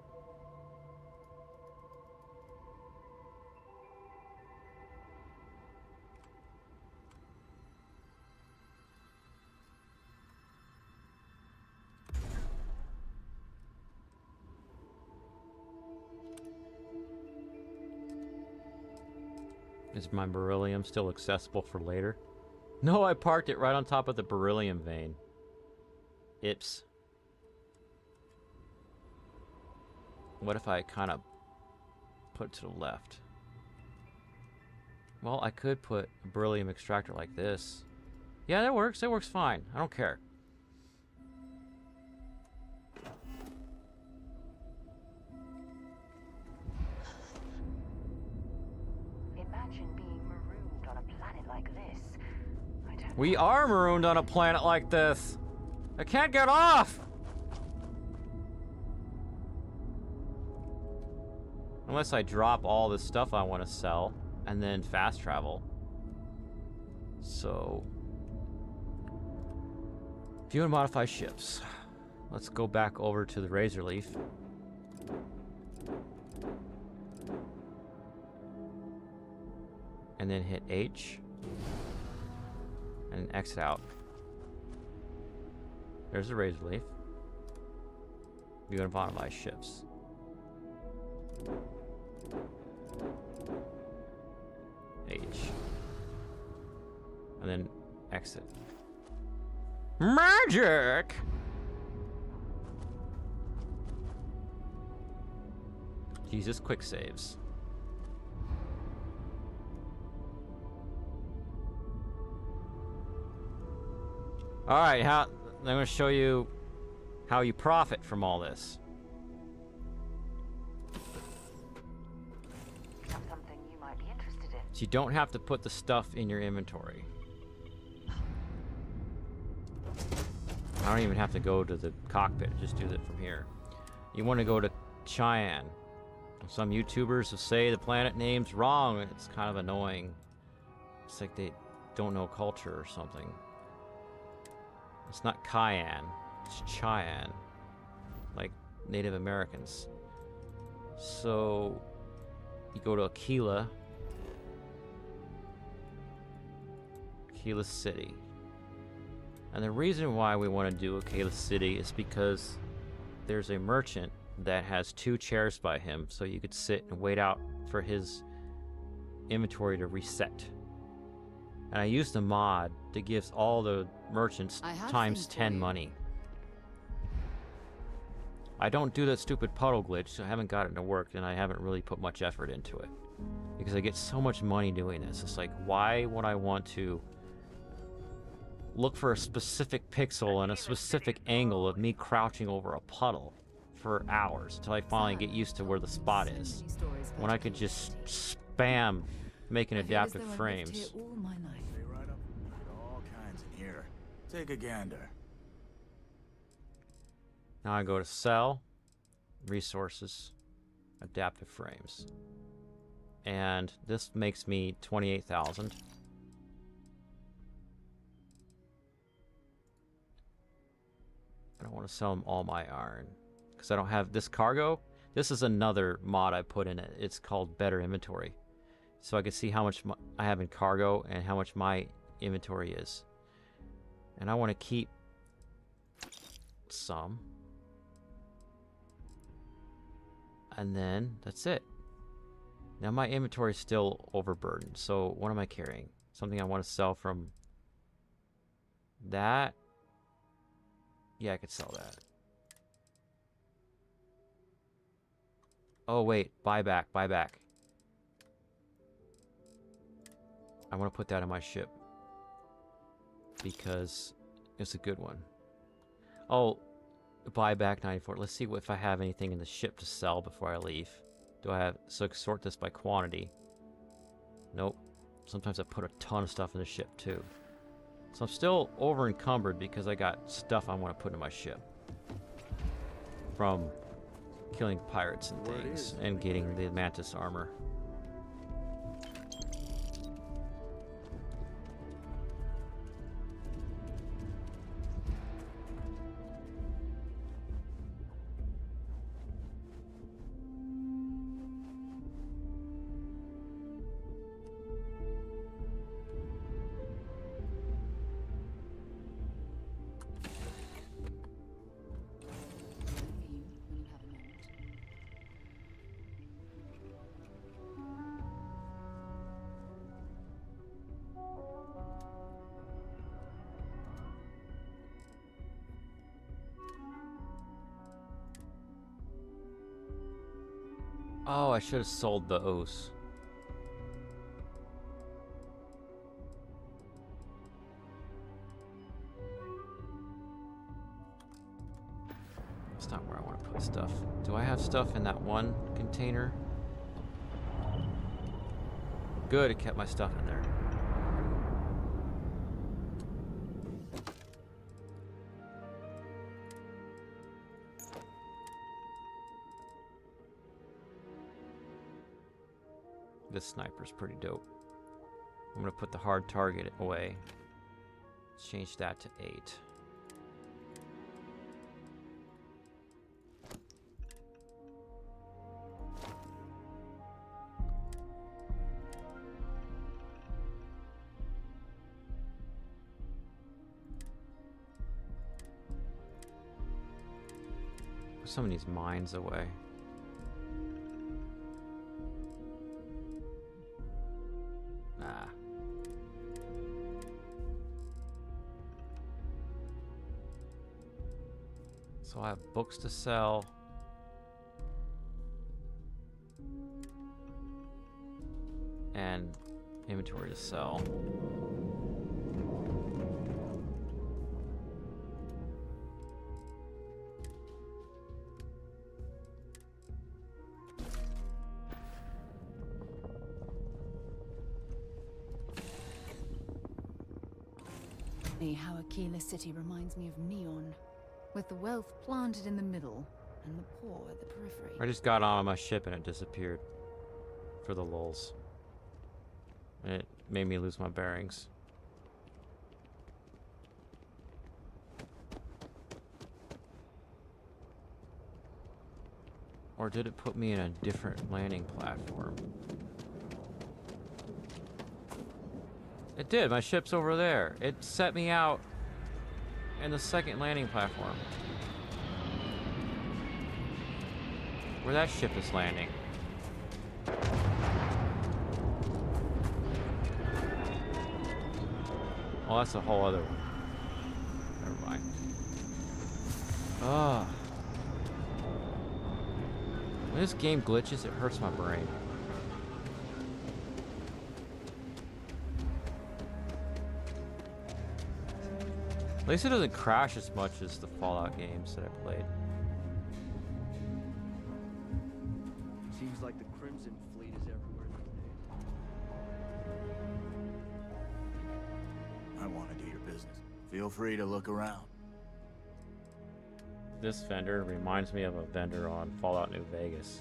Is my beryllium still accessible for later? No, I parked it right on top of the beryllium vein. Ips. What if I kind of put it to the left? Well, I could put a beryllium extractor like this. Yeah, that works. That works fine. I don't care. We are marooned on a planet like this. I can't get off. Unless I drop all the stuff I want to sell and then fast travel. So, view and modify ships. Let's go back over to the Razorleaf. And then hit H. And exit out. There's the Razorleaf. View and modify ships. H. And then exit. Magic! Jesus, quick saves. Alright, I'm going to show you how you profit from all this. Something you might be interested in. So you don't have to put the stuff in your inventory. I don't even have to go to the cockpit, just do it from here. You want to go to Cheyenne. Some YouTubers will say the planet name's wrong, and it's kind of annoying. It's like they don't know culture or something. It's not Cayenne, it's Cheyenne, like Native Americans. So you go to Aquila City. And the reason why we want to do Aquila City is because there's a merchant that has 2 chairs by him, so you could sit and wait out for his inventory to reset. And I used a mod that gives all the merchants times 10 money. I don't do that stupid puddle glitch, so I haven't got it to work, and I haven't really put much effort into it. Because I get so much money doing this. It's like, why would I want to look for a specific pixel and a specific angle of me crouching over a puddle for hours until I finally get used to where the spot is, when I could just spam making adaptive frames. All kinds in here. Take a gander. Now I go to sell, resources, adaptive frames, and this makes me 28,000. I don't want to sell them all my iron because I don't have this cargo. This is another mod I put in it. It's called Better Inventory. So I can see how much I have in cargo and how much my inventory is. And I want to keep some. And then that's it. Now my inventory is still overburdened. So what am I carrying? Something I want to sell from that. Yeah, I could sell that. Oh, wait. Buyback. I want to put that in my ship. Because it's a good one. Oh, buyback 94. Let's see if I have anything in the ship to sell before I leave. Do I have... So I can sort this by quantity. Nope. Sometimes I put a ton of stuff in the ship, too. So I'm still over encumbered because I got stuff I want to put in my ship. From killing pirates and things and getting the Mantis armor. Oh, I should have sold those. That's not where I want to put stuff. Do I have stuff in that one container? Good, it kept my stuff in there. This sniper's pretty dope. I'm gonna put the hard target away. Let's change that to 8. Put some of these mines away. So I have books to sell. And inventory to sell. How Aquila City reminds me of Neon, with the wealth planted in the middle and the poor at the periphery. I just got on my ship and it disappeared for the lulz. And it made me lose my bearings. Or did it put me in a different landing platform? It did. My ship's over there. It set me out in the second landing platform. Where that ship is landing. Oh, that's a whole other one. Never mind. Ah. When this game glitches, it hurts my brain. At least it doesn't crash as much as the Fallout games that I played. Seems like the Crimson Fleet is everywhere these days. I want to do your business. Feel free to look around. This vendor reminds me of a vendor on Fallout New Vegas.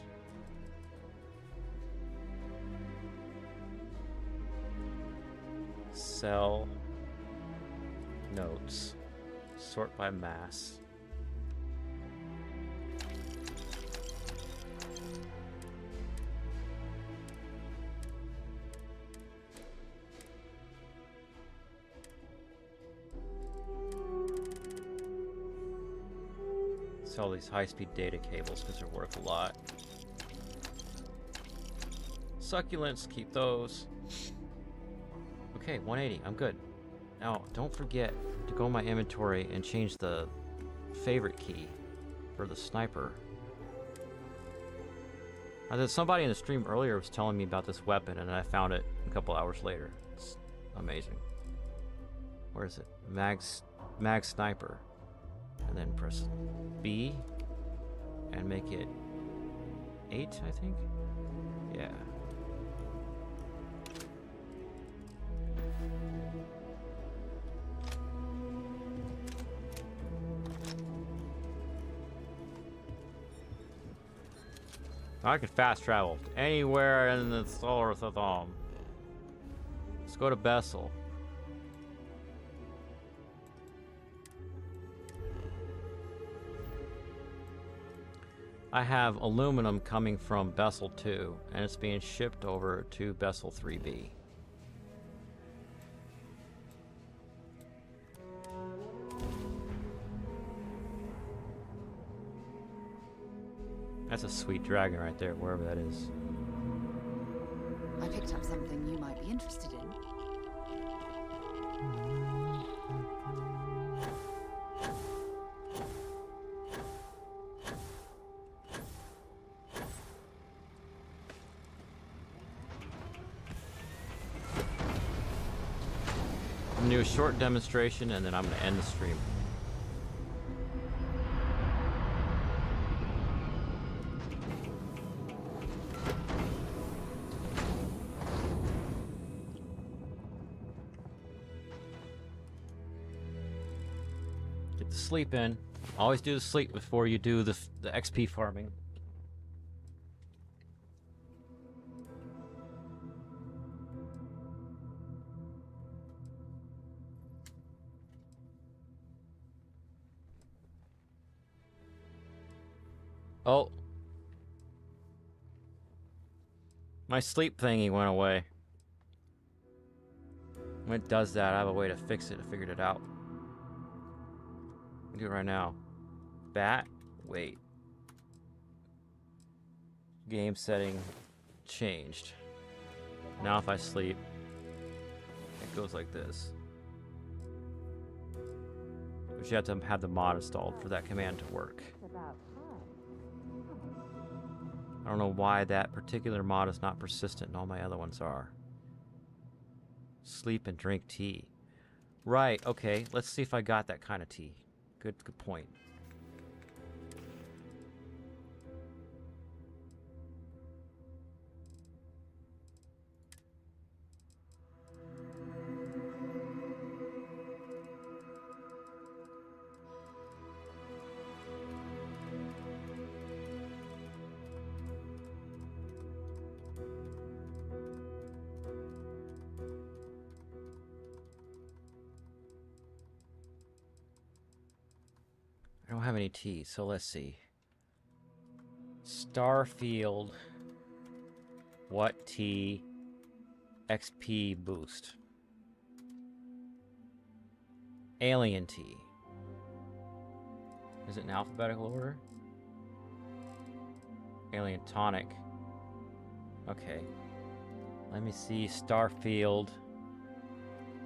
Sell notes. Sort by mass. Sell these high-speed data cables because they're worth a lot. Succulents, keep those. Okay, 180, I'm good. Now, don't forget to go in my inventory and change the favorite key for the sniper. Somebody in the stream earlier was telling me about this weapon, and I found it a couple hours later. It's amazing. Where is it? Mag sniper. And then press B and make it 8, I think? Yeah. I can fast travel anywhere in the solar system. Let's go to Bessel. I have aluminum coming from Bessel II, and it's being shipped over to Bessel III-B. That's a sweet dragon right there, wherever that is. I picked up something you might be interested in. I'm gonna do a short demonstration and then I'm gonna end the stream. Get the sleep in. Always do the sleep before you do the XP farming. Oh. My sleep thingy went away. When it does that, I have a way to fix it. I figured it out. I'll do it right now. Bat. Wait. Game setting changed. Now if I sleep, it goes like this. But you have to have the mod installed for that command to work. I don't know why that particular mod is not persistent and all my other ones are. Sleep and drink tea. Right, okay. Let's see if I got that kind of tea. Good point. I don't have any tea, so let's see. Starfield. What tea? XP boost. Alien tea. Is it in alphabetical order? Alien tonic. Okay. Let me see. Starfield.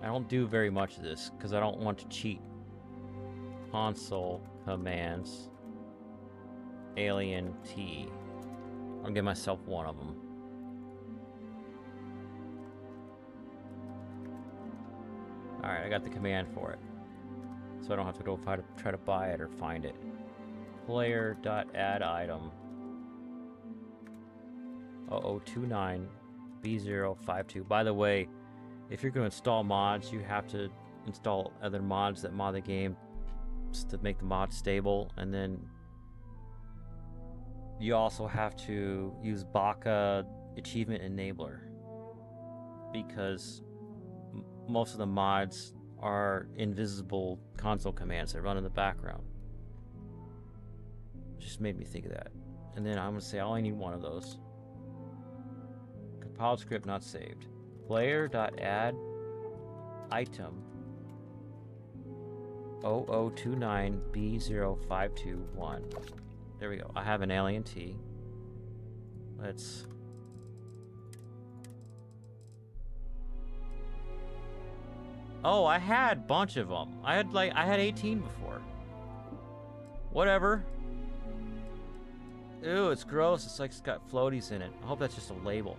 I don't do very much of this because I don't want to cheat. Console commands. Alien tea. I'll give myself one of them. Alright, I got the command for it. So I don't have to go try to buy it or find it. Player.add item 0029 B052. By the way, if you're going to install mods, you have to install other mods that mod the game to make the mod stable, and then you also have to use Baka Achievement Enabler because most of the mods are invisible console commands that run in the background. It just made me think of that. And then I'm going to say I only need one of those. Compiled script not saved. Player.add item 0029 B0521. There we go. I have an alien tea. Let's... Oh, I had a bunch of them. I had 18 before. Whatever. Ew, it's gross. It's like it's got floaties in it. I hope that's just a label.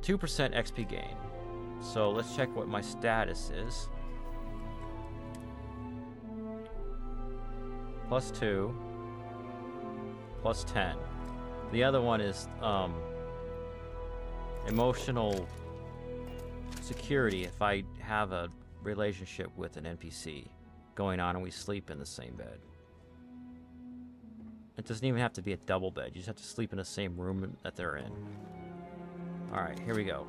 2% XP gain. So let's check what my status is. +2. +10. The other one is emotional security if I have a relationship with an NPC going on and we sleep in the same bed. It doesn't even have to be a double bed. You just have to sleep in the same room that they're in. Alright, here we go.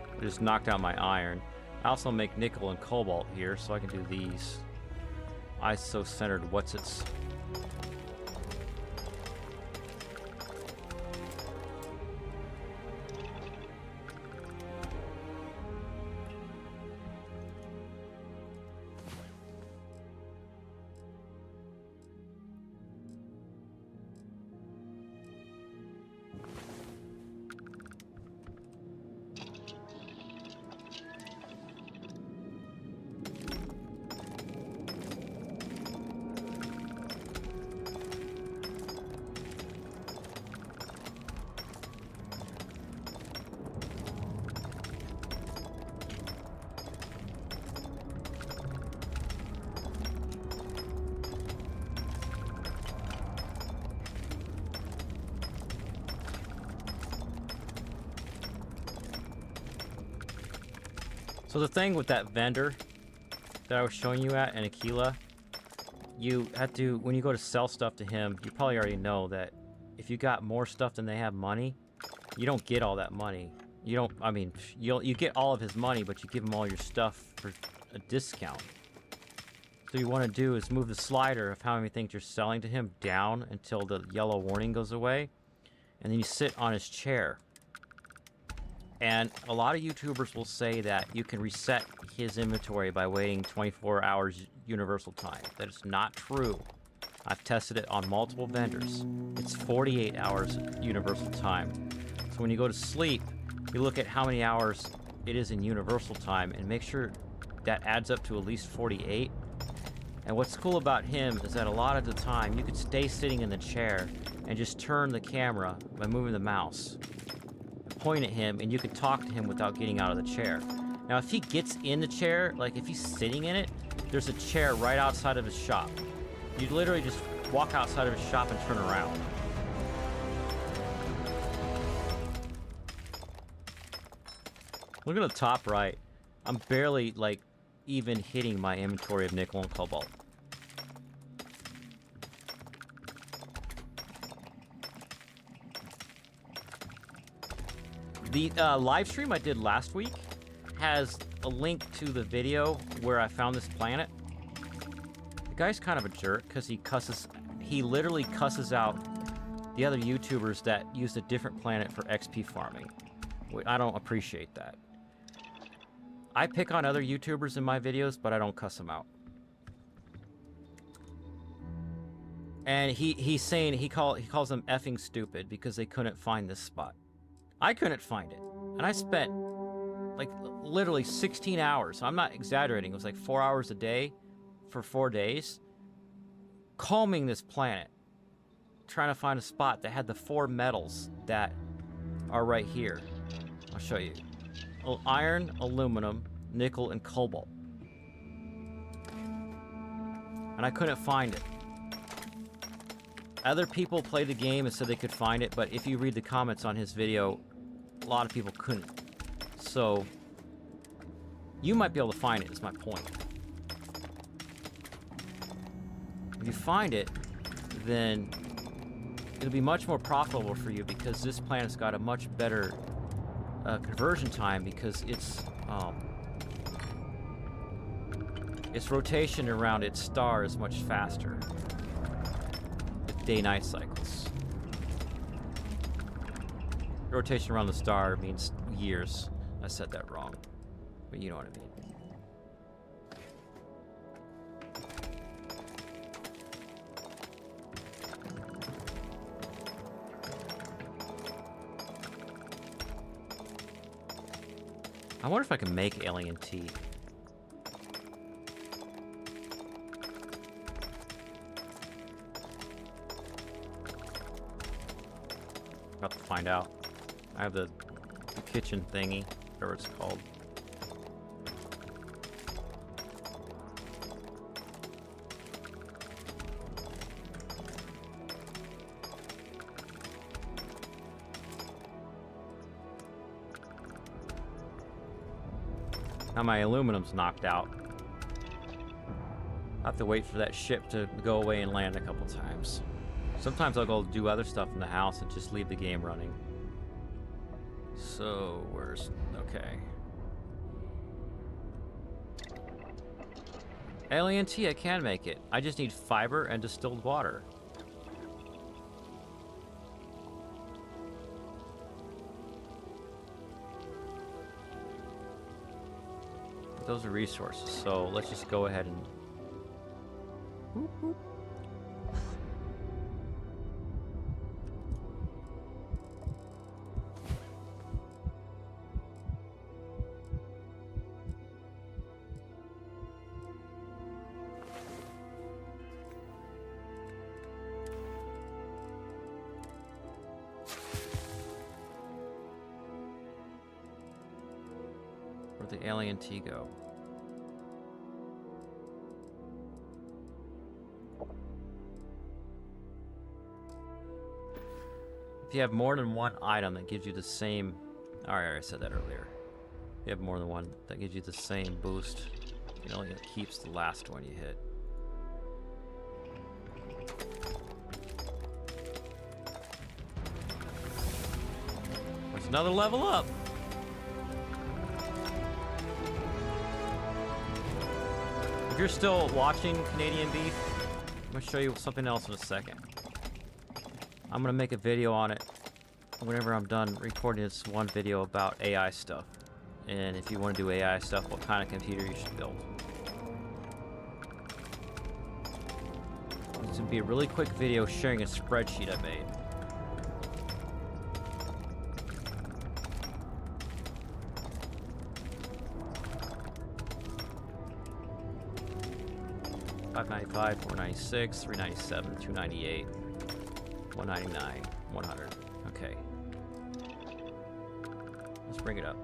I just knocked out my iron. I also make nickel and cobalt here, so I can do these ISO-centered what's-its. So the thing with that vendor that I was showing you at in Nikola, you have to, when you go to sell stuff to him, you probably already know that if you got more stuff than they have money, you don't get all that money. You don't, I mean, you get all of his money, but you give him all your stuff for a discount. So you want to do is move the slider of how many things you're selling to him down until the yellow warning goes away, and then you sit on his chair. And a lot of YouTubers will say that you can reset his inventory by waiting 24 hours universal time. That is not true. I've tested it on multiple vendors. It's 48 hours universal time. So when you go to sleep, you look at how many hours it is in universal time and make sure that adds up to at least 48. And what's cool about him is that a lot of the time you could stay sitting in the chair and just turn the camera by moving the mouse, point at him, and you can talk to him without getting out of the chair. Now, if he gets in the chair, like if he's sitting in it, there's a chair right outside of his shop. You literally just walk outside of his shop and turn around. Look at the top right. I'm barely, like, even hitting my inventory of nickel and cobalt. The live stream I did last week has a link to the video where I found this planet. The guy's kind of a jerk because he literally cusses out the other YouTubers that used a different planet for XP farming. I don't appreciate that. I pick on other YouTubers in my videos, but I don't cuss them out. And he's saying he calls them effing stupid because they couldn't find this spot. I couldn't find it, and I spent like literally 16 hours. I'm not exaggerating. It was like 4 hours a day for 4 days, combing this planet, trying to find a spot that had the 4 metals that are right here. I'll show you. Iron, aluminum, nickel, and cobalt. And I couldn't find it. Other people played the game and said they could find it, but if you read the comments on his video, a lot of people couldn't. So, you might be able to find it, is my point. If you find it, then it'll be much more profitable for you because this planet's got a much better conversion time because its rotation around its star is much faster with day-night cycles. Rotation around the star means years. I said that wrong, but you know what I mean. I wonder if I can make alien tea. About to find out. I have the kitchen thingy, whatever it's called. Now my aluminum's knocked out. I have to wait for that ship to go away and land a couple times. Sometimes I'll go do other stuff in the house and just leave the game running. So, where's... okay. Alien tea, I can make it. I just need fiber and distilled water. Those are resources, so let's just go ahead and... Whoop, whoop. Where'd the alien tea go? If you have more than one item that gives you the same... Alright, I said that earlier. If you have more than one that gives you the same boost, it only keeps the last one you hit. There's another level up! If you're still watching Canadian Beef, I'm going to show you something else in a second. I'm going to make a video on it whenever I'm done recording this one video about AI stuff. And if you want to do AI stuff, what kind of computer you should build. This would be a really quick video sharing a spreadsheet I made. $595, $496, $397, $298, $199, $100. Okay. Let's bring it up.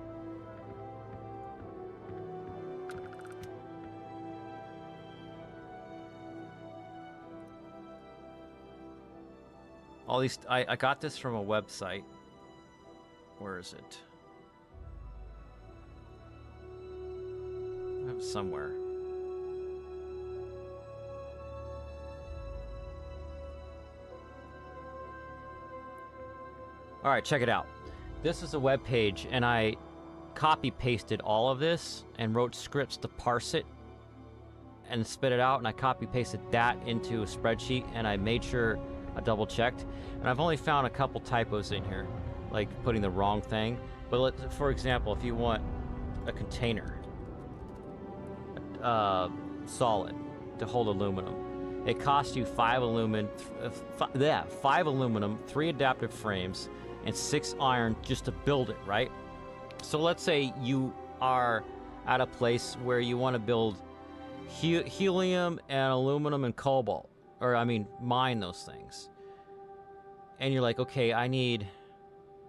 All these, I got this from a website. Where is it? I have it somewhere. All right, check it out. This is a web page, and I copy pasted all of this and wrote scripts to parse it and spit it out, and I copy pasted that into a spreadsheet, and I made sure I double checked, and I've only found a couple typos in here, like putting the wrong thing. But for example, if you want a container, solid, to hold aluminum, it costs you 5 aluminum, 3 adaptive frames, and 6 iron just to build it, right? So let's say you are at a place where you want to build helium and aluminum and cobalt, or I mean mine those things, and you're like, okay, I need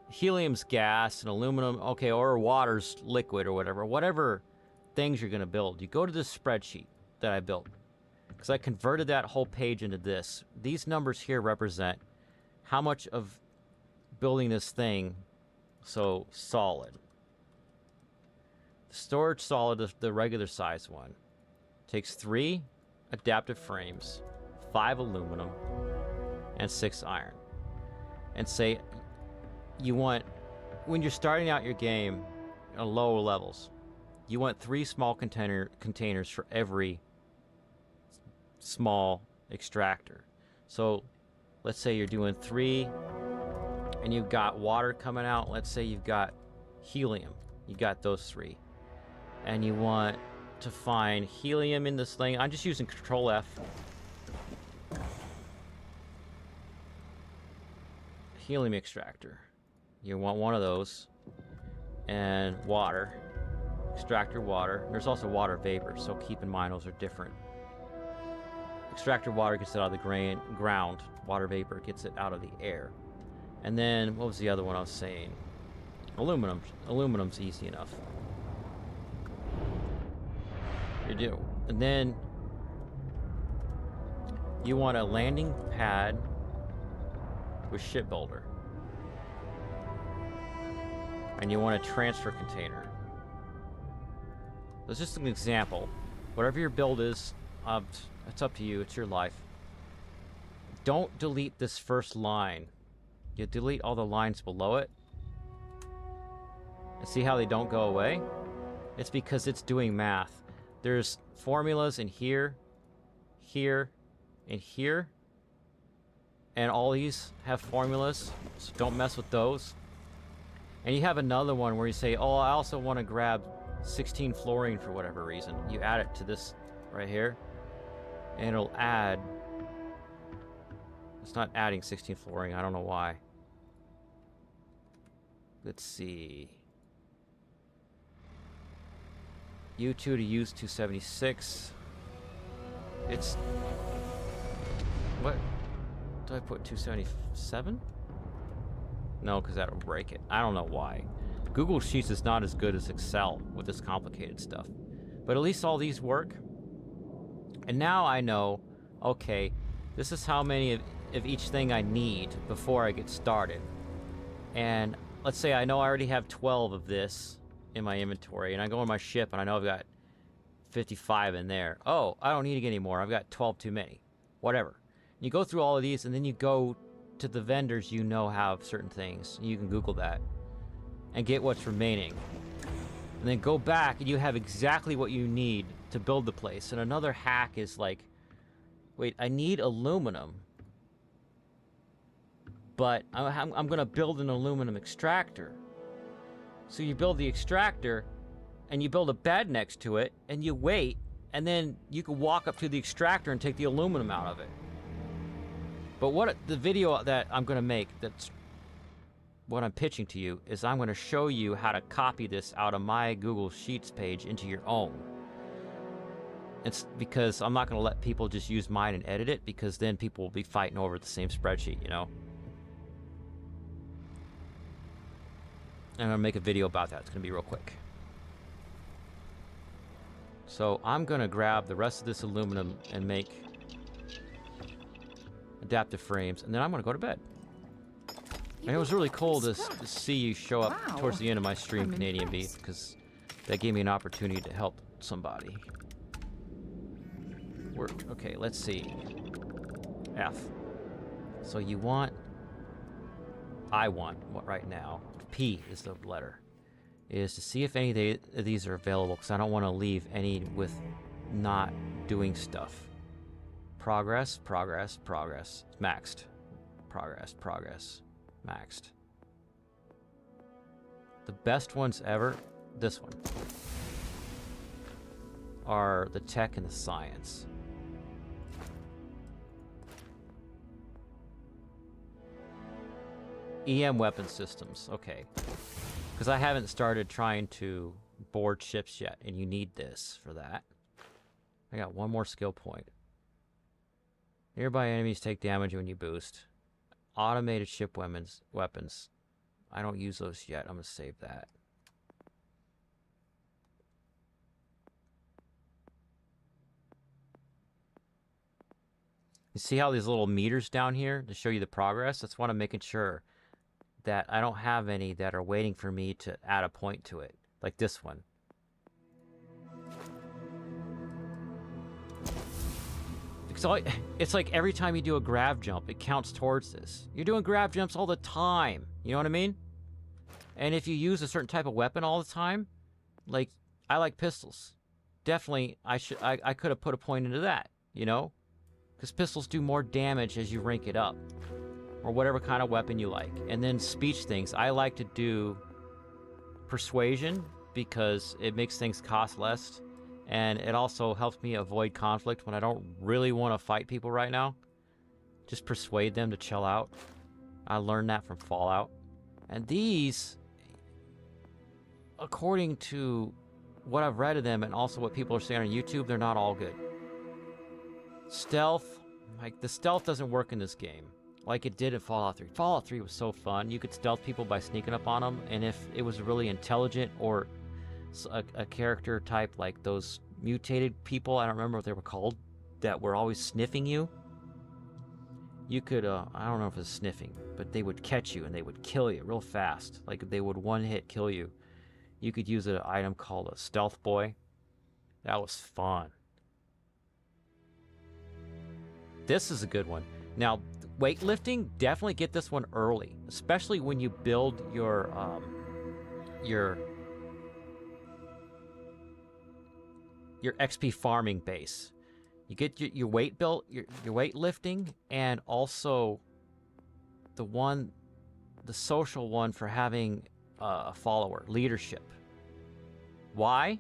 helium's gas and aluminum, okay, or water's liquid or whatever things you're going to build. You go to this spreadsheet that I built, because I converted that whole page into this. These numbers here represent how much of building this thing, so solid. The storage solid, the regular size one, takes 3 adaptive frames, 5 aluminum, and 6 iron. And say you want, when you're starting out your game at lower levels, you want 3 small containers for every small extractor. So let's say you're doing 3 and you've got water coming out. Let's say you've got helium. You got those 3. And you want to find helium in this thing. I'm just using Control F. Helium extractor. You want one of those. And water. Extractor water. There's also water vapor, so keep in mind those are different. Extractor water gets it out of the ground. Water vapor gets it out of the air. And then, what was the other one I was saying? Aluminum. Aluminum's easy enough. You do. And then you want a landing pad with shipbuilder. And you want a transfer container. That's just an example. Whatever your build is, it's up to you. It's your life. Don't delete this first line. You delete all the lines below it. And see how they don't go away? It's because it's doing math. There's formulas in here, here, and here. And all these have formulas, so don't mess with those. And you have another one where you say, oh, I also want to grab 16 fluorine for whatever reason. You add it to this right here, and it'll add... It's not adding 16 fluorine, I don't know why. Let's see. U2 to use 276. It's... What? Did I put 277? No, because that'll break it. I don't know why. Google Sheets is not as good as Excel with this complicated stuff. But at least all these work. And now I know, okay, this is how many of each thing I need before I get started. And let's say I know I already have 12 of this in my inventory, and I go on my ship and I know I've got 55 in there. Oh, I don't need to get any more. I've got 12 too many. Whatever. You go through all of these, and then you go to the vendors you know have certain things. You can Google that and get what's remaining. And then go back, and you have exactly what you need to build the place. And another hack is like, wait, I need aluminum, but I'm going to build an aluminum extractor. So you build the extractor, and you build a bed next to it, and you wait, and then you can walk up to the extractor and take the aluminum out of it. But what the video that I'm going to make, that's what I'm pitching to you, is I'm going to show you how to copy this out of my Google Sheets page into your own. It's because I'm not going to let people just use mine and edit it, because then people will be fighting over the same spreadsheet, you know? And I'm going to make a video about that. It's going to be real quick. So I'm going to grab the rest of this aluminum and make adaptive frames, and then I'm going to go to bed. And it was really cool to see you show up towards the end of my stream, Canadian Beef, because that gave me an opportunity to help somebody. Work. Okay, let's see. F. So you want... I want, what right now, P is the letter, is to see if any of these are available, because I don't want to leave any with not doing stuff. Progress, progress, progress. Maxed. Progress, progress. Maxed. The best ones ever, this one, are the tech and the science. EM weapon systems, okay. Because I haven't started trying to board ships yet, and you need this for that. I got one more skill point. Nearby enemies take damage when you boost. Automated ship weapons. I don't use those yet. I'm going to save that. You see how these little meters down here to show you the progress? That's what I'm making sure that I don't have any that are waiting for me to add a point to it. Like this one. So it's like every time you do a grav jump, it counts towards this. You're doing grav jumps all the time. You know what I mean? And if you use a certain type of weapon all the time, like I like pistols. Definitely, I could have put a point into that, you know? Because pistols do more damage as you rank it up. Or whatever kind of weapon you like. And then speech things. I like to do persuasion because it makes things cost less. And it also helps me avoid conflict when I don't really want to fight people right now. Just persuade them to chill out. I learned that from Fallout. And these, according to what I've read of them and also what people are saying on YouTube, they're not all good. Stealth, like the stealth doesn't work in this game like it did in Fallout 3. Fallout 3 was so fun. You could stealth people by sneaking up on them, and if it was really intelligent or a character type like those mutated people, I don't remember what they were called, that were always sniffing you, you could, I don't know if it's sniffing, but they would catch you and they would kill you real fast. Like they would one-hit kill you. You could use an item called a stealth boy. That was fun. This is a good one. Now, weightlifting, definitely get this one early, especially when you build your XP farming base. You get your weight built, your weightlifting, and also the social one for having a follower, leadership. Why?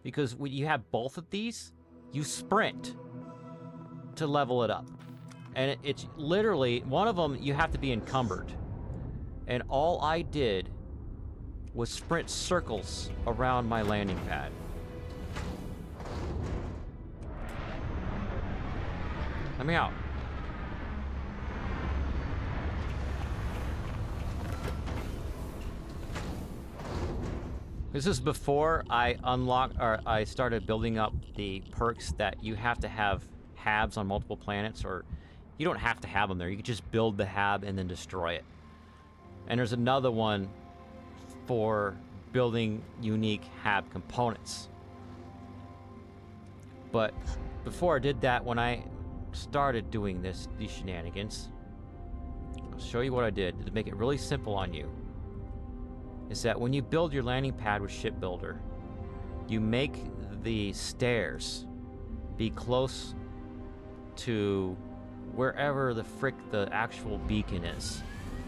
Because when you have both of these, you sprint to level it up. And it's literally, one of them you have to be encumbered. And all I did was sprint circles around my landing pad. Let me out. This is before I I started building up the perks that you have to have halves on multiple planets, or you don't have to have them there. You can just build the hab and then destroy it. And there's another one for building unique hab components. But before I did that, when I started doing these shenanigans, I'll show you what I did to make it really simple on you. Is that when you build your landing pad with Shipbuilder, you make the stairs be close to wherever the actual beacon is,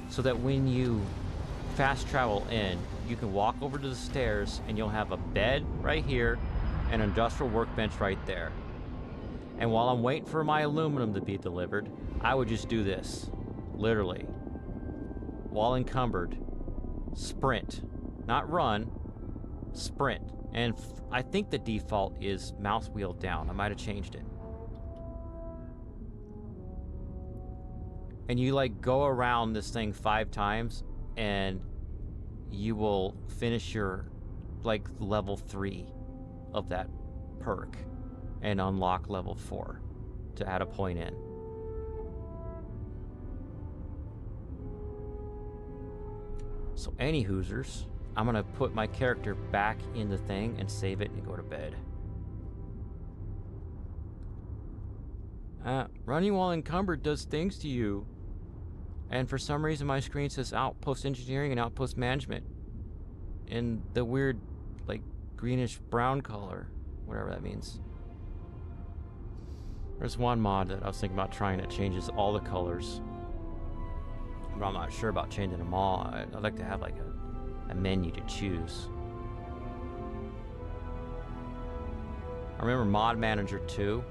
so that when you fast travel in, you can walk over to the stairs and you'll have a bed right here and an industrial workbench right there. And while I'm waiting for my aluminum to be delivered, I would just do this. Literally. While encumbered, sprint. Not run, sprint. And I think the default is mouse wheel down. I might have changed it. And you like go around this thing 5 times and you will finish your like level 3 of that perk and unlock level 4 to add a point in. So any Hoosers, I'm gonna put my character back in the thing and save it and go to bed. Running while encumbered does things to you. And for some reason my screen says Outpost Engineering and Outpost Management. In the weird, like, greenish brown color. Whatever that means. There's one mod that I was thinking about trying that changes all the colors. But I'm not sure about changing them all. I'd like to have like a menu to choose. I remember Mod Manager 2.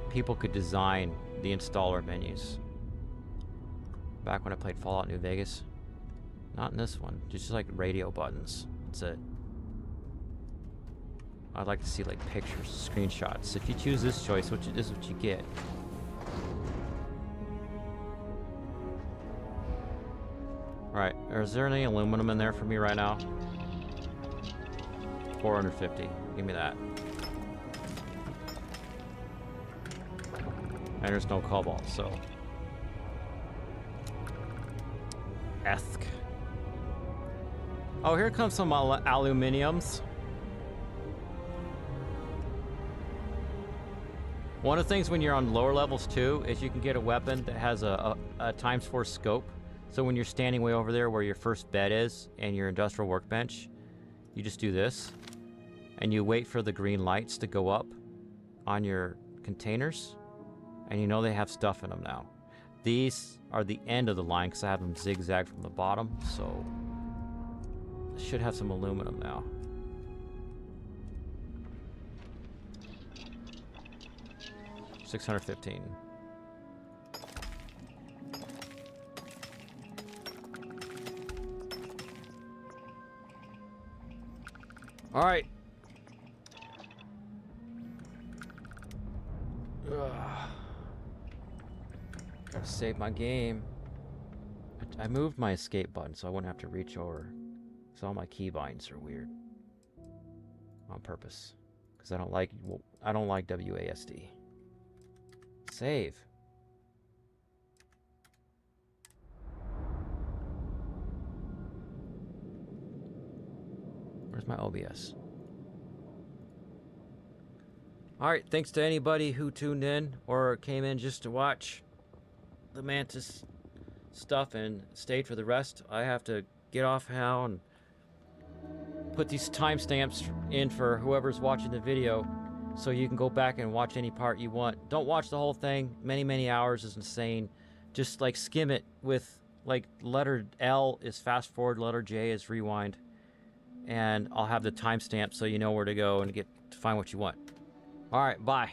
People could design the installer menus. Back when I played Fallout New Vegas. Not in this one. Just like radio buttons. That's it. I'd like to see like pictures, screenshots. If you choose this choice, this is what you get. Alright, is there any aluminum in there for me right now? 450. Give me that. And there's no cobalt, so. Esk. Oh, here comes some aluminiums. One of the things when you're on lower levels too is you can get a weapon that has a ×4 scope. So when you're standing way over there where your first bed is and your industrial workbench, you just do this and you wait for the green lights to go up on your containers, and you know they have stuff in them now. These are the end of the line because I have them zigzag from the bottom, so I should have some aluminum now. $615. All right. Gotta save my game. I moved my escape button so I wouldn't have to reach over. So all my keybinds are weird. On purpose. Because I don't like WASD. Save. Where's my OBS? Alright, thanks to anybody who tuned in or came in just to watch the Mantis stuff and stayed for the rest. I have to get off now and put these timestamps in for whoever's watching the video so you can go back and watch any part you want. Don't watch the whole thing. Many hours is insane. Just like skim it with like letter L is fast forward, letter J is rewind. And I'll have the timestamp so you know where to go and get to find what you want. All right, bye.